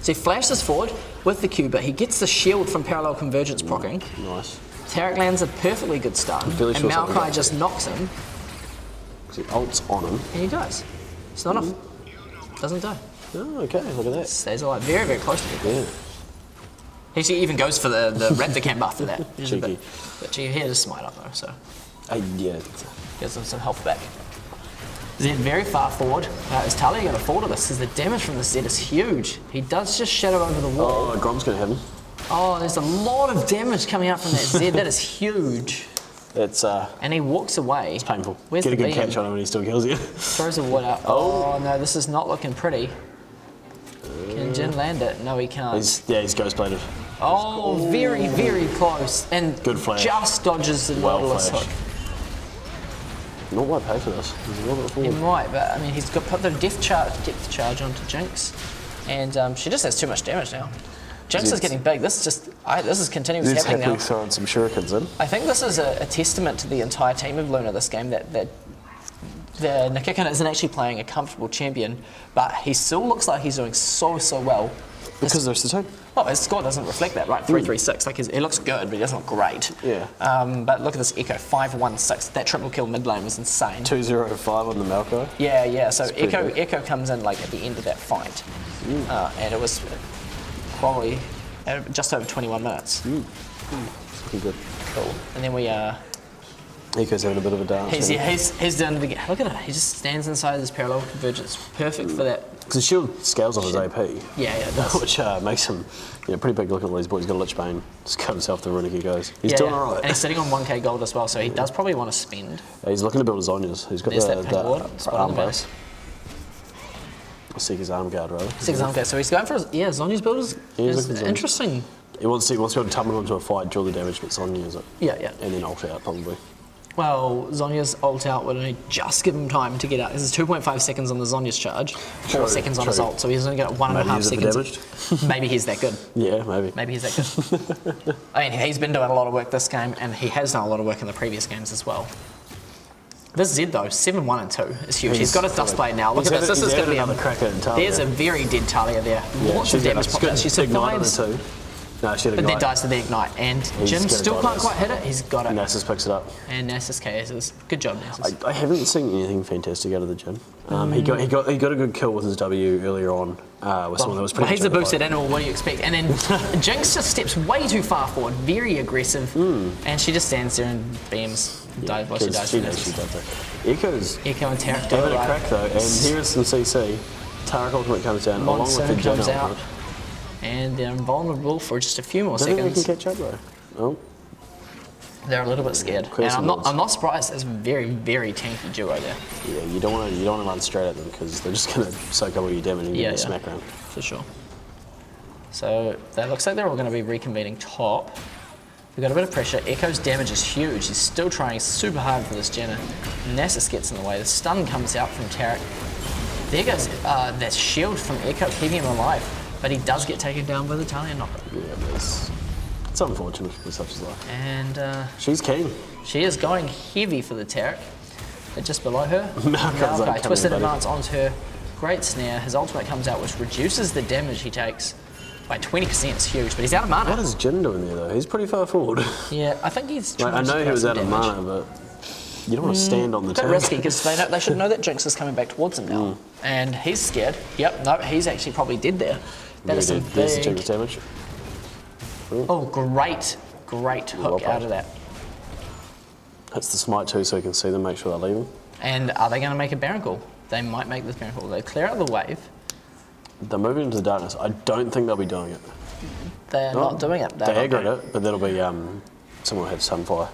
so he flashes forward with the Q, but he gets the shield from parallel convergence proccing. Nice. Tarek lands a perfectly good stun, fairly and sure something Maokai like just knocks him, Because he ults on him. and he dies. It's not enough. Doesn't die. Oh, okay, look at that. Stays alive. Very, very close to it. Yeah. He actually even goes for the Raptor camp after that. Which is a Cheeky. but he had a smite up though, so Yeah. gives him some health back. Zed very far forward. Is Talia going to fall to this? Because the damage from the Zed is huge. He does just shadow over the wall. Oh, Grom's going to have him. Oh, there's a lot of damage coming out from that Zed. That is huge. It's And he walks away. painful. Where's Get a the good beam? catch on him and he still kills you. Throws a wood up. Oh no, this is not looking pretty. Can Jin land it? No, he can't. he's ghost bladed. Oh, very, very close. And Good flash. just dodges the Well Nautilus flashed. hook. Not might pay for this. He's a little bit He forward. might, but I mean, he's got put the depth charge onto Jinx, and she just has too much damage now. Jinx is Zed's- getting big. This is continuously He's happening happily now. throwing some shurikens in. I think this is a testament to the entire team of Luna this game that the Nikikana isn't actually playing a comfortable champion, but he still looks like he's doing so well. Because they're the same. Well, his score doesn't reflect that, right? 336. Like he looks good, but he doesn't look great. Yeah. But look at this Echo 516. That triple kill mid lane was insane. 205 on the Malco. Yeah. So pretty Echo good. Echo comes in like at the end of that fight, and it was probably just over 21 minutes. Looking good. Cool. And then we Eco's having a bit of a dance. he's done it again. Look at it. He just stands inside this parallel convergence. Perfect for that. Because the shield scales off his AP. Yeah, it does. Which makes him pretty big looking at what he's bought. He's got a Lich Bane. Just cut himself the runic he goes. He's Yeah, doing yeah. alright. And he's sitting on 1k gold as well, so he does probably want to spend. He's looking to build his Zhonya's. He's got There's the, that pink ward, spot on arm the mouse. base. Seeker's arm guard, rather. 6 armor, so he's going for Zonya's build is He's looking for interesting. He wants to be able to tumble into a fight, draw the damage, but Zonya's it. Yeah. And then ult out, probably. Well, Zonya's ult out would only just give him time to get out. This is 2.5 seconds on the Zonya's charge, 4 True, seconds on his true. ult, so he's only got 1.5 Maybe he's seconds. damaged. Maybe he's that good. Yeah, maybe. Maybe he's that good. I mean, he's been doing a lot of work this game, and he has done a lot of work in the previous games as well. This Zed though, 7-1 and 2 is huge. He's got his dust blade now. Look at this. This is going to be another cracker in Talia. There's a very dead Talia there. Lots of damage popped in. She Ignite on the survives, two. No, she had but then Ignite. dies to the ignite. And Jim gonna still die can't this. quite hit it. He's got it. Nasus picks it up. And Nasus KS's. Good job, Nasus. I haven't seen anything fantastic out of the gym. He got a good kill with his W earlier on with someone that was pretty. Well, he's a much boosted animal, what do you expect? And then Jinx just steps way too far forward, very aggressive, and she just stands there and beams. Dies while she dies. She from knows she Nasus. does that. Echo's Echo and Tarek do giving it it a right. crack though, and here's some CC. Tarek ultimate comes down along with the Monsoon Jin comes out, ultimate. and they're invulnerable for just a few more I don't think they seconds. can catch up though. Oh, They're a little bit scared, and I'm not surprised. There's a very, very tanky duo there. Yeah, you don't want to run straight at them because they're just going to soak up all your damage and give you a smack round. For sure. So that looks like they're all going to be reconvening top. We've got a bit of pressure. Echo's damage is huge. He's still trying super hard for this Jenna. Nasus gets in the way. The stun comes out from Tarek. There goes that shield from Echo, keeping him alive. But he does get taken down by the Italian knocker. Yeah, it's unfortunate for such as life. And she's keen. She is going heavy for the Tarek. But just below her, Malachi twisted advance onto her. Great snare. His ultimate comes out, which reduces the damage he takes by 20%. It's huge, but he's out of mana. What is Jin doing there, though? He's pretty far forward. Yeah, I think he's like, I know he was out of mana, but you don't want to stand on the turn. A bit risky, because they should know that Jinx is coming back towards him now. And he's scared. Yep, no, he's actually probably dead there. That is some big... There's the Jinx damage. Oh, great hook out of that. Hits the smite too, so you can see them, make sure they're leaving. And are they going to make a Baron call? They might make this Baron call. They clear out the wave. They're moving into the darkness. I don't think they'll be doing it. They're not doing it. They aggroed it, but that'll be someone will have Sunfire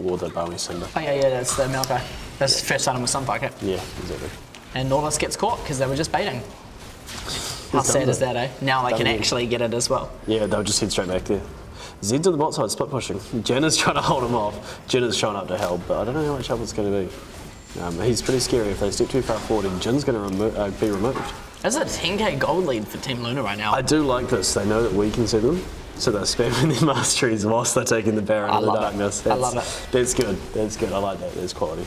or the Balmy Cinder. Oh yeah, that's the Malphite. That's the first item with Sunfire, okay? Yeah, exactly. And Nautilus gets caught because they were just baiting. How sad is that, eh? Now they can actually get it as well. Yeah, they'll just head straight back there. Zed's on the bot side, split pushing. Jenna's trying to hold him off. Jenna's showing up to help, but I don't know how much help it's going to be. He's pretty scary if they step too far forward and Jin's going to be removed. There's a 10k gold lead for Team Luna right now. I do like this. They know that we can see them, so they're spamming their masteries whilst they're taking the Baron in the darkness. I love it. That's good. That's good. I like that. That's quality.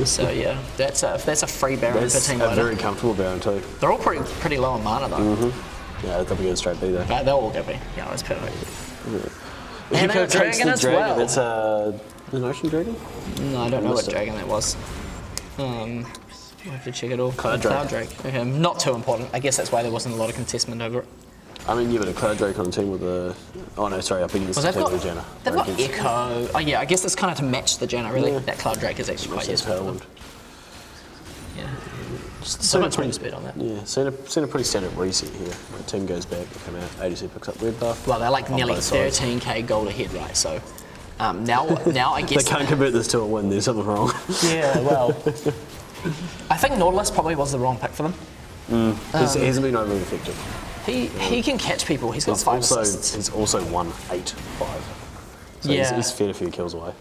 So yeah, that's a free Baron for Team Luna. That's a very comfortable Baron too. They're all pretty low on mana though. Yeah, they'll be going straight B though. They'll all go B. Yeah, that's perfect. Yeah. And a dragon as well. That's an ocean dragon? No, I don't know what dragon that was. I have to check it all. Cloud Drake. Okay, not too important. I guess that's why there wasn't a lot of contestment over it. I mean, you had a Cloud Drake on the team with the... Oh no, sorry, up against the team with Janna. They've got Echo. Oh yeah, I guess that's kind of to match the Janna, really. Yeah. That Cloud Drake is actually quite useful for them. Yeah. Just so much wind speed on that. Yeah, seen a pretty standard reset here. The team goes back, they come out, ADC picks up red buff. Well, they're like nearly 13k gold ahead, right? So now I guess... They can't convert this to a win, there's something wrong. Yeah, well... I think Nautilus probably was the wrong pick for them. He hasn't been overly effective. He can catch people. He's got 5 assists. He's also 1-8-5. So he's fair a few kills away.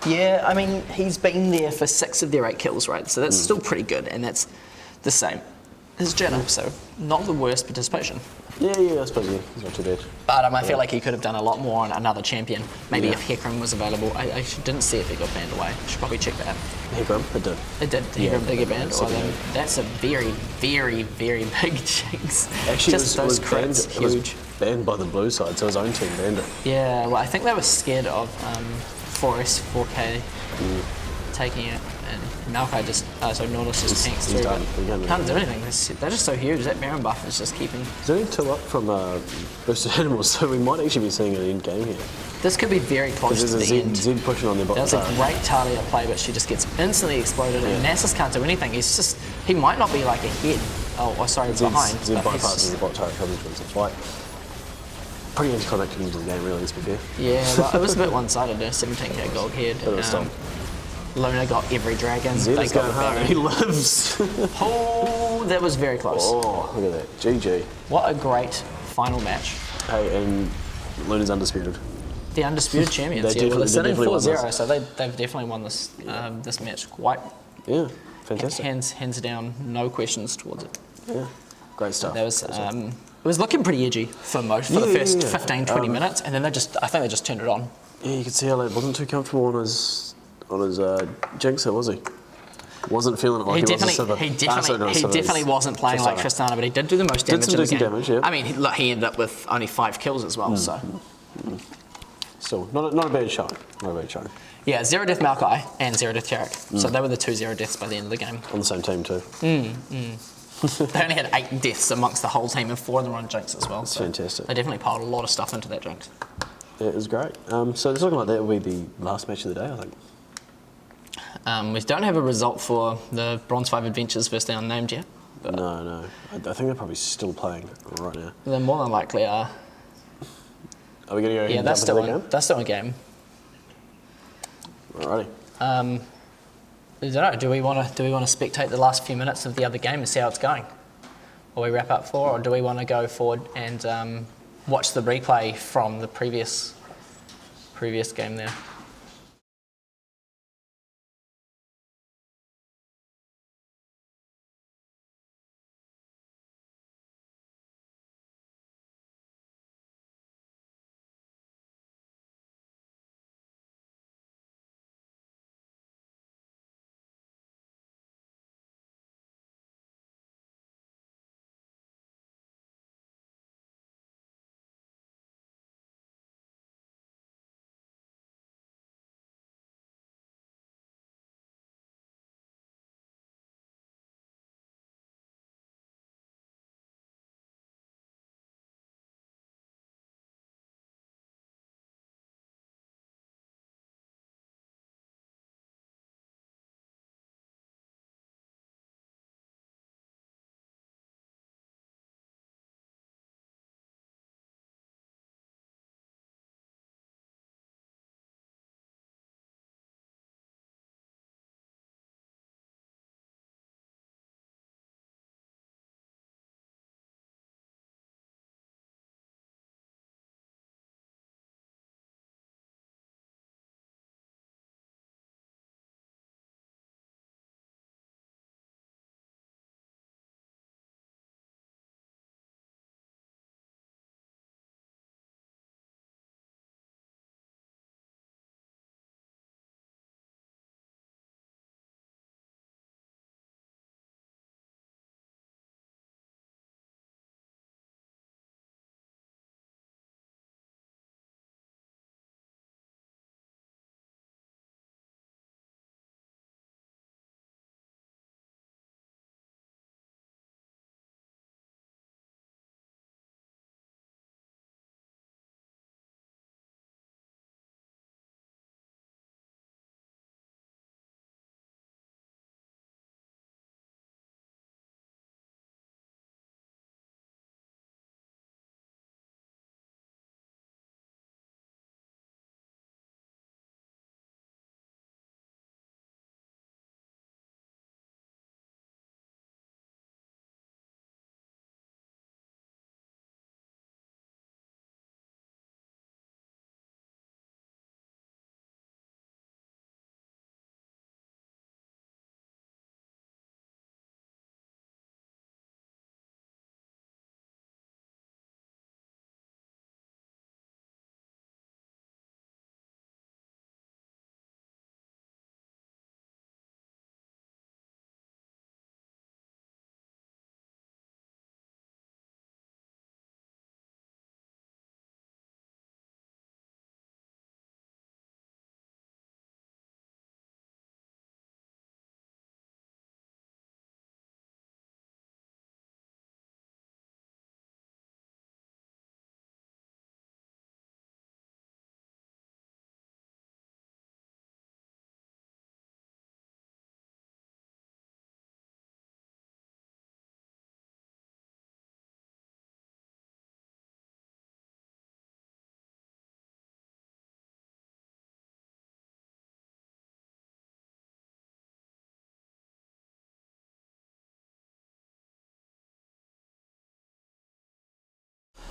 Yeah, I mean, he's been there for 6 of their 8 kills, right? So that's still pretty good, and that's the same as Jenna, so not the worst participation. Yeah, I suppose he's not too bad. But I feel like he could have done a lot more on another champion. Maybe if Hecarim was available. I didn't see if it got banned away. Should probably check that. Hecarim? It did. It did. Hecarim did get banned. Then that's a very, very, very big jinx. Actually, just those crits, huge. It was banned by the blue side, so his own team banned it. Yeah, well, I think they were scared of 4S, 4K taking it. And Malphite just, so Nautilus just tanks through, but can't do anything. They're just so huge. That Baron buff is just keeping... There's only 2 up from Boosted Animals, so we might actually be seeing an end game here. This could be very close to the end. Zed pushing on their bottom. That was a great Talia play, but she just gets instantly exploded, and Nasus can't do anything. He might not be like ahead. Oh, sorry, behind. Zed bypasses the bot turret coverage once it's right. Pretty anticlimactic into the game, really, let's be fair. Yeah, well, it was a bit one-sided, 17k gold head. Luna got every dragon. Zed is going hard. He lives. Oh, that was very close. Oh, look at that. GG. What a great final match. Hey, and Luna's undisputed. The undisputed champions. They're sitting 4-0, so they've definitely won this this match quite. Yeah, fantastic. Hands down, no questions towards it. Yeah, great stuff. That was it was looking pretty edgy for the first 15-20 minutes, and then I think they just turned it on. Yeah, you could see how it wasn't too comfortable on his Jinxer, was he? Wasn't feeling it like he definitely wasn't playing like Tristana, but he did do the most damage in the game. Damage, yeah. I mean, he ended up with only 5 kills as well, so... Still, not a bad shot. Not a bad shot. Yeah, 0 death Maokai and 0 death Tarek. So they were the 2 0 deaths by the end of the game. On the same team too. They only had 8 deaths amongst the whole team, and 4 of them were on Jinx as well. That's fantastic. They definitely piled a lot of stuff into that Jinx. Yeah, it was great. So it's looking like that will be the last match of the day, I think. We don't have a result for the Bronze 5 Adventures versus the Unnamed yet. No. I think they're probably still playing right now. They more than likely are. Are we going to go? Yeah, that's still a game. Alrighty. I don't know. Do we want to spectate the last few minutes of the other game and see how it's going, or we wrap up for, or do we want to go forward and watch the replay from the previous game there?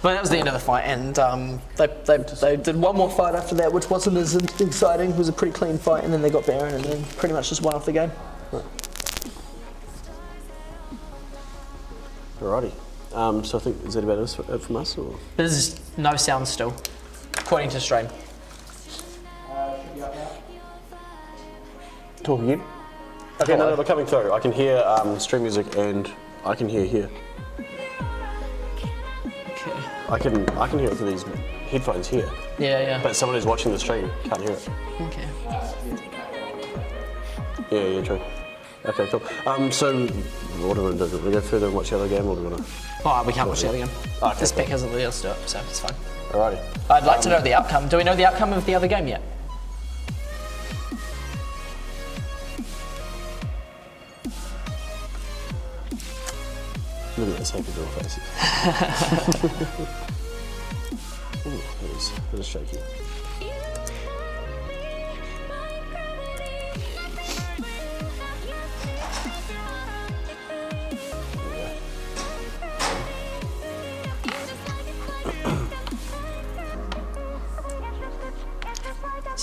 Well, that was the end of the fight, and they did one more fight after that, which wasn't as exciting. It was a pretty clean fight, and then they got Baron, and then pretty much just won off the game. Alrighty. So I think, is that about it from us? Or? There's no sound still, according to stream. Talk again? Okay, no, they're coming through. I can hear stream music and I can hear here. Okay. I can hear it through these headphones here. Yeah. But someone who's watching the stream can't hear it. Okay. Yeah, true. Okay, cool. So what do we want to do? Do we go further and watch the other game, or do we want to? Oh, we can't watch the other game. Okay, This cool. pick hasn't let us do it, so it's fine. Alrighty. I'd like to know the outcome. Do we know the outcome of the other game yet? Look at those happy little faces. Ooh, that is shaky.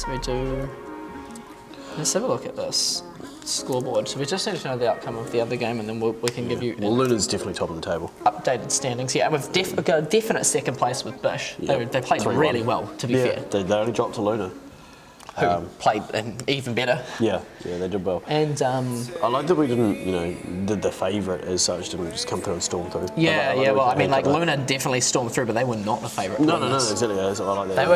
So we do. Let's have a look at this scoreboard. So we just need to know the outcome of the other game, and then we can give you Well, Luna's definitely top of the table. updated standings. Yeah, we've got a definite second place with Bish. Yeah. They played 3-1. really well, to be fair. They only dropped to Luna. Who played even better. Yeah, they did well. And I like that we didn't, did the favourite as such, didn't just come through and storm through. well, I mean, like Luna definitely stormed through, but they were not the favourite. No, exactly. I like that. They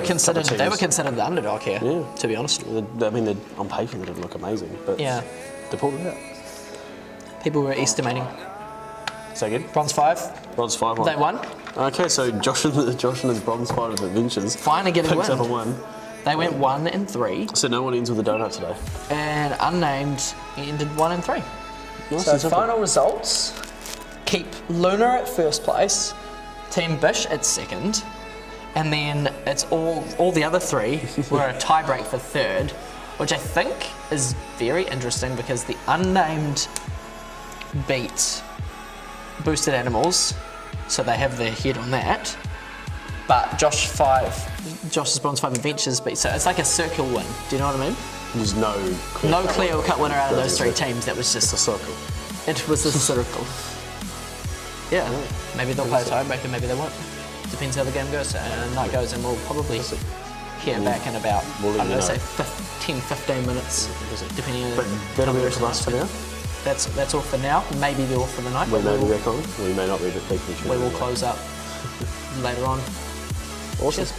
were considered the underdog here. Yeah. To be honest. I mean, on paper they didn't look amazing, but Yeah. they pulled it out. People were estimating Say again? bronze 5. Bronze 5-1. They won. Okay, so Josh and his bronze 5 of adventures Finally getting picks up a win. win. They went 1 and 3, So no one ends with a donut today. and unnamed ended 1 and 3. Nice So and simple. final results keep Luna at first place, Team Bish at second, and then it's all the other 3 were a tie-break for third, which I think is very interesting because the unnamed beat Boosted Animals, so they have their head on that. But Josh's bronze 5 adventures beat, so it's like a circle win. Do you know what I mean? There's no clear-cut winner out of those 3 teams. That was just a circle. It was a circle. Yeah, maybe they'll play a tiebreaker, maybe they won't. Depends how the game goes, and night goes, and we'll probably hear back in about, We'll let I'm you going to know. say 10-15 minutes, depending on But that'll be it from us for now. That's all for now. Maybe they're all for the night. We but may be back on. We may not be back on. we will close up later on. Awesome. Cheers.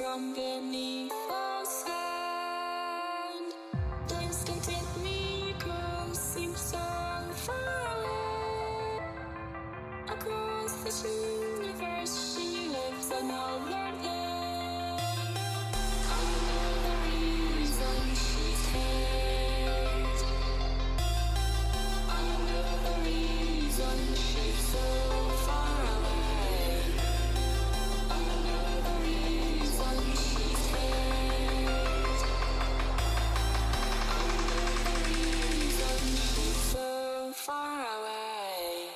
from beneath the sand. The instinctive miracles seem so far away. Across this universe, she lives another day. I know the reason she's hate. I know the reason she's so far away. I know the reason she's hate. I know the reason she's so far away.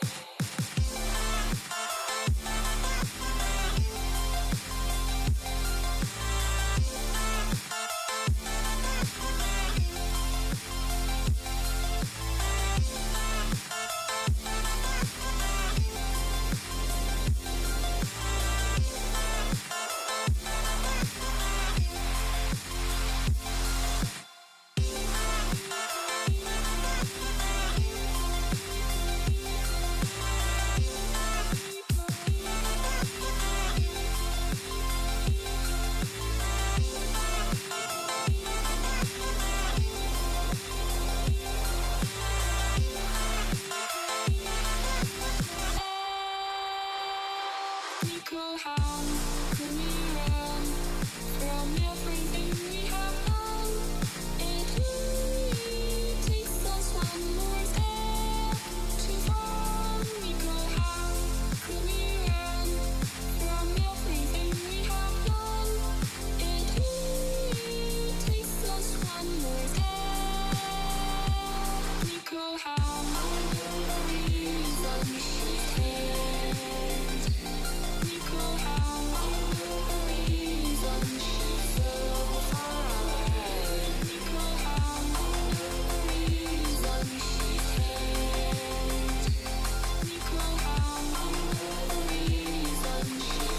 Nico, how could we run from everything we have done? It only takes us one more step to fall. Nico, how could we run from everything we have done? It only takes us one more step. Nico, how the reason she's here. Nico, how the reason she's so far away. Nico, how the reason she's hate. Nico, how the reason she's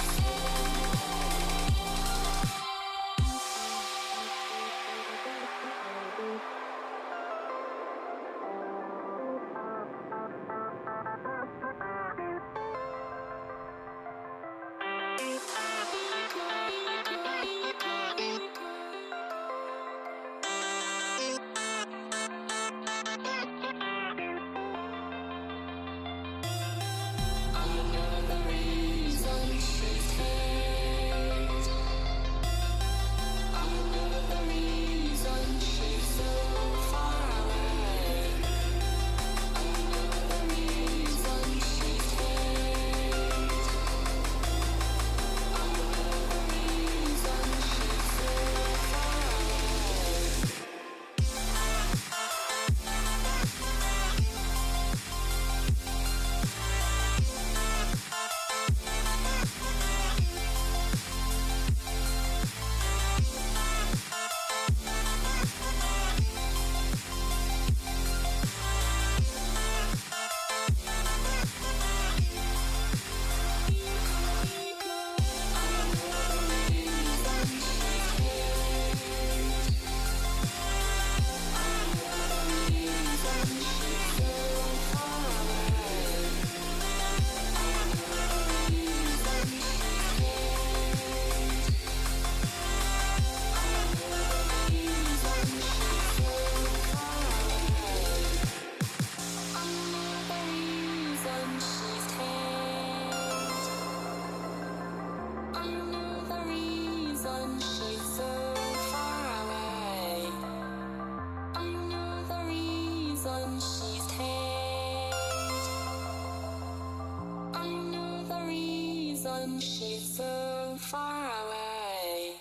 she's so far away.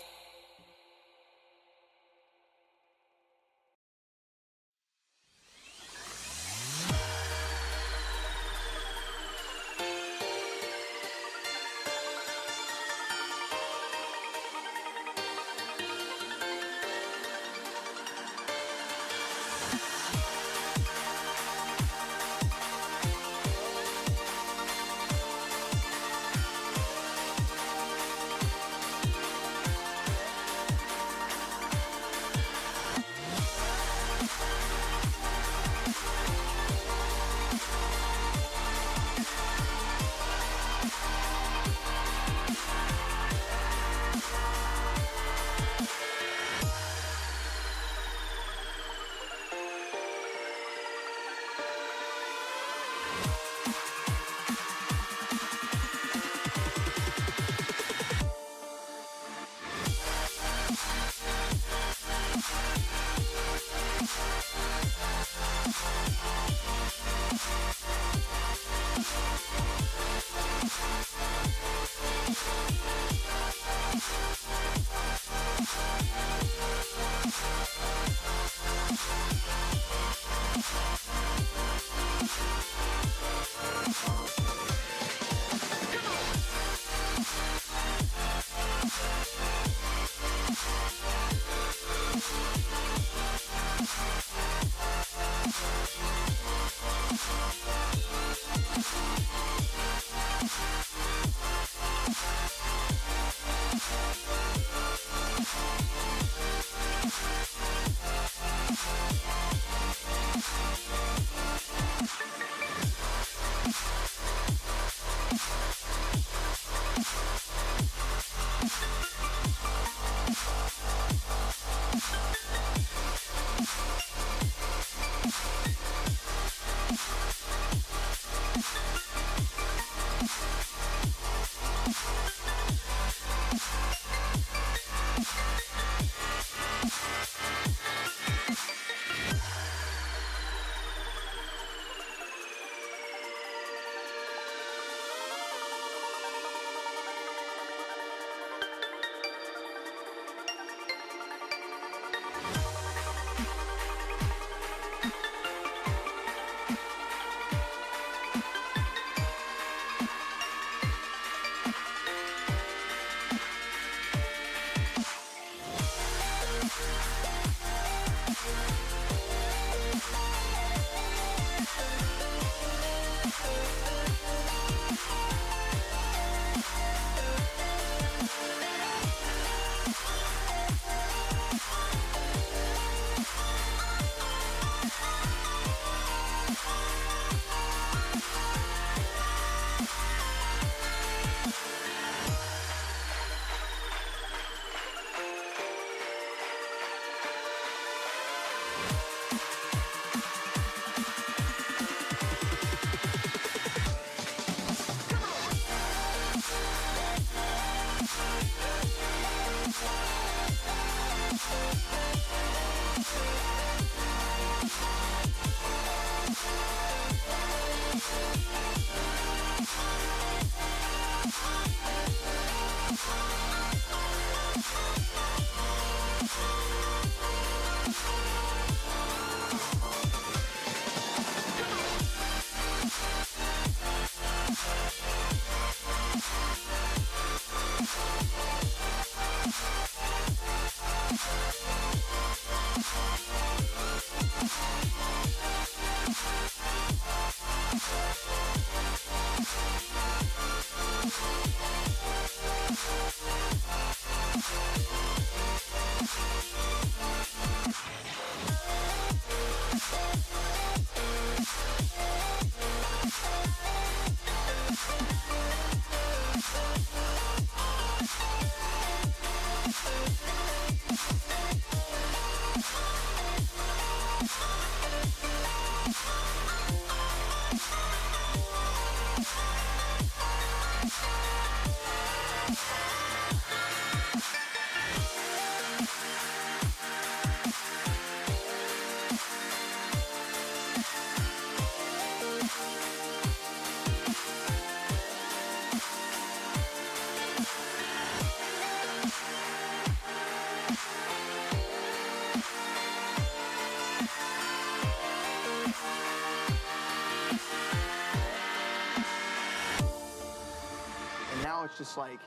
And now it's just like,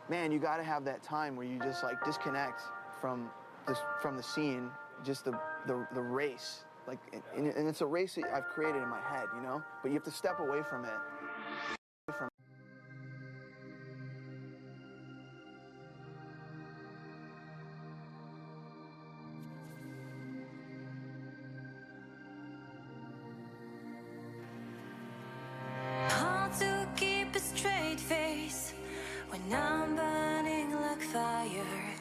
man, you got to have that time where you just like disconnect from the scene, just the race. Like, and it's a race that I've created in my head, you know? But you have to step away from it. Hard to keep a straight face when I'm burning like fire,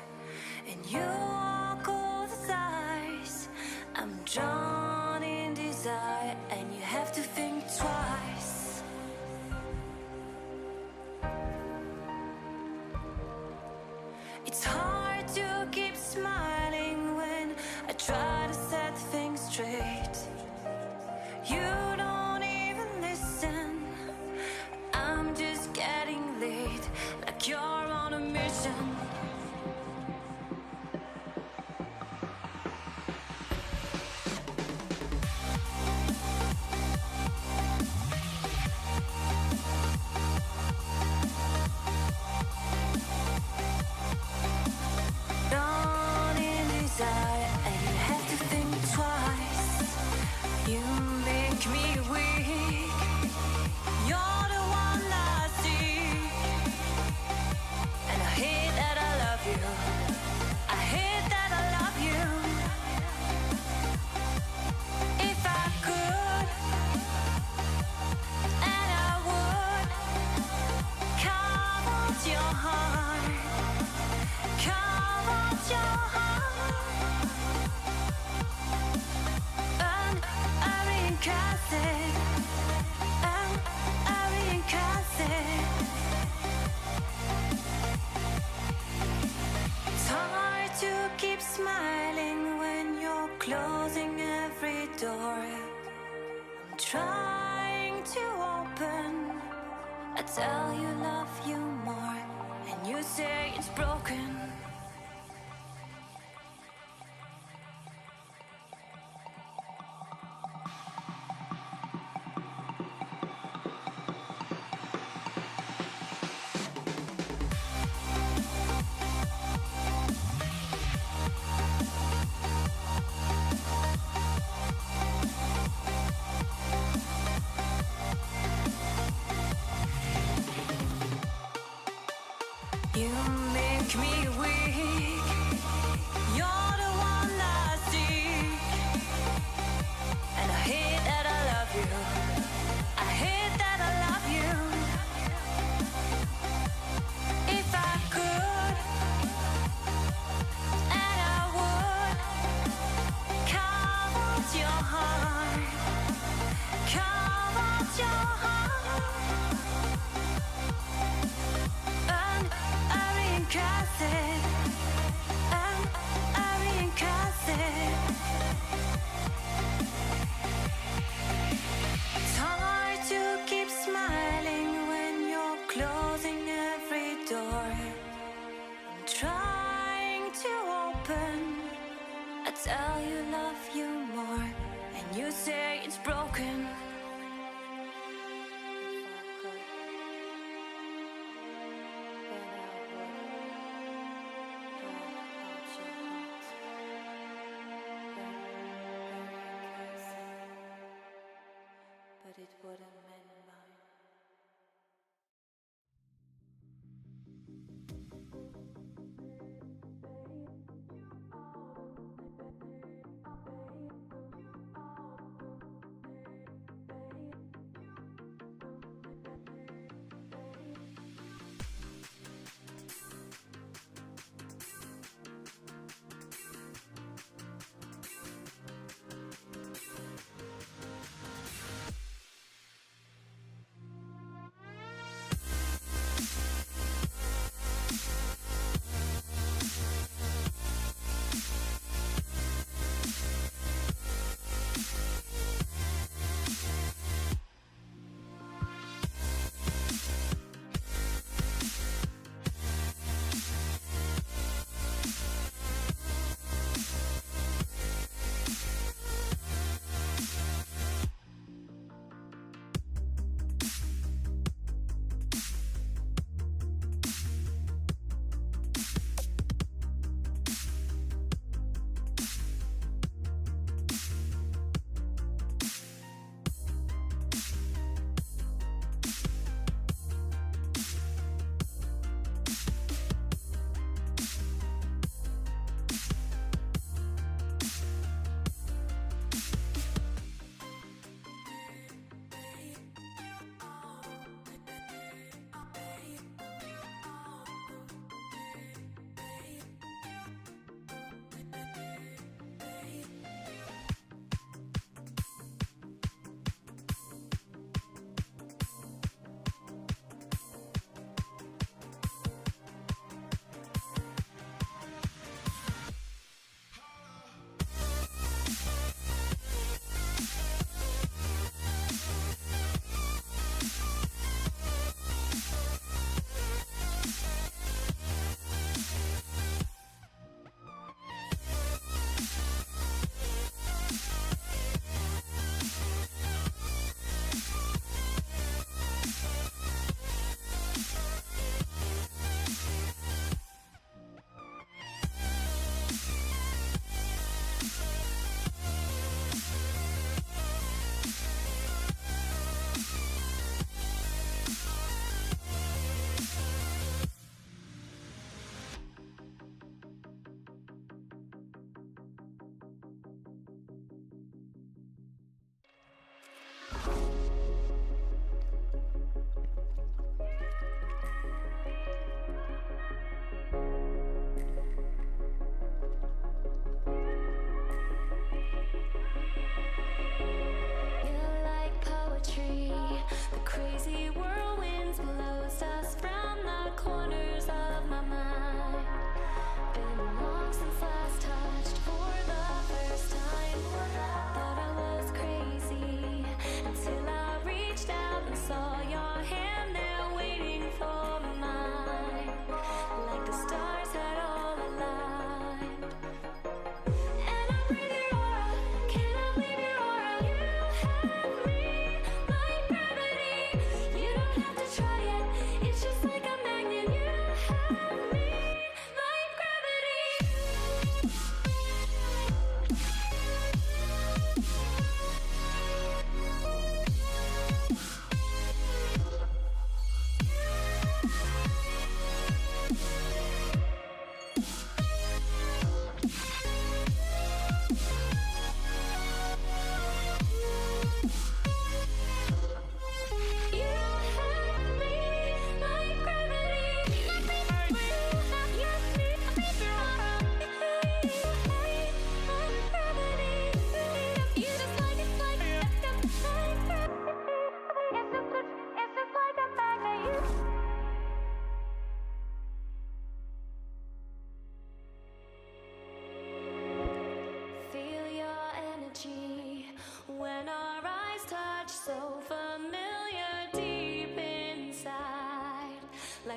and you walk all the sides. I'm drawn in desire, and you have to think twice. It's hard to keep smiling when I try to set things straight. You don't even listen. I'm just getting late, like you're on a mission. Drawn in desire, and you have to think twice. You make me weak. I tell you love you more, and you say it's broken. You make me weak. You're the one I seek, and I hate that I love you. I hate that I love you. If I could, and I would, carve out your heart, carve out your heart, and I reincarnate it, and I reincarnate it. It's hard to keep smiling when you're closing every door. I'm trying to open. I tell you love you more, and you say it's broken. But it wouldn't mend mine.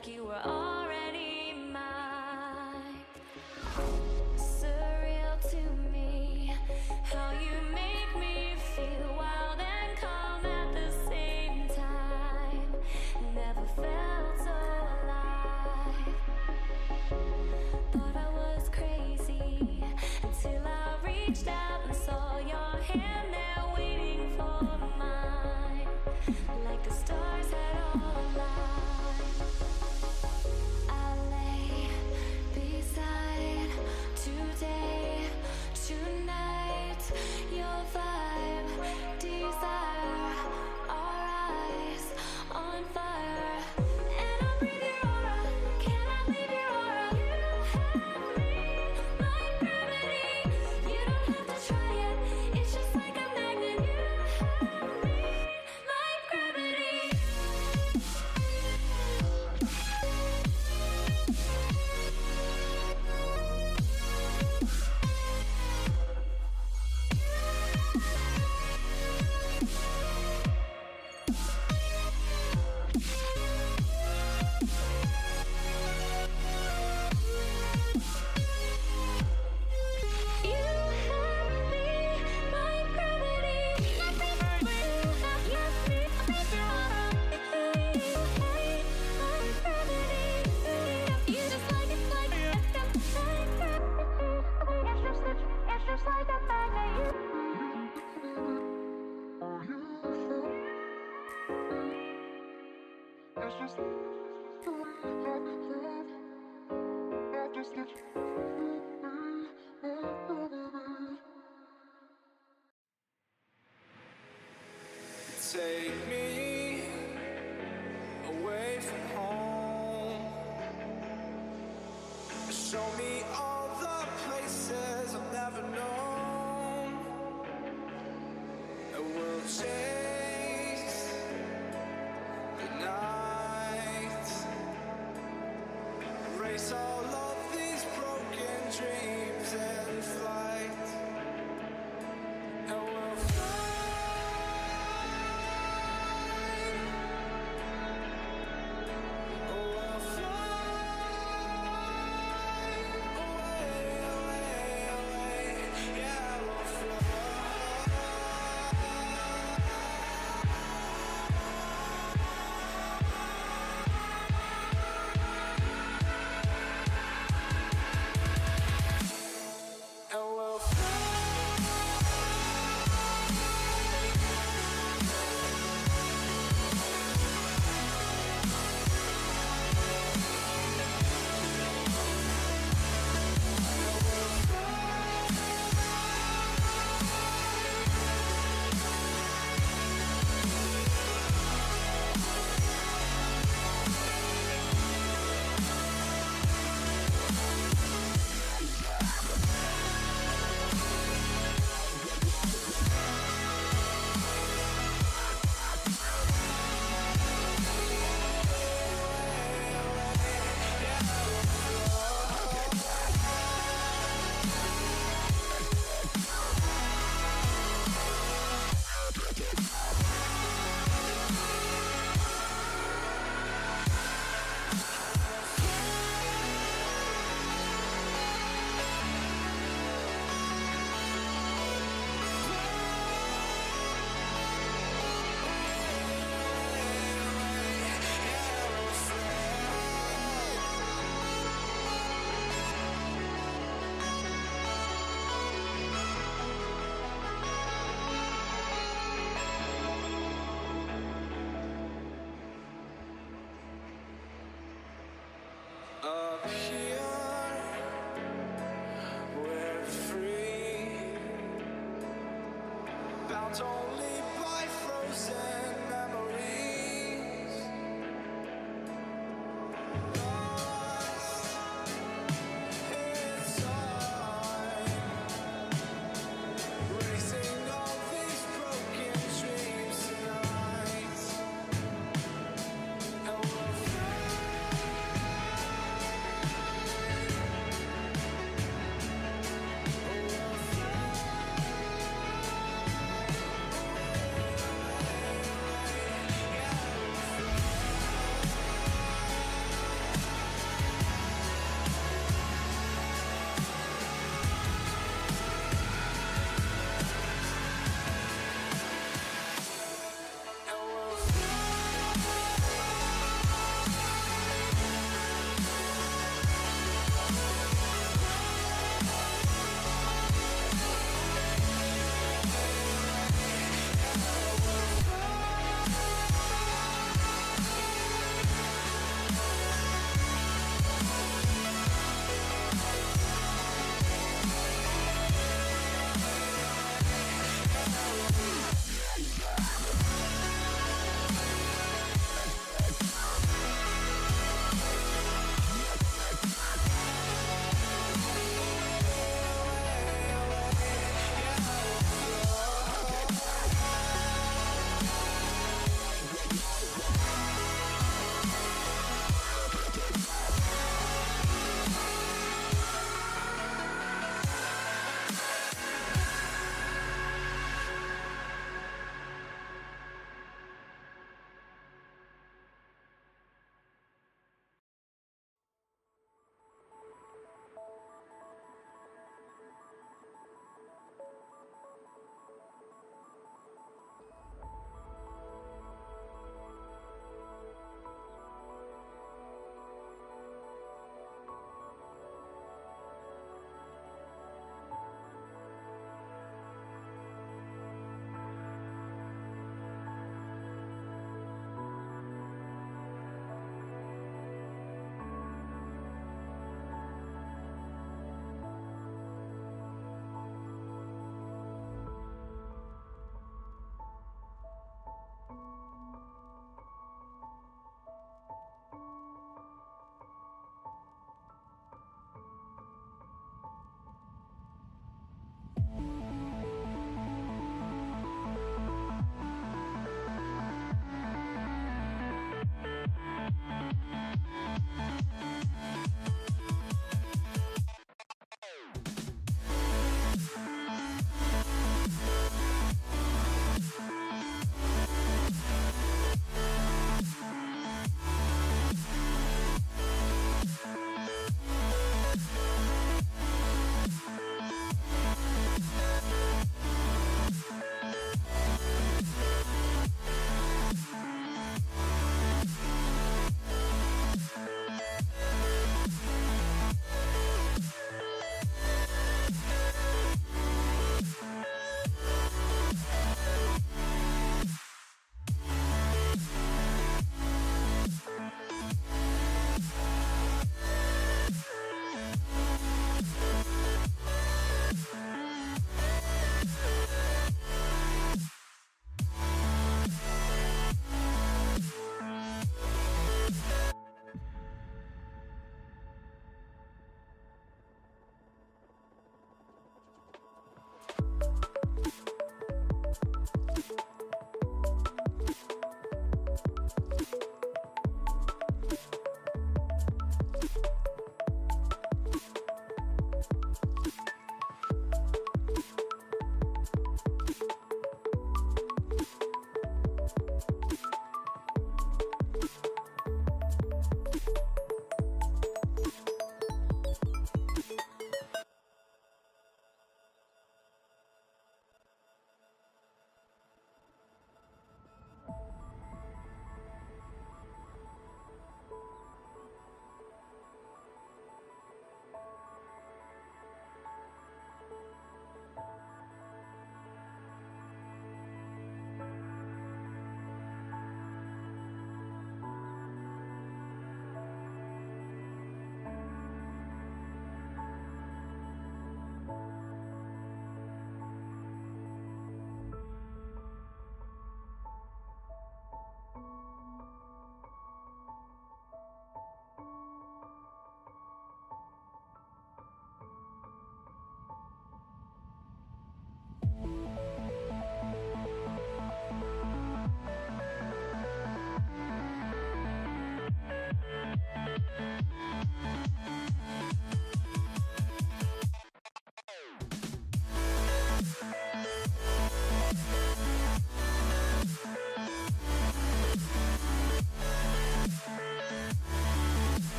like you were already mine. Surreal to me how you make me feel wild and calm at the same time. Never felt so alive. Thought I was crazy until I reached out and saw your hand there waiting for mine, like the stars had all aligned. I lay beside today, tonight, your vibe, desire, our eyes on fire. And I breathe your aura, cannot leave your aura. You have me like gravity. You don't have to try it, it's just like a magnet. You have me like gravity. You have me like gravity. You have me like gravity. You just like it's like it's just like a magnet. Take me away from home. Show me all the places I've never known. And we'll chase the night, erase all of these broken dreams and flight. And we'll fly away.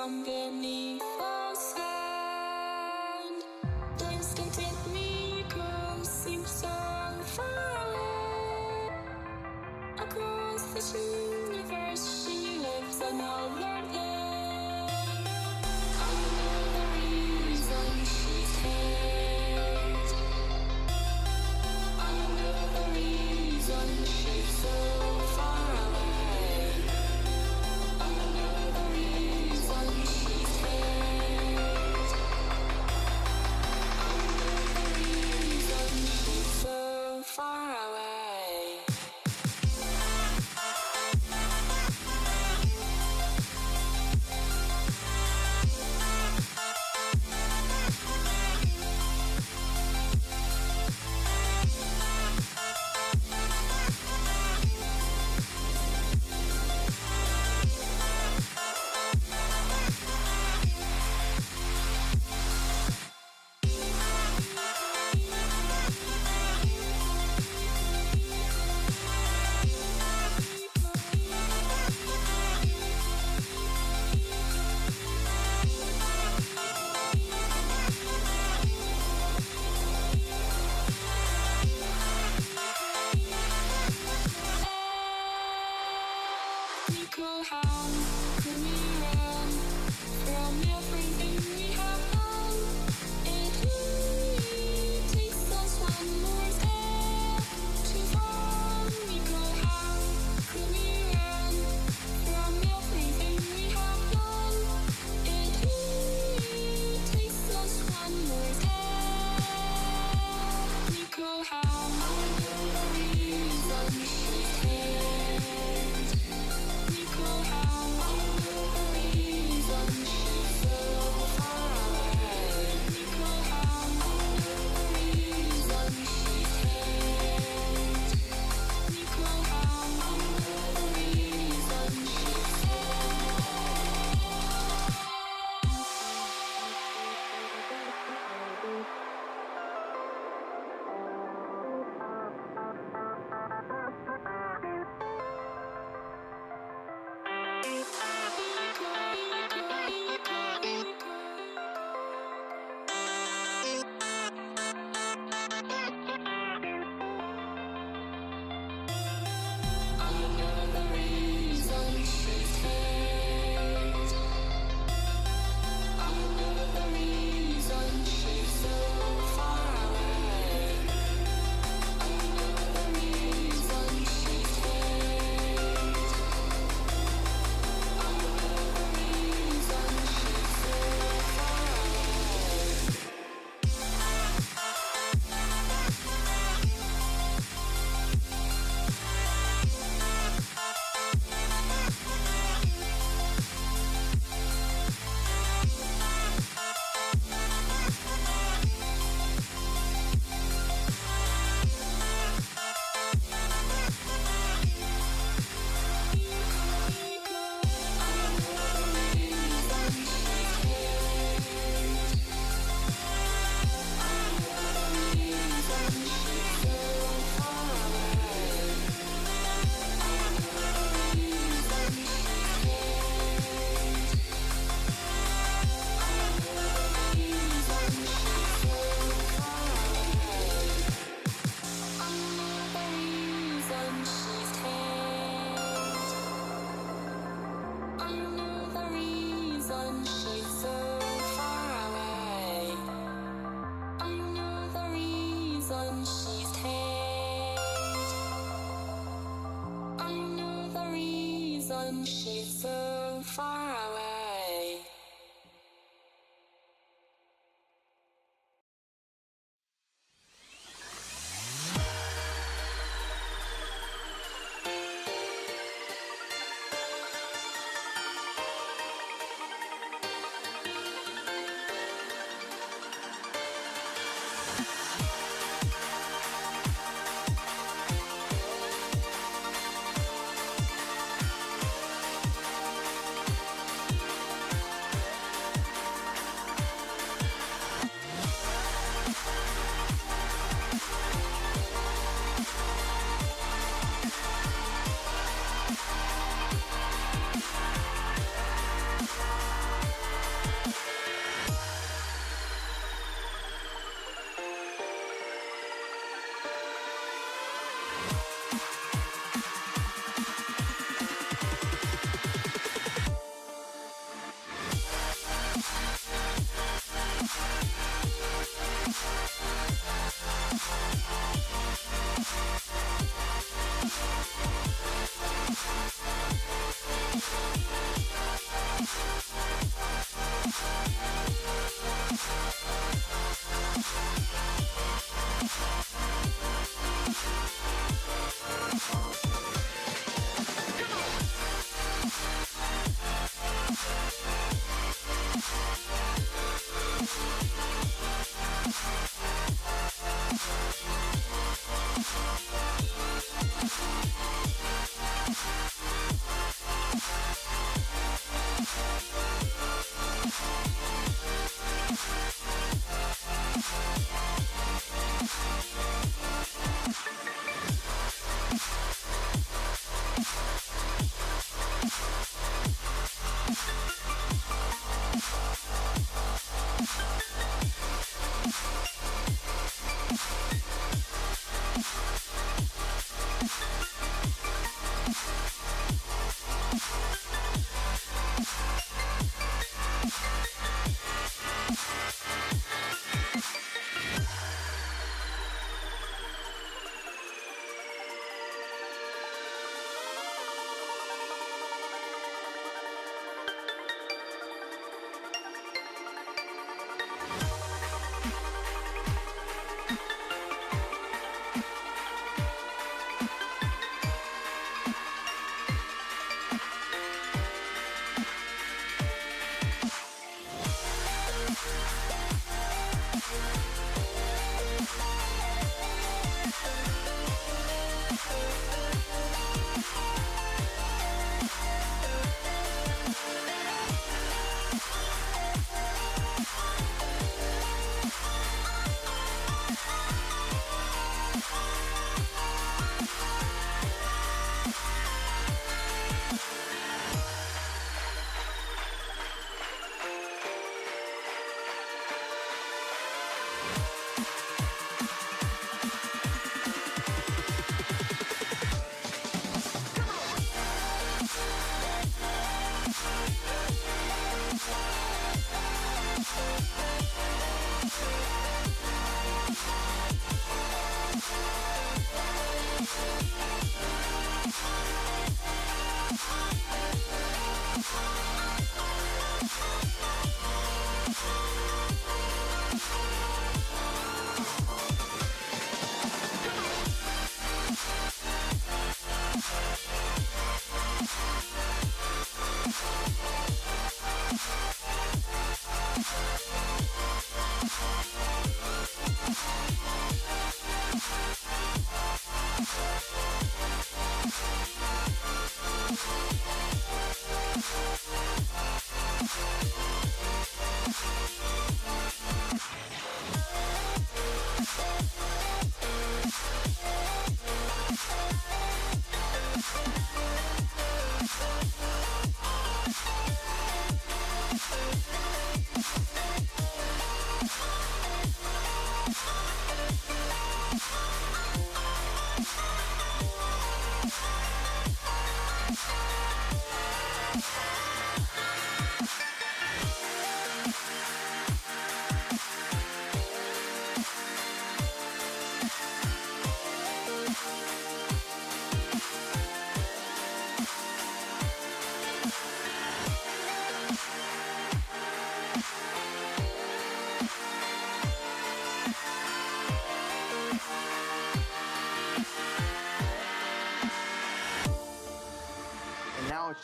from beneath the sand. The instinctive miracles seem so far away. Across this universe, she lives another day. I know the reason she's here. I know the reason she's so far away. I know the reason she's here. I know the reason she's so far away.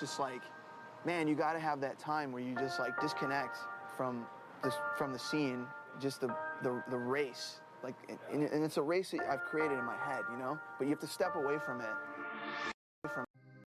it's just like, man, you got to have that time where you just like disconnect from the scene, just the race. Like, and it's a race that I've created in my head, you know? But you have to step away from it